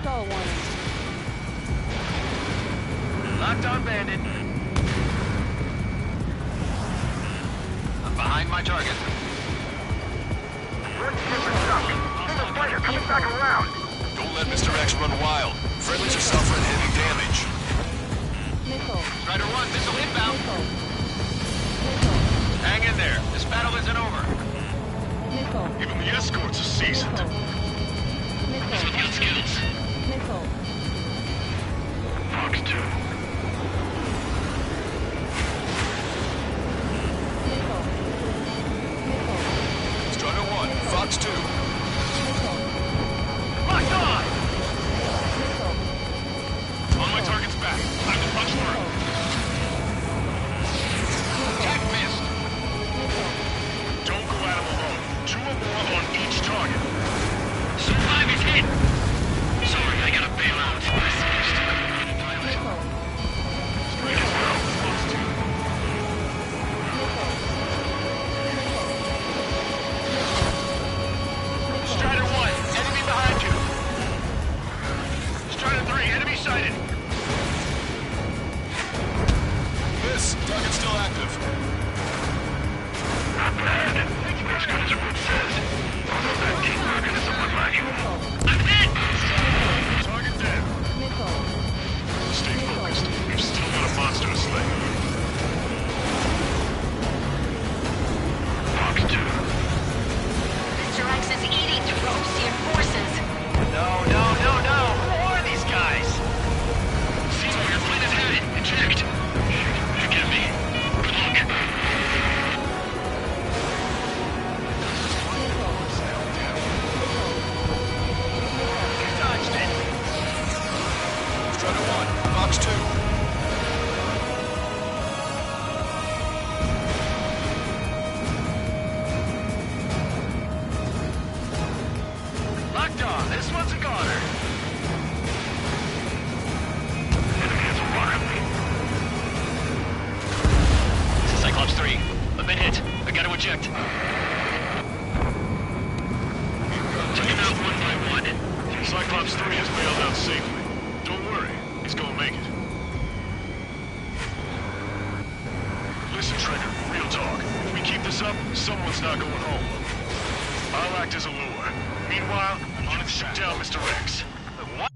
O: Call warning.
H: Locked on bandit. I'm behind my target.
B: One ship is stuck. Single fighter coming back around.
G: Don't let Mr. X run wild. Friendlies are suffering heavy damage.
O: Missile.
H: Strider 1, missile inbound.
O: Missile. Missile.
H: Hang in there. This battle isn't over.
O: Missile.
J: Even the escorts are seasoned.
O: Missile.
M: Good skills.
O: Missile.
M: Fox 2.
G: Strider 1, Fox 2.
J: Locked on! On my target's back. Time to punch through.
H: Attack missed.
J: Don't go at him alone. 2 or more on each target.
M: Survive is hit. Sorry, I gotta bail out.
J: Straight as well. Fox 2. Strider 1, enemy behind you. Strider 3, enemy sighted.
G: Miss, target's still active.
M: Not bad. As good as Wood says. Although that teamwork is somewhat lacking. I'm hit!
J: Target down. Stay focused. We've still got a monster to slay.
M: Fox 2.
L: Mr. X is eating through Osean forces.
H: No. Who are these guys?
M: See where your plane is headed. Eject. Forgive me. Good luck.
H: Dodged it.
G: Strider 1, Fox 2.
H: Locked on. This one's a goner.
M: Enemy has a rocket lead.
H: This is Cyclops 3. I've been hit. I gotta eject.
M: Take him out one by one.
J: Cyclops 3 has bailed out safely. Don't worry, he's gonna make it. Listen, Trigger, real talk. If we keep this up, someone's not going home. I'll act as a lure. Meanwhile, you can shoot down Mr. X.
H: What?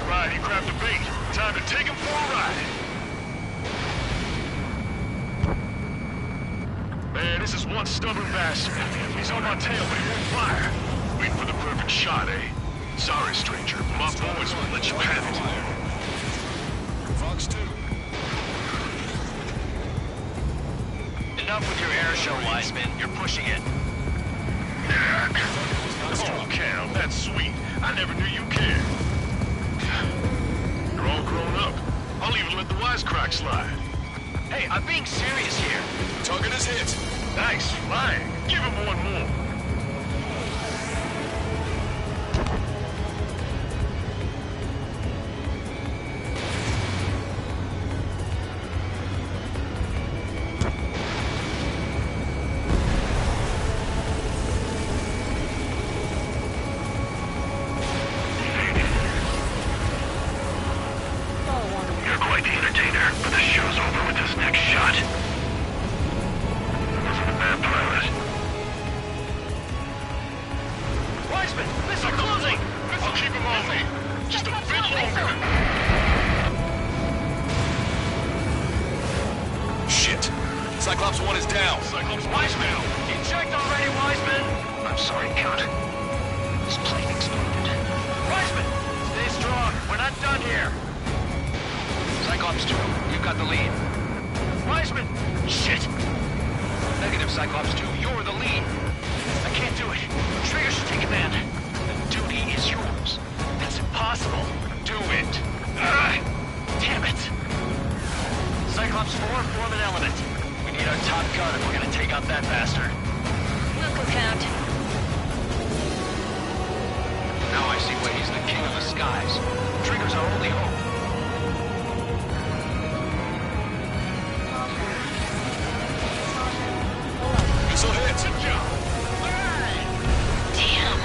J: Alright, he grabbed the bait. Time to take him for a ride. Man, this is one one stubborn bastard. He's on my tail, but he won't fire. Waiting for the perfect shot, eh? Sorry, stranger. My boys won't let you have it.
G: Fox 2.
I: Enough with your air show, Wiseman. You're pushing it.
J: Oh, Cal, that's sweet. I never knew you cared. You're all grown up. I'll even let the wisecrack slide.
I: Hey, I'm being serious here.
G: Target is hit.
J: Nice flying. Give him one more.
M: You're quite the entertainer, but the show's over with this next shot. Wasn't a bad pilot.
J: Wiseman, missile closing! I'll keep him on me. Just a bit longer.
G: Shit. Cyclops 1 is down.
J: Cyclops Wiseman!
I: Eject already, Wiseman!
M: I'm sorry, Count. This plane exploded.
I: Wiseman! Stay strong. We're not done here. Cyclops 2, you've got the lead. Wiseman! Shit! Negative, Cyclops 2, you're the lead. I can't do it. Trigger should take command. The duty is yours. That's impossible. Do it. Damn it. Cyclops 4, form an element. We need our top gun if we're gonna take out that bastard.
L: We'll go count.
I: Now I see why he's the king of the skies. Trigger's our only hope.
G: Missile hit.
J: Good job.
L: Damn.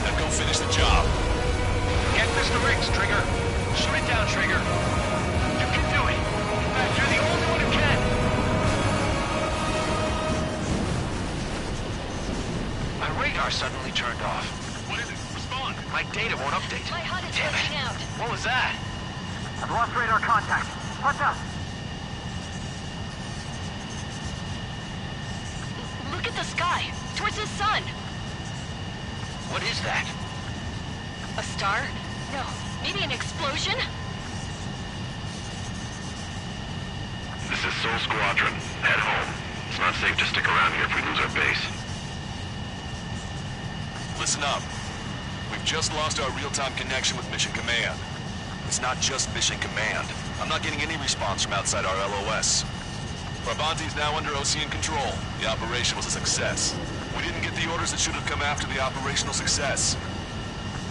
G: Then go finish the job.
I: Get Mr. Riggs, Trigger. Shoot it down, Trigger. You can do it. In fact, you're the only one who can. My radar suddenly turned off.
J: What is it? Respond.
I: My data won't update.
L: My HUD is
I: Damn it.
L: glitching out.
I: What was that?
B: I've lost radar contact. What's up?
L: Look at the sky. Towards the sun.
I: What is that?
L: A star? No. Maybe an explosion?
M: This is Soul Squadron. Head home. It's not safe to stick around here if we lose our base.
G: Listen up. We've just lost our real-time connection with Mission Command. It's not just Mission Command. I'm not getting any response from outside our LOS. Brabante's now under Ocean control. The operation was a success. We didn't get the orders that should have come after the operational success.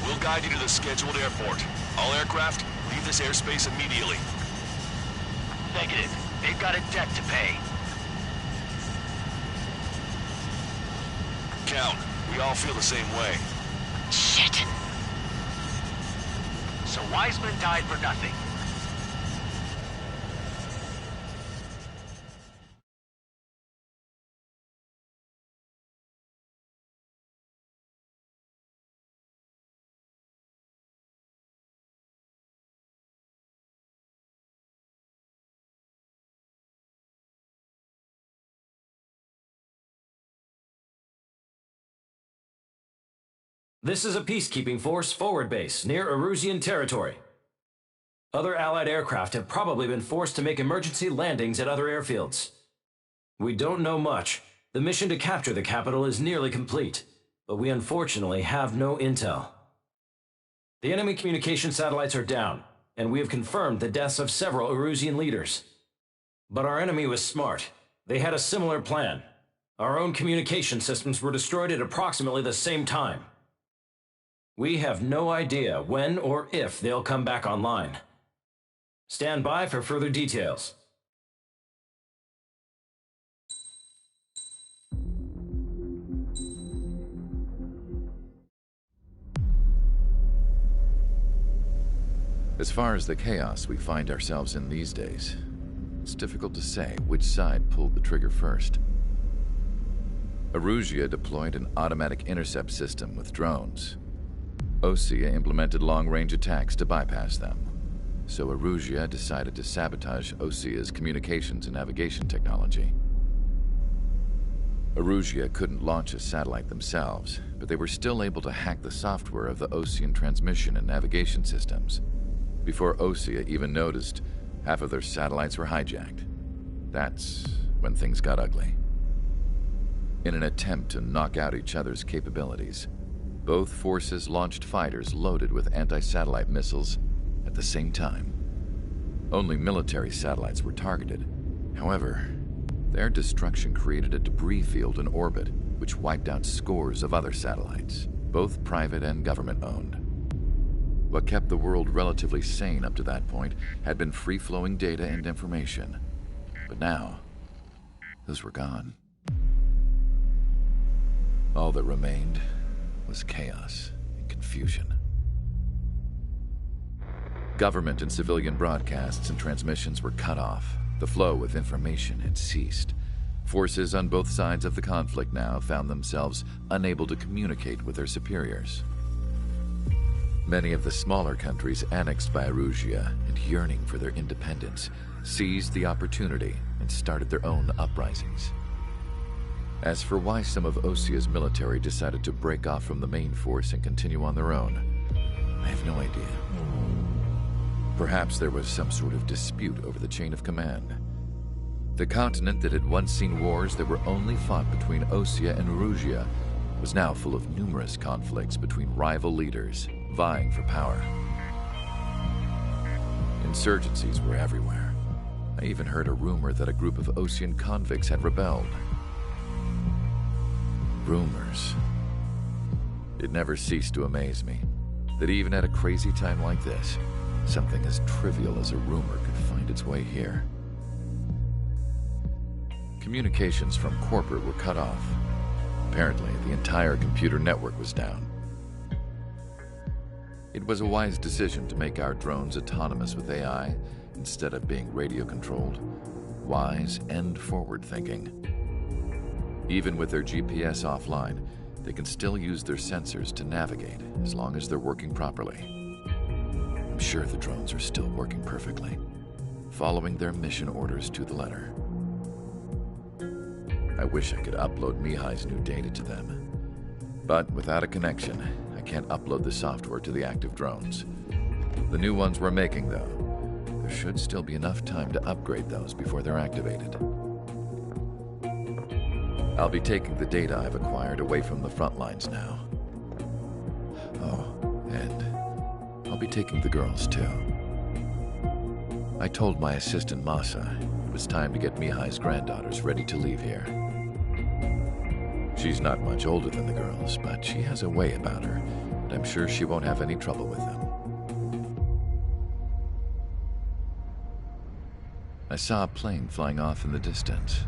G: We'll guide you to the scheduled airport. All aircraft, leave this airspace immediately.
I: Negative. They've got a debt to pay.
G: Count, we all feel the same way.
L: Shit.
I: So Wiseman died for nothing.
D: This is a peacekeeping force forward base near Erusian territory. Other Allied aircraft have probably been forced to make emergency landings at other airfields. We don't know much. The mission to capture the capital is nearly complete, but we unfortunately have no intel. The enemy communication satellites are down, and we have confirmed the deaths of several Erusian leaders. But our enemy was smart. They had a similar plan. Our own communication systems were destroyed at approximately the same time. We have no idea when or if they'll come back online. Stand by for further details.
R: As far as the chaos we find ourselves in these days, it's difficult to say which side pulled the trigger first. Erusia deployed an automatic intercept system with drones. Osea implemented long-range attacks to bypass them, so Erusia decided to sabotage Osea's communications and navigation technology. Erusia couldn't launch a satellite themselves, but they were still able to hack the software of the Osean transmission and navigation systems. Before Osea even noticed, half of their satellites were hijacked. That's when things got ugly. In an attempt to knock out each other's capabilities, both forces launched fighters loaded with anti-satellite missiles at the same time. Only military satellites were targeted. However, their destruction created a debris field in orbit, which wiped out scores of other satellites, both private and government-owned. What kept the world relatively sane up to that point had been free-flowing data and information. But now, those were gone. All that remained was chaos and confusion. Government and civilian broadcasts and transmissions were cut off. The flow of information had ceased. Forces on both sides of the conflict now found themselves unable to communicate with their superiors. Many of the smaller countries annexed by Erusia and yearning for their independence seized the opportunity and started their own uprisings. As for why some of Osea's military decided to break off from the main force and continue on their own, I have no idea. Perhaps there was some sort of dispute over the chain of command. The continent that had once seen wars that were only fought between Osea and Erusia was now full of numerous conflicts between rival leaders vying for power. Insurgencies were everywhere. I even heard a rumor that a group of Osean convicts had rebelled. Rumors. It never ceased to amaze me that even at a crazy time like this, something as trivial as a rumor could find its way here. Communications from corporate were cut off. Apparently, the entire computer network was down. It was a wise decision to make our drones autonomous with AI instead of being radio-controlled. Wise and forward-thinking. Even with their GPS offline, they can still use their sensors to navigate as long as they're working properly. I'm sure the drones are still working perfectly, following their mission orders to the letter. I wish I could upload Mihai's new data to them. But without a connection, I can't upload the software to the active drones. The new ones we're making, though, there should still be enough time to upgrade those before they're activated. I'll be taking the data I've acquired away from the front lines now. Oh, and I'll be taking the girls, too. I told my assistant Masa it was time to get Mihai's granddaughters ready to leave here. She's not much older than the girls, but she has a way about her, and I'm sure she won't have any trouble with them. I saw a plane flying off in the distance.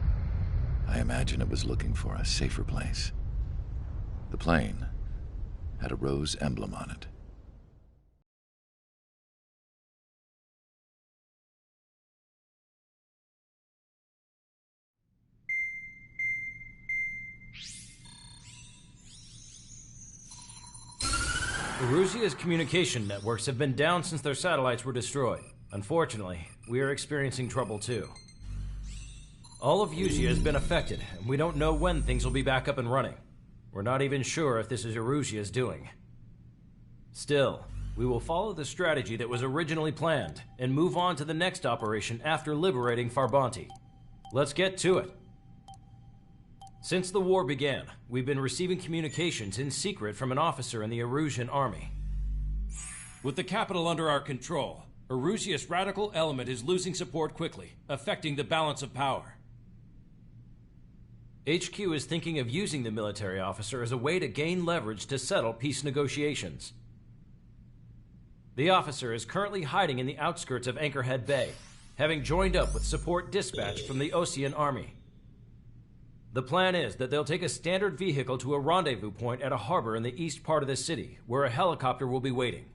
R: I imagine it was looking for a safer place. The plane had a rose emblem on it.
D: Erusia's communication networks have been down since their satellites were destroyed. Unfortunately, we are experiencing trouble too. All of Erusia has been affected, and we don't know when things will be back up and running. We're not even sure if this is Erusia's doing. Still, we will follow the strategy that was originally planned, and move on to the next operation after liberating Farbanti. Let's get to it. Since the war began, we've been receiving communications in secret from an officer in the Erusian army.
E: With the capital under our control, Erusia's radical element is losing support quickly, affecting the balance of power.
D: HQ is thinking of using the military officer as a way to gain leverage to settle peace negotiations. The officer is currently hiding in the outskirts of Anchorhead Bay, having joined up with support dispatched from the Osean army. The plan is that they'll take a standard vehicle to a rendezvous point at a harbor in the east part of the city, where a helicopter will be waiting.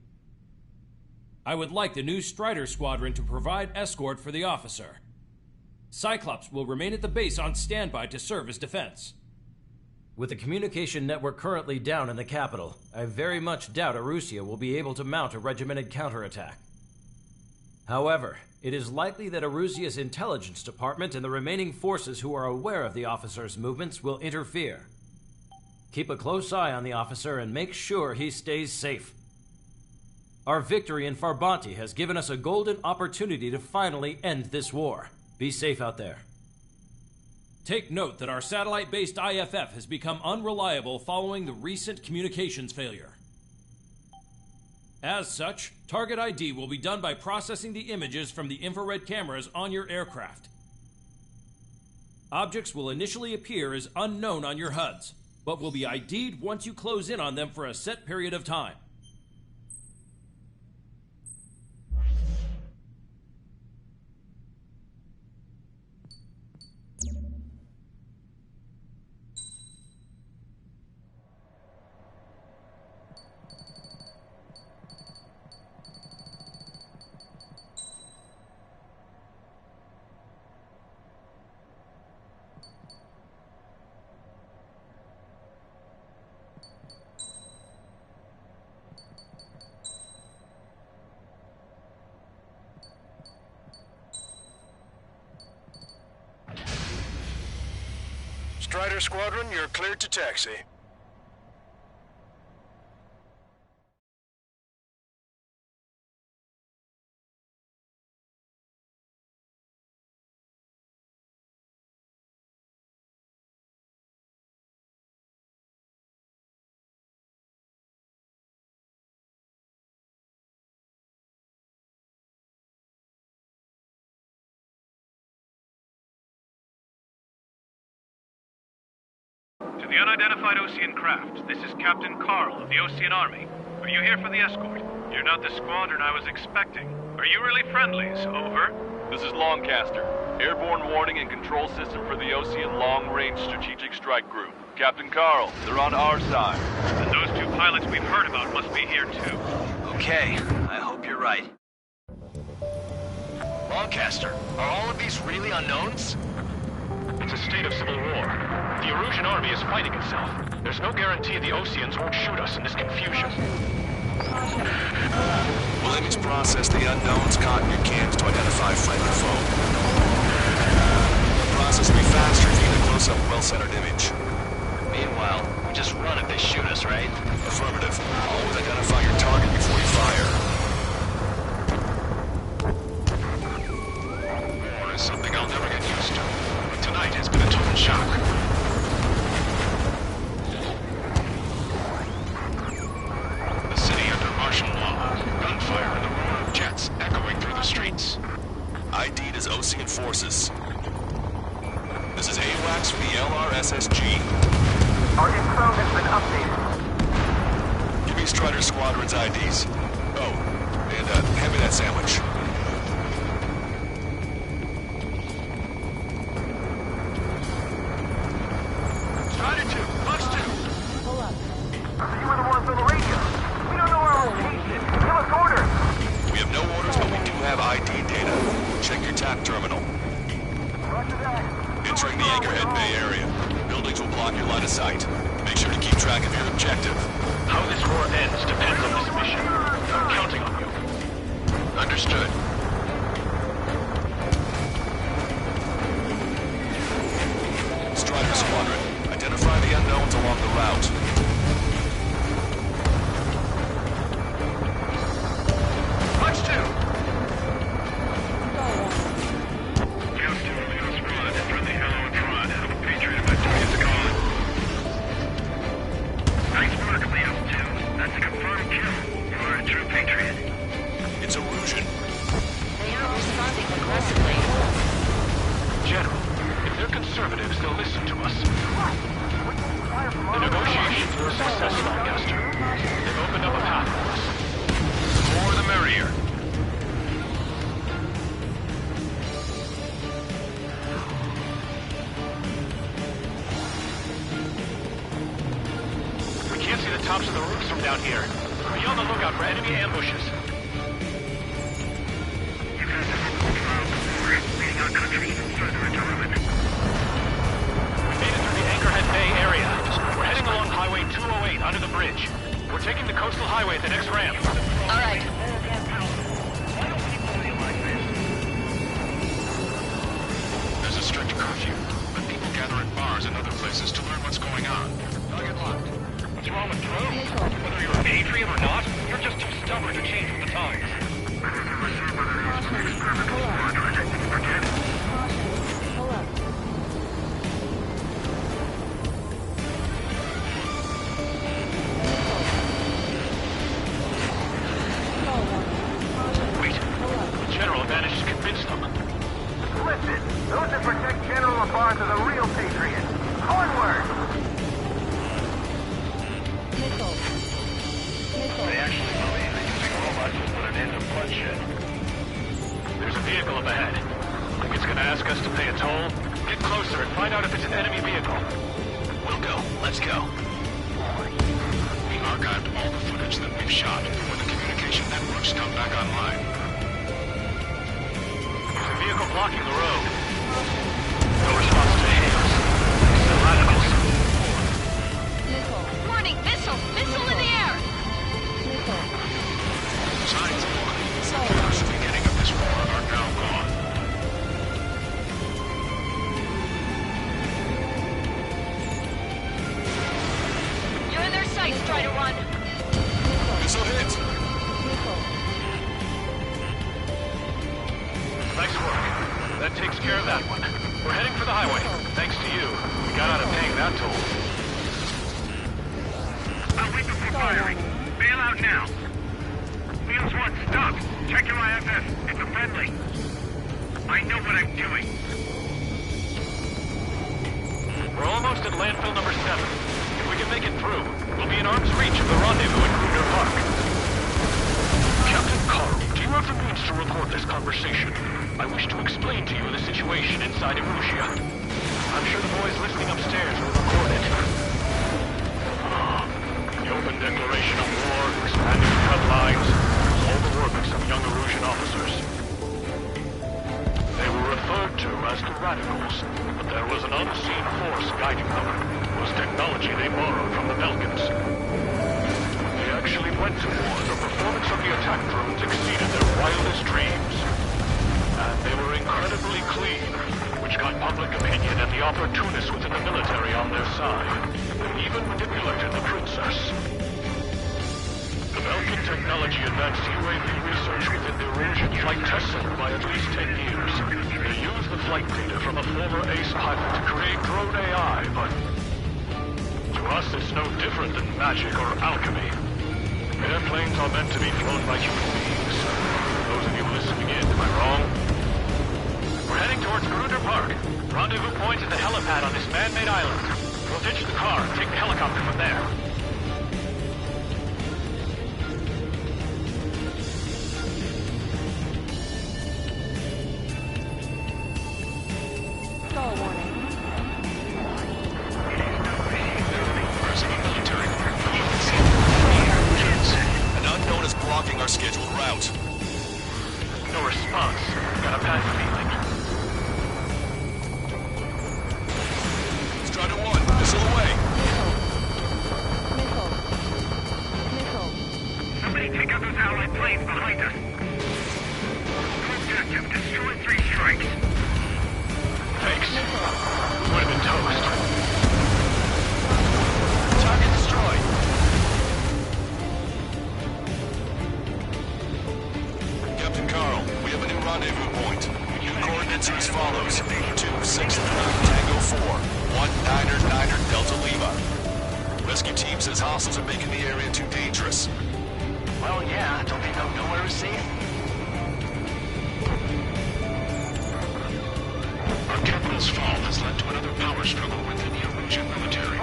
E: I would like the new Strider Squadron to provide escort for the officer. Cyclops will remain at the base on standby to serve as defense.
D: With the communication network currently down in the capital, I very much doubt Erusia will be able to mount a regimented counterattack.
E: However, it is likely that Erusia's intelligence department and the remaining forces who are aware of the officer's movements will interfere. Keep a close eye on the officer and make sure he stays safe. Our victory in Farbanti has given us a golden opportunity to finally end this war. Be safe out there. Take note that our satellite-based IFF has become unreliable following the recent communications failure. As such, target ID will be done by processing the images from the infrared cameras on your aircraft. Objects will initially appear as unknown on your HUDs, but will be ID'd once you close in on them for a set period of time.
J: Strider Squadron, you're cleared to taxi.
Q: To the unidentified Osean craft, this is Captain Carl of the Osean Army. Are you here for the escort? You're not the squadron I was expecting. Are you really friendlies? Over.
C: This is Longcaster. Airborne warning and control system for the Osean Long-Range Strategic Strike Group. Captain Carl, they're on our side.
Q: And those two pilots we've heard about must be here too.
I: Okay, I hope you're right. Longcaster, are all of these really unknowns?
Q: It's a state of civil war. The Erusian army is fighting itself. There's no guarantee the Oseans won't shoot us in this confusion.
G: We'll image process the unknowns caught in your cams to identify friend or foe. The process will be faster if you get a close-up, well-centered image.
I: Meanwhile, we just run if they shoot us, right?
G: Affirmative. Always identify your target before you fire.
Q: War is something I'll never get used to. Tonight has been a total shock. The city under martial law. Gunfire and the roar of jets echoing through the streets.
G: ID'd as Osean forces. This is AWACS for the LRSSG.
B: Our info has been updated.
G: Give me Strider Squadron's IDs. Oh, and hand me that sandwich.
Q: Strider 2, Fox 2.
O: Pull up.
B: You were the ones on the radio. We don't know our location. Give us orders.
G: We have no orders, but we do have ID data. Check your TAP terminal.
B: Roger that.
G: Entering the Anchorhead Bay area. Buildings will block your line of sight. Make sure to keep track of your objective.
Q: How this war ends depends on this mission. I'm counting on you. Understood.
G: Strider Squadron, identify the unknowns along the route.
Q: Fox 2.
G: It's Erusian.
L: They are responding aggressively.
Q: General, if they're conservatives, they'll listen to us. The negotiations were a success, Lancaster. They've opened up a path for us. The more the merrier. We can't see the tops of the roofs from down here. Be on the lookout for enemy ambushes. We made it through the Anchorhead Bay area. We're heading along Highway 208 under the bridge. We're taking the coastal highway at the next ramp.
L: All right.
M: cars and other places to learn what's going on.
J: Target locked. What's wrong with drones? Whether you're a patriot or not, you're just too stubborn to change with the times.
O: Pull up.
J: Wait. The General managed to convince them.
B: Listen, those that protect General Labarth are the real patriots. Onward!
J: They actually believe that using robots will put an end to bloodshed. There's a vehicle up ahead. Think it's gonna ask us to pay a toll? Get closer and find out if it's an enemy vehicle.
G: We'll go. Let's go. We archived all the footage that we've shot before the communication networks come back online.
J: There's a vehicle blocking the road. No response to hails. Still radicals.
L: Warning! Missile! Missile in the air!
G: Signs of warning. The first beginning of this war are now gone.
L: You're in their sights, try to run.
G: Missile hit.
J: Nice work. That takes care of that one. We're heading for the highway. Thanks to you. We got out of paying that toll.
M: I'll wait before firing. Bail out now. Wheels 1, stop. Check your IFS. It's a friendly. I know what I'm doing.
J: We're almost at landfill number 7. If we can make it through, we'll be in arm's reach of the rendezvous in Kruger Park.
Q: Captain Carl, do you have the means to record this conversation? I wish to explain to you the situation inside Erusia. I'm sure the boys listening upstairs will record it.
J: The open declaration of war, expanding cut lines, all the work of some young Erusian officers. They were referred to as the Radicals, but there was an unseen force guiding them. It was technology they borrowed from the Belkans. They actually went to war. The performance of the attack drones exceeded their wildest dreams. And they were incredibly clean, which got public opinion and the opportunists within the military on their side. They even manipulated the princess. The Belkan technology advanced UAV research within the Erusian flight test center by at least 10 years. They used the flight data from a former ace pilot to create drone AI, but to us it's no different than magic or alchemy. Airplanes are meant to be flown by human beings. Those of you listening in, am I wrong? We're heading towards Gruder Park. Rendezvous point is the helipad on this man-made island. We'll ditch the car and take the helicopter from there.
O: Stall warning.
G: An unknown is blocking our scheduled route.
J: No response. Got a bad feeling.
G: Strider 1, missile away.
M: Somebody take out those Allied planes behind us. Objective, destroy 3 strikes.
J: Thanks. Would have been toast.
G: Target destroyed. Captain Carl, we have a new rendezvous point. New coordinates are as follows. 263 Tango 4, 1999 Delta Lima. Rescue team says hostiles are making the area too dangerous.
I: Well, yeah, don't they know nowhere is safe?
M: Our capital's fall has led to another power struggle within the Erusian military.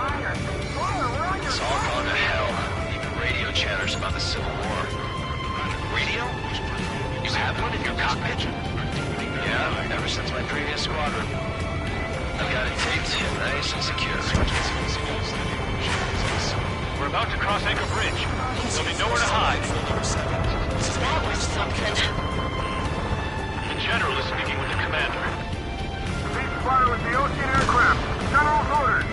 I: It's all gone to hell. Even radio chatters about the Civil War. Radio? You have one in your cockpit? Yeah, ever since my previous squadron. I've got it taped, nice and secure.
J: We're about to cross Anchor Bridge. There'll be nowhere to hide.
L: That was something.
J: The General is speaking with the commander.
B: Ps4 with the ocean aircraft. General's orders.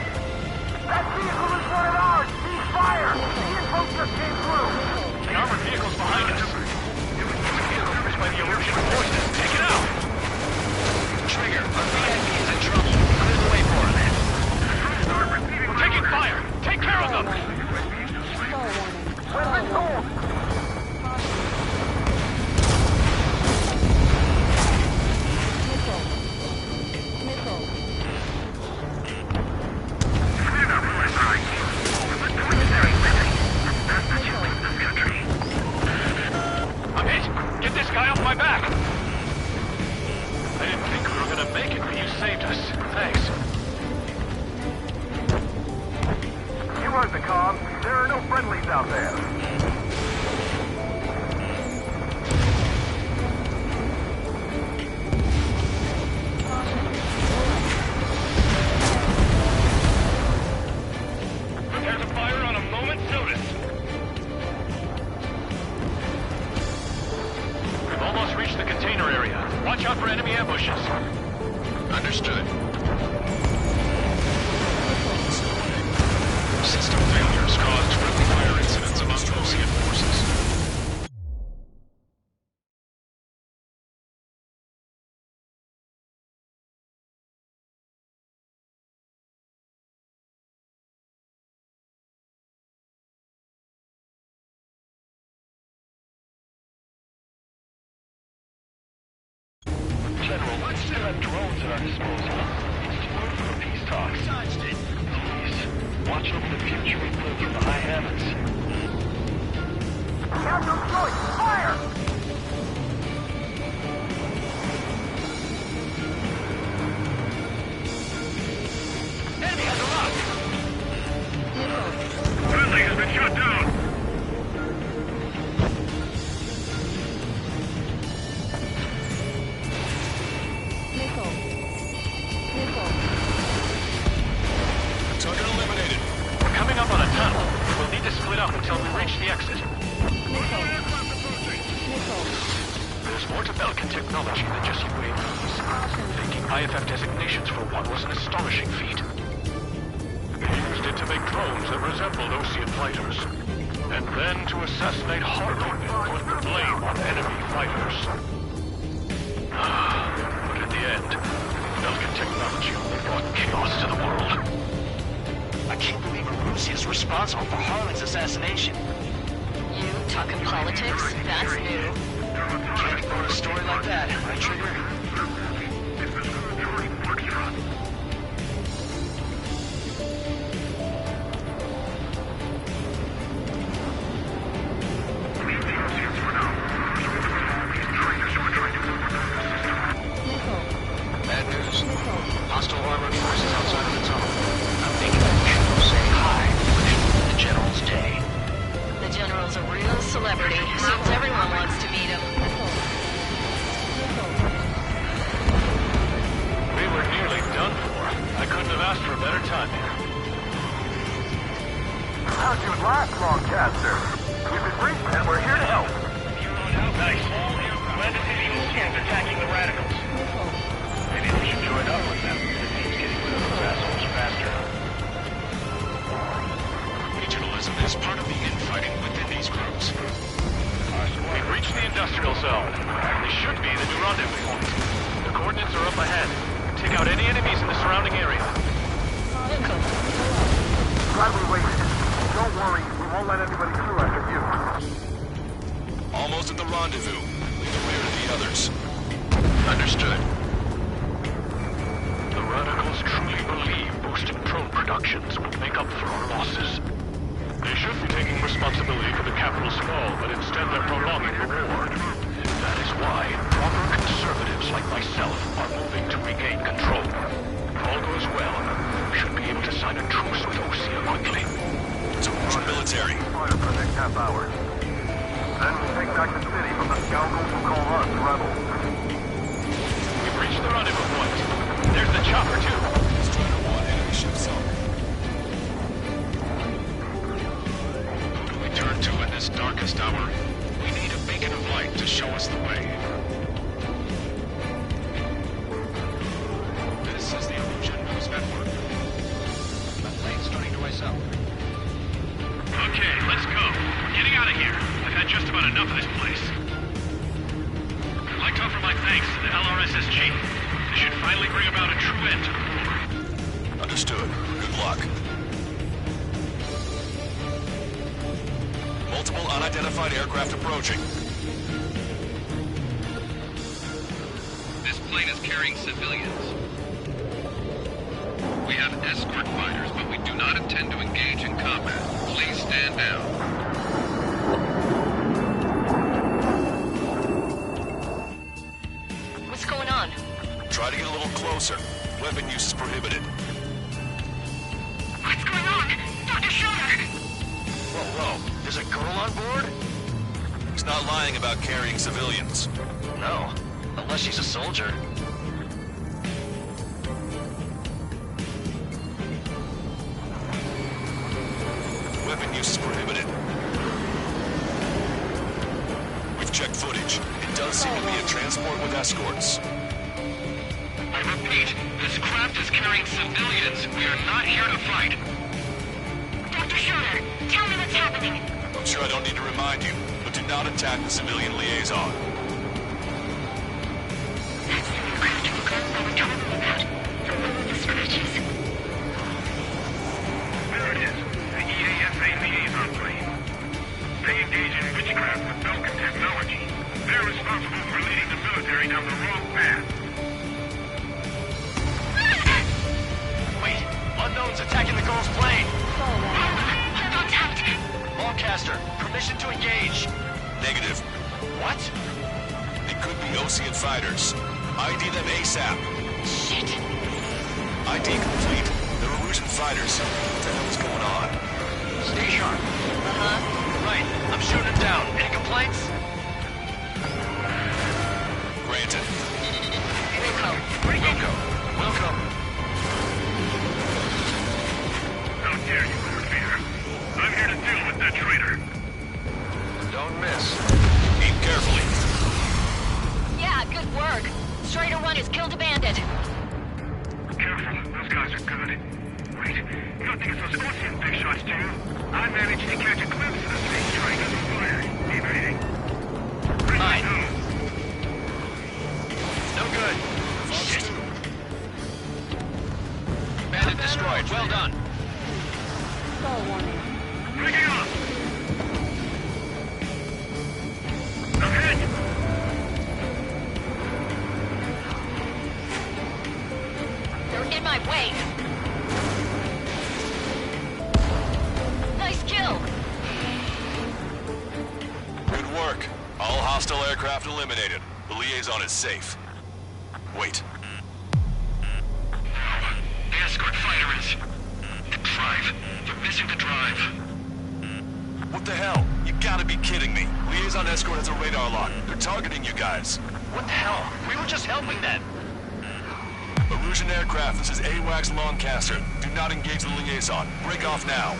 B: That vehicle is one of ours. Cease fire. The info just came through.
J: The armored vehicle's behind us. It was used by the Erusian forces. Take it out!
I: Trigger, our VIP is in trouble. Clear the way for him.
B: Cyclops. There are no friendlies out there.
J: Prepare to fire on a moment's notice. We've almost reached the container area. Watch out for enemy ambushes.
G: Understood. System failures caused friendly fire incidents among Ocean forces.
J: General, we still have drones at our disposal. It's too early for peace talks. Please, watch over the future we build from the high heavens.
B: Captain Choice, fire!
J: Enemy has a lock! Friendly has been shot down!
G: Target eliminated.
J: We're coming up on a tunnel. We'll need to split up until we reach the exit. There's more to Belkin technology than just UAVs. Taking IFF designations for one was an astonishing feat. They used it to make drones that resembled Osean fighters. And then to assassinate Harley and put the blame on enemy fighters. But in the end, Belkin technology only brought chaos to the world.
I: I can't believe Arusi is responsible for Harlan's assassination.
L: You talking politics? That's new.
I: Can't ignore a story like that, right, Trigger?
H: Bad news. Hostile armored forces outside of the tunnel. I'm thinking we should go say hi. The General's day.
L: The General's a real celebrity. Seems everyone wants to meet him.
J: We were nearly done for. I couldn't have asked for a better time here.
B: How'd you last, Longcaster? We've been briefed and we're here to help.
J: Nice. Landed hitting Oceans attacking the radicals. Maybe we should join up with them. It means getting rid of those assholes faster.
G: Regionalism is part of the infighting within these groups.
J: We've reached the industrial zone. This should be the new rendezvous point. The coordinates are up ahead. Take out any enemies in the surrounding area.
B: Glad we waited. Don't worry, we won't let anybody through after you.
G: Almost at the rendezvous. Lead the rear to the others. Understood.
J: The radicals truly believe boosting drone productions will make up for our losses. They should be taking responsibility for the capital's fall, but instead they're prolonging the war. That is why proper conservatives like myself are moving to regain control. If all goes well, we should be able to sign a truce with Osea quickly.
G: It's a military.
B: For the next half hour. Then we'll take back the city from the scoundrels who call us rebels.
J: We've reached the rendezvous point. There's the chopper, too.
G: Strider 1, enemy ship sunk. Who do we turn to in this darkest hour? We need a beacon of light to show us the way. This is the Illusion News Network. The plane's starting to ice up.
J: Okay, let's go. We're getting out of here. I've had just about enough of this place. I'd like to offer my thanks to the LRSSG. This should finally bring about a true end to the war.
G: Understood. Good luck. Multiple unidentified aircraft approaching.
T: This plane is carrying civilians. We have escort fighters, but we do not intend to engage in combat. Please stand down.
L: What's going on?
G: Try to get a little closer. Weapon use is prohibited.
L: What's going on? Dr. Schroeder!
J: on board?
G: He's not lying about carrying civilians.
I: No, unless she's a soldier.
G: Weapon use is prohibited. We've checked footage. It does seem to be a transport with escorts.
M: I repeat, this craft is carrying civilians. We are not here to fight.
L: Dr. Schroeder, tell me what's happening.
G: I'm sure I don't need to remind you, but do not attack the civilian liaison.
L: That's the aircraft we were talking about. The one with the scratches.
M: There it is, the EASA liaison plane. They engage in witchcraft with Belkin technology. They're responsible for leading the military down the wrong path.
I: Wait, unknown's attacking the girl's plane.
L: Hold on tight.
I: Lancaster, permission to engage.
G: Negative.
I: What?
G: It could be Ocean fighters. ID them ASAP.
L: Shit.
G: ID complete. They're Erusian fighters. What the hell is going on?
I: Stay sharp. Right, I'm shooting him down. Any complaints?
G: Granted.
I: Welcome.
M: How dare you interfere? I'm here to deal with that traitor.
I: Don't miss.
G: Aim carefully.
L: Yeah, good work. Strider 1 has killed a bandit.
M: Careful, those guys are good. Wait, you don't think it's those Ocean big shots, do you? I managed to catch a glimpse of the thing trying to fire. Evading.
I: Mine.
M: No.
I: No good.
M: Shit.
I: Bandit destroyed. Well done.
M: Breaking up! Ahead!
L: They're in my way. Nice kill.
G: Good work. All hostile aircraft eliminated. The liaison is safe. Wait.
M: The escort fighter is... the drive. They're missing the drive.
G: What the hell? You gotta be kidding me. Liaison escort has a radar lock. They're targeting you guys.
I: What the hell? We were just helping them.
G: Erusian aircraft, this is AWACS Lancaster. Do not engage the liaison. Break off now.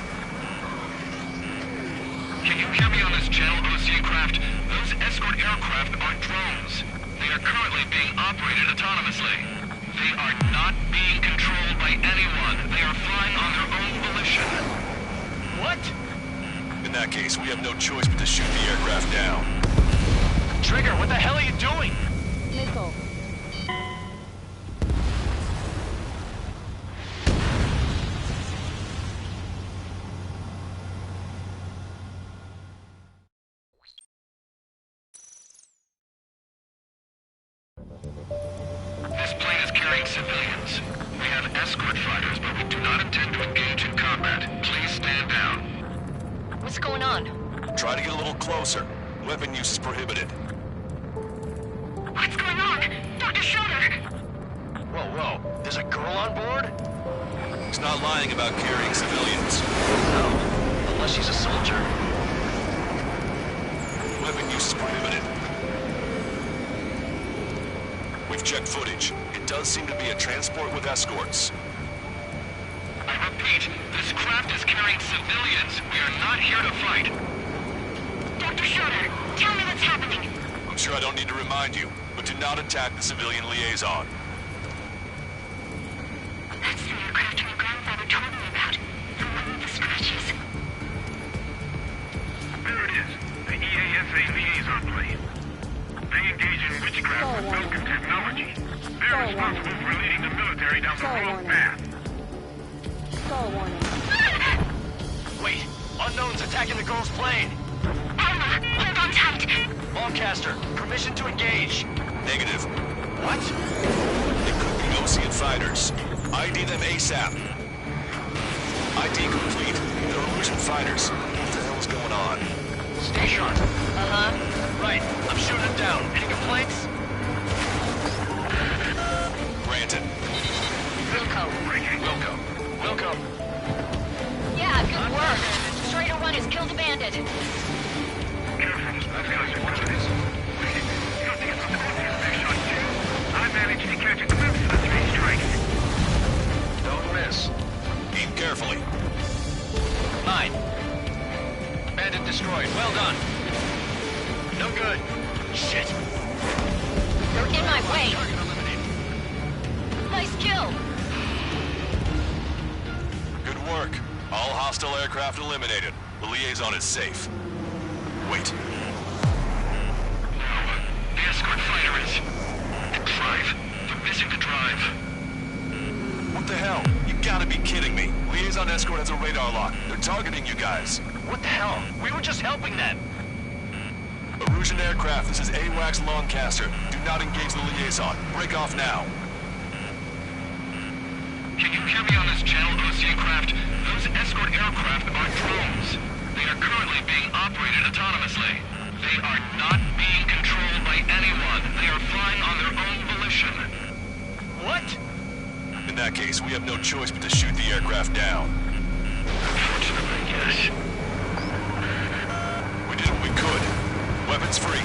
M: Can you hear me on this channel, Ocean craft? Those escort aircraft are drones. They are currently being operated autonomously. They are not being controlled by anyone. They are flying on their own volition.
I: What?
G: In that case, we have no choice but to shoot the aircraft down.
I: Trigger, what the hell are you doing?
O: Missile.
M: This plane is carrying civilians. We have escort fighters, but we do not intend to engage in combat. Please stand down.
L: What's going on?
G: Try to get a little closer. Weapon use is prohibited.
L: What's going on? Dr. Schroeder!
I: Whoa. There's a girl on board?
G: He's not lying about carrying civilians.
I: No, unless she's a soldier.
G: Weapon use is prohibited. We've checked footage. It does seem to be a transport with escorts.
M: I repeat, this craft is carrying civilians. We are not here to fight.
L: Dr. Schroeder, tell me what's happening.
G: I'm sure I don't need to remind you, but do not attack the civilian liaison.
L: That's the aircraft your grandfather told me about. The one with the scratches.
M: There it is, the EASA liaison plane. They engage in witchcraft with Belkin technology. They're responsible for leading the military down the wrong path.
O: Stall warning.
I: Wait, unknown's attacking the girl's plane.
L: Alma, hold on tight.
I: Lancaster, permission to engage.
G: Negative.
I: What?
G: It could be Ocean fighters. ID them ASAP. ID complete. They're Erusian fighters. What the hell is going on?
I: Stay sharp. Right, I'm shooting him down. Any complaints?
G: Granted.
L: Wilco. Yeah, good work. Strider 1 has killed a bandit.
M: those guys are doing this. Wait, you don't think it's something with his big shot too? I managed to catch a glimpse of the three strikes.
G: Don't miss. Aim carefully.
I: Mine. Bandit destroyed. Well done. No good. Shit.
L: You're in my way. Nice kill.
G: Good work. All hostile aircraft eliminated. The liaison is safe. Wait.
M: No. The escort fighter is... Drive. They're missing the drive.
G: What the hell? You gotta be kidding me. Liaison escort has a radar lock. They're targeting you guys.
I: What the hell? We were just helping them.
G: Erusian aircraft, this is AWACS Lancaster. Do not engage the liaison. Break off now.
M: Can you hear me on this channel, OC craft? Those escort aircraft are drones. They are currently being operated autonomously. They are not being controlled by anyone. They are flying on their own volition.
I: What?
G: In that case, we have no choice but to shoot the aircraft down.
M: Unfortunately, yes.
G: We did what we could. Weapons free.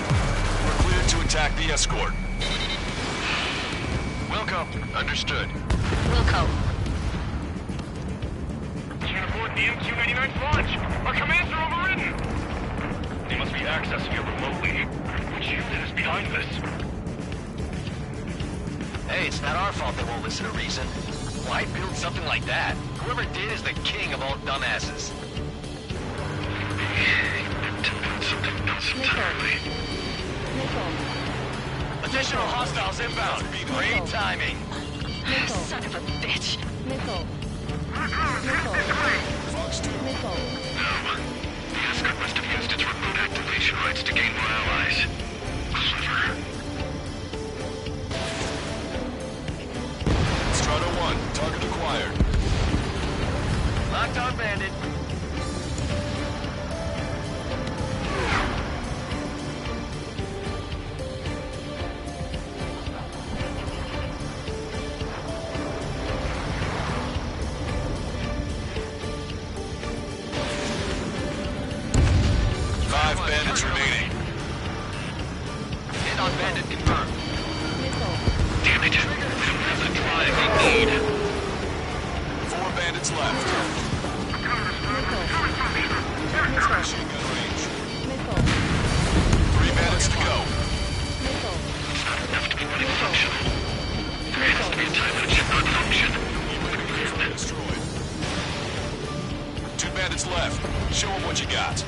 G: We're cleared to attack the escort.
I: Wilco. Understood.
L: Wilco.
M: Can't abort the MQ-99's launch. Our commands are overridden. They must be accessing it remotely. Which unit is behind this?
I: Hey, it's not our fault they won't listen to reason. Why build something like that? Whoever did is the king of all dumbasses.
M: Something else entirely.
I: Additional hostiles inbound. Great timing.
L: Son of a bitch.
O: Missile. Missile.
M: No. The escort must have used its remote activation rights to gain more allies. Clever.
G: Strider 1, target acquired.
I: Locked on bandit.
G: Bandits remaining.
I: Hit on bandit confirmed.
M: Damn it. That's the drive we need.
G: 4 bandits left. Machine gun range. 3 bandits to go.
M: It's not enough to be running functional. There has to be a time when it should not function.
G: Destroyed. 2 bandits left. Show them what you got.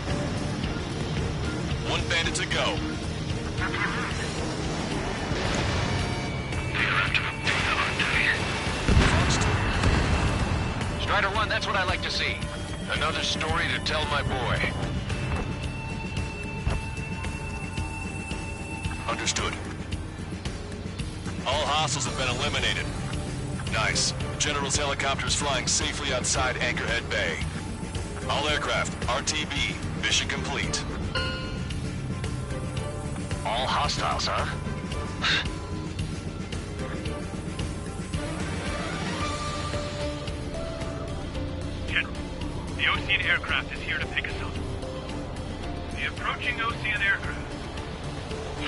G: 1 bandit to go.
I: Strider 1, that's what I like to see. Another story to tell my boy.
G: Understood. All hostiles have been eliminated. Nice. General's helicopter is flying safely outside Anchorhead Bay. All aircraft, RTB, mission complete.
I: All hostiles, huh?
M: General, the Ocean aircraft is here to pick us up. The approaching Ocean aircraft.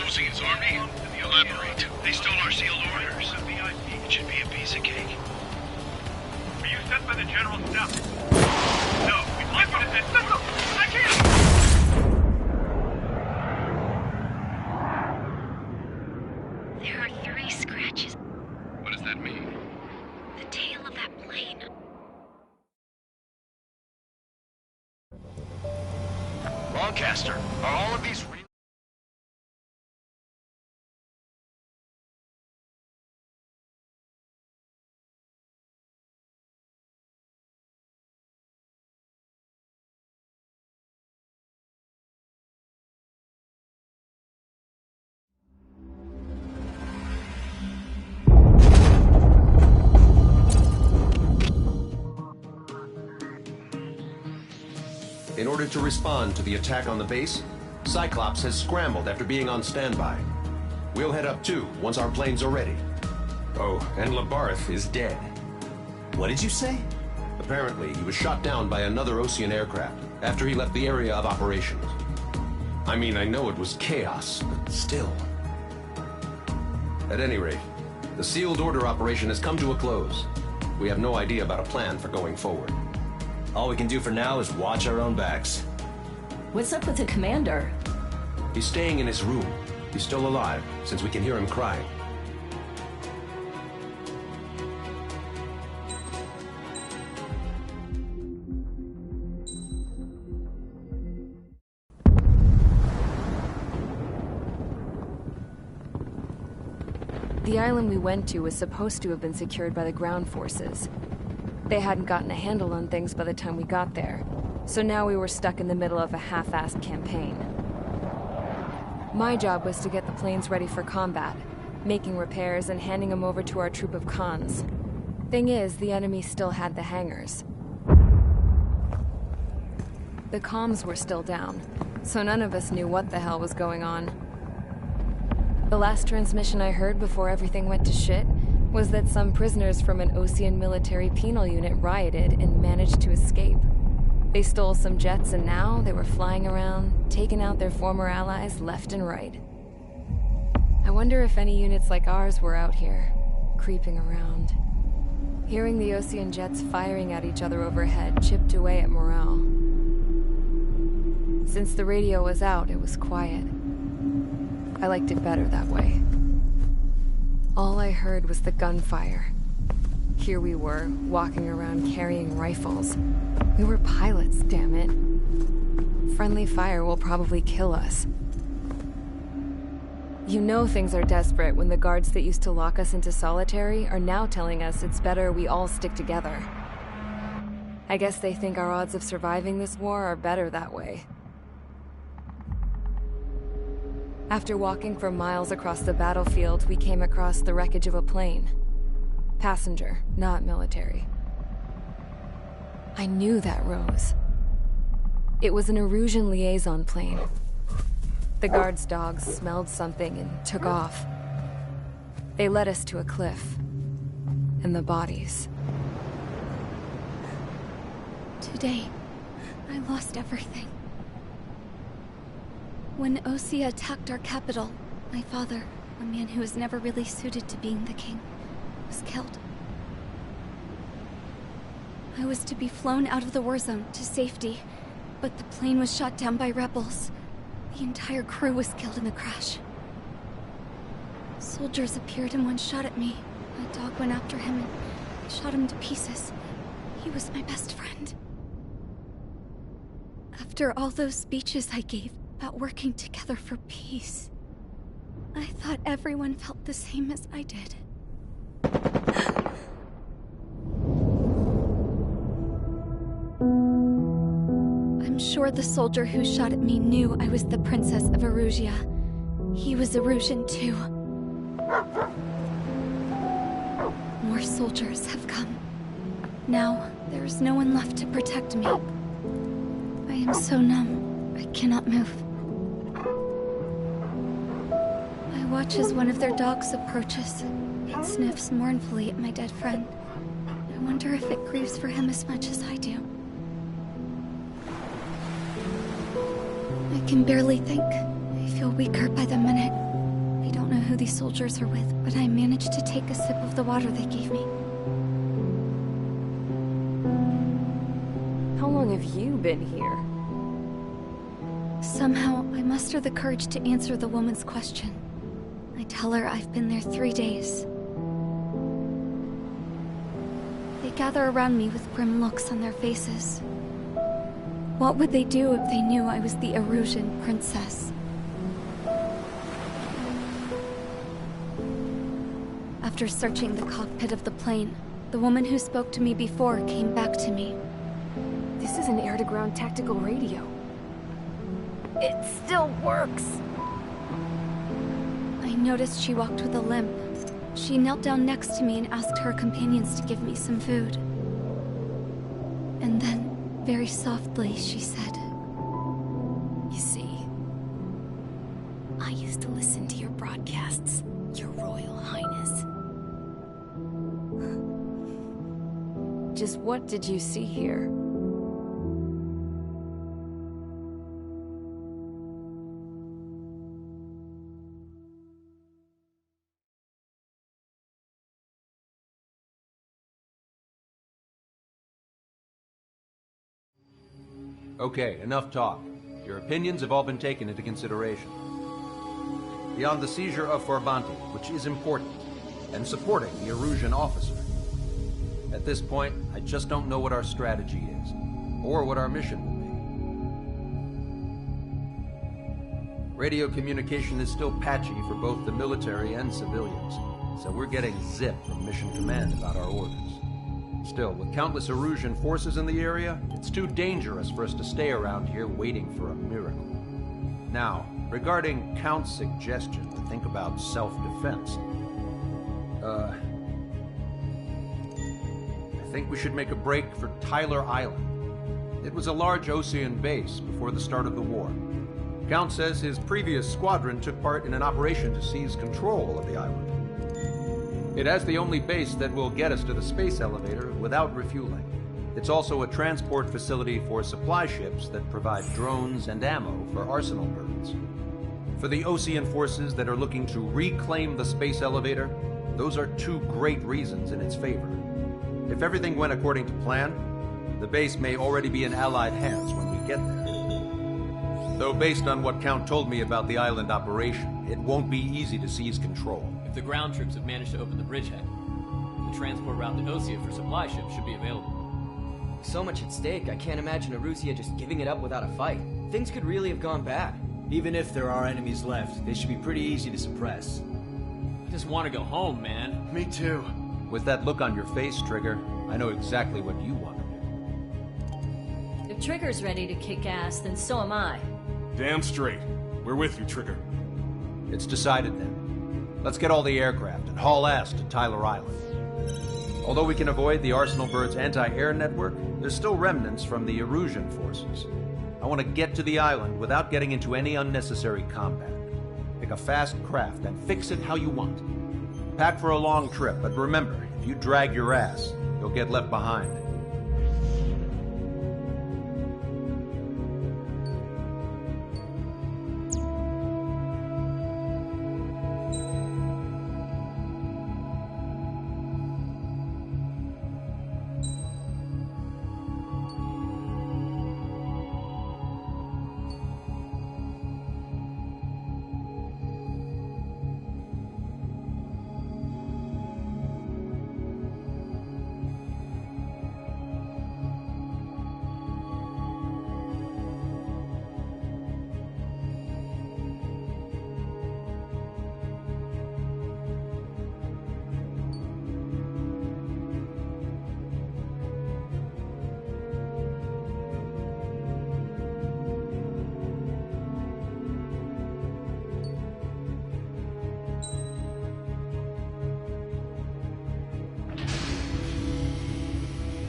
K: Ocean's army? Elaborate. They stole our sealed orders. It should be a piece of cake.
M: Were you sent by the General's staff? No, we'd like you to send... Listen! I can't!
L: There are 3 scratches.
T: What does that mean?
L: The tail of that plane.
I: Lancaster, are all of these real?
U: In order to respond to the attack on the base, Cyclops has scrambled after being on standby. We'll head up too, once our planes are ready. Oh, and Labarth is dead. What did you say? Apparently, he was shot down by another Ocean aircraft after he left the area of operations. I mean, I know it was chaos, but still. At any rate, the sealed order operation has come to a close. We have no idea about a plan for going forward.
D: All we can do for now is watch our own backs.
P: What's up with the commander?
U: He's staying in his room. He's still alive, since we can hear him crying.
A: The island we went to was supposed to have been secured by the ground forces. They hadn't gotten a handle on things by the time we got there, so now we were stuck in the middle of a half-assed campaign. My job was to get the planes ready for combat, making repairs and handing them over to our troop of cons. Thing is, the enemy still had the hangars. The comms were still down, so none of us knew what the hell was going on. The last transmission I heard before everything went to shit was that some prisoners from an Osean military penal unit rioted and managed to escape. They stole some jets and now they were flying around, taking out their former allies left and right. I wonder if any units like ours were out here, creeping around. Hearing the Osean jets firing at each other overhead chipped away at morale. Since the radio was out, it was quiet. I liked it better that way. All I heard was the gunfire. Here we were, walking around carrying rifles. We were pilots, damn it. Friendly fire will probably kill us. You know things are desperate when the guards that used to lock us into solitary are now telling us it's better we all stick together. I guess they think our odds of surviving this war are better that way. After walking for miles across the battlefield, we came across the wreckage of a plane. Passenger, not military. I knew that rose. It was an Erusian liaison plane. The guard's dogs smelled something and took off. They led us to a cliff. And the bodies.
N: Today, I lost everything. When Osea attacked our capital, my father, a man who was never really suited to being the king, was killed. I was to be flown out of the war zone to safety, but the plane was shot down by rebels. The entire crew was killed in the crash. Soldiers appeared and one shot at me. My dog went after him and shot him to pieces. He was my best friend. After all those speeches I gave about working together for peace, I thought everyone felt the same as I did. I'm sure the soldier who shot at me knew I was the Princess of Erusia. He was Erusian too. More soldiers have come. Now, there is no one left to protect me. I am so numb, I cannot move. I watch as one of their dogs approaches. It sniffs mournfully at my dead friend. I wonder if it grieves for him as much as I do. I can barely think. I feel weaker by the minute. I don't know who these soldiers are with, but I managed to take a sip of the water they gave me.
A: How long have you been here?
N: Somehow, I muster the courage to answer the woman's question. I tell her I've been there 3 days. They gather around me with grim looks on their faces. What would they do if they knew I was the Erusian princess? After searching the cockpit of the plane, the woman who spoke to me before came back to me.
A: This is an air-to-ground tactical radio. It still works!
N: I noticed she walked with a limp. She knelt down next to me and asked her companions to give me some food. And then, very softly, she said,
A: "You see, I used to listen to your broadcasts, Your Royal Highness." Just what did you see here?
U: Okay, enough talk. Your opinions have all been taken into consideration. Beyond the seizure of Forbanti, which is important, and supporting the Erusian officer. At this point, I just don't know what our strategy is, or what our mission will be. Radio communication is still patchy for both the military and civilians, so we're getting zip from Mission Command about our orders. Still, with countless Erusian forces in the area, it's too dangerous for us to stay around here waiting for a miracle. Now, regarding Count's suggestion to think about self-defense, I think we should make a break for Tyler Island. It was a large Osean base before the start of the war. Count says his previous squadron took part in an operation to seize control of the island. It has the only base that will get us to the space elevator without refueling. It's also a transport facility for supply ships that provide drones and ammo for arsenal birds. For the Osean forces that are looking to reclaim the space elevator, those are two great reasons in its favor. If everything went according to plan, the base may already be in Allied hands when we get there. Though based on what Count told me about the island operation, it won't be easy to seize control.
S: If the ground troops have managed to open the bridgehead, the transport route to Osea for supply ships should be available.
V: With so much at stake, I can't imagine Erusia just giving it up without a fight. Things could really have gone bad.
W: Even if there are enemies left, they should be pretty easy to suppress.
S: I just want to go home, man.
W: Me too.
U: With that look on your face, Trigger, I know exactly what you want to
P: do. If Trigger's ready to kick ass, then so am I.
X: Damn straight. We're with you, Trigger.
U: It's decided then. Let's get all the aircraft and haul ass to Tyler Island. Although we can avoid the Arsenal Bird's anti-air network, there's still remnants from the Erusian forces. I want to get to the island without getting into any unnecessary combat. Pick a fast craft and fix it how you want. Pack for a long trip, but remember, if you drag your ass, you'll get left behind.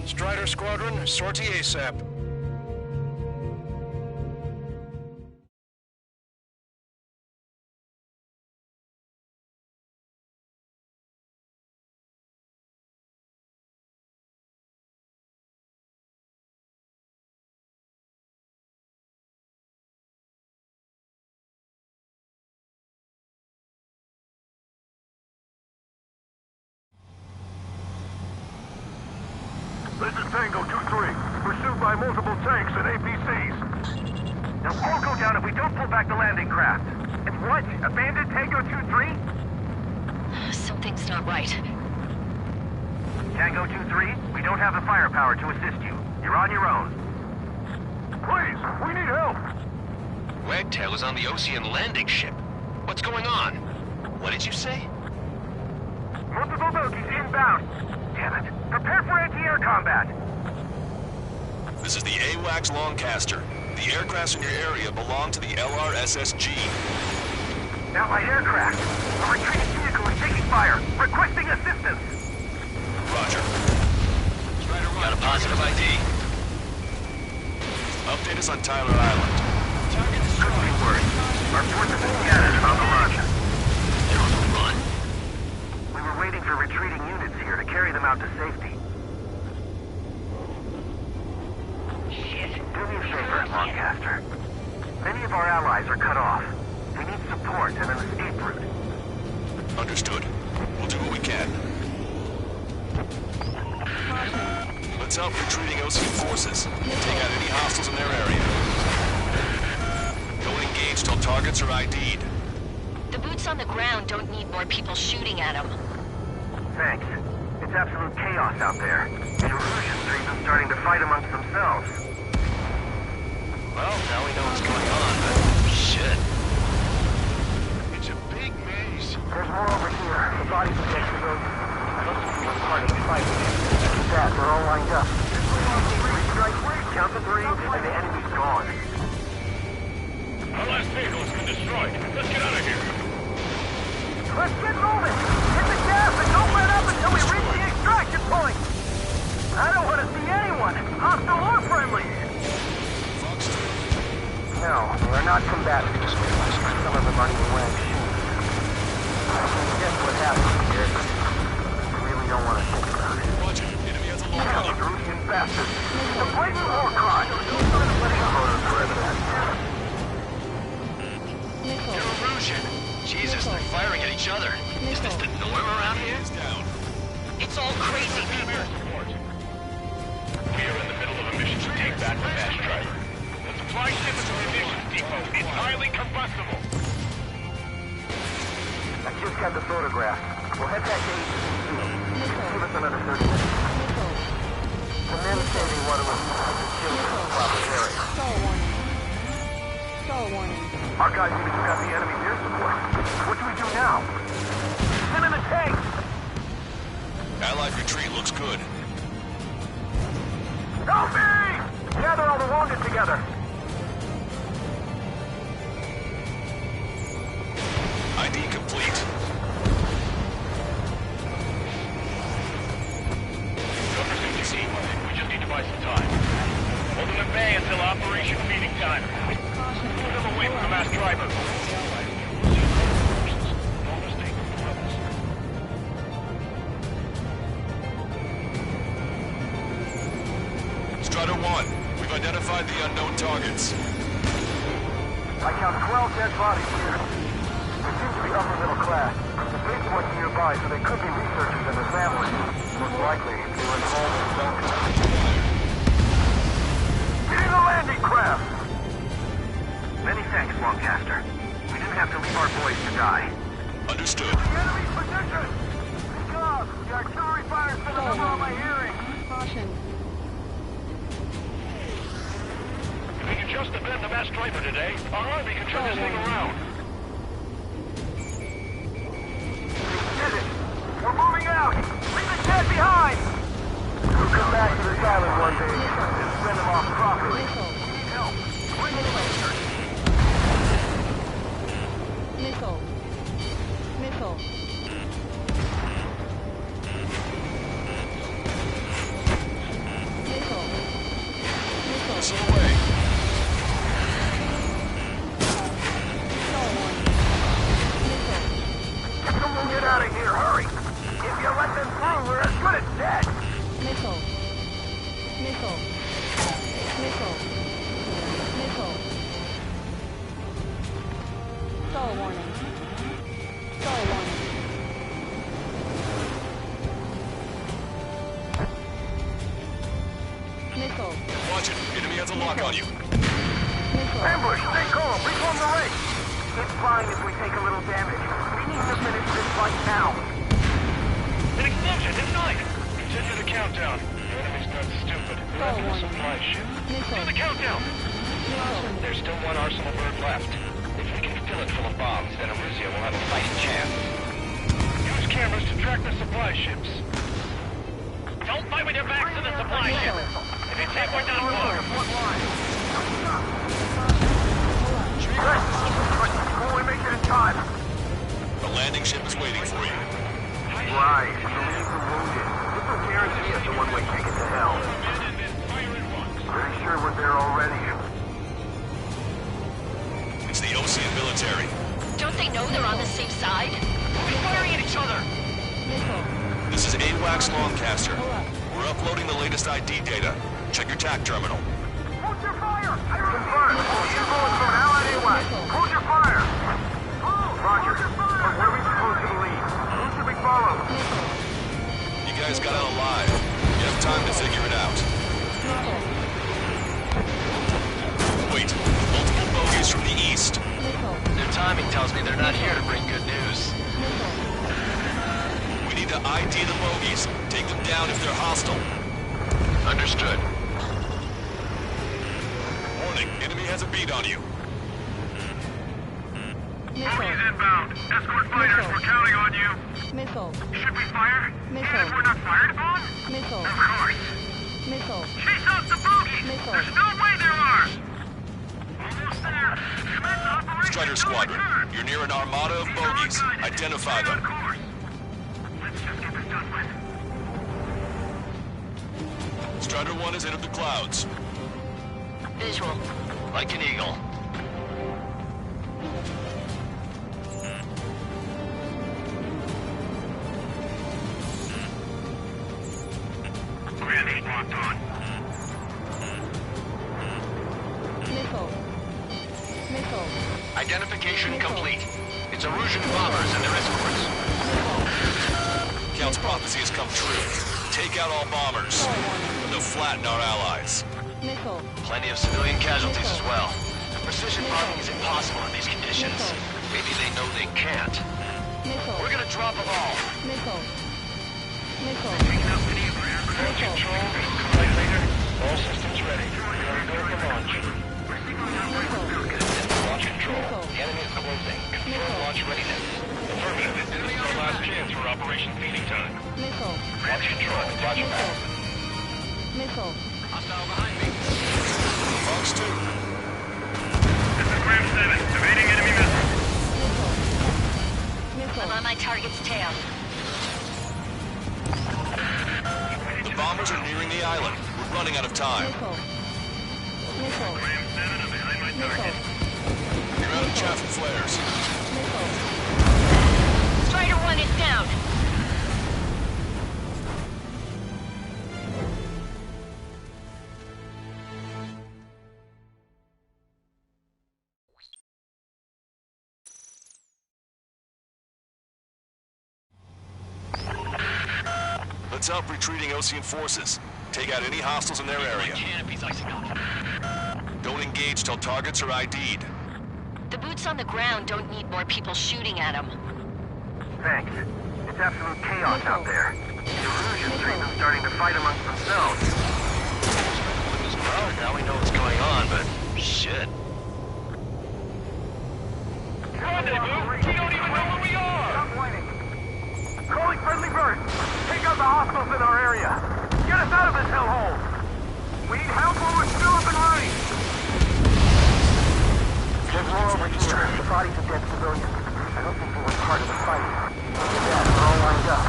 M: Strider Squadron, sortie ASAP.
K: This is Tango 2-3, pursued by multiple tanks and APCs.
B: They'll all go down if we don't pull back the landing craft. And what? Abandon Tango 2-3?
L: Something's not right.
B: Tango 2-3, we don't have the firepower to assist you. You're on your own.
K: Please, we need help.
G: Wagtail is on the Osean landing ship. What's going on? What did you say?
B: Multiple bogies inbound. Damn it. Prepare for anti-air combat.
G: This is the AWACS Longcaster. The aircrafts in your area belong to the LRSSG.
B: Allied aircraft. A retreating vehicle is taking fire. Requesting assistance.
G: Roger. Got a positive ID. Update us on Tyler Island.
B: Couldn't be worse. Our forces are scattered on the run.
I: They're on the run?
B: We were waiting for retreating units here to carry them out to safety.
I: Shit.
B: Do me a favor, Longcaster. Many of our allies are cut off. We need support and an escape route.
G: Understood. We'll do what we can. Let's help retreating OC forces. Take out any hostiles in their area. Don't engage till targets are ID'd.
L: The boots on the ground don't need more people shooting at them.
B: Thanks. It's absolute chaos out there. The Erusian streams are starting to fight amongst themselves.
I: Well, now we know what's going on, but shit.
J: It's a big maze.
B: There's more over here. The body projection goes. One part of the fight. After that, they're all lined up. Count to three, and the enemy's gone.
J: Our last vehicle has been destroyed. Let's get out of here.
B: Let's get moving! Hit the gas and don't let up until we reach the extraction point! I don't want to see anyone, hostile or friendly! No, they are not combatants. Some of them aren't even wearing shoes. Guess what happened here? I really don't want to think about it.
G: Watch it. Enemy has a long gun.
B: Erusian bastards! It's a blatant war crime! Photos for evidence.
I: You're Erusian. Jesus, they're firing at each other. Is this the norm around here?
L: It's all crazy people.
J: We are in the middle of a mission to take back the Bash Driver. The supply ship at the munitions depot is highly combustible.
B: I just got the photograph. We'll head back to AC7. Give us another 30 minutes. The men say they want to remove the children from proper area.
O: Stall warning.
B: Our guys even got the enemy's air support. What do we do now? Send in the tank!
G: Allied retreat looks good.
B: Help me! Gather all the wounded together.
G: ID complete.
J: Jefferson, we just need to buy some time. Hold them at bay until Operation Feeding Time. Move them away from the mass driver.
G: Strider 1, we've identified the unknown targets.
B: I count 12 dead bodies here. They seem to be upper middle class. The base point's nearby, so they could be researchers and their families. Most likely, they were involved in self-defense. Get in the landing craft! Many thanks, Lancaster. We didn't have to leave our boys to die.
G: Understood.
B: The enemy's position! Good job! The artillery fire's been a number on my hearing.
O: Caution.
J: If we can just defend the mass driver today, our army can turn this thing around.
B: Did it! We're moving out! Leave the dead behind! We'll come back to this island one day and send them off properly. We need help. Bring the Rangers!
O: Missile. Missile. Missile.
G: Missile away.
O: Stall warning. Missile.
B: Someone get out of here, hurry! If you let them through, we're as good as dead!
O: Missile. Missile. Missile. Missile. Stall warning. Stall warning. Missile.
G: Watch it. Enemy has a lock on you.
O: Missile.
B: Ambush, stay calm, reform the ring! It's fine if we take a little damage. We need to finish this fight now.
J: An explosion inside! Continue the countdown. The enemy's not stupid. We're after the supply ship. Do the countdown!
I: There's still one arsenal bird left. If we can fill it full of bombs, then Erusia will have a fighting chance.
J: Use cameras to track the supply ships. Don't fight with your backs to the supply ship. If it's hit, we're done for.
B: Only make it in time.
G: The landing ship is waiting for you.
B: Right, relieve the wounded. This will guarantee us a one-way ticket to hell. Pretty sure we're there already.
G: It's the Ocean military.
L: Don't they know they're on the same side?
I: We're firing at each other!
G: This is AWACS Lancaster. We're uploading the latest ID data. Check your TAC terminal.
B: Hold your fire! Confirmed. You're going for an allied AWAC. Hold your fire! Roger. But where are we supposed to lead? Who should we follow?
G: You guys got out alive.
I: tells me they're not here to bring good news.
G: We need to ID the bogies. Take them down if they're hostile.
J: Understood.
G: Warning, enemy has a beat on you.
M: Bogies inbound. Escort fighters, we're counting on you.
O: Missile.
M: Should we fire?
O: Missile.
M: Even if we're not fired upon?
O: Missile.
M: Of course.
O: Missile.
M: Chase out the bogies!
O: Missile.
M: There's no way there are! Almost there. Commence operation.
G: Strider Squadron, you're near an armada of bogies. Identify them.
M: Let's just get this done with.
G: Strider 1 has entered the clouds.
I: Visual. Like an eagle.
M: Grenade locked on.
O: Missile. Missile.
I: Identification complete. It's Erusian bombers and their escorts.
G: Count's prophecy has come true. Take out all bombers. They'll flatten our allies.
O: Missile.
I: Plenty of civilian casualties as well. Precision bombing is impossible in these conditions. Maybe they know they can't.
O: Missile.
I: We're gonna drop them all.
O: Missile. Missile.
M: Control, flight leader. All systems ready. We are go for launch. Launch control. The enemy is closing. Confirm launch readiness. Affirmative. This is our last chance for Operation Feeding Time.
O: Missile.
M: Launch control. Roger back.
O: Missile.
I: Hostile behind me.
G: Fox 2.
M: This is Ram 7. Evading enemy missile.
L: I'm on my target's tail.
G: The bombers are nearing the island. We're running out of time.
O: Missile.
M: Ram 7, I'm behind my target.
G: You're out of chaff and flares.
L: Strider 1 is down.
G: Let's help retreating Osean forces. Take out any hostiles in their area.
I: Canopy's icing off.
G: Don't engage till targets are ID'd.
L: The boots on the ground don't need more people shooting at them.
B: Thanks. It's absolute chaos out there. The Erusians are even starting to fight amongst themselves.
I: Well, now we know what's going on, but shit.
M: Rendezvous? We don't even know where we are!
B: Stop whining. Calling friendly birds. Take out the hostiles in our area. Get us out of this hellhole. We need help or we're still up and running. There's more over here. The bodies of dead civilians. I don't think they were part of the fight. Yeah, they're all lined up.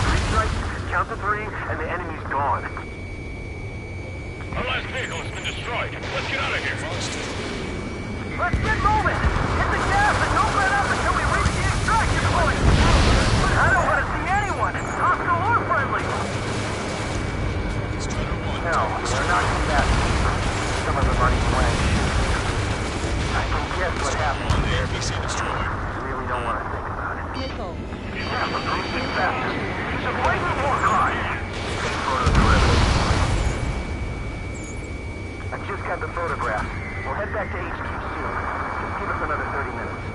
B: Three strikes, count to three, and the enemy's gone.
M: Our last vehicle has been destroyed. Let's get out of here.
B: Let's get moving! Hit the gas and don't let up until we reach the extraction point! I don't want to see anyone, hostile or friendly! No, they're not combatant. Some of them aren't even wearing shoes. I can guess what happened there. I really don't want to think about it.
O: Missile.
B: Yeah, but those things faster. It's a blatant war crime! Take photos of evidence. I just got the photograph. We'll head back to HQ soon. Just give us another 30 minutes.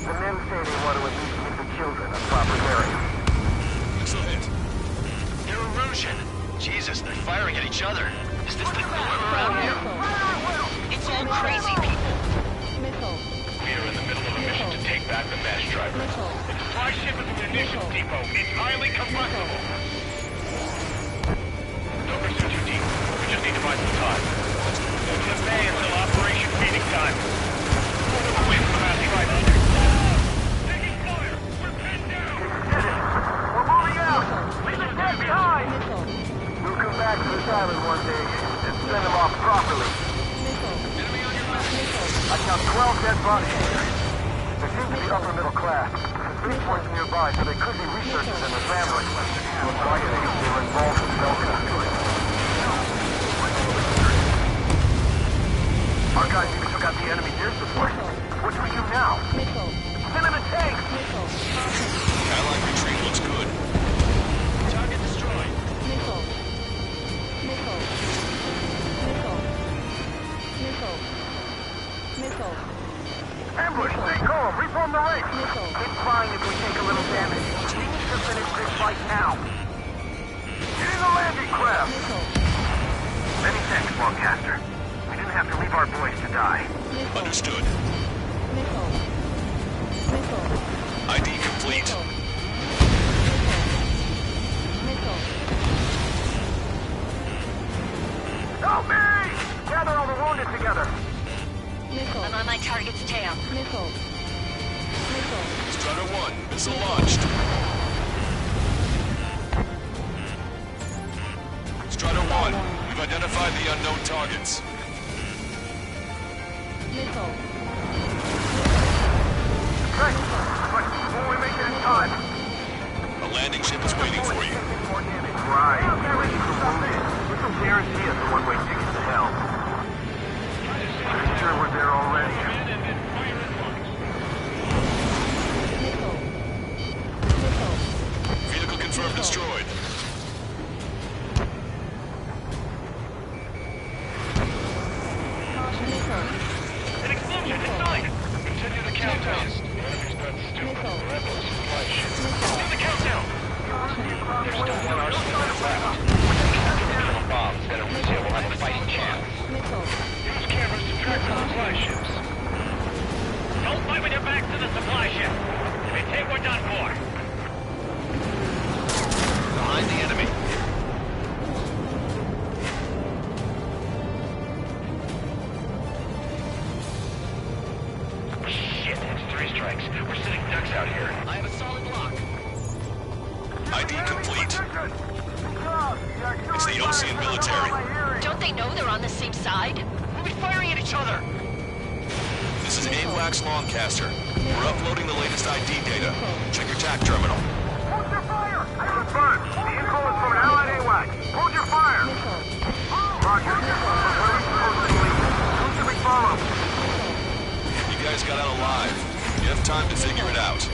B: The men say they want to at least give the children a proper burial.
G: Excellent.
I: They're Erusian. Jesus, they're firing at each other. Is this the norm around here? It's all crazy people.
O: Missile.
M: We are in the middle of a mission to take back the mass driver. The supply ship is a munitions depot. It's highly combustible. Don't pursue too deep. We just need to buy some time. It's a day until Operation Feeding Time. Move away from the mass driver. Taking fire! We're pinned down!
B: We're moving out! Leave the dead behind! We'll come back to this island one day and send them off properly. I count 12 dead bodies here. They seem to be upper middle class. The spaceport's nearby, so they could be researchers and their families. So I think they were involved with Delta. Our guys even took out the enemy air support. What do we do now? Send them in tanks!
G: Allied retreat looks good.
I: Target destroyed.
O: Missile. Missile. Missile. Missile. Missile.
B: Ambush, stay calm, reform the ranks. It's fine if we take a little damage. We need to finish this fight now. Get in the landing craft. Many thanks, Longcaster. We didn't have to leave our boys to die.
G: Understood. ID complete.
B: Help me! Gather all the wounded together.
L: I'm on my target's tail.
G: Strider 1, missile launched. Strider 1, we've identified the unknown targets.
B: Great. But before we make it in time.
G: A landing ship is waiting for you.
B: Right. This will guarantee us a one-way ticket to hell. Pretty sure we're there already.
G: Vehicle confirmed destroyed.
M: An explosion inside! Continue the countdown. Enemy's not stupid. Rebels supply ships. Do the countdown! There's still one arsenal left. If bombs, then Arusea will have a fighting chance. Use cameras to track the supply ships. Don't fight with your back to the supply ship. If you take, we're done for.
G: Behind the enemy.
M: Shit, it's 3 strikes. We're sitting ducks out here.
I: I have a solid lock.
G: ID complete. It's the Ocean military.
L: Don't they know they're on the same side?
I: We'll be firing at each other.
G: This is AWACS Longcaster. We're uploading the latest ID data. Check your TAC terminal.
B: Hold your fire! I confirm. The info is from an allied AWAC. Hold your fire! Roger. Where are we supposed to leave? Who should we follow?
G: You guys got out alive. You have time to figure it out.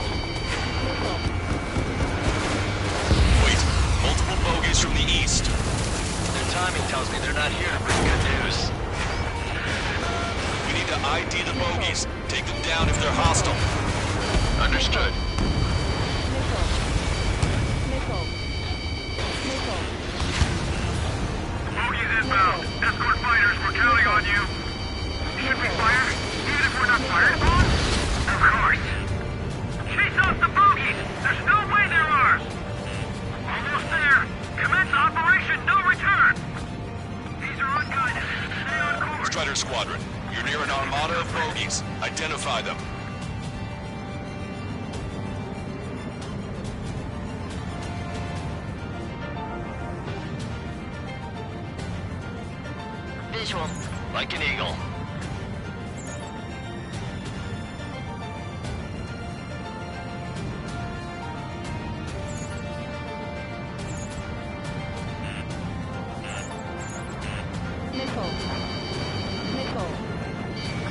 G: Wait, multiple bogeys from the east.
I: Their timing tells me they're not here to bring good news.
G: We need to ID the bogeys. Take them down if they're hostile.
I: Understood.
M: Bogies inbound. Escort fighters, we're counting on you. Should we fire? Even if we're not fired upon? Of course. Chase off the bogies! There's no way they're ours! Almost there. Commence Operation No Return! These are unguided. Stay on course.
G: Strider Squadron, you're near an armada of bogeys. Identify them.
L: Visual.
I: Like an eagle.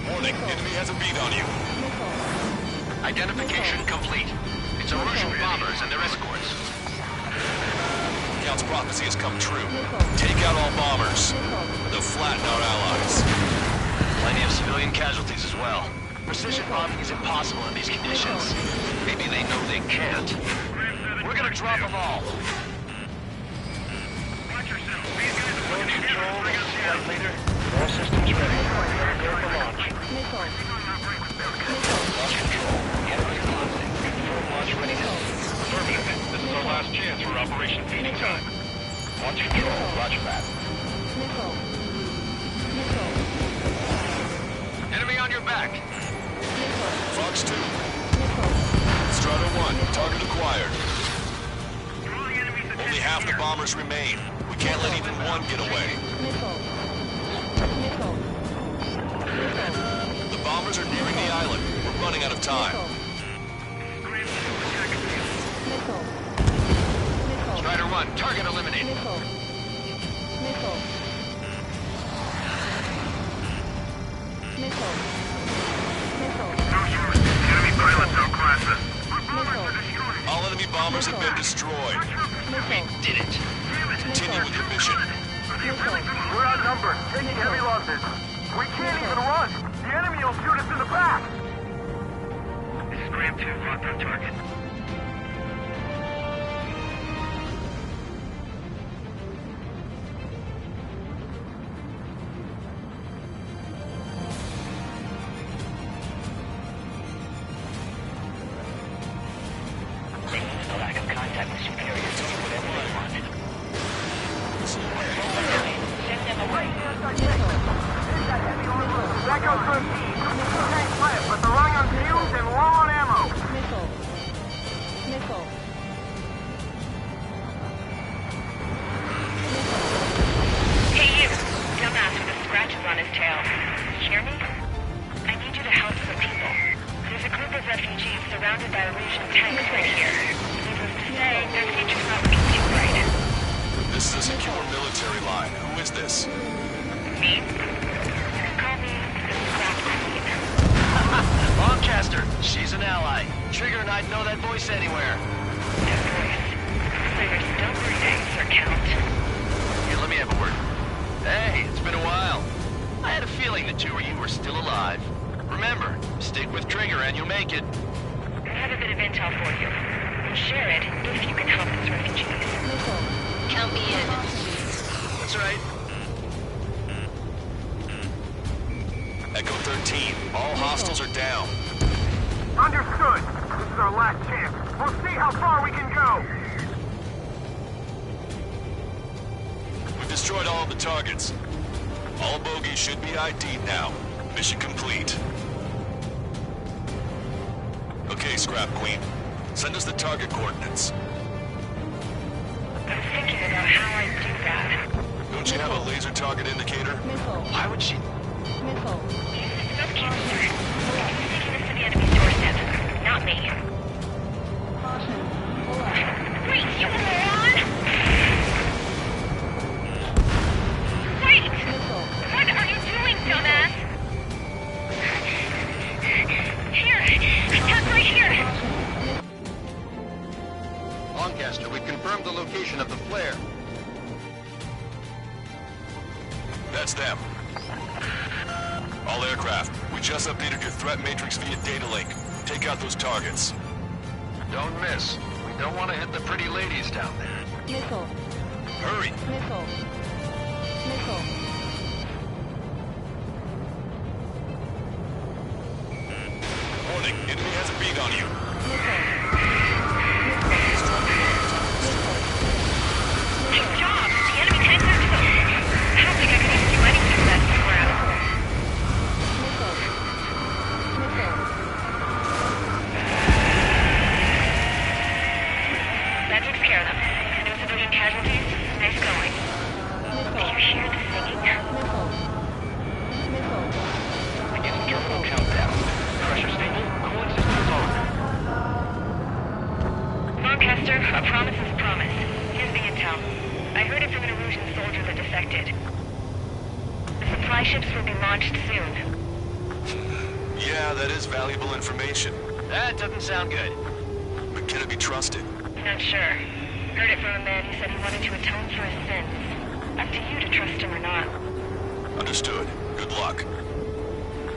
G: Warning, enemy has a beat on you.
I: Identification complete. It's Arusian bombers and their escorts.
G: Count's prophecy has come true. Take out all bombers. They'll flatten our allies.
I: Plenty of civilian casualties as well. Precision bombing is impossible in these conditions. Maybe they know they can't. We're gonna drop them all.
M: Watch yourself. These guys are looking control. Flight leader. All systems ready. Prepare for launch. Launch control. Enemy closing. Confirm launch readiness. Affirmative. This is our last chance for Operation Feeding Time. Launch control. Roger that.
I: Enemy on your back.
G: Fox 2. Strider 1, target acquired. Only half the bombers remain. We can't let even one get away. The bombers are nearing the island. We're running out of time.
I: Strider 1, target eliminated.
M: Enemy pilots outclass us.
G: All enemy bombers have been destroyed.
I: We did it.
G: Continue with your mission.
B: We're outnumbered, taking heavy losses. We can't even run. The enemy will shoot us in the back.
M: marked on target.
I: The lack of contact with superiors do whatever they want. Send them away.
B: Echo 13. Tank left, but they're running on fuels and low on ammo.
O: Missile. Missile.
L: Hey you, dumbass with the scratches on his tail. You hear me? I need you to help some people. There's a group of refugees surrounded by Russian tanks right here. Needless to say, their future's not looking too bright.
G: This is a secure military line. Who is this?
L: Me? You can call me the Scrap Queen.
I: Lancaster, she's an ally. Trigger and I'd know that voice anywhere.
L: That voice. So you're still breathing, Sir Count.
I: Here, let me have a word. Hey, it's been a while. I had a feeling the two of you were still alive. Remember, stick with Trigger and you'll make it.
L: I have a bit of intel for you. We'll share it if you can help these refugees. Count me in.
I: That's right.
G: Echo 13, all hostiles are down.
B: Understood. This is our last chance. We'll see how far we can go.
G: We've destroyed all of the targets. All bogies should be ID'd now. Mission complete. Okay, Scrap Queen. Send us the target coordinates.
L: I'm thinking about how I do that.
G: Don't you have a laser target indicator?
O: Missile.
I: Why would she?
O: Missile.
L: Just keep it straight. He's taking this to the enemy's doorstep. Not me.
O: Caution. Pull up.
L: Wait, you moron! Wait!
O: Missile.
L: What are you doing, dumbass? Here! Attack right here!
K: Lancaster, we've confirmed the location of the flare.
G: That's them. All aircraft, we just updated your threat matrix via data link. Take out those targets.
K: Don't miss. We don't want to hit the pretty ladies down there.
O: Missile.
G: Hurry!
O: Missile. Missile.
G: Warning, enemy has a bead on you.
L: Good job! The enemy tanks are killed. I don't think I can even do anything to that scrap. That takes care of them. No civilian casualties. Nice going. Did you hear the singing?
I: Beginning turbo countdown. Pressure stable. Cooling systems on.
L: Lancaster, a promise is a promise. Here's the intel. I heard it from an Erusian soldier that defected. The supply ships will be launched soon.
G: Yeah, that is valuable information.
I: That doesn't sound good.
G: But can it be trusted?
L: Not sure. Heard it from a man who said he wanted to atone for his sins. Up to you to trust him or not.
G: Understood. Good luck.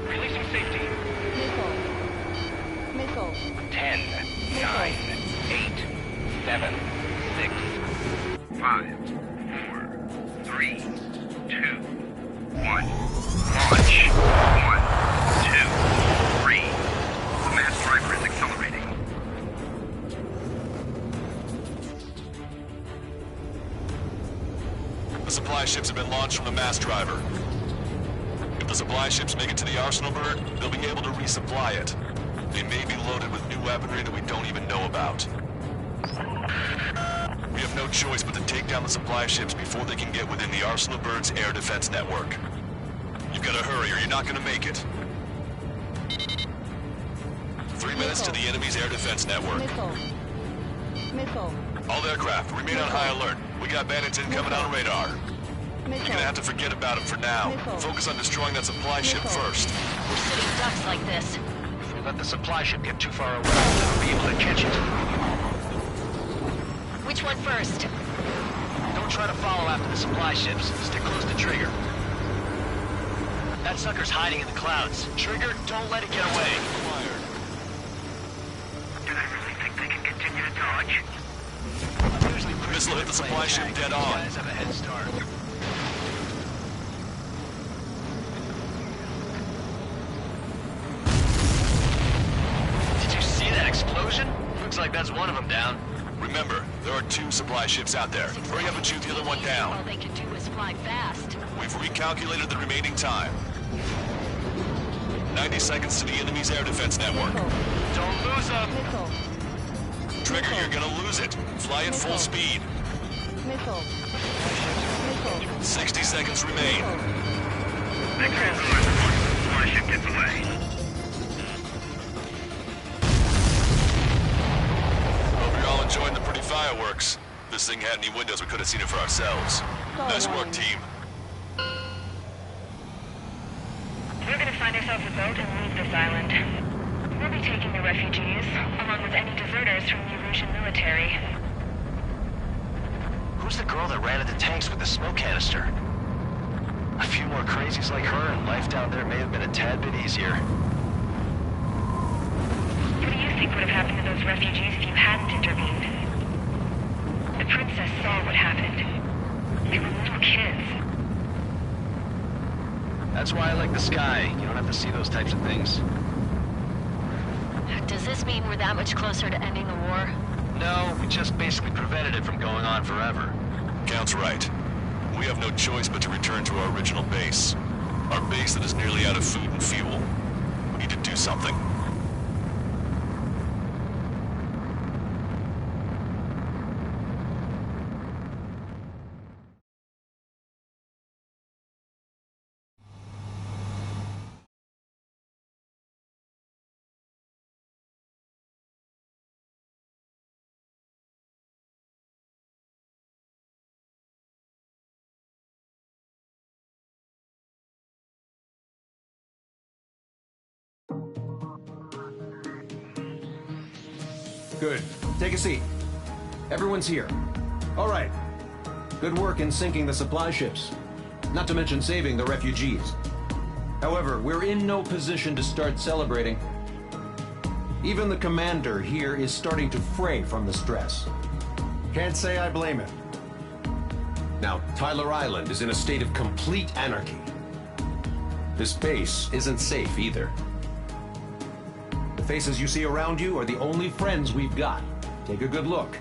I: Releasing safety.
O: Missile.
I: 10, 9, 8, 7, 6,
M: 5, 4, 3, 2, 1. Launch. 1, 2, 3. The mass driver is accelerating.
G: The supply ships have been launched from the mass driver. If the supply ships make it to the arsenal bird, they'll be able to resupply it. They may be loaded with new weaponry that we don't even know about. We have no choice but to take down the supply ships before they can get within the arsenal bird's air defense network. You've got to hurry or you're not going to make it. 3 minutes to the enemy's air defense network.
O: Missile.
G: All aircraft, remain on high alert. We got bandits incoming on radar. You're gonna have to forget about them for now. Focus on destroying that supply ship first.
L: We're sitting ducks like this.
I: If we let the supply ship get too far away, we'll be able to catch it.
L: Which one first?
I: Don't try to follow after the supply ships. Stick close to Trigger. That sucker's hiding in the clouds. Trigger, don't let it get away.
M: Dodge.
G: Missile hit the supply ship dead on.
I: Guys have a head start. Did you see that explosion? Looks like that's one of them down.
G: Remember, there are 2 supply ships out there. Hurry up and shoot the other one
L: All
G: down.
L: they can do is fly fast.
G: We've recalculated the remaining time. 90 seconds to the enemy's air defense network.
J: Don't lose them.
O: Missile.
G: Trigger, you're gonna lose it. Fly at full speed.
O: Missile. Missile.
G: 60 seconds remain.
M: Supply ship gets away.
G: Hope you're all enjoying the pretty fireworks. If this thing had any windows, we could have seen it for ourselves. Nice work, team.
C: We're gonna find ourselves a boat and leave this island. We'll be taking the refugees, along with any deserters from the Erusian military.
I: Who's the girl that ran at the tanks with the smoke canister? A few more crazies like her, and life down there may have been a tad bit easier.
C: What do you think would have happened to those refugees if you hadn't intervened? The princess saw what happened. They were little kids.
I: That's why I like the sky. You don't have to see those types of things.
L: Does this mean we're that much closer to ending the war?
I: No, we just basically prevented it from going on forever.
G: Count's right. We have no choice but to return to our original base. Our base that is nearly out of food and fuel. We need to do something.
U: Good. Take a seat. Everyone's here. All right. Good work in sinking the supply ships. Not to mention saving the refugees. However, we're in no position to start celebrating. Even the commander here is starting to fray from the stress. Can't say I blame him. Now, Tyler Island is in a state of complete anarchy. This base isn't safe either. The faces you see around you are the only friends we've got. Take a good look.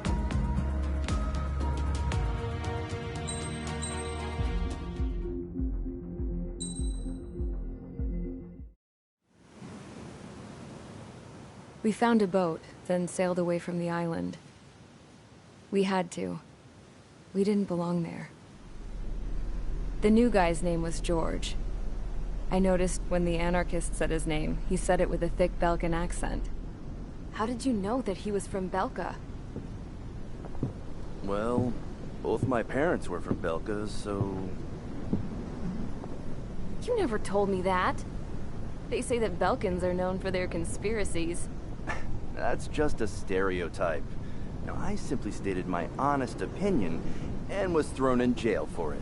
A: We found a boat, then sailed away from the island. We had to. We didn't belong there. The new guy's name was George. I noticed when the anarchist said his name, he said it with a thick Belkan accent. How did you know that he was from Belka?
E: Well, both my parents were from Belka, so...
A: You never told me that. They say that Belkans are known for their conspiracies.
E: That's just a stereotype. Now, I simply stated my honest opinion and was thrown in jail for it.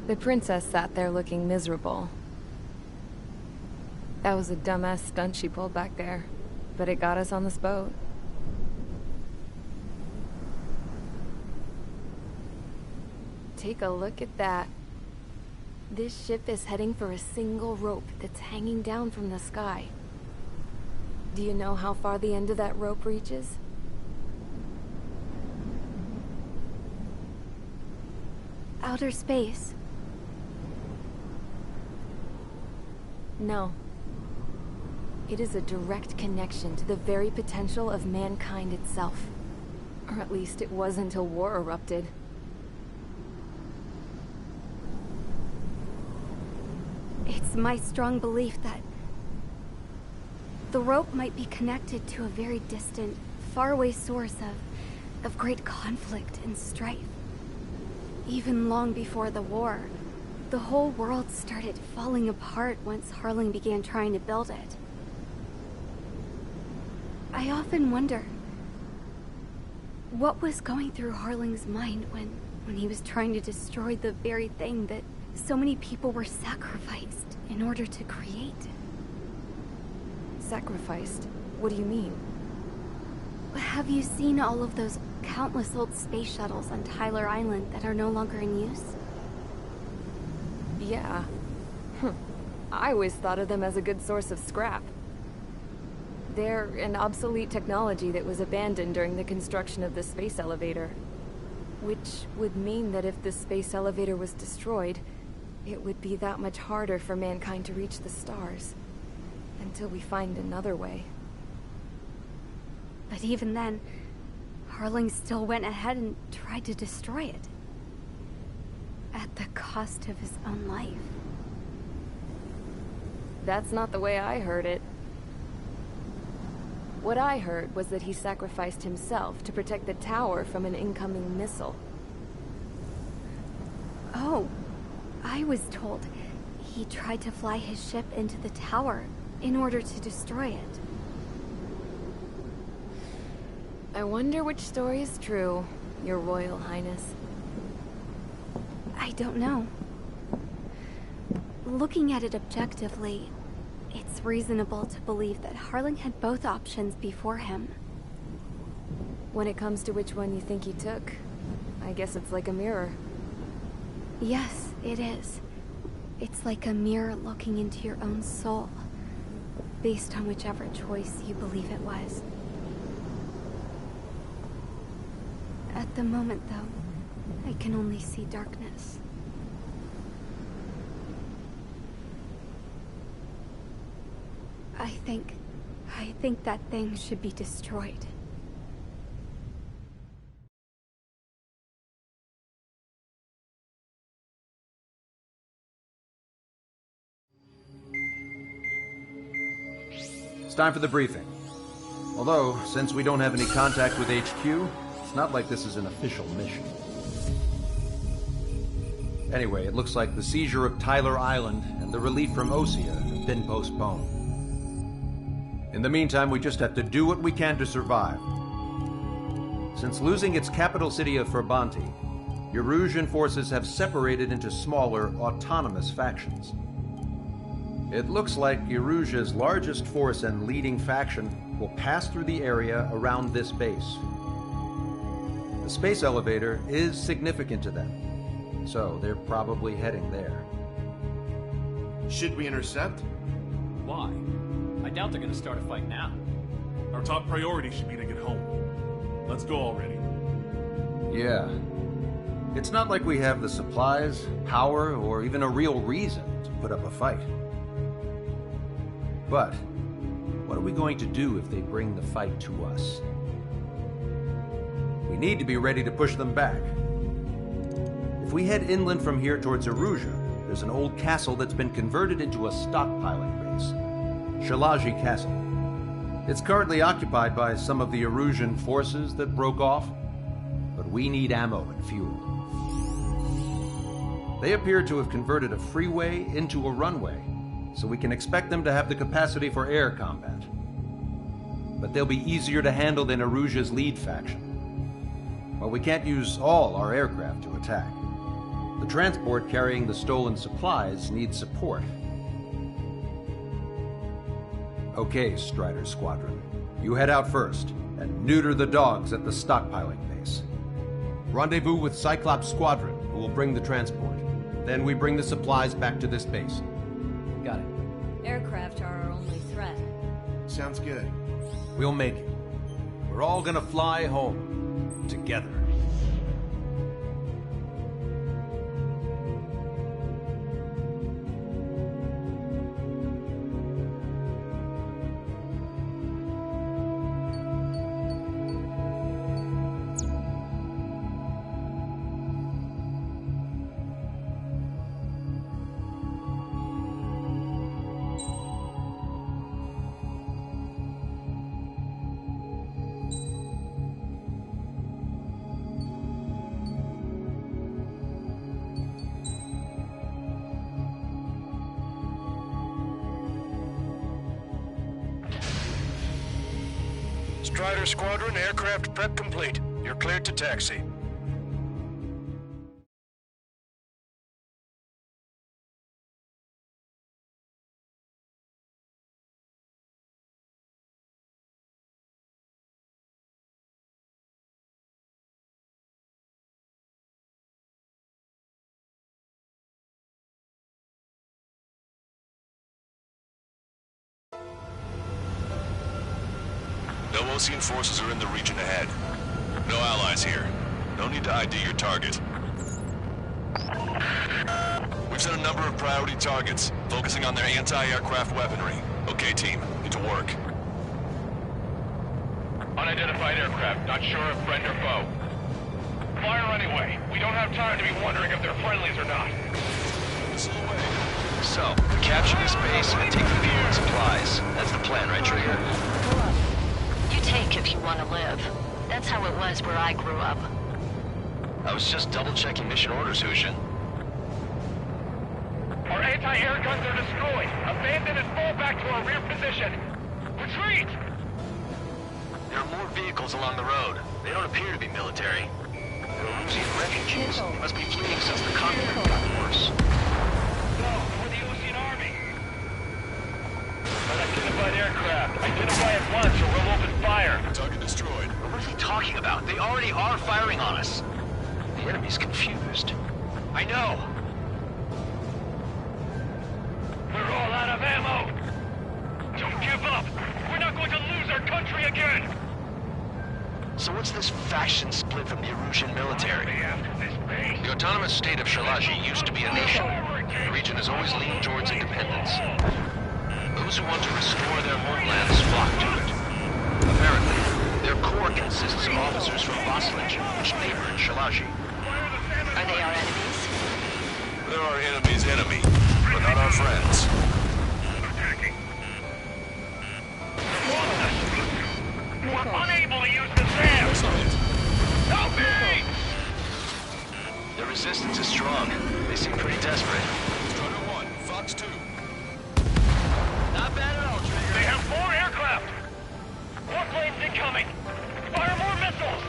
A: The princess sat there looking miserable. That was a dumbass stunt she pulled back there, but it got us on this boat. Take a look at that. This ship is heading for a single rope that's hanging down from the sky. Do you know how far the end of that rope reaches? Outer space. No. It is a direct connection to the very potential of mankind itself. Or at least it was until war erupted. It's my strong belief that the rope might be connected to a very distant, faraway source of great conflict and strife. Even long before the war, the whole world started falling apart once Harling began trying to build it. I often wonder what was going through Harling's mind when he was trying to destroy the very thing that so many people were sacrificed
N: in order to create.
A: Sacrificed? What do you mean?
N: Have you seen all of those countless old space shuttles on Tyler Island that are no longer in use?
A: Yeah. I always thought of them as a good source of scrap. They're an obsolete technology that was abandoned during the construction of the space elevator. Which would mean that if the space elevator was destroyed, it would be that much harder for mankind to reach the stars. Until we find another way.
N: But even then, Harling still went ahead and tried to destroy it. At the cost of his own life.
A: That's not the way I heard it. What I heard was that he sacrificed himself to protect the tower from an incoming missile.
N: Oh, I was told he tried to fly his ship into the tower in order to destroy it.
A: I wonder which story is true, Your Royal Highness.
N: I don't know. Looking at it objectively, it's reasonable to believe that Harling had both options before him.
A: When it comes to which one you think he took, I guess it's like a mirror.
N: Yes, it is. It's like a mirror looking into your own soul, based on whichever choice you believe it was. At the moment, though, I can only see darkness. I think that thing should be destroyed.
U: It's time for the briefing. Although, since we don't have any contact with HQ, it's not like this is an official mission. Anyway, it looks like the seizure of Tyler Island and the relief from Osea have been postponed. In the meantime, we just have to do what we can to survive. Since losing its capital city of Ferbanti, Erusian forces have separated into smaller, autonomous factions. It looks like Erusia's largest force and leading faction will pass through the area around this base. The space elevator is significant to them, so they're probably heading there.
F: Should we intercept?
S: Why? I doubt they're gonna start a fight now.
X: Our top priority should be to get home. Let's go already.
U: Yeah. It's not like we have the supplies, power, or even a real reason to put up a fight. But, what are we going to do if they bring the fight to us? We need to be ready to push them back. If we head inland from here towards Erusia, there's an old castle that's been converted into a stockpiling base. Shalaji Castle. It's currently occupied by some of the Erusian forces that broke off, but we need ammo and fuel. They appear to have converted a freeway into a runway, so we can expect them to have the capacity for air combat. But they'll be easier to handle than Erusia's lead faction. While we can't use all our aircraft to attack, the transport carrying the stolen supplies needs support. Okay, Strider Squadron. You head out first, and neuter the dogs at the stockpiling base. Rendezvous with Cyclops Squadron, who will bring the transport. Then we bring the supplies back to this base.
P: Got it. Aircraft are our only threat.
F: Sounds good.
U: We'll make it. We're all gonna fly home. Together.
F: Strider Squadron, aircraft prep complete. You're cleared to taxi.
G: No Ocean forces are in the region ahead. No allies here. No need to ID your target. We've set a number of priority targets, focusing on their anti-aircraft weaponry. Okay, team, get to work.
J: Unidentified aircraft, not sure if friend or foe. Fire anyway. We don't have time to be wondering if they're friendlies or not.
I: So, capture this base and take the fuel and supplies. That's the plan, right, Trigger?
L: You take if you want to live. That's how it was where I grew up.
I: I was just double-checking mission orders, Hushin.
J: Our anti-air guns are destroyed. Abandon and fall back to our rear position. Retreat!
I: There are more vehicles along the road. They don't appear to be military. They're Erusian refugees. They must be fleeing since the conflict got worse.
J: No, we're the Ocean Army. Unidentified aircraft. Identify at once or we'll open fire.
G: Target destroyed.
I: What is he talking about? They already are firing on us. The enemy's confused. I know.
J: We're all out of ammo. Don't give up. We're not going to lose our country again.
I: So what's this faction split from the Erusian military?
J: The
I: autonomous state of Shalaji used to be a nation. The region has always leaned towards independence. Those who want to restore their homelands flock to it. Apparently, their core consists of officers from Vaslij, which neighbor in Shalaji.
L: Are they our enemies?
G: They're our enemy's enemy, but not our friends.
J: We're unable to use the SAM! Help me!
I: The resistance is strong. They seem pretty desperate.
G: Strider 1, Fox 2.
I: Not bad at all, Trigger.
J: They have 4 aircraft! Warplanes incoming! Fire more missiles!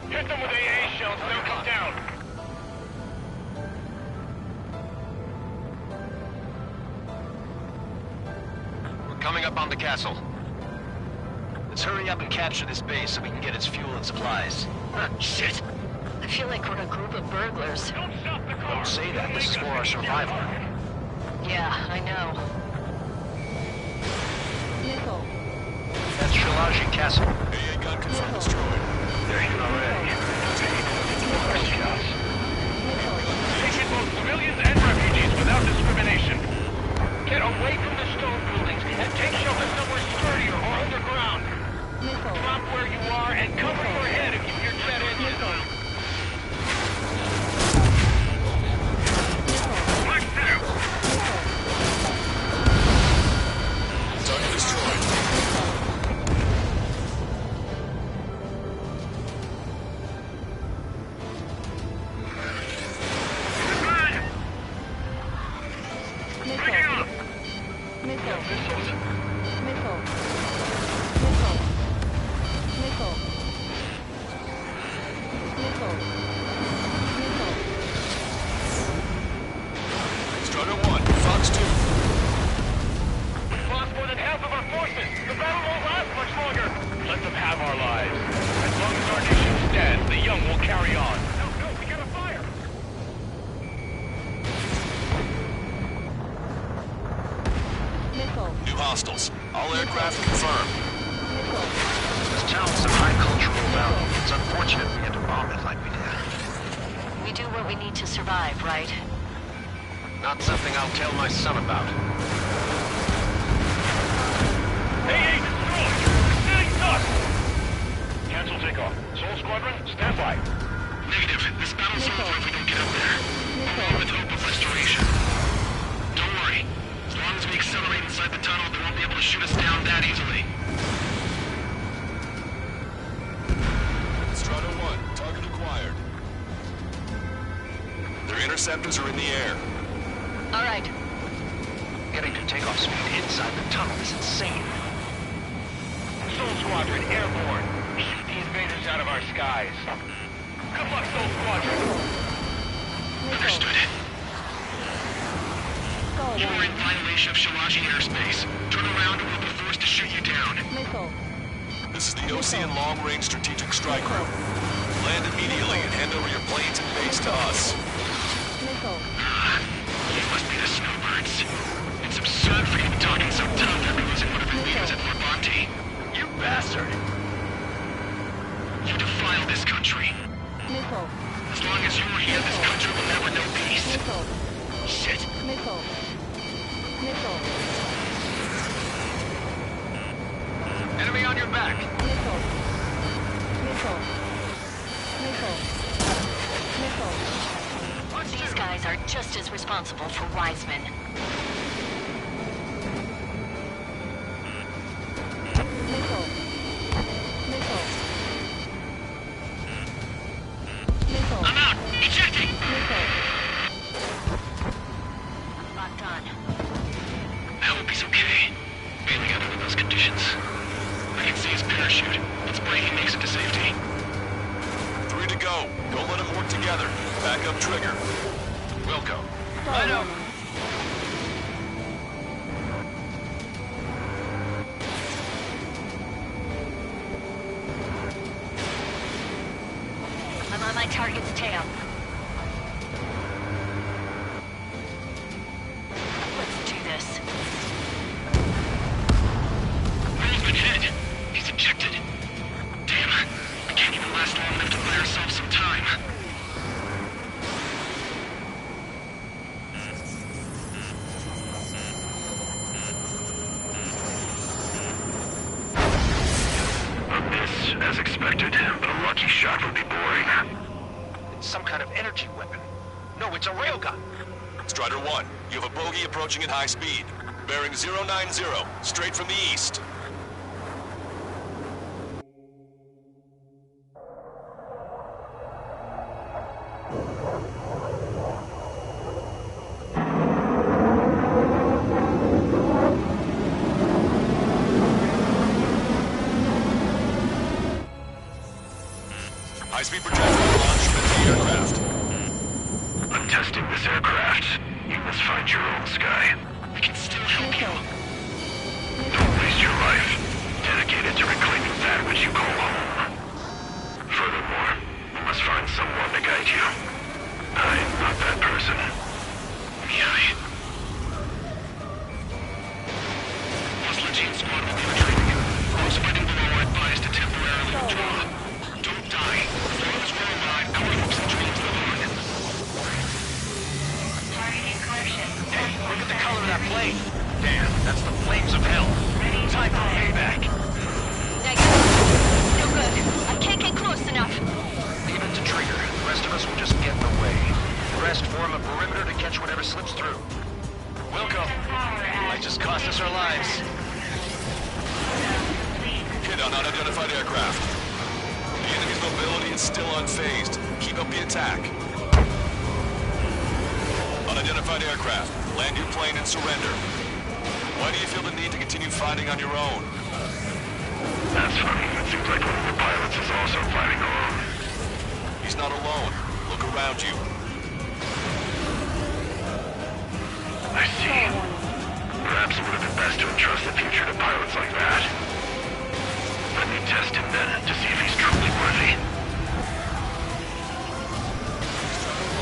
J: Hit them with AA shells and they'll come down.
I: We're coming up on the castle. Let's hurry up and capture this base so we can get its fuel and supplies. Shit!
L: I feel like we're a group of burglars.
J: Don't stop the car!
I: Don't say that. This is for our survival.
L: Yeah, I know.
O: Missile.
I: That's Shalaji Castle.
G: AA gun confirmed destroyed.
J: They're here already. Taking both civilians and refugees without discrimination. Get away from the stone buildings and take shelter somewhere sturdier or underground.
O: Missile.
J: Drop where you are and cover your head if you hear jet engines. Black Sam!
G: Target destroyed. Strider 1, Fox 2.
J: We've lost more than half of our forces. The battle won't last much longer. Let them have our lives. As long as our nation stands, the young will carry on. No, we gotta fire.
O: Missile.
G: New hostiles. All aircraft confirmed.
I: This town's of high cultural value. It's unfortunate we had to bomb it like we did.
L: We do what we need to survive, right?
I: Not something I'll tell my son about.
J: Hey, destroyed! Sitting duck! Cancel takeoff. Soul Squadron, stand by.
M: Negative. This battle's over if we don't get up there. Along with hope of restoration. Don't worry. As long as we accelerate inside the tunnel, they won't be able to shoot us down that easily.
G: Strider 1, target acquired. Their interceptors are in the air.
L: All right.
I: Getting to takeoff speed inside the tunnel is insane.
J: Soul Squadron, airborne. Shoot the invaders out of our skies. Good luck, Soul Squadron.
M: Understood. You are in violation of Shalaji airspace. Turn around or we'll be forced to shoot you down.
O: Missile.
G: This is the OCN Long-Range Strategic Strike Group. Land immediately and hand over your planes and base to us.
O: Missile.
M: You must be the snowbirds. It's absurd for you talking so tough after losing one of your leaders at Fort Bonte. swore he and this country will never know peace. Shit.
O: Missile. Missile.
I: Enemy on your back.
O: Missile. Missile. Missile. Missile.
L: These guys are just as responsible for Wiseman.
O: Missile. Missile. Missile.
M: I'm out! Ejecting!
O: Missile.
L: Locked on.
M: I hope he's okay. Bailing out under those conditions. I can see his parachute. Let's pray he makes it to safety.
G: 3 to go. Don't let them work together. Back up trigger.
I: Wilco.
O: Right up.
L: I'm on my target's tail. Let's do this.
M: Wiseman hit. He's ejected. Damn. We can't even last long enough to buy ourselves some time. A miss, as expected, but a lucky shot would be boring.
I: It's some kind of energy weapon. No, it's a railgun.
G: Strider 1, you have a bogey approaching at high speed. Bearing 090, straight from the east. High-speed projectile launch with the aircraft.
M: I'm testing this aircraft. You must find your own sky. I can still help you. Don't waste your life. Dedicate it to reclaiming that which you call home. Furthermore, you must find someone to guide you. I'm not that person. Yeah. Hostile squad will be retreating. Those fighting below are advised to temporarily withdraw. Don't die. As long as we're alive, our hopes and dreams live on.
C: Targeting collection.
I: Hey, look at the color of that plane. Damn, that's the flames of hell. Time for payback.
L: Negative. No good. I can't get close enough.
I: Leave it to Trigger. The rest of us will just get in the way. The rest form a perimeter to catch whatever slips through. Wilco. Might just cost us our lives.
G: Hit on unidentified aircraft. The enemy's mobility is still unfazed. Keep up the attack. Unidentified aircraft. Land your plane and surrender. Why do you feel the need to continue fighting on your own?
M: That's funny. It seems like one of the pilots is also fighting alone.
G: He's not alone. Look around you.
M: I see. Perhaps it would have been best to entrust the future to pilots like that. Let me test him then, to see if he's truly worthy.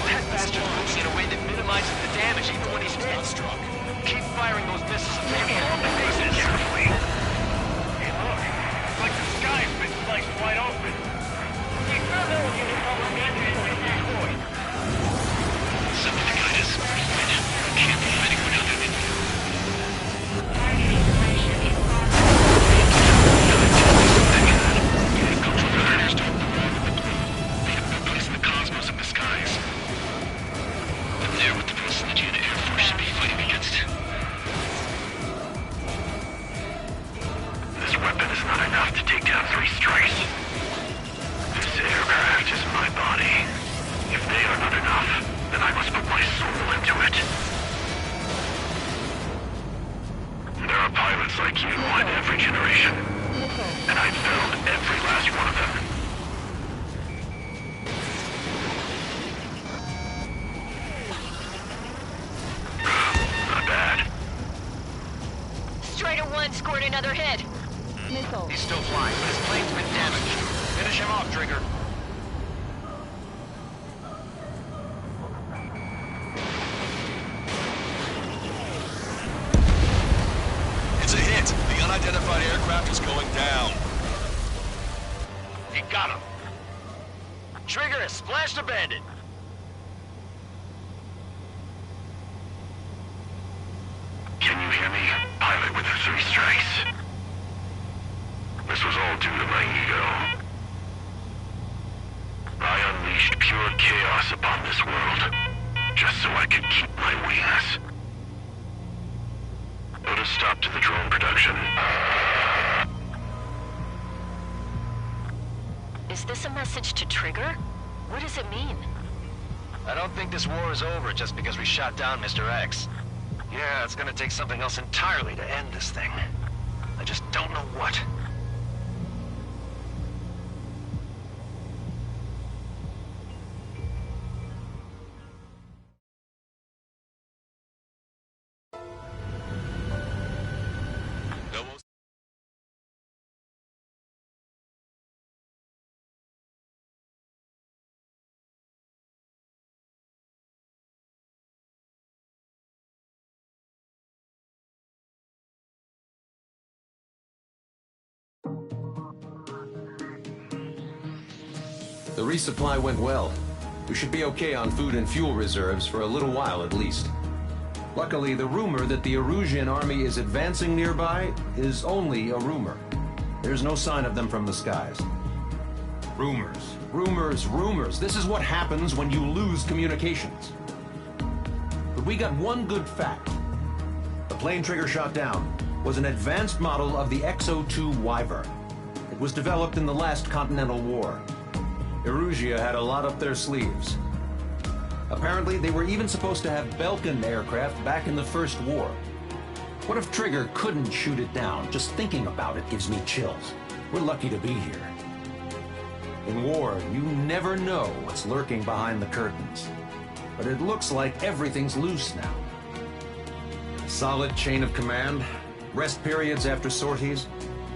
I: That bastard's moving in a way that minimizes the damage even when he's hit. Keep firing those missiles and maybe all the bases.
M: Carefully.
J: Hey, look. It's like the sky's been sliced wide open.
M: Something to guide us. Can't be fighting without him. like you in every generation. And I've found every last one of them. Not bad.
L: Strider 1 scored another hit.
O: Missile.
I: He's still flying, but his plane's been damaged. Finish him off, Trigger.
G: It's a hit. The unidentified aircraft is going down.
I: He got him. Trigger has splashed a bandit.
K: enemy, pilot with the 3 strikes. This was all due to my ego. I unleashed pure chaos upon this world, just so I could keep my wings. Put a stop to the drone production.
L: Is this a message to Trigger? What does it mean?
I: I don't think this war is over just because we shot down Mr. X. Yeah, it's gonna take something else entirely to end this thing. I just don't know what.
U: The resupply went well. We should be okay on food and fuel reserves for a little while at least. Luckily, the rumor that the Erusian army is advancing nearby is only a rumor. There's no sign of them from the skies. Rumors, rumors, rumors. This is what happens when you lose communications. But we got one good fact. The plane Trigger shot down was an advanced model of the X-02 Wyvern. It was developed in the last Continental War. Erusia had a lot up their sleeves. Apparently, they were even supposed to have Belkin aircraft back in the First War. What if Trigger couldn't shoot it down? Just thinking about it gives me chills. We're lucky to be here. In war, you never know what's lurking behind the curtains. But it looks like everything's loose now. Solid chain of command, rest periods after sorties,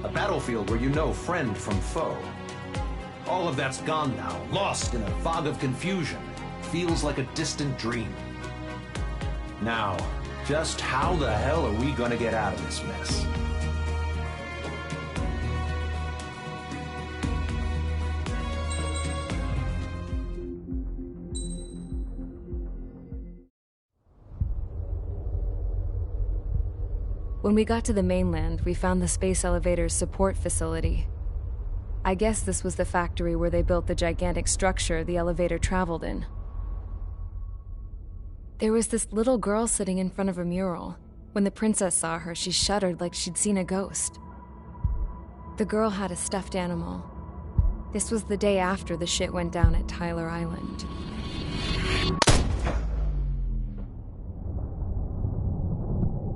U: a battlefield where you know friend from foe. All of that's gone now, lost in a fog of confusion. Feels like a distant dream. Now, just how the hell are we gonna get out of this mess?
A: When we got to the mainland, we found the space elevator's support facility. I guess this was the factory where they built the gigantic structure the elevator traveled in. There was this little girl sitting in front of a mural. When the princess saw her, she shuddered like she'd seen a ghost. The girl had a stuffed animal. This was the day after the shit went down at Tyler Island.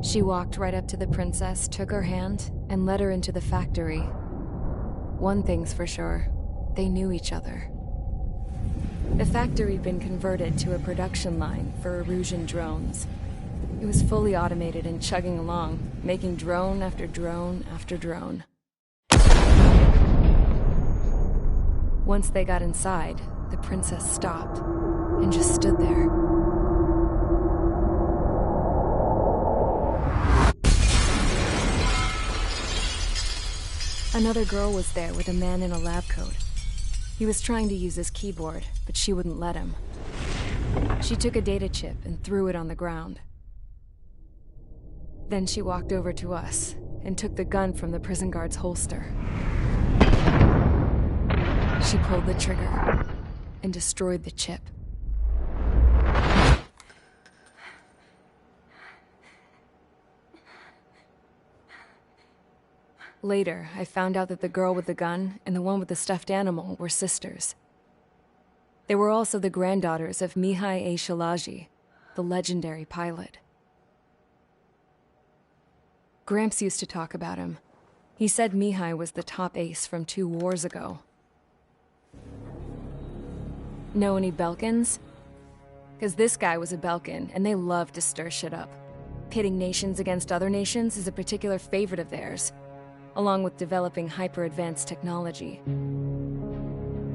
A: She walked right up to the princess, took her hand, and led her into the factory. One thing's for sure, they knew each other. The factory'd been converted to a production line for Erusian drones. It was fully automated and chugging along, making drone after drone after drone. Once they got inside, the princess stopped and just stood there. Another girl was there with a man in a lab coat. He was trying to use his keyboard, but she wouldn't let him. She took a data chip and threw it on the ground. Then she walked over to us and took the gun from the prison guard's holster. She pulled the trigger and destroyed the chip. Later, I found out that the girl with the gun and the one with the stuffed animal were sisters. They were also the granddaughters of Mihai A. the legendary pilot. Gramps used to talk about him. He said Mihai was the top ace from 2 wars ago. Know any Belkins? Because this guy was a Belkin, and they love to stir shit up. Pitting nations against other nations is a particular favorite of theirs, along with developing hyper-advanced technology.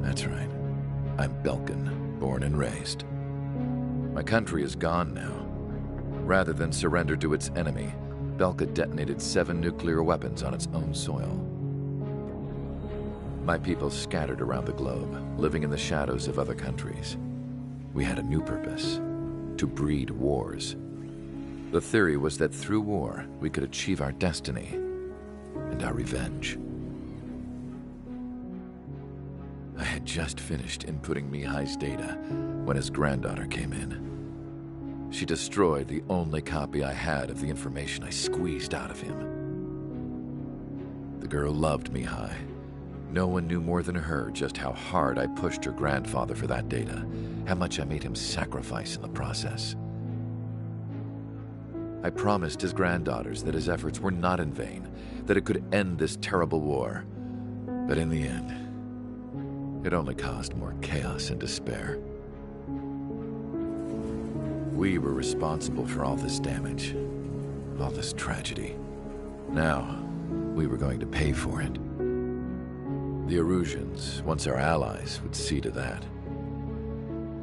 H: That's right. I'm Belkin, born and raised. My country is gone now. Rather than surrender to its enemy, Belka detonated 7 nuclear weapons on its own soil. My people scattered around the globe, living in the shadows of other countries. We had a new purpose: to breed wars. The theory was that through war, we could achieve our destiny and our revenge. I had just finished inputting Mihai's data when his granddaughter came in. She destroyed the only copy I had of the information I squeezed out of him. The girl loved Mihai. No one knew more than her just how hard I pushed her grandfather for that data, how much I made him sacrifice in the process. I promised his granddaughters that his efforts were not in vain, that it could end this terrible war. But in the end, it only caused more chaos and despair. We were responsible for all this damage, all this tragedy. Now, we were going to pay for it. The Erusians, once our allies, would see to that.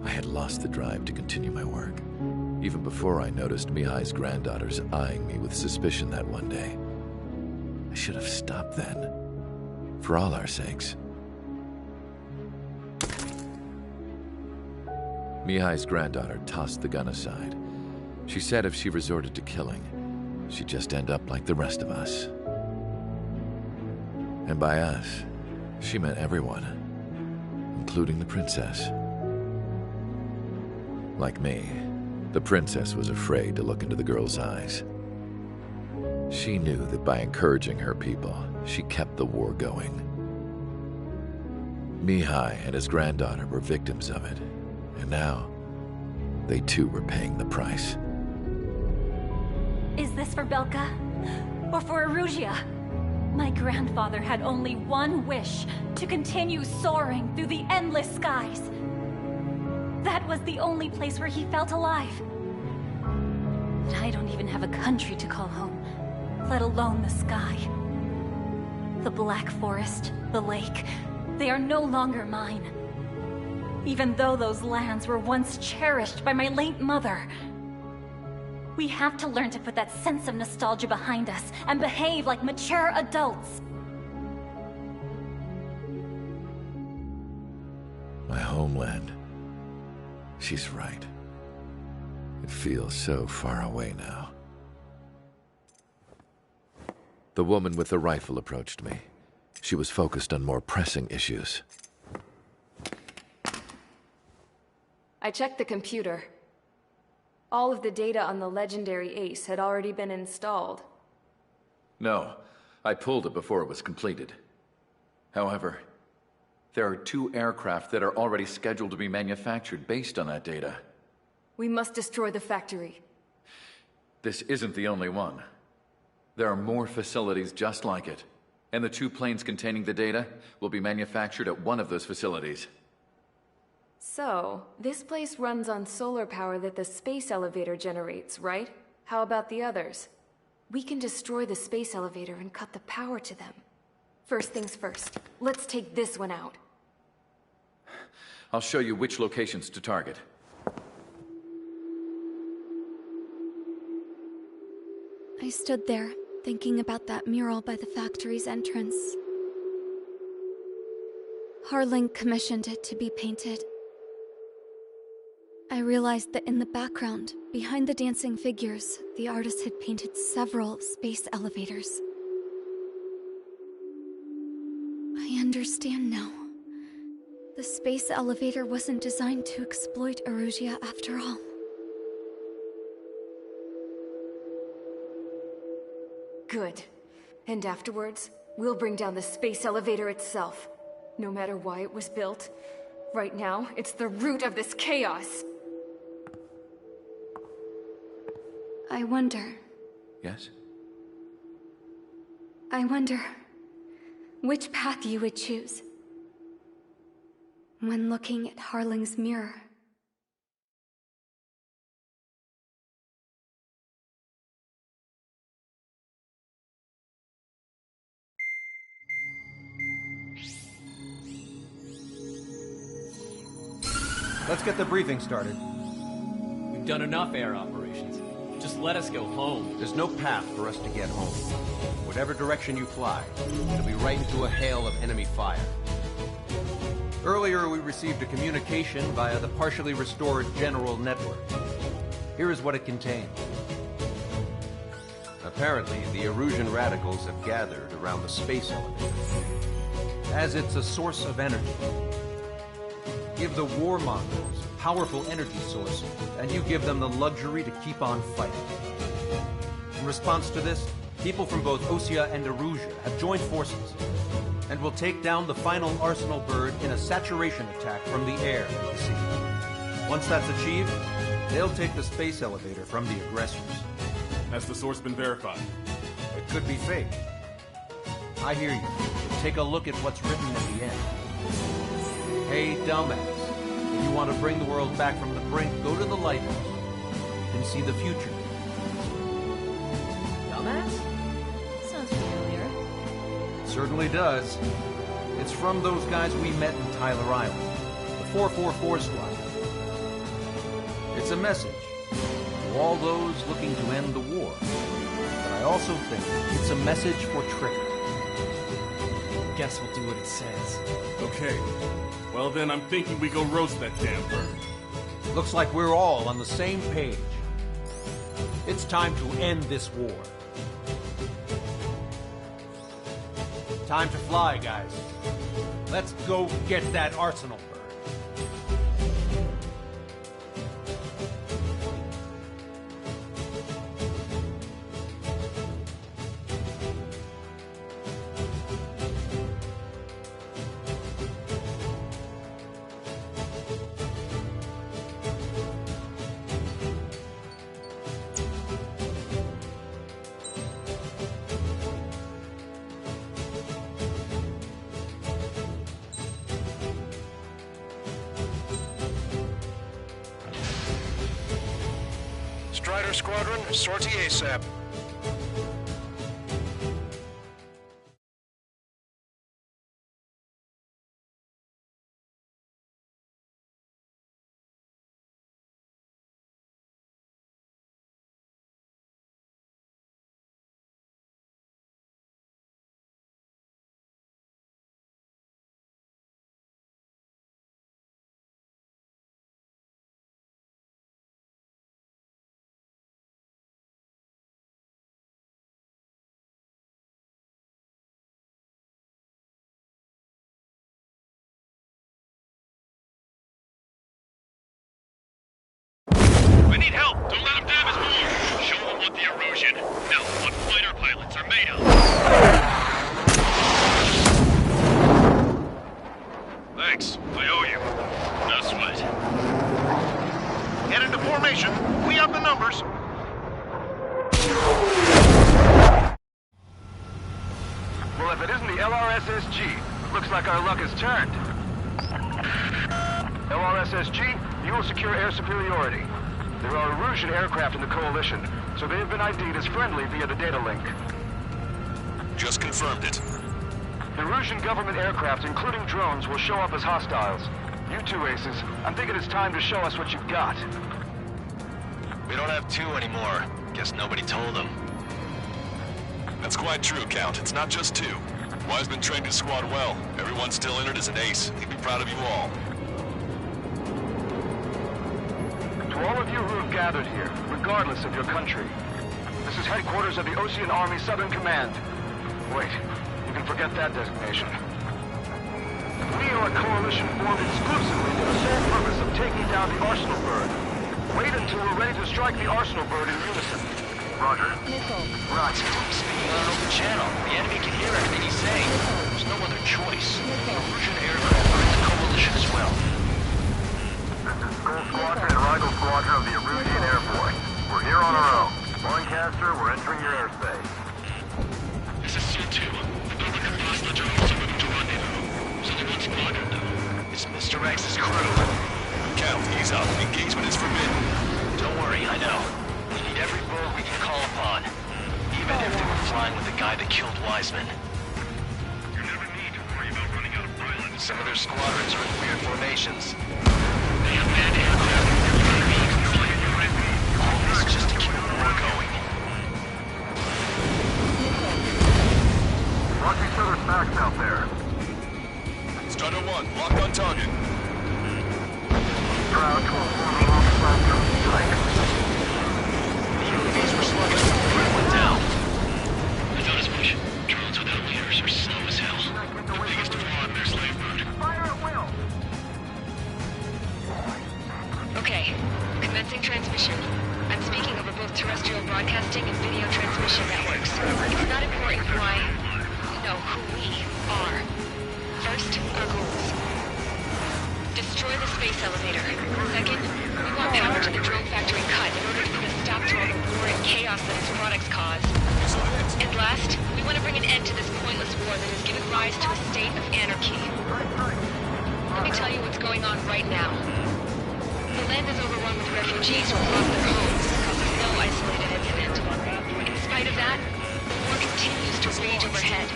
H: I had lost the drive to continue my work, even before I noticed Mihai's granddaughters eyeing me with suspicion that one day. I should have stopped then, for all our sakes. Mihai's granddaughter tossed the gun aside. She said if she resorted to killing, she'd just end up like the rest of us. And by us, she meant everyone, including the princess. Like me, the princess was afraid to look into the girl's eyes. She knew that by encouraging her people, she kept the war going. Mihai and his granddaughter were victims of it, and now, they too were paying the price.
L: Is this for Belka? Or for Erusea? My grandfather had only one wish, to continue soaring through the endless skies. That was the only place where he felt alive. But I don't even have a country to call home, let alone the sky. The Black Forest, the lake, they are no longer mine. Even though those lands were once cherished by my late mother. We have to learn to put that sense of nostalgia behind us and behave like mature adults.
H: My homeland. She's right. It feels so far away now. The woman with the rifle approached me. She was focused on more pressing issues.
A: I checked the computer. All of the data on the legendary ace had already been installed.
H: No, I pulled it before it was completed. However, there are 2 aircraft that are already scheduled to be manufactured based on that data.
A: We must destroy the factory.
H: This isn't the only one. There are more facilities just like it, and the 2 planes containing the data will be manufactured at one of those facilities.
A: So, this place runs on solar power that the space elevator generates, right? How about the others? We can destroy the space elevator and cut the power to them. First things first, let's take this one out.
H: I'll show you which locations to target.
N: I stood there, thinking about that mural by the factory's entrance. Harling commissioned it to be painted. I realized that in the background, behind the dancing figures, the artist had painted several space elevators. I understand now. The space elevator wasn't designed to exploit Erusea after all.
A: Good. And afterwards, we'll bring down the space elevator itself. No matter why it was built, right now, it's the root of this chaos.
N: I wonder...
H: Yes?
N: I wonder... which path you would choose when looking at Harling's mirror.
U: Let's get the briefing started.
S: We've done enough air operations. Just let us go home.
U: There's no path for us to get home. Whatever direction you fly, it'll be right into a hail of enemy fire. Earlier, we received a communication via the partially restored general network. Here is what it contained. Apparently, the Erusian radicals have gathered around the space elevator, as it's a source of energy. Give the warmongers a powerful energy source, and you give them the luxury to keep on fighting. In response to this, people from both Osea and Erusia have joined forces, and will take down the final Arsenal bird in a saturation attack from the air and sea. Once that's achieved, they'll take the space elevator from the aggressors.
X: Has the source been verified?
U: It could be fake. I hear you. But take a look at what's written at the end. Hey, dumbass. If you want to bring the world back from the brink, go to the lighthouse. You can see the future.
P: Dumbass? Sounds familiar.
U: It certainly does. It's from those guys we met in Tyler Island. The 444 squad. It's a message to all those looking to end the war. But I also think it's a message for Trigger.
S: Guess we'll do what it says.
X: Okay. Well then, I'm thinking we go roast that damn bird.
U: Looks like we're all on the same page. It's time to end this war. Time to fly, guys. Let's go get that Arsenal bird.
F: Strider Squadron, sortie ASAP.
M: We need help! Don't let them damage more! Show them what the Erusian, no, what fighter pilots are made of! Thanks, I owe you. No sweat.
F: Get into formation. We have the numbers.
B: Well, if it isn't the LRSSG, looks like our luck has turned. LRSSG, you will secure air superiority. There are Erusian aircraft in the Coalition, so they have been ID'd as friendly via the data link.
G: Just confirmed it.
B: The Erusian government aircraft, including drones, will show up as hostiles. You two aces, I'm thinking it's time to show us what you've got.
I: We don't have two anymore. Guess nobody told them.
G: That's quite true, Count. It's not just two. Wiseman trained his squad well. Everyone still in it is an ace. He'd be proud of you all.
B: To all of you who have gathered here, regardless of your country, this is headquarters of the Ocean Army Southern Command. Wait, you can forget that designation. We are a coalition formed exclusively for the sole purpose of taking down the Arsenal bird. Wait until we're ready to strike the Arsenal bird in unison. Roger.
I: Roger. Speaking on an open channel. The enemy can hear everything he's saying. There's no other choice. Erusian aircraft are in the coalition as well.
B: Skull Squadron and Rigel Squadron of the Erusian Air Force. We're here on our own. Lancaster, we're entering your airspace.
M: This is C2. The public ambassadors are also moving to rendezvous. So they want squadron though.
I: It's Mr. X's crew.
G: Count, ease up. Engagement is forbidden.
I: Don't worry, I know. We need every bird we can call upon. Even if they were flying with the guy that killed Wiseman.
M: You never need to worry about running out of pilots.
I: Some of their squadrons are in weird formations.
M: They have manned aircraft in their
C: broadcasting and video transmission networks. It's not important why, who we are. First, our goals. Destroy the space elevator. Second, we want power to the drone factory cut in order to put a stop to all the war and chaos that its products cause. And last, we want to bring an end to this pointless war that has given rise to a state of anarchy. Let me tell you what's going on right now. The land is overrun with refugees who have lost their homes because of no isolated incident. In spite of that, the war continues to rage overhead.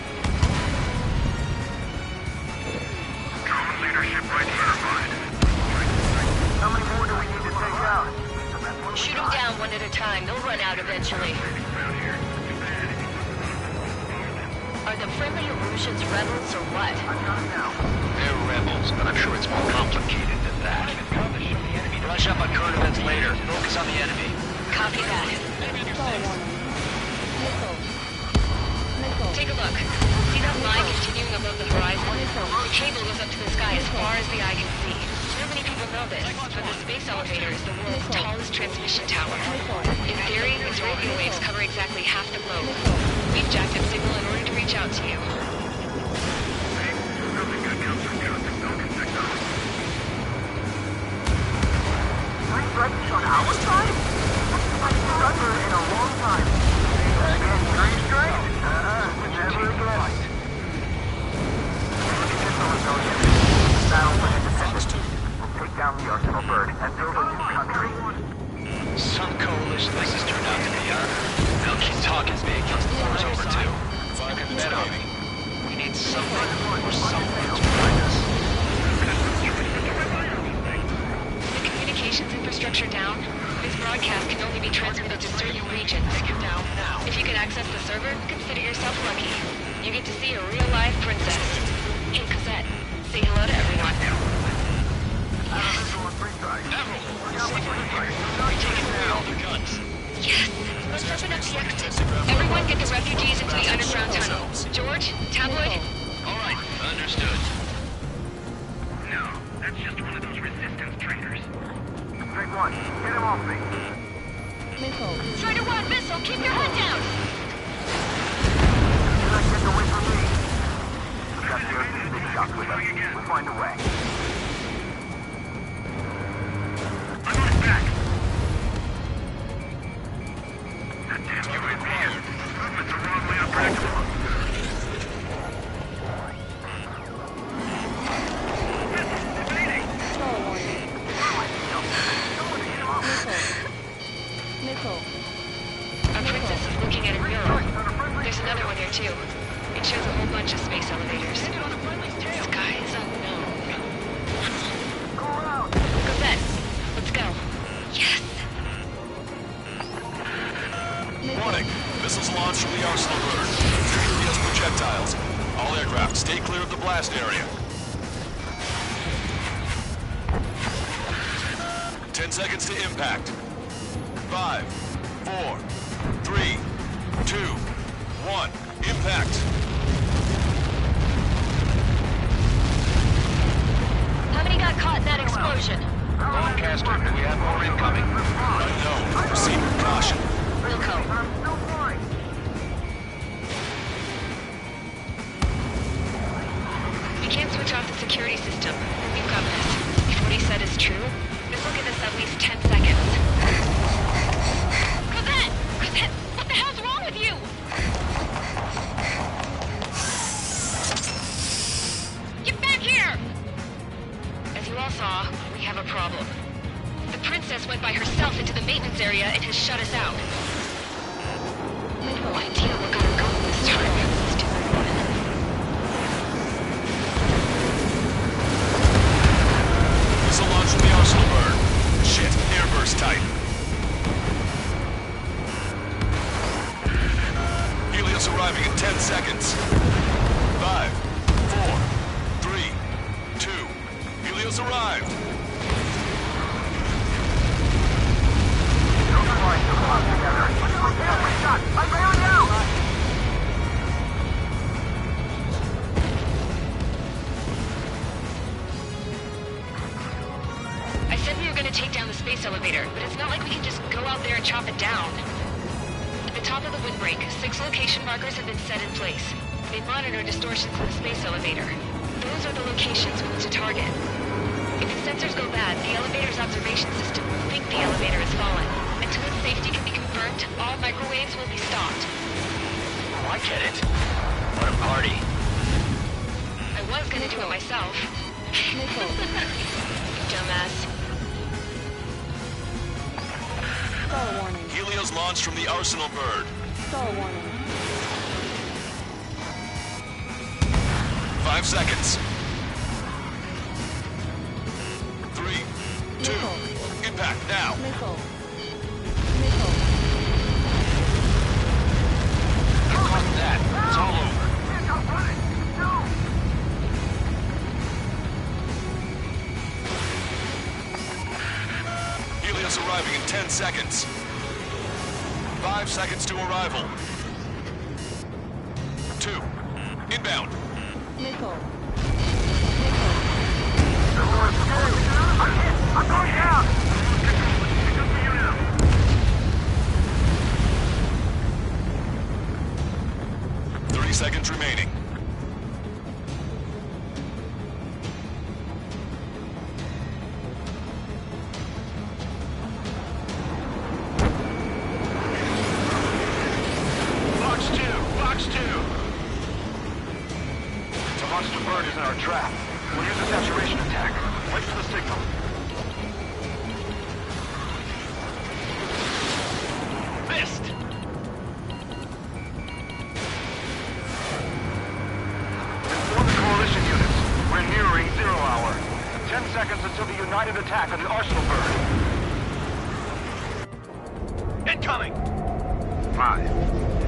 M: Drone leadership right certified.
B: How many more do we need to take out?
C: Shoot them down one at a time. They'll run out eventually. Are the friendly illusions rebels or what?
I: They're rebels, but I'm sure it's more complicated than that. Brush up on current events later. Focus on the enemy.
C: Copy that. Take a look. See that line continuing above the horizon? The cable goes up to the sky as far as the eye can see. Not many people know this, but the space elevator is the world's tallest transmission tower. In theory, its radio waves cover exactly half the globe. We've jacked up signal in order to reach out to you.
B: On our side? Thunder in a long time. Again, three straight? Never again. Battle for independence. We'll take down the Arsenal Bird and build a new country.
I: Some coalition this has turned out to be, huh? Now keep talking, big. The war's over, too. You can bet on me. We need someone or something to find us.
C: The communications infrastructure down. This broadcast can only be transmitted to certain regions.
I: Down now.
C: If you can access the server, consider yourself lucky. You get to see a real live princess. Hey, Cosette, say hello to everyone. Yes! Let's open up the exit. Everyone get the refugees into the underground tunnel. George, Tabloid?
J: Alright, understood.
M: No, that's just one of those resistance traitors.
B: Straight one, get him off me.
O: Missile.
C: Strider 1, missile, keep your head down!
B: You're not getting away from me. We've got the Earth's big shot with us. We'll find a way.
M: I'm on his back. That damn UAV is movement the wrong way unpractical.
O: Missile.
C: Our princess is looking at a mural. There's another one here too. It shows a whole bunch of space elevators. Skies unknown. Cosette, let's go. Yes!
G: Warning. Missiles launched from the Arsenal Bird. GPS projectiles. All aircraft, stay clear of the blast area. 10 seconds to impact. 5, 4, 3, 2, 1. Impact.
C: How many got caught in that explosion?
I: Broadcaster, do we have more incoming?
G: Unknown. Proceed with caution.
C: Wilco. We can't switch off the security system. We've got this. If what he said is true, this will give us at least 10 seconds. Cosette! Cosette! What the hell's wrong with you? Get back here! As you all saw, we have a problem. The princess went by herself into the maintenance area and has shut us out. No idea what got her going this time. Stupid woman.
G: Missile launch from the Arsenal Bird. Shit, airburst type. Helios arriving in 10 seconds. 5, 4, 3, 2. Helios arrived.
B: I bailed out!
C: I said we were gonna take down the space elevator, but it's not like we can just go out there and chop it down. the top of the windbreak, 6 location markers have been set in place. They monitor distortions in the space elevator. Those are the locations we need to target. If the sensors go bad, the elevator's observation system will think the elevator has fallen. Until its safety can be confirmed, all microwaves will be stopped.
I: Oh, I get it. What a party.
C: I was gonna do it myself. Dumbass.
O: Stall warning.
G: Helios launched from the Arsenal bird.
O: Stall warning.
G: 5 seconds. 3, 2, impact now.
O: Missile.
I: Copy that. It's all over.
G: Helios arriving in 10 seconds. 5 seconds to arrival. 2, inbound.
O: Missile.
B: I'm going down!
G: 30 seconds remaining.
M: Box 2! Box 2! The monster bird is in our trap. We'll use a saturation attack. Wait for the signal. Missed! Inform the coalition units. We're nearing 0 hour. 10 seconds until the united attack on the Arsenal bird. Incoming!
B: 5,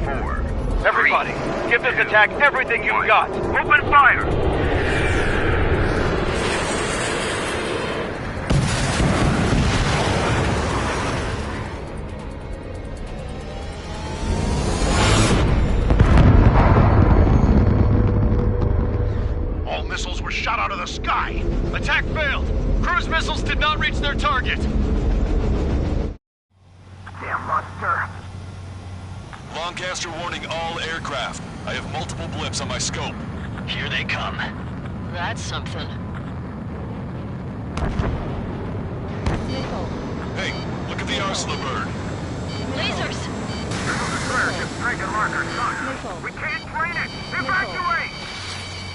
B: 4.
M: Everybody, give this attack everything you've got.
B: Open fire!
M: All missiles were shot out of the sky. Attack failed. Cruise missiles did not reach their target.
B: Damn monster.
G: Lancaster warning all aircraft. I have multiple blips on my scope.
I: Here they come.
C: That's something.
O: Missile.
G: Hey, look at the Arsenal bird.
C: Lasers!
O: Missile.
B: We can't train it! Evacuate!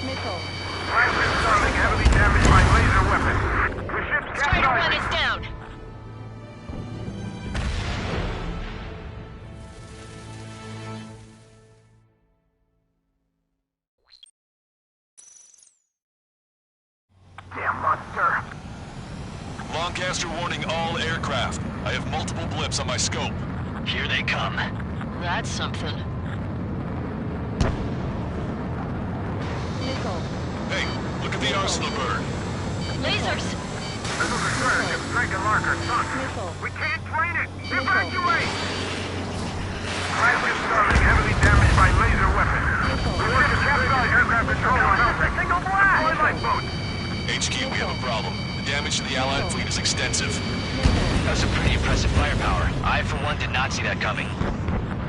O: Missile.
B: Flagship Starling heavily damaged by laser weapons. The ship's
C: Strider 1
B: capsizing.
C: is down.
B: Damn monster.
G: Lancaster warning all aircraft. I have multiple blips on my scope.
I: Here they come.
C: That's something.
O: Missile.
G: Hey, look at the Arsenal bird.
C: Lasers!
B: Missile destroyer ship striking marker sunk.
O: Missile.
B: We can't train it! Evacuate! Flagship Starling heavily damaged by laser weapons. The ship's capsized aircraft control on Alpha. Single blast! Deploy lifeboats.
G: HQ, we have a problem. The damage to the Allied fleet is extensive.
I: That's some pretty impressive firepower. I, for one, did not see that coming.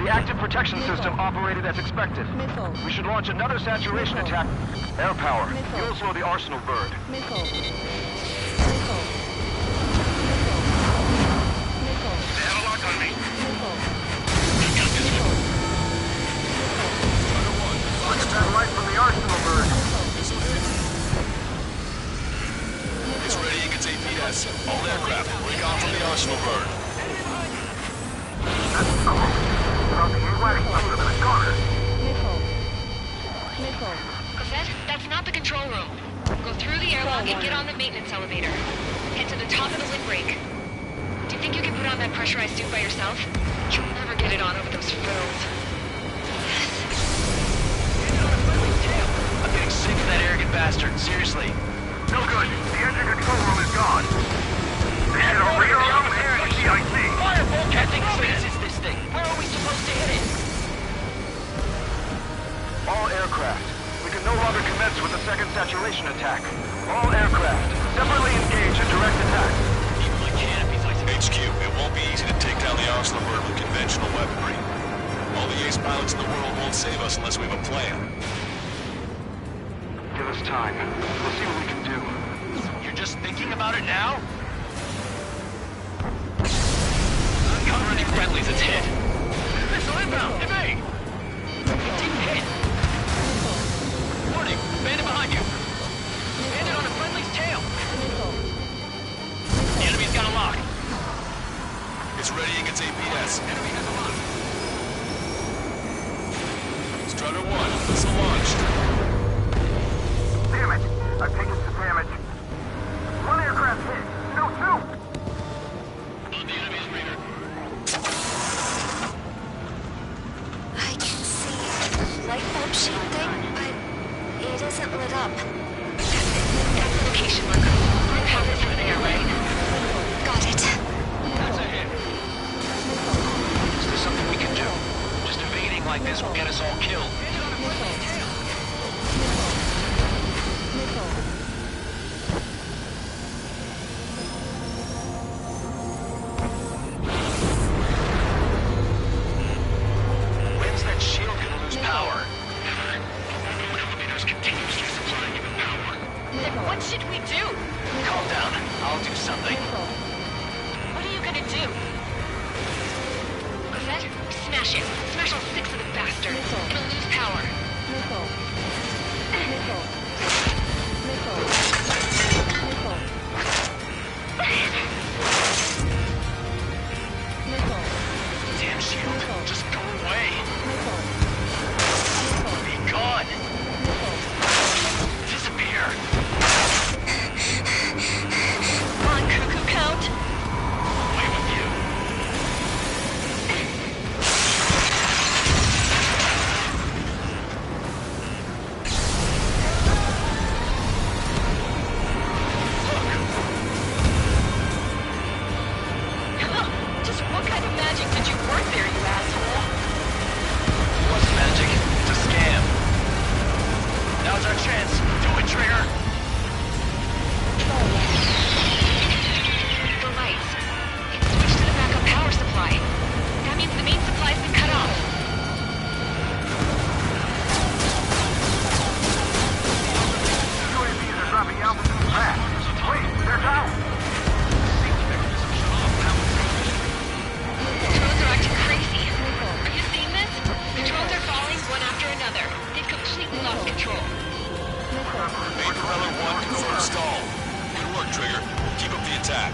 M: The active protection system operated as expected.
O: Missile.
M: We should launch another saturation attack. Air power.
O: Missile.
M: You'll slow the Arsenal bird.
O: Missile. Missile. Missile.
M: They have a lock on me.
O: Missile.
M: You got this one.
B: Look at that light from the Arsenal bird.
G: It's ready against APS. All aircraft, break off from the Arsenal bird.
B: Dropping you west, under the corner.
O: Missile. Missile.
C: Cosette, that's not the control room. Go through the airlock and get on the maintenance elevator. Head to the top of the windbreak. Do you think you can put on that pressurized suit by yourself? You'll never get it on over those frills.
I: I'm getting sick of that arrogant bastard. Seriously.
B: No good. The engine control room is gone. They should all read our own air in the CIC.
I: Firebolt! Captain, how big is this thing? Where are we supposed to hit it?
M: All aircraft. We can no longer commence with the second saturation attack. All aircraft, separately engage in direct attack.
G: HQ, it won't be easy to take down the Arsenal bird with conventional weaponry. space pilots in the world won't save us unless we have a plan.
K: Give us time. We'll see what we can do.
I: You're just thinking about it now? Cover any friendlies it's hit. Missile inbound! Evade! It didn't hit! Warning! Bandit behind you! Bandit on a friendly's tail! The enemy's got a lock.
G: It's readying its APS.
I: Enemy has a lock.
G: Strutter 1, missile launched.
B: Damn it! I've taken some damage. One aircraft hit. No, two!
I: On the enemy's radar.
D: I can see a light bulb shape thing, but it isn't lit up.
C: That's the location marker. You have it from there, right?
D: Got it.
I: That's a hit. Is there something we can do? Just evading like this will get us all killed. When's that shield gonna lose power?
M: Elevators continuously supplying you with power.
C: Then what should we do?
I: Calm down. I'll do something.
C: What are you gonna do? Cosette, smash it. Smash all 6 of the bastards. It'll lose power.
I: Damn shield. Just go away. Be gone. Disappear.
C: Come on, cuckoo count.
I: Away with you.
C: Just what kind of magic did you work there, you asshole?
I: It wasn't magic. It's a scam. Now's our chance. Do it, Trigger.
C: The lights. It switched to the backup power supply. That means the main supply's been cut off.
B: UAVs are dropping altitude fast. Wait, they're down!
C: The drones are acting crazy. Are you seeing this? The drones are falling one after another. They've completely lost control.
G: Main propeller 1 confirmed stall. Good work, Trigger. Keep up the attack.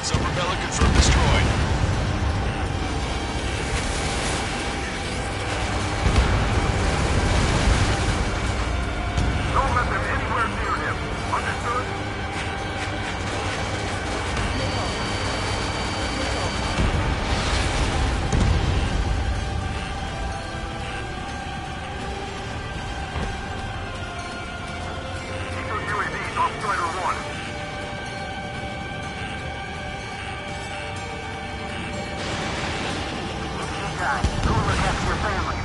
G: Sub-propeller confirmed destroyed.
B: Don't let them anywhere near him. Understood? Keep those UAVs off Strider 1. Guys, go look after your family.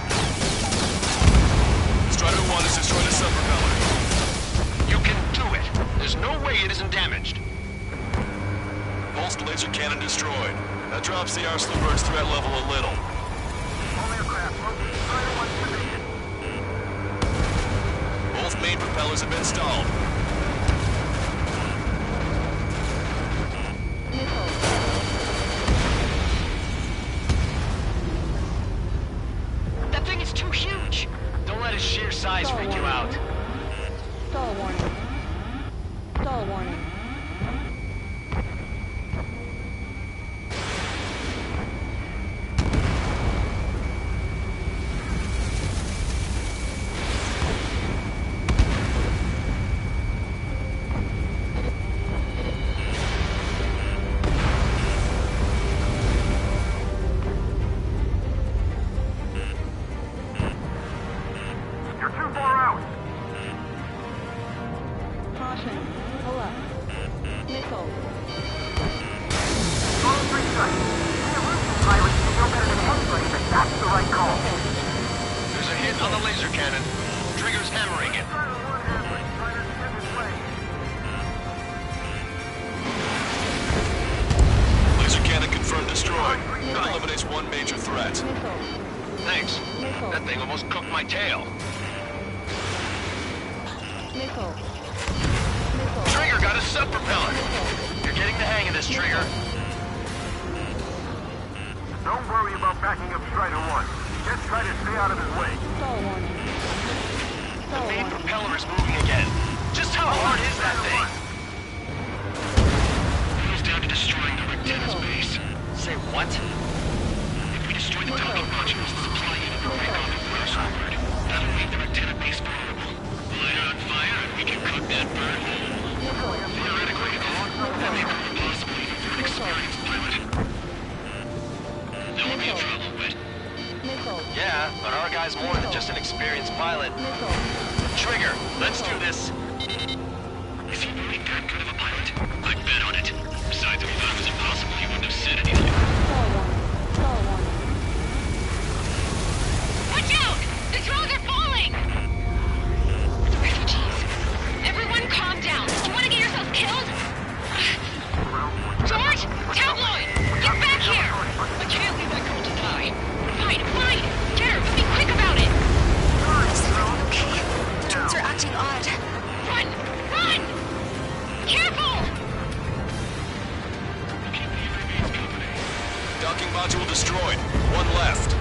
G: Strider 1 has destroyed a sub-propeller.
I: You can do it. There's no way it isn't damaged.
G: Pulsed laser cannon destroyed. That drops the Arsenal Bird's threat level a little.
B: All aircraft, locate Strider 1's position.
G: Both main propellers have been stalled.
I: That thing is too huge. Don't let its sheer size freak you out.
O: Stall warning. Stall warning.
B: You're too far out.
O: Caution. Pull up. Missile.
B: All three sites. The Russian pilots know better than anybody that that's the right call.
I: There's a hit on the laser cannon. Trigger's hammering it.
B: Strider 1 has it. Strider's in his way.
G: Laser cannon confirmed destroyed. That eliminates one major threat.
J: Thanks. That thing almost cooked my tail. Trigger got a sub-propeller. You're getting the hang of this, Trigger.
B: Don't worry about backing up Strider 1. Just try to stay out of his way.
J: The main propeller is moving again. Just how hard is that thing?
M: It goes down to destroying the Rectenna's base.
J: Say what?
M: If we destroy the docking modules, the supply unit will break off and fire forward. That'll make the Rectenna base vulnerable. We'll light it on fire and we can cook that bird whole. Theoretically, that may prove impossible even for an experienced pilot. There will be trouble, but...
J: Yeah, but our guy's more than just an experienced pilot. Trigger, let's do this.
M: Is he really that good of a pilot? I'd bet on it. Besides, if he thought it was impossible, he wouldn't have said anything.
C: Watch out! The drones are falling! Refugees. Everyone calm down. Do you want to get yourself killed? George! Tabloid! Get back here! I can't leave that girl to die. Fine, fine! Get her, but be quick about it!
D: Is everyone okay? The drones are acting odd.
C: Run! Run! Careful!
G: Docking module destroyed. One left.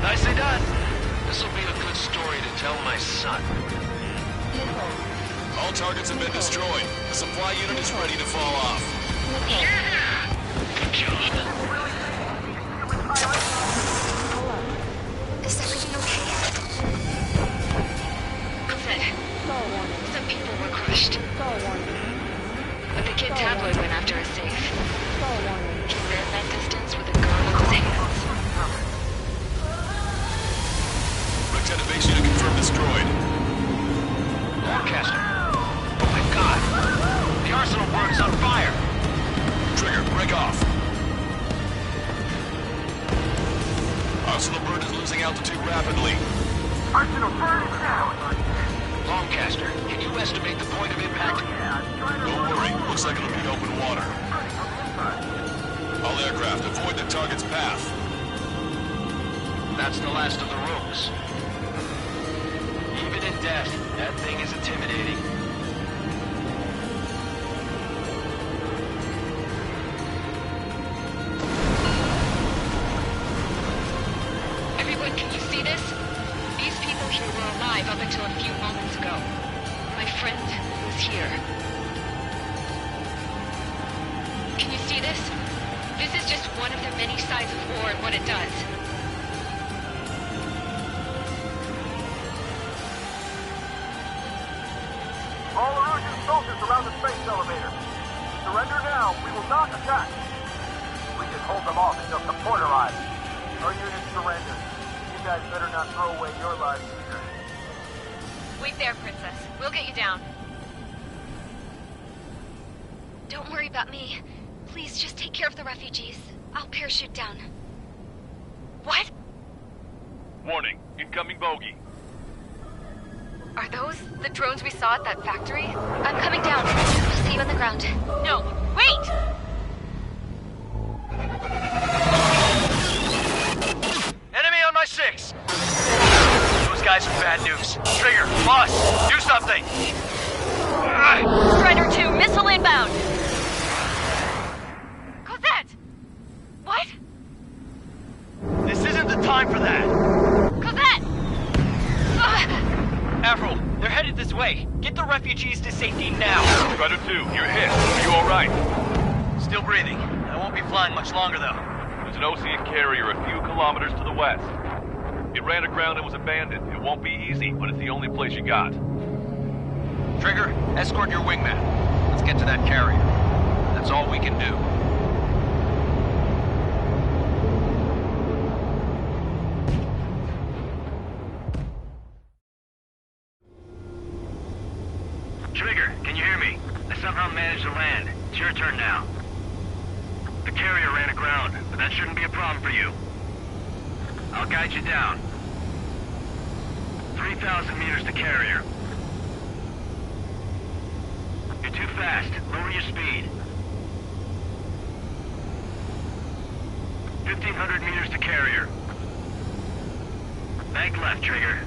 J: Nicely done. This'll be a good story to tell my son.
G: All targets have been destroyed. The supply unit is ready to fall off.
M: Yeah! Good job.
D: Is everything okay?
C: Good. Some people were crushed. But the kid Tabloid went after a safe. He ran that distance with a gun in his hands.
G: Lieutenant Base unit confirmed destroyed.
J: Forecaster. Oh my god. The arsenal bird is on fire.
G: Trigger, break off. Arsenal bird is losing altitude rapidly.
B: Arsenal bird is down!
J: Longcaster, can you estimate the point of impact?
G: Don't worry, looks like it'll be open water. All aircraft, avoid the target's path.
J: That's the last of the rooms. Even in death, that thing is intimidating.
C: Everyone, can you see this? These people here were alive up until a few moments ago. My friend was here. Can you see this? This is just one of the many sides of war and what it does.
B: All Erusian soldiers around the space elevator. Surrender now. We will not attack. We can hold them off until support arrives. Our unit surrenders. You guys better not throw away your lives either.
C: Wait there, Princess. We'll get you down.
N: Don't worry about me. Please just take care of the refugees. I'll parachute down.
C: What?
F: Warning, incoming bogey.
N: Are those the drones we saw at that factory? I'm coming down. I'll see you on the ground.
C: No, wait!
J: Enemy on my 6! Those guys are bad news. Trigger, boss, do something!
C: Strider 2, missile inbound! Cosette! What?
J: This isn't the time for that!
C: Cosette!
J: Avril, they're headed this way. Get the refugees to safety now.
F: Strider 2, you're hit. Are you alright?
J: Still breathing. I won't be flying much longer, though.
F: There's an Ocean carrier a few kilometers to the west. It ran aground and was abandoned. It won't be easy, but it's the only place you got.
J: Trigger, escort your wingman. Let's get to that carrier. That's all we can do.
M: Trigger, can you hear me? I somehow managed to land. It's your turn now. The carrier ran aground, but that shouldn't be a problem for you. I'll guide you down. 3,000 meters to carrier. You're too fast. Lower your speed. 1,500 meters to carrier. Bank left, Trigger.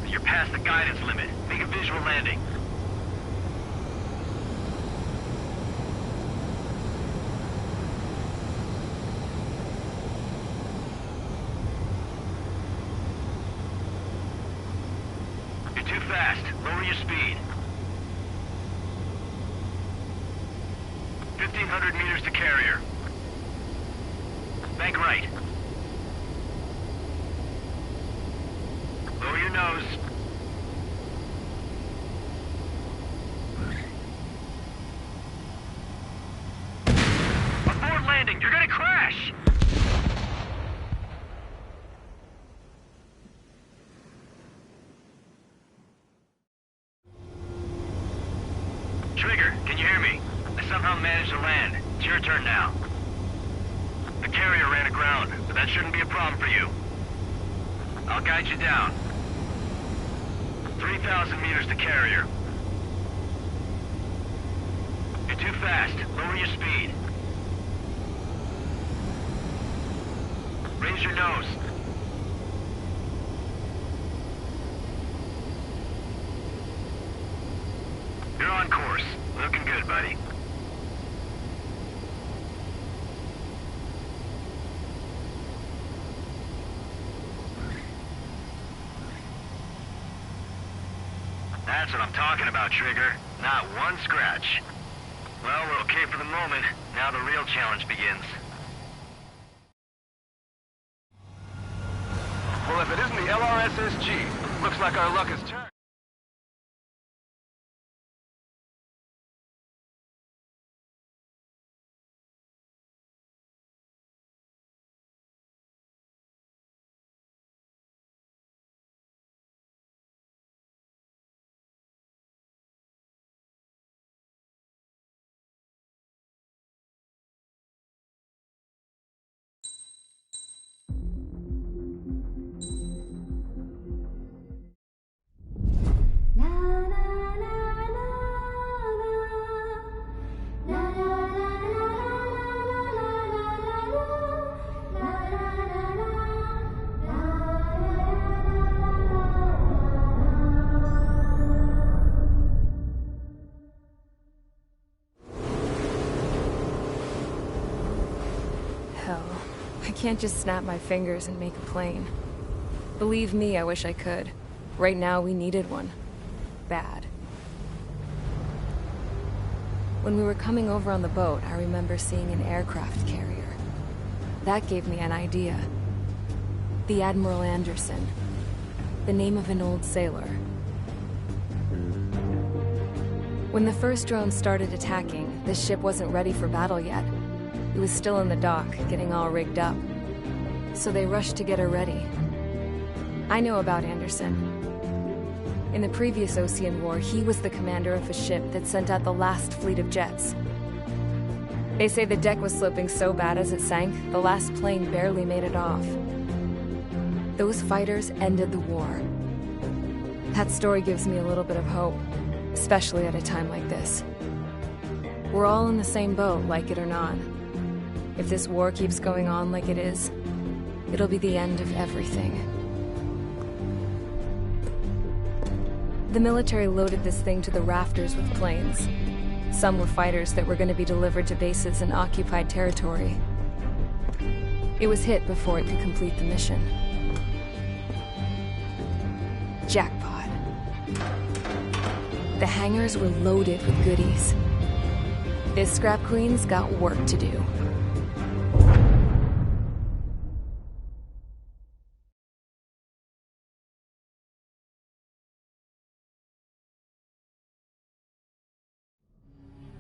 M: You're past the guidance limit. Make a visual landing. You're too fast. Lower your speed. 1,500 meters to carrier. Bank right. Lower your nose. Abort landing! You're gonna crash! Trigger, can you hear me? I somehow managed to land. It's your turn now. The carrier ran aground, but that shouldn't be a problem for you. I'll guide you down. 3,000 meters to carrier. You're too fast. Lower your speed. Raise your nose. You're on course. Looking good, buddy. That's what I'm talking about, Trigger. Not one scratch. Well, we're okay for the moment. Now the real challenge begins.
J: Well, if it isn't the LRSSG, looks like our luck has turned.
A: I can't just snap my fingers and make a plane. Believe me, I wish I could. Right now, we needed one. Bad. When we were coming over on the boat, I remember seeing an aircraft carrier. That gave me an idea. The Admiral Anderson. The name of an old sailor. When the first drone started attacking, the ship wasn't ready for battle yet. It was still in the dock, getting all rigged up. So they rushed to get her ready. I know about Anderson. In the previous Ocean War, he was the commander of a ship that sent out the last fleet of jets. They say the deck was sloping so bad as it sank, the last plane barely made it off. Those fighters ended the war. That story gives me a little bit of hope, especially at a time like this. We're all in the same boat, like it or not. If this war keeps going on like it is, it'll be the end of everything. The military loaded this thing to the rafters with planes. Some were fighters that were going to be delivered to bases in occupied territory. It was hit before it could complete the mission. Jackpot. The hangars were loaded with goodies. This scrap queen's got work to do.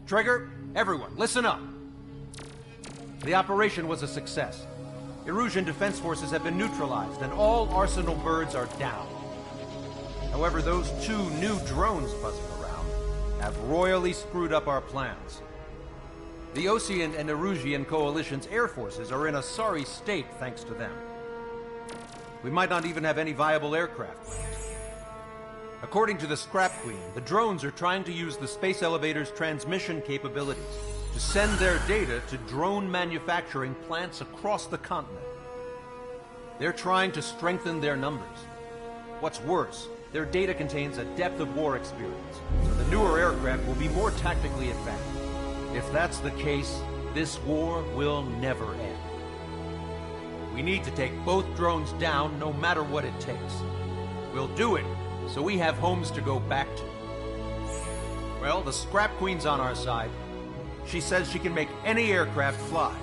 U: Trigger, everyone, listen up. The operation was a success. Erusian defense forces have been neutralized, and all Arsenal birds are down. However, those 2 new drones buzzing around have royally screwed up our plans. The Ocean and Erusian coalition's air forces are in a sorry state thanks to them. We might not even have any viable aircraft left. According to the Scrap Queen, the drones are trying to use the space elevator's transmission capabilities to send their data to drone manufacturing plants across the continent. They're trying to strengthen their numbers. What's worse, their data contains a depth of war experience, so the newer aircraft will be more tactically effective. If that's the case, this war will never end. We need to take both drones down no matter what it takes. We'll do it so we have homes to go back to. Well, the Scrap Queen's on our side. She says she can make any aircraft fly.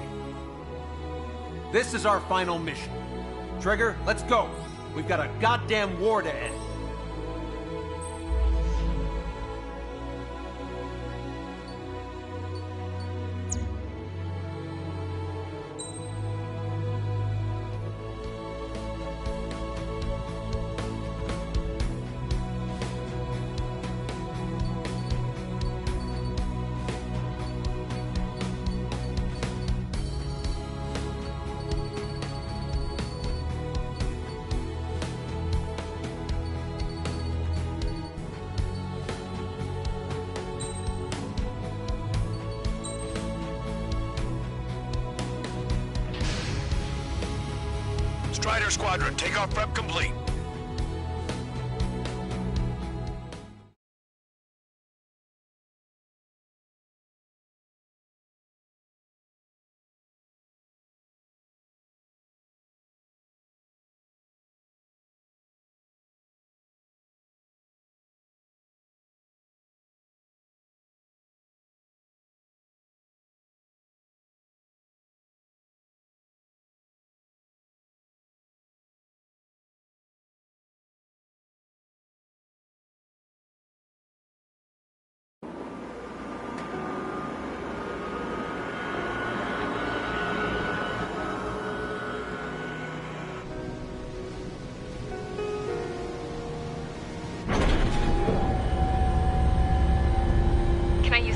U: This is our final mission. Trigger, let's go. We've got a goddamn war to end.
G: Strider Squadron, takeoff prep complete.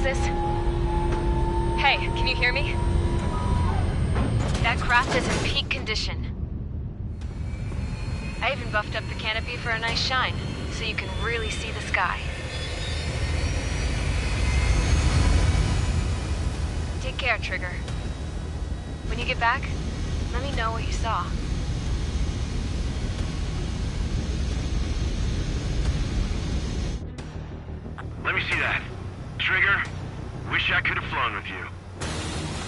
A: This? Hey, can you hear me? That craft is in peak condition. I even buffed up the canopy for a nice shine, so you can really see the sky. Take care, Trigger. When you get back, let me know what you saw.
M: Let me see that. Trigger, wish I could have flown with you.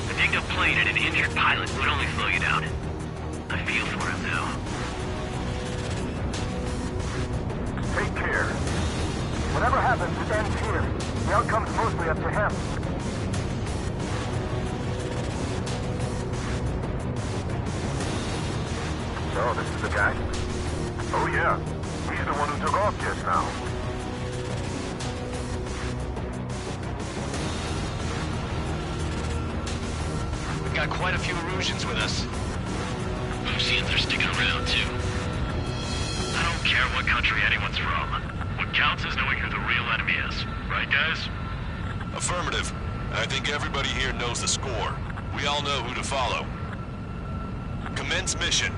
I: A dinged up plane and an injured pilot would only slow you down. I feel for him now.
B: Take care. Whatever happens, it ends here. The outcome's mostly up to him.
M: So, this is the guy? Oh yeah, he's the one who took off just now.
I: Got quite a few Erusians with us. Lucians are sticking around, too.
M: I don't care what country anyone's from. What counts is knowing who the real enemy is. Right, guys?
G: Affirmative. I think everybody here knows the score. We all know who to follow. Commence mission.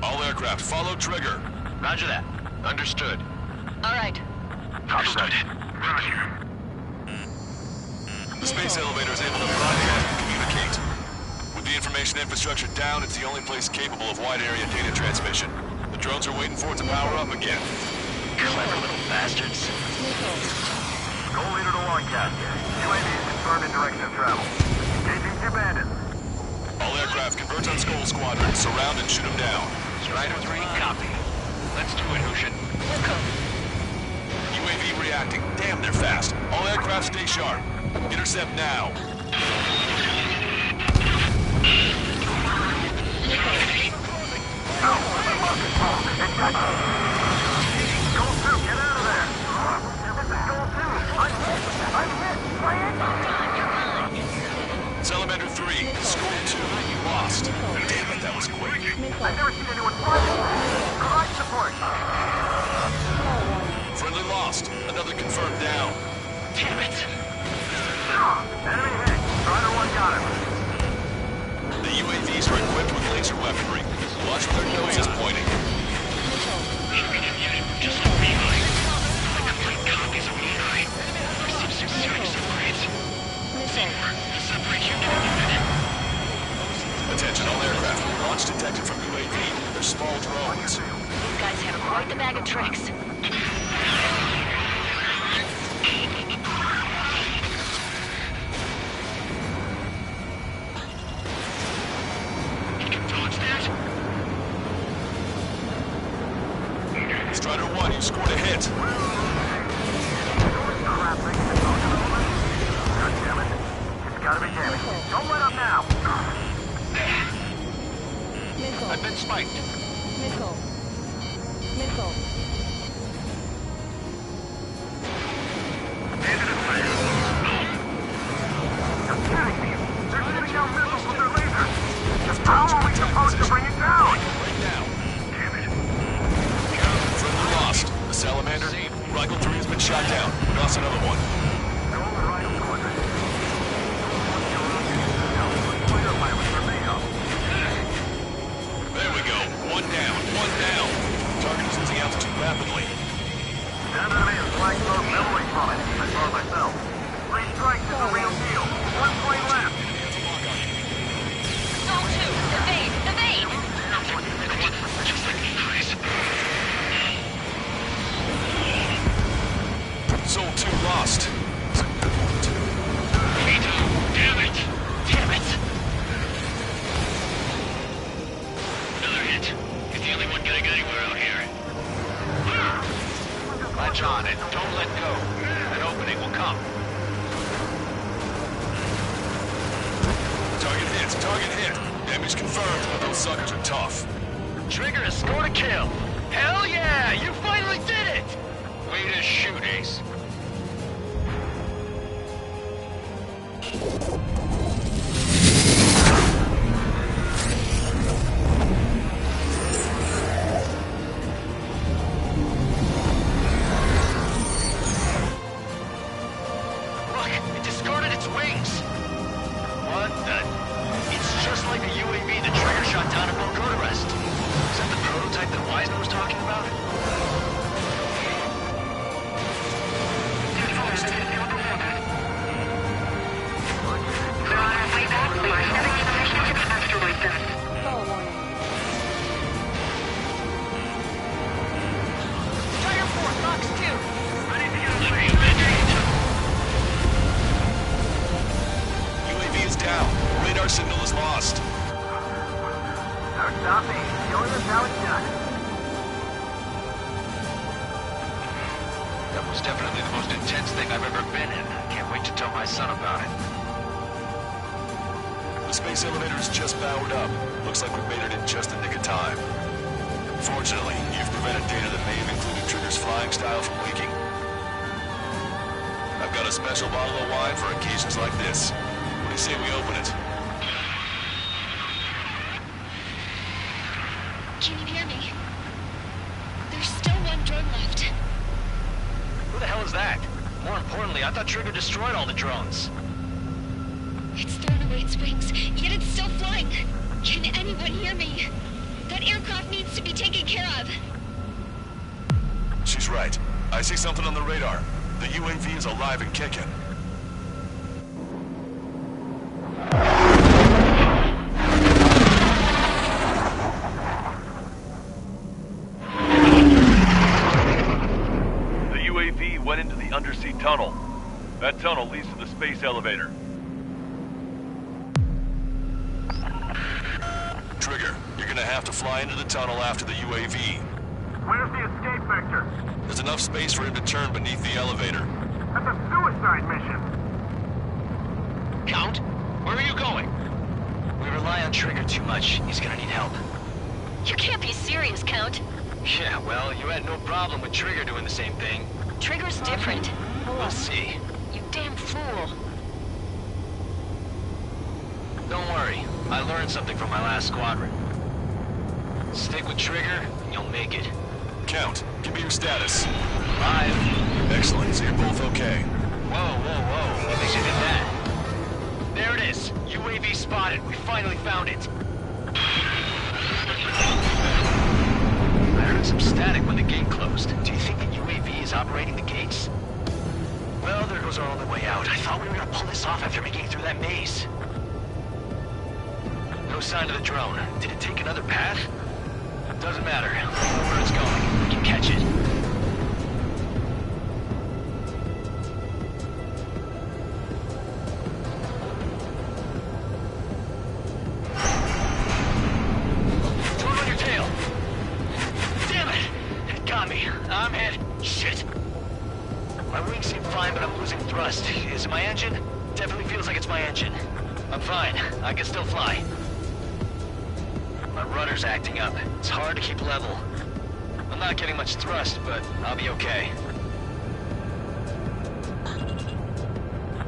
G: All aircraft follow Trigger.
I: Roger that. Understood.
A: All right.
I: Understood.
M: Roger.
G: The space elevator is able to broadcast and communicate. With the information infrastructure down, it's the only place capable of wide-area data transmission. The drones are waiting for it to power up again.
I: Clever little bastards.
B: Goal leader to Lancaster. UAVs confirmed in direction of travel. Engaging two bandits.
G: All aircraft converge on Skull Squadron. Surround and shoot them down.
I: Strider 3, copy. Let's do it, Hushin.
G: UAV reacting. Damn, they're fast. All aircraft stay sharp. Intercept now.
B: Goal 2, get out of there! This is Goal 2! I'm hit!
G: Salamander 3, Skull 2, you lost. Damn it, that was quick.
B: I've never seen anyone fly before! Provide support!
G: Friendly lost. Another confirmed down.
I: Damn it!
B: Enemy hit! Strider 1 got him!
G: The UAVs are equipped with laser weaponry. Watch where their nose is pointing.
I: Just a relay. The
L: the bag of tricks.
G: Strider 1, you scored a hit.
B: Gotta be damaged. Don't let up now.
O: Missile.
I: I've been spiked.
O: Missile. Missile.
B: You're kidding me. They're shooting down missiles with their lasers. How are we supposed to bring it down?
G: Right now. Damn it. Friendly lost. The salamander. Rifle 3 has been shot down. Lost another one. There we go. One down. One down. Target is losing altitude rapidly.
B: That enemy is flying close heavily from it. I saw it myself. 3 strikes is the real deal. 1 plane left.
L: Zone 2, evade, evade!
G: Zone 2 lost.
J: Damn it! Damn it! Another hit. He's the only one getting anywhere out here.
I: Latch on and don't let go. An opening will come.
G: Target hit. Target hit. Damage confirmed, but those suckers are tough.
I: Trigger has scored a kill. Hell yeah! You finally did it! Way to shoot, Ace. Look, it discarded its wings. What the? It's just like the UAV the Trigger shot down at Bogota Rest. Is that the prototype that Wiseman was talking about?
O: Stall warning.
L: Strider 4, Box 2.
G: UAV is down. Radar signal is lost.
B: Now stop me. Killing us how it's done.
I: That was definitely the most intense thing I've ever been in. Can't wait to tell my son about it.
G: The space elevator is just powered up. Looks like we made it in just the nick of time. Fortunately, you've prevented data that may have included Trigger's flying style from leaking. I've got a special bottle of wine for occasions like this. What do you say we open it?
C: Can you hear me? There's still one drone left.
I: Who the hell is that? More importantly, I thought Trigger destroyed all the drones.
C: It's thrown away its wings, yet it's still flying. Can anyone hear me? That aircraft needs to be taken care of.
G: She's right. I see something on the radar. The UAV is alive and kicking.
F: The UAV went into the undersea tunnel. That tunnel leads to the space elevator.
G: Trigger, you're gonna have to fly into the tunnel after the UAV.
B: Where's the escape vector?
G: There's enough space for him to turn beneath the elevator.
B: That's a suicide mission.
I: Count, where are you going? We rely on Trigger too much. He's gonna need help.
L: You can't be serious, Count.
I: Yeah, well, you had no problem with Trigger doing the same thing.
L: Trigger's different.
I: We'll see.
L: You damn fool.
I: Don't worry. I learned something from my last squadron. Stick with Trigger, and you'll make it.
G: Count, give me your status.
I: 5.
G: Excellent, so you're both okay.
I: Whoa, whoa, whoa. What makes you think that? There it is. UAV spotted. We finally found it. I heard some static when the gate closed. Do you think the UAV is operating the gates? Well, there goes our only way out. I thought we were gonna pull this off after making it through that maze. No sign of the drone. Did it take another path? Doesn't matter. We know where it's going. We can catch it. Drone on your tail. Damn it! It got me. I'm hit. Shit. My wings seem fine, but I'm losing thrust. Is it my engine? Definitely feels like it's my engine. I'm fine. I can still fly. My rudder's acting up. It's hard to keep level. I'm not getting much thrust, but I'll be okay.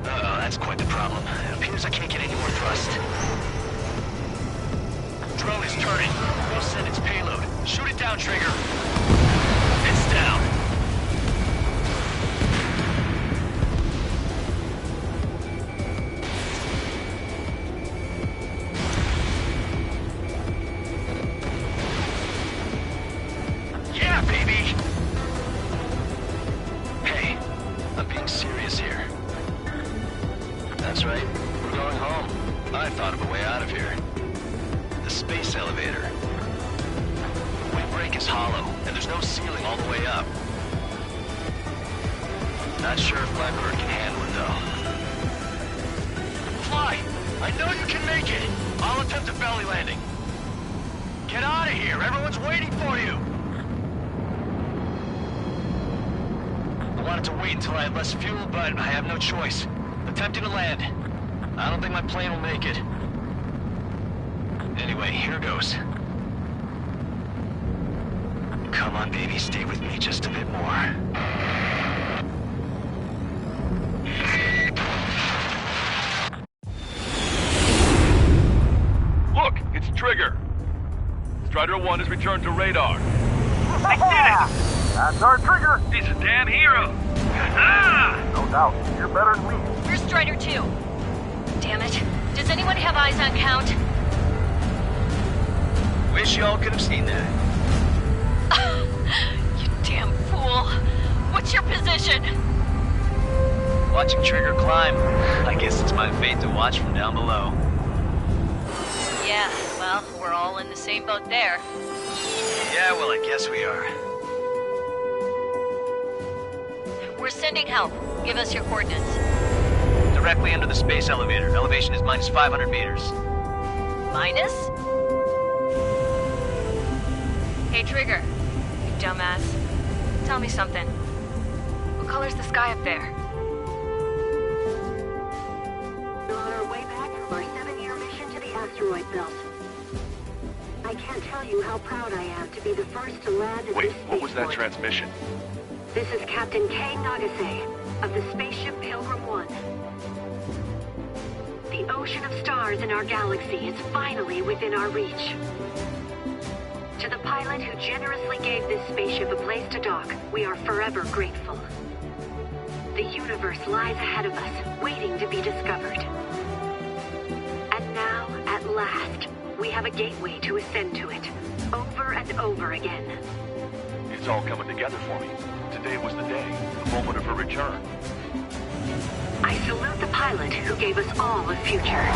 I: Uh-oh, that's quite the problem. It appears I can't get any more thrust. Drone is turning. We'll send its payload. Shoot it down, Trigger. It's down. That's right. We're going home. I thought of a way out of here. The space elevator. The windbreak is hollow, and there's no ceiling all the way up. Not sure if Blackbird can handle it, though. Fly! I know you can make it! I'll attempt a belly landing. Get out of here! Everyone's waiting for you! I wanted to wait until I had less fuel, but I have no choice. Attempting to land. I don't think my plane will make it. Anyway, here goes. Come on, baby, stay with me just a bit more.
F: Look, it's Trigger. Strider 1 has returned to radar.
B: I did it! That's our Trigger!
F: He's a damn hero!
B: No doubt. You're better than me.
L: Where's Strider 2? Damn it. Does anyone have eyes on Count?
I: Wish y'all could have seen that.
L: You damn fool. What's your position?
I: Watching Trigger climb. I guess it's my fate to watch from down below.
L: Yeah, well, we're all in the same boat there.
I: Yeah, well, I guess we are.
L: We're sending help. Give us your coordinates.
I: Directly under the space elevator. Elevation is minus 500 meters.
L: Minus? Hey, Trigger. You dumbass. Tell me something. What color's the sky up there?
Q: We're on our way back from our 7-year mission to the asteroid belt. I can't tell you how proud I am to be the first to land at
X: Wait,
Q: this
X: what was that
Q: spaceport.
X: transmission?
Q: This is Captain Kay Nagase of the spaceship Pilgrim 1. The ocean of stars in our galaxy is finally within our reach. To the pilot who generously gave this spaceship a place to dock, we are forever grateful. The universe lies ahead of us, waiting to be discovered. And now, at last, we have a gateway to ascend to it, over and over again.
X: It's all coming together for me. Today was the day, the moment of her return.
Q: I salute the pilot who gave us all a future.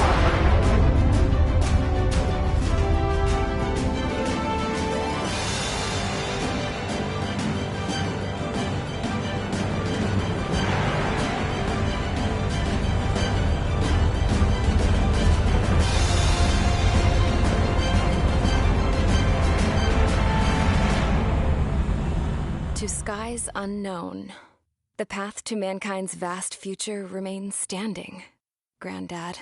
A: To skies unknown, the path to mankind's vast future remains standing, Granddad.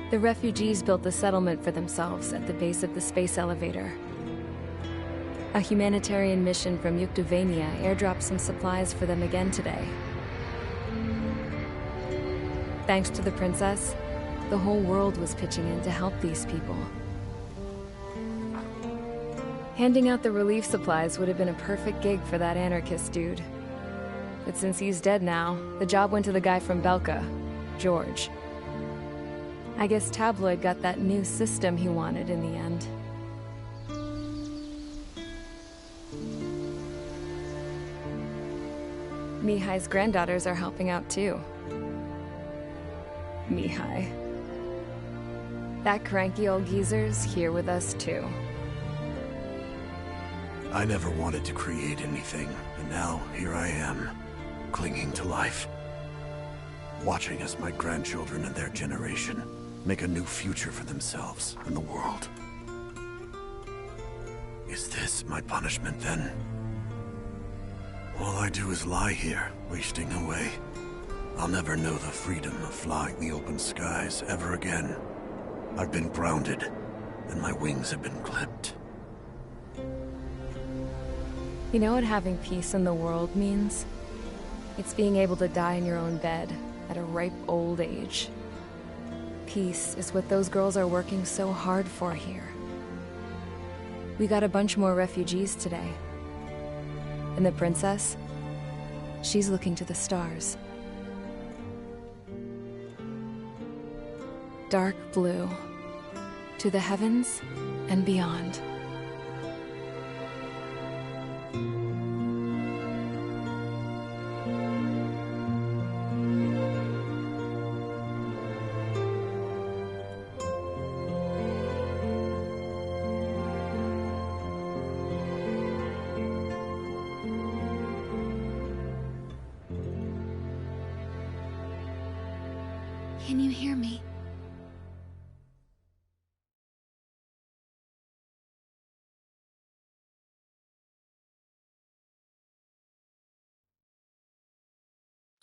A: The refugees built the settlement for themselves at the base of the space elevator. A humanitarian mission from Yuktovania airdropped some supplies for them again today. Thanks to the princess, the whole world was pitching in to help these people. Handing out the relief supplies would have been a perfect gig for that anarchist dude. But since he's dead now, the job went to the guy from Belka, George. I guess Tabloid got that new system he wanted in the end. Mihai's granddaughters are helping out too. Mihai. That cranky old geezer's here with us too.
R: I never wanted to create anything, and now here I am, clinging to life. Watching as my grandchildren and their generation make a new future for themselves and the world. Is this my punishment then? All I do is lie here, wasting away. I'll never know the freedom of flying the open skies ever again. I've been grounded, and my wings have been clipped.
A: You know what having peace in the world means? It's being able to die in your own bed at a ripe old age. Peace is what those girls are working so hard for here. We got a bunch more refugees today. And the princess? She's looking to the stars. Dark blue. To the heavens and beyond.
N: Can you hear me?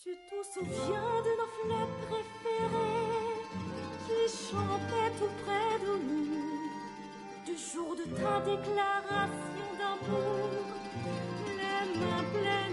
O: Tu te souviens de nos fleurs préférées qui chantaient tout près de nous, du jour de ta déclaration d'amour, les mains pleines